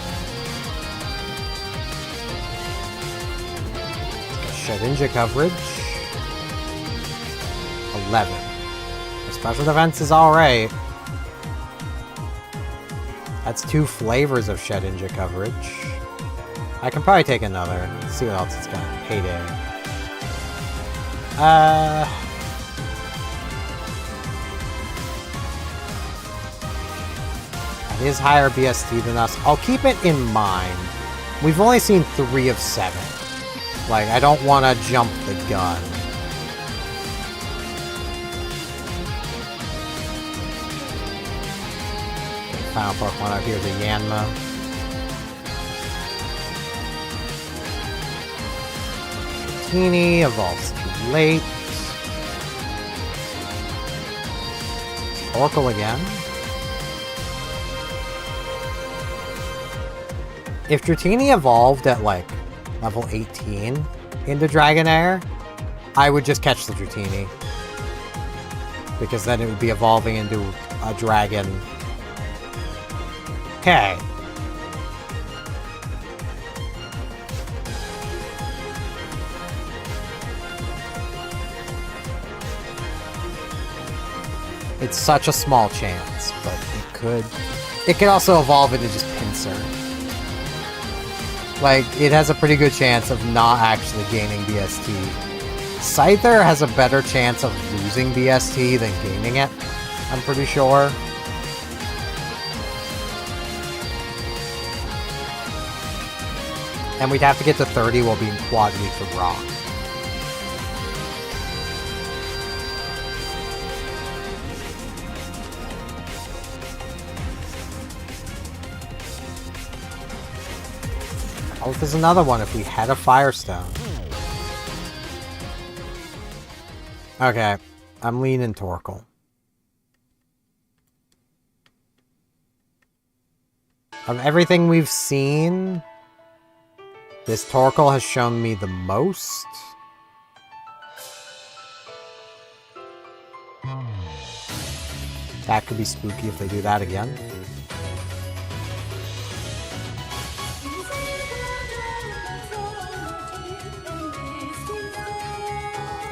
[SPEAKER 1] Shedinja coverage. 11. Special defense is alright. That's 2 flavors of Shedinja coverage. I can probably take another. Let's see what else it's got. Payday. It is higher BST than us. I'll keep it in mind. We've only seen 3 of 7. Like, I don't want to jump the gun. Final Pokemon out here, the Yanma. Teeny evolves too late. Oracle again. If Dratini evolved at, like, level 18 into Dragonair, I would just catch the Dratini. Because then it would be evolving into a dragon. Okay. It's such a small chance, but it could. It could also evolve into just Pinsir. Like, it has a pretty good chance of not actually gaining BST. Scyther has a better chance of losing BST than gaining it, I'm pretty sure. And we'd have to get to 30 while being quad weak for Rock. Oh, there's another one if we had a Firestone. Okay, I'm leaning Torkoal. Of everything we've seen, this Torkoal has shown me the most. That could be spooky if they do that again.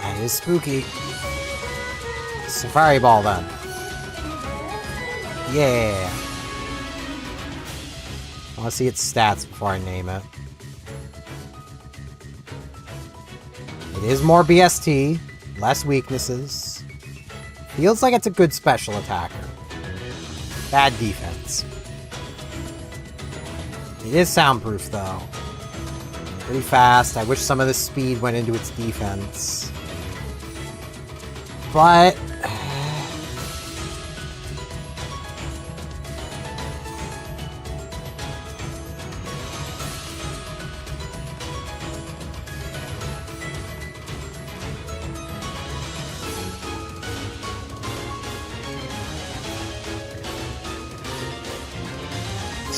[SPEAKER 1] That is spooky. Safari Ball then. Yeah. I want to see its stats before I name it. It is more BST, less weaknesses. Feels like it's a good special attacker. Bad defense. It is soundproof though. Pretty fast. I wish some of the speed went into its defense. But...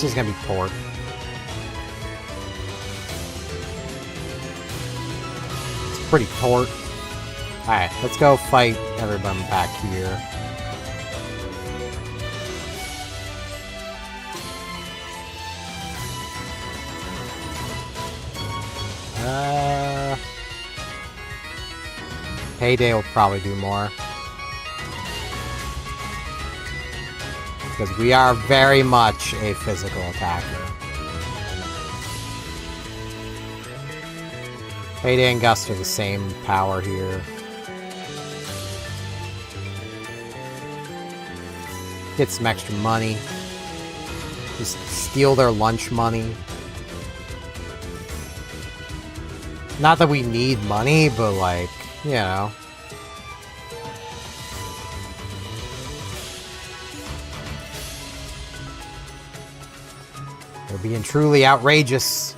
[SPEAKER 1] It's just gonna be Torque. It's pretty Torque. Alright, let's go fight everyone back here. Payday will probably do more. Because we are very much a physical attacker. Payday and Gust are the same power here. Get some extra money. Just steal their lunch money. Not that we need money, but like, you know. They're being truly outrageous.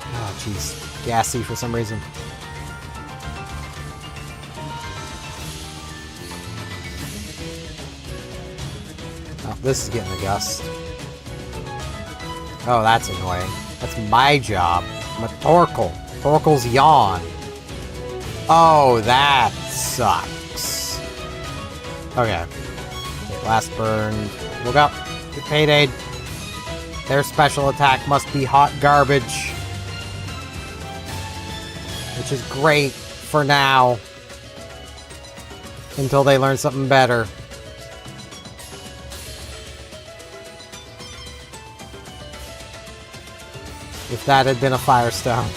[SPEAKER 1] Oh, jeez. Gassy for some reason. Oh, this is getting a gust. Oh, that's annoying. That's my job. I'm a Torkoal. Torkoal's yawn. Oh, that sucks. Okay. Last burn. Look up. Get Payday. Their special attack must be hot garbage. Which is great for now. Until they learn something better. If that had been a Firestone.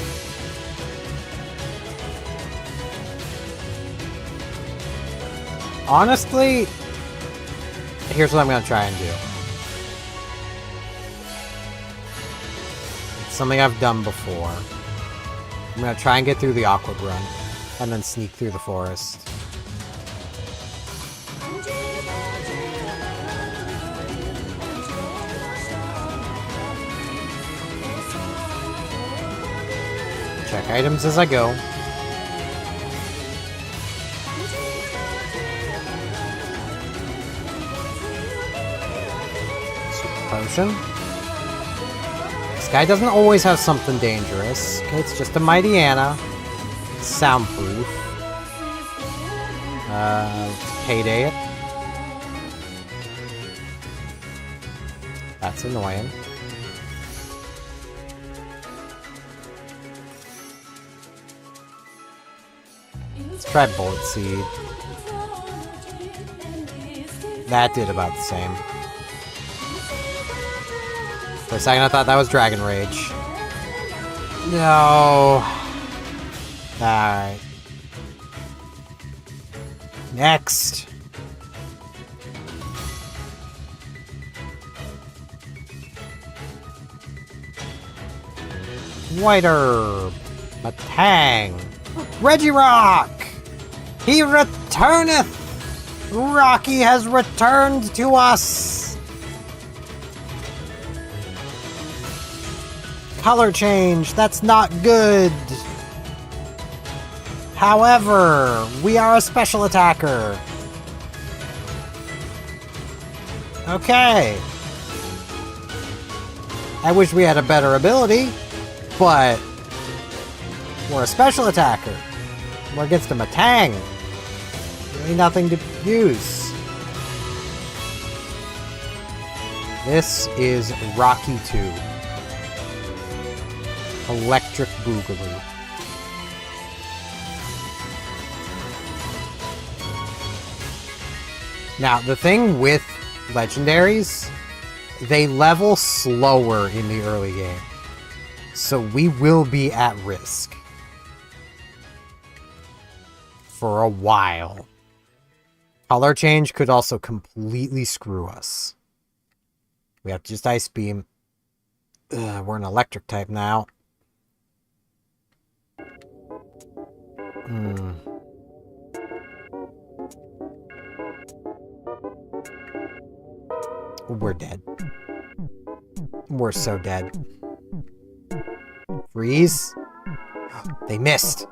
[SPEAKER 1] Honestly, here's what I'm going to try and do. It's something I've done before. I'm going to try and get through the Awkward Run, and then sneak through the forest. Check items as I go. Super potion. This guy doesn't always have something dangerous. Okay, it's just a Mighty Anna. It's soundproof. Payday it. That's annoying. Let's try Bullet Seed. That did about the same. For a second I thought that was Dragon Rage. No. Alright. Next. White Herb. A Tang. Regirock! He returneth! Rocky has returned to us! Color change, that's not good. However, we are a special attacker. Okay. I wish we had a better ability, but we're a special attacker. We're against a Matang. Really nothing to use. This is Rocky 2. Electric Boogaloo. Now, the thing with legendaries, they level slower in the early game. So we will be at risk. For a while. Color change could also completely screw us. We have to just Ice Beam. We're an electric type now. We're dead. We're so dead. Freeze. They missed.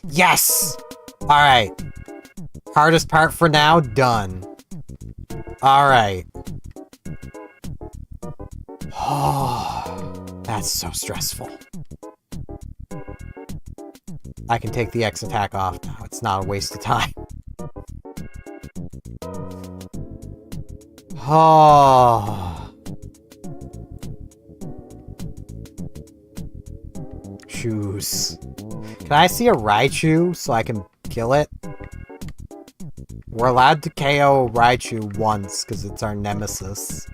[SPEAKER 1] Yes! Alright. Hardest part for now, done. Alright. Oh, that's so stressful. I can take the X attack off now. It's not a waste of time. Oh. Shoes. Can I see a Raichu so I can kill it? We're allowed to KO Raichu once because it's our nemesis.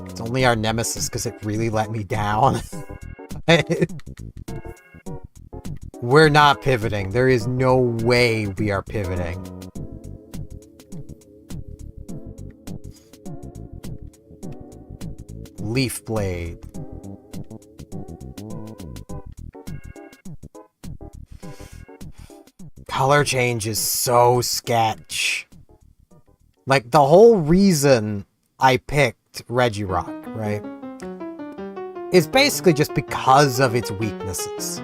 [SPEAKER 1] It's only our nemesis because it really let me down. We're not pivoting. There is no way we are pivoting. Leaf Blade. Color change is so sketch. Like, the whole reason I picked Regirock, right, is basically just because of its weaknesses.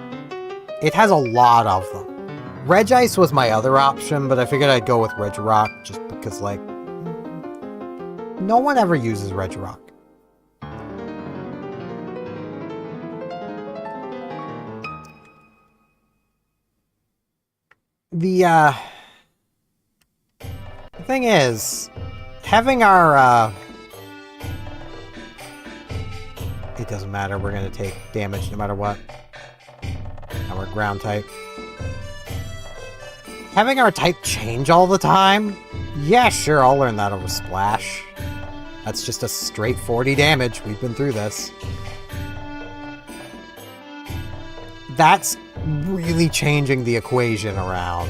[SPEAKER 1] It has a lot of them. Regice was my other option, but I figured I'd go with Regirock just because, like, no one ever uses Regirock. The thing is, having our, it doesn't matter, we're gonna take damage no matter what. And we're ground type. Having our type change all the time? Yeah, sure, I'll learn that over Splash. That's just a straight 40 damage, we've been through this. That's really changing the equation around.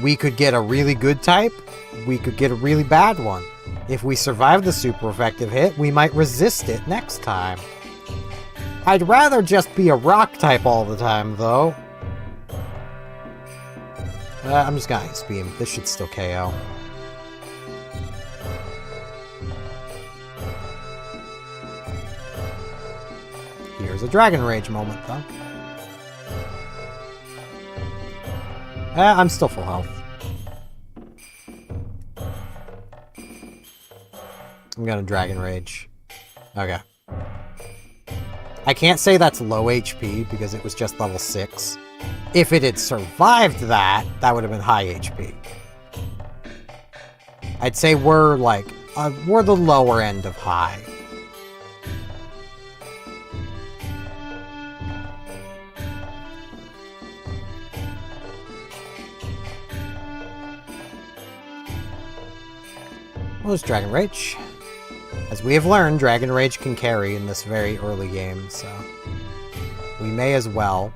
[SPEAKER 1] We could get a really good type, we could get a really bad one. If we survive the super effective hit, we might resist it next time. I'd rather just be a rock type all the time, though. I'm just gonna Ice Beam. This should still KO. Here's a Dragon Rage moment, though. I'm still full health. I'm gonna Dragon Rage. Okay. I can't say that's low HP because it was just level 6. If it had survived that, that would have been high HP. I'd say we're like, we're the lower end of high. Well, there's Dragon Rage. As we have learned, Dragon Rage can carry in this very early game, so we may as well.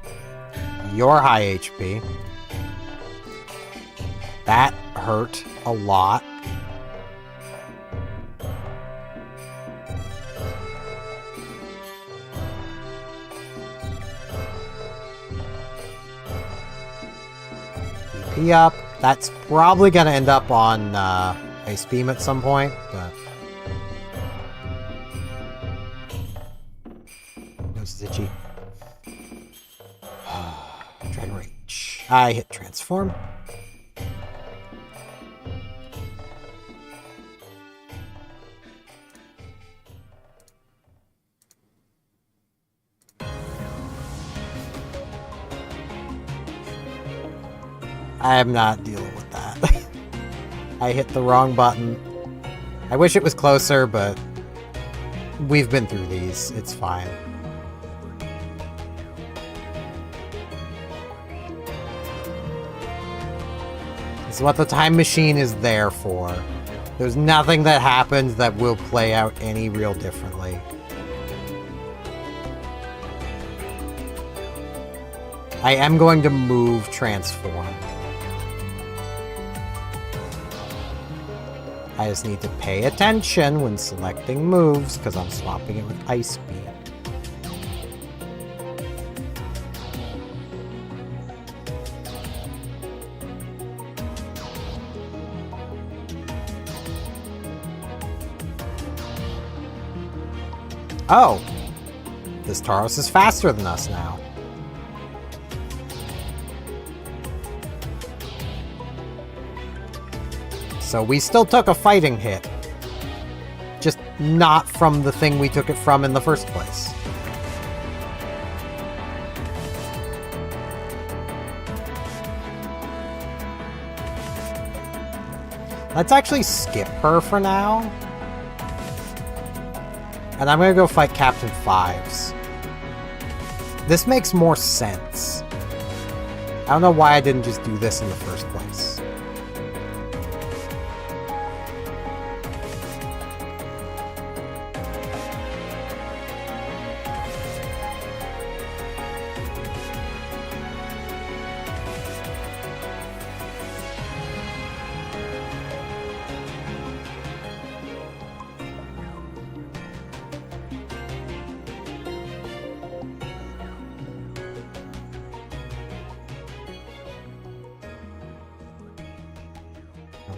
[SPEAKER 1] You're high HP. That hurt a lot. EP up. That's probably going to end up on Ice Beam at some point, but... No Stitchy. Dragon Rage. I hit Transform. I'm not dealing with that. I hit the wrong button. I wish it was closer, but we've been through these. It's fine. This is what the time machine is there for. There's nothing that happens that will play out any real differently. I am going to move Transform. I just need to pay attention when selecting moves, because I'm swapping it with Ice Beam. Oh! This Tauros is faster than us now. So we still took a fighting hit. Just not from the thing we took it from in the first place. Let's actually skip her for now. And I'm gonna go fight Captain Fives. This makes more sense. I don't know why I didn't just do this in the first place.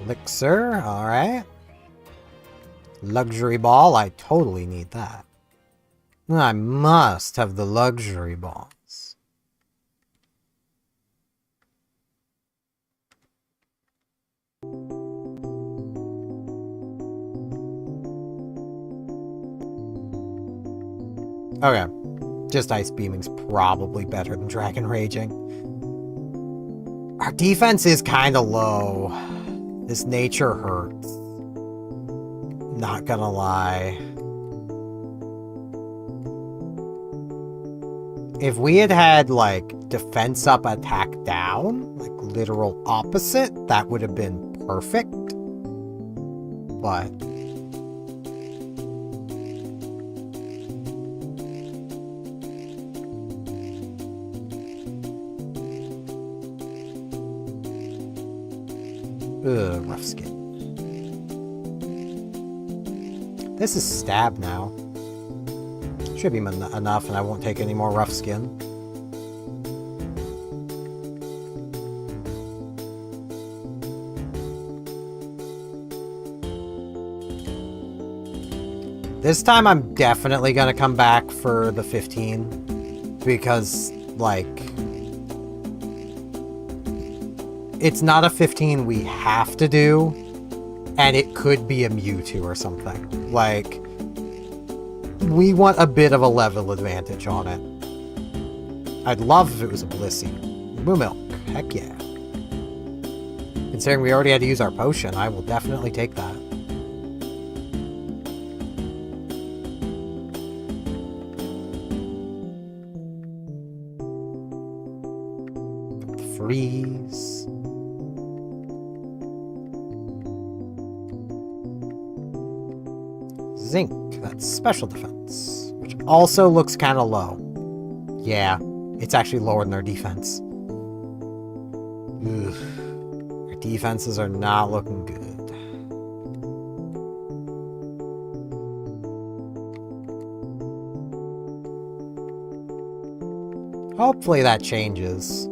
[SPEAKER 1] Elixir, alright. Luxury ball, I totally need that. I must have the luxury balls. Okay. Just Ice Beaming's probably better than Dragon Raging. Our defense is kind of low. This nature hurts. Not gonna lie. If we had had, like, defense up, attack down, like, literal opposite, that would have been perfect. But... ugh, rough skin. This is stab now. Should be enough and I won't take any more rough skin. This time I'm definitely gonna come back for the 15. Because, like... it's not a 15 we have to do, and it could be a Mewtwo or something. Like, we want a bit of a level advantage on it. I'd love if it was a Blissey. Moo Milk, heck yeah. Considering we already had to use our potion, I will definitely take that. Freeze. Zinc, that's special defense, which also looks kind of low. Yeah, it's actually lower than our defense. Ugh. Our defenses are not looking good. Hopefully that changes.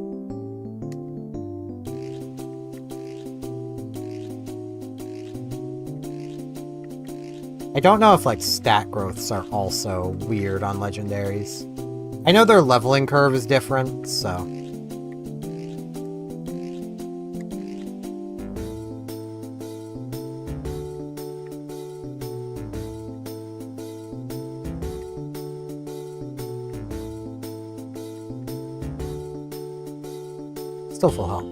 [SPEAKER 1] I don't know if, like, stat growths are also weird on legendaries. I know their leveling curve is different, so... still full health.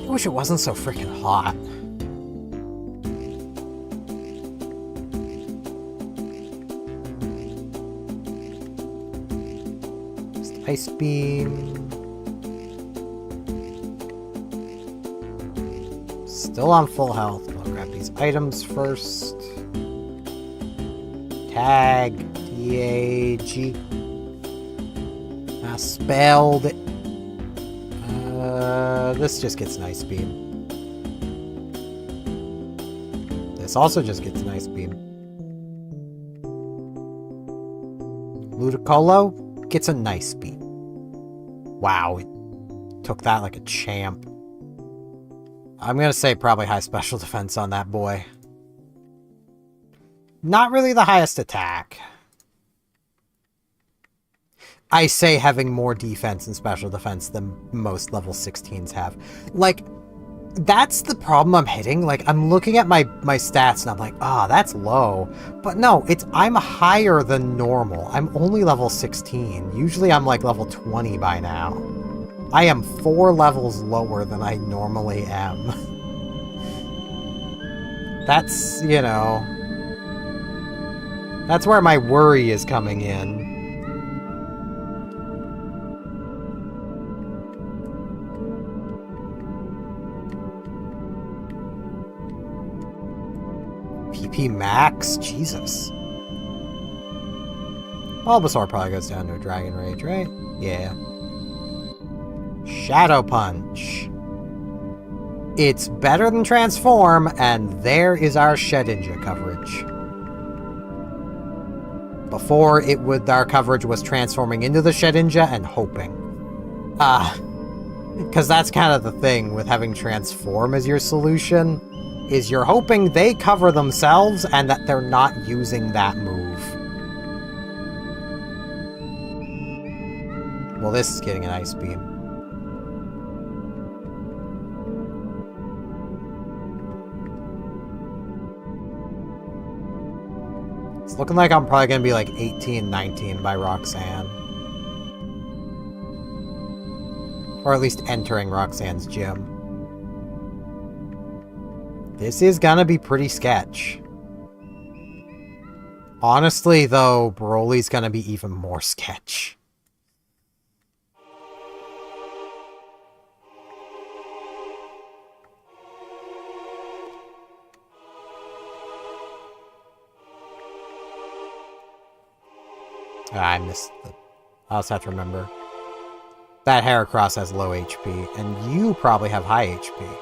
[SPEAKER 1] I wish it wasn't so freaking hot. Ice Beam. Still on full health. I'll grab these items first. Tag. T-A-G. I spelled it. This just gets an Ice Beam. This also just gets an Ice Beam. Ludicolo gets a nice beat. Wow, it took that like a champ. I'm gonna say probably high special defense on that boy. Not really the highest attack. I say having more defense and special defense than most level 16s have. Like, that's the problem I'm hitting. Like, I'm looking at my stats and I'm like, that's low. But no, I'm higher than normal. I'm only level 16. Usually I'm like level 20 by now. I am 4 levels lower than I normally am. That's, you know... That's where my worry is coming in. PP max? Jesus. Bulbasaur probably goes down to a Dragon Rage, right? Yeah. Shadow Punch. It's better than Transform, and there is our Shedinja coverage. Before, our coverage was transforming into the Shedinja and hoping. Because that's kind of the thing with having Transform as your solution, is you're hoping they cover themselves and that they're not using that move. Well, this is getting an Ice Beam. It's looking like I'm probably going to be like 18, 19 by Roxanne. Or at least entering Roxanne's gym. This is gonna be pretty sketch. Honestly, though, Broly's gonna be even more sketch. I missed the... I also have to remember. That Heracross has low HP, and you probably have high HP.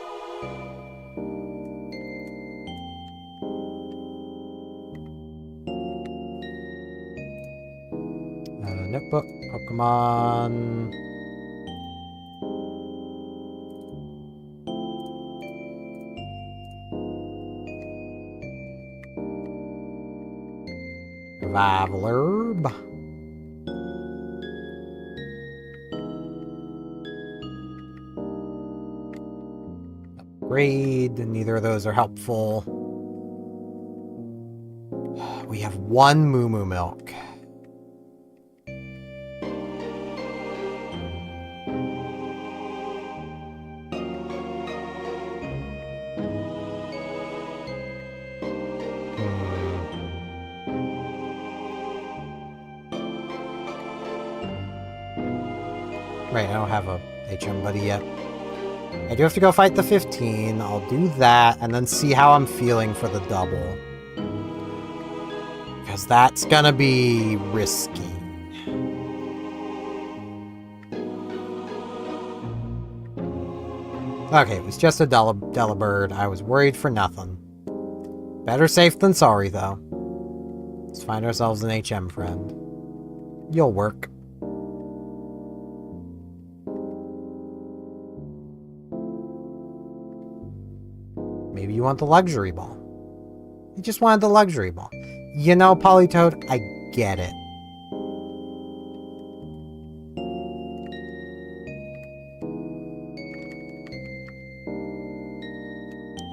[SPEAKER 1] Notebook, Pokemon... Revival Herb. Upgrade, neither of those are helpful. We have one Moo Moo Milk. Right, I don't have a HM buddy yet. I do have to go fight the 15. I'll do that, and then see how I'm feeling for the double. Because that's gonna be risky. Okay, it was just a Delibird. I was worried for nothing. Better safe than sorry, though. Let's find ourselves an HM friend. You'll work. Maybe you want the luxury ball. You just wanted the luxury ball. You know, Politoed, I get it.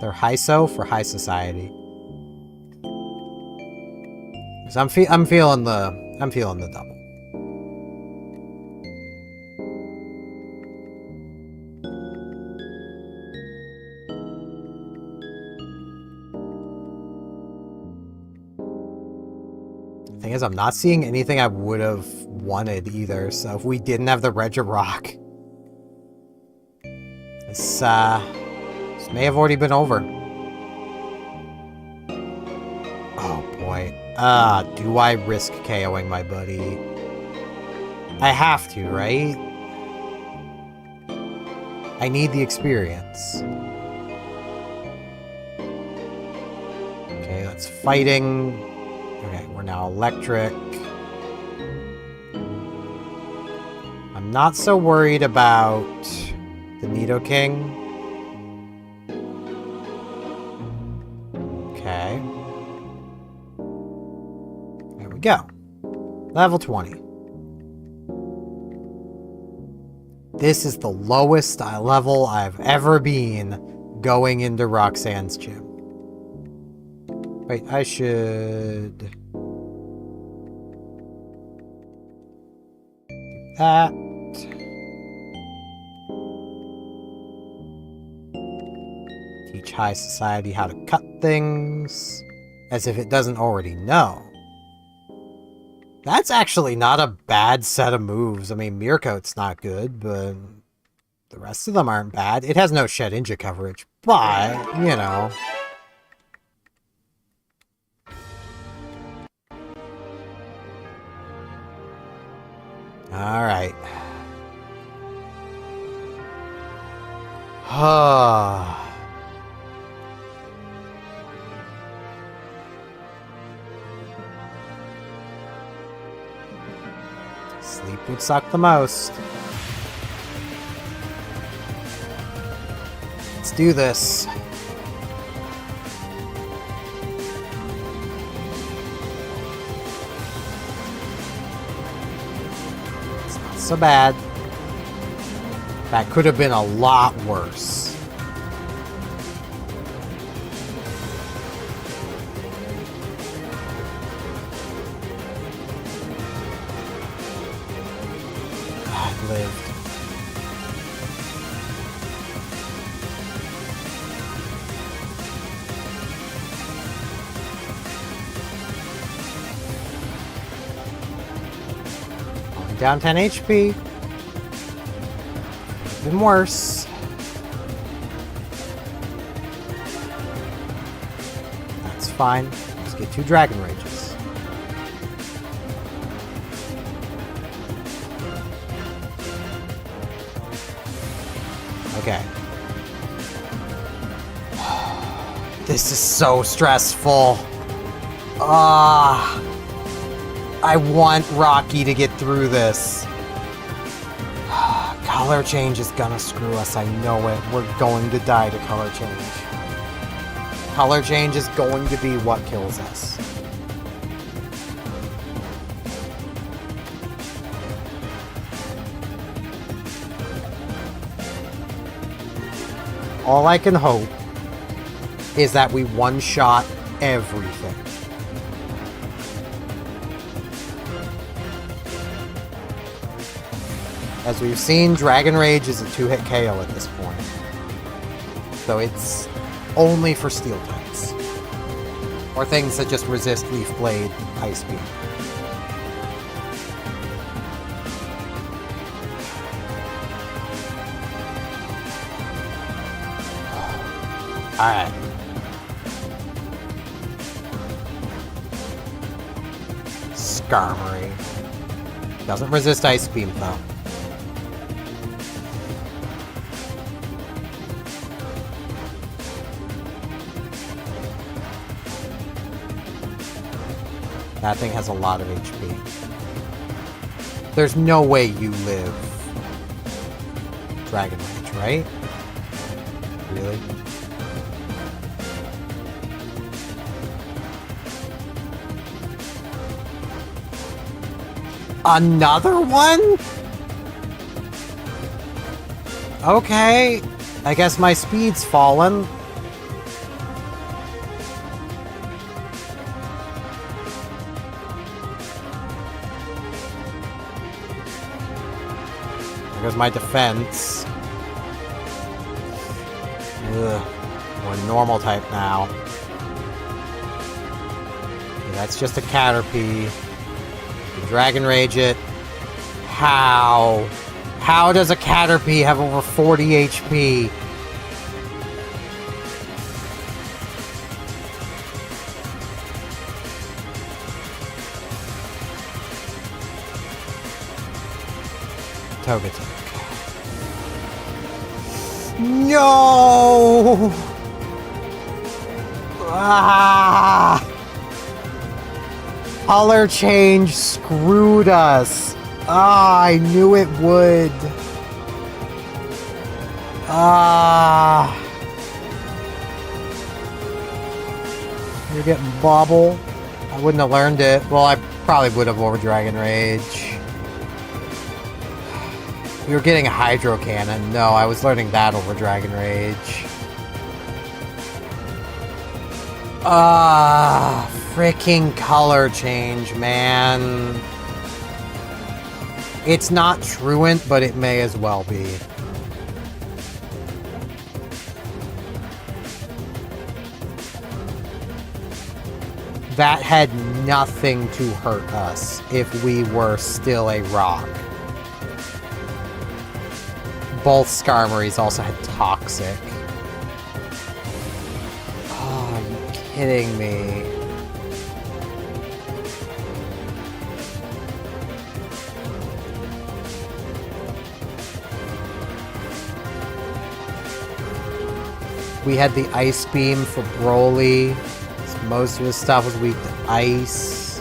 [SPEAKER 1] They're HISO for high society. Cause I'm feeling the double. Thing is, I'm not seeing anything I would have wanted either, so if we didn't have the Regirock, this may have already been over. Oh boy. Do I risk KOing my buddy? I have to, right? I need the experience. Okay, that's fighting. Okay, we're now electric. I'm not so worried about the Nidoking. Okay. There we go. Level 20. This is the lowest level I've ever been going into Roxanne's gym. Wait, I should... that. Teach high society how to cut things, as if it doesn't already know. That's actually not a bad set of moves. I mean, Mirko's not good, but the rest of them aren't bad. It has no Shedinja coverage, but, you know. Alright. Sleep would suck the most. Let's do this. It's not so bad. That could have been a lot worse. Lived. Only down 10 HP. Even worse. That's fine. Let's get 2 Dragon Rages. Okay. This is so stressful. I want Rocky to get through this. Color change is gonna screw us, I know it. We're going to die to color change. Color change is going to be what kills us. All I can hope is that we one-shot everything. As we've seen, Dragon Rage is a 2-hit KO at this point. So it's only for Steel types. Or things that just resist Leaf Blade, Ice Beam. Alright. Skarmory. Doesn't resist Ice Beam, though. That thing has a lot of HP. There's no way you live Dragon Rage, right? Really? Another one? Okay. I guess my speed's fallen. There goes my defense. Ugh. We're normal type now. Okay, that's just a Caterpie. Dragon Rage it. How? How does a Caterpie have over 40 HP? Togetic. No! Ah! Color change screwed us. Ah, I knew it would. Ah. You're getting Bobble. I wouldn't have learned it. Well, I probably would have over Dragon Rage. You're getting a Hydro Cannon. No, I was learning that over Dragon Rage. Ah, freaking color change, man. It's not truant, but it may as well be. That had nothing to hurt us if we were still a rock. Both Skarmories also had Toxic. Oh, are you kidding me? We had the Ice Beam for Broly. Most of his stuff was weak to ice.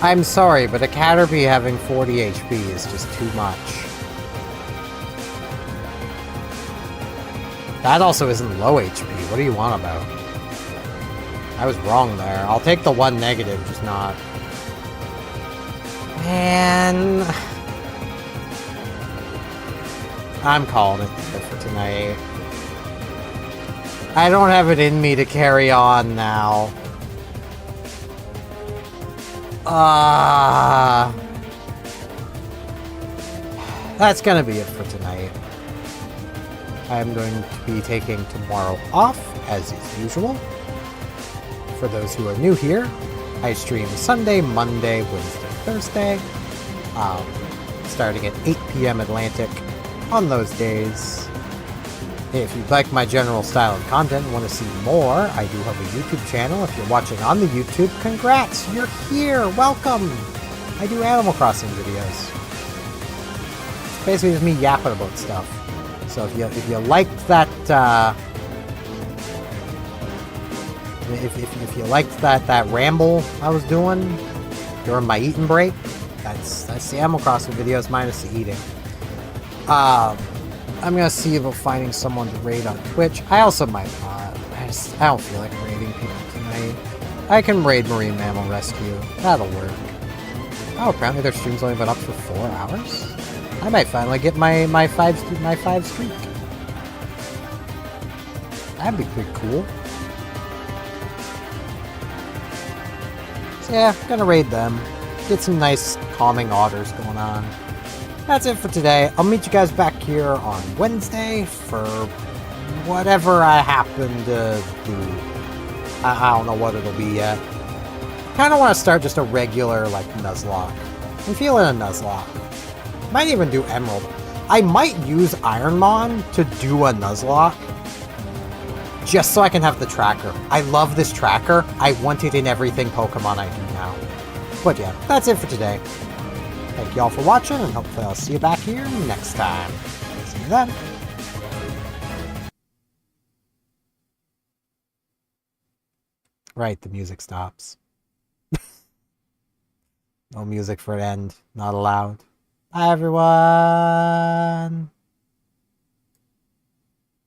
[SPEAKER 1] I'm sorry, but a Caterpie having 40 HP is just too much. That also isn't low HP. What do you want about? I was wrong there. I'll take the one negative, just not. Man. I'm calling it there for tonight. I don't have it in me to carry on now. That's gonna be it for tonight. I'm going to be taking tomorrow off, as is usual. For those who are new here, I stream Sunday, Monday, Wednesday, Thursday, starting at 8 p.m. Atlantic on those days. If you'd like my general style of content and want to see more, I do have a YouTube channel. If you're watching on the YouTube, congrats! You're here! Welcome! I do Animal Crossing videos. It's basically just me yapping about stuff. So if you liked that, if you liked that ramble I was doing during my eating break, that's the Animal Crossing videos minus the eating. I'm gonna see about finding someone to raid on Twitch. I also might not. I don't feel like raiding people tonight. I can raid Marine Mammal Rescue. That'll work. Oh, apparently their stream's only been up for 4 hours. I might finally get my five streak. That'd be pretty cool. So yeah, gonna raid them. Get some nice calming otters going on. That's it for today. I'll meet you guys back here on Wednesday for whatever I happen to do. I don't know what it'll be yet. Kind of want to start just a regular, like, Nuzlocke. I'm feeling a Nuzlocke. Might even do Emerald. I might use IronMon to do a Nuzlocke. Just so I can have the tracker. I love this tracker. I want it in everything Pokemon I do now. But yeah, that's it for today. Thank you all for watching, and hopefully I'll see you back here next time. See you then. Right, the music stops. No music for an end. Not allowed. Bye, everyone!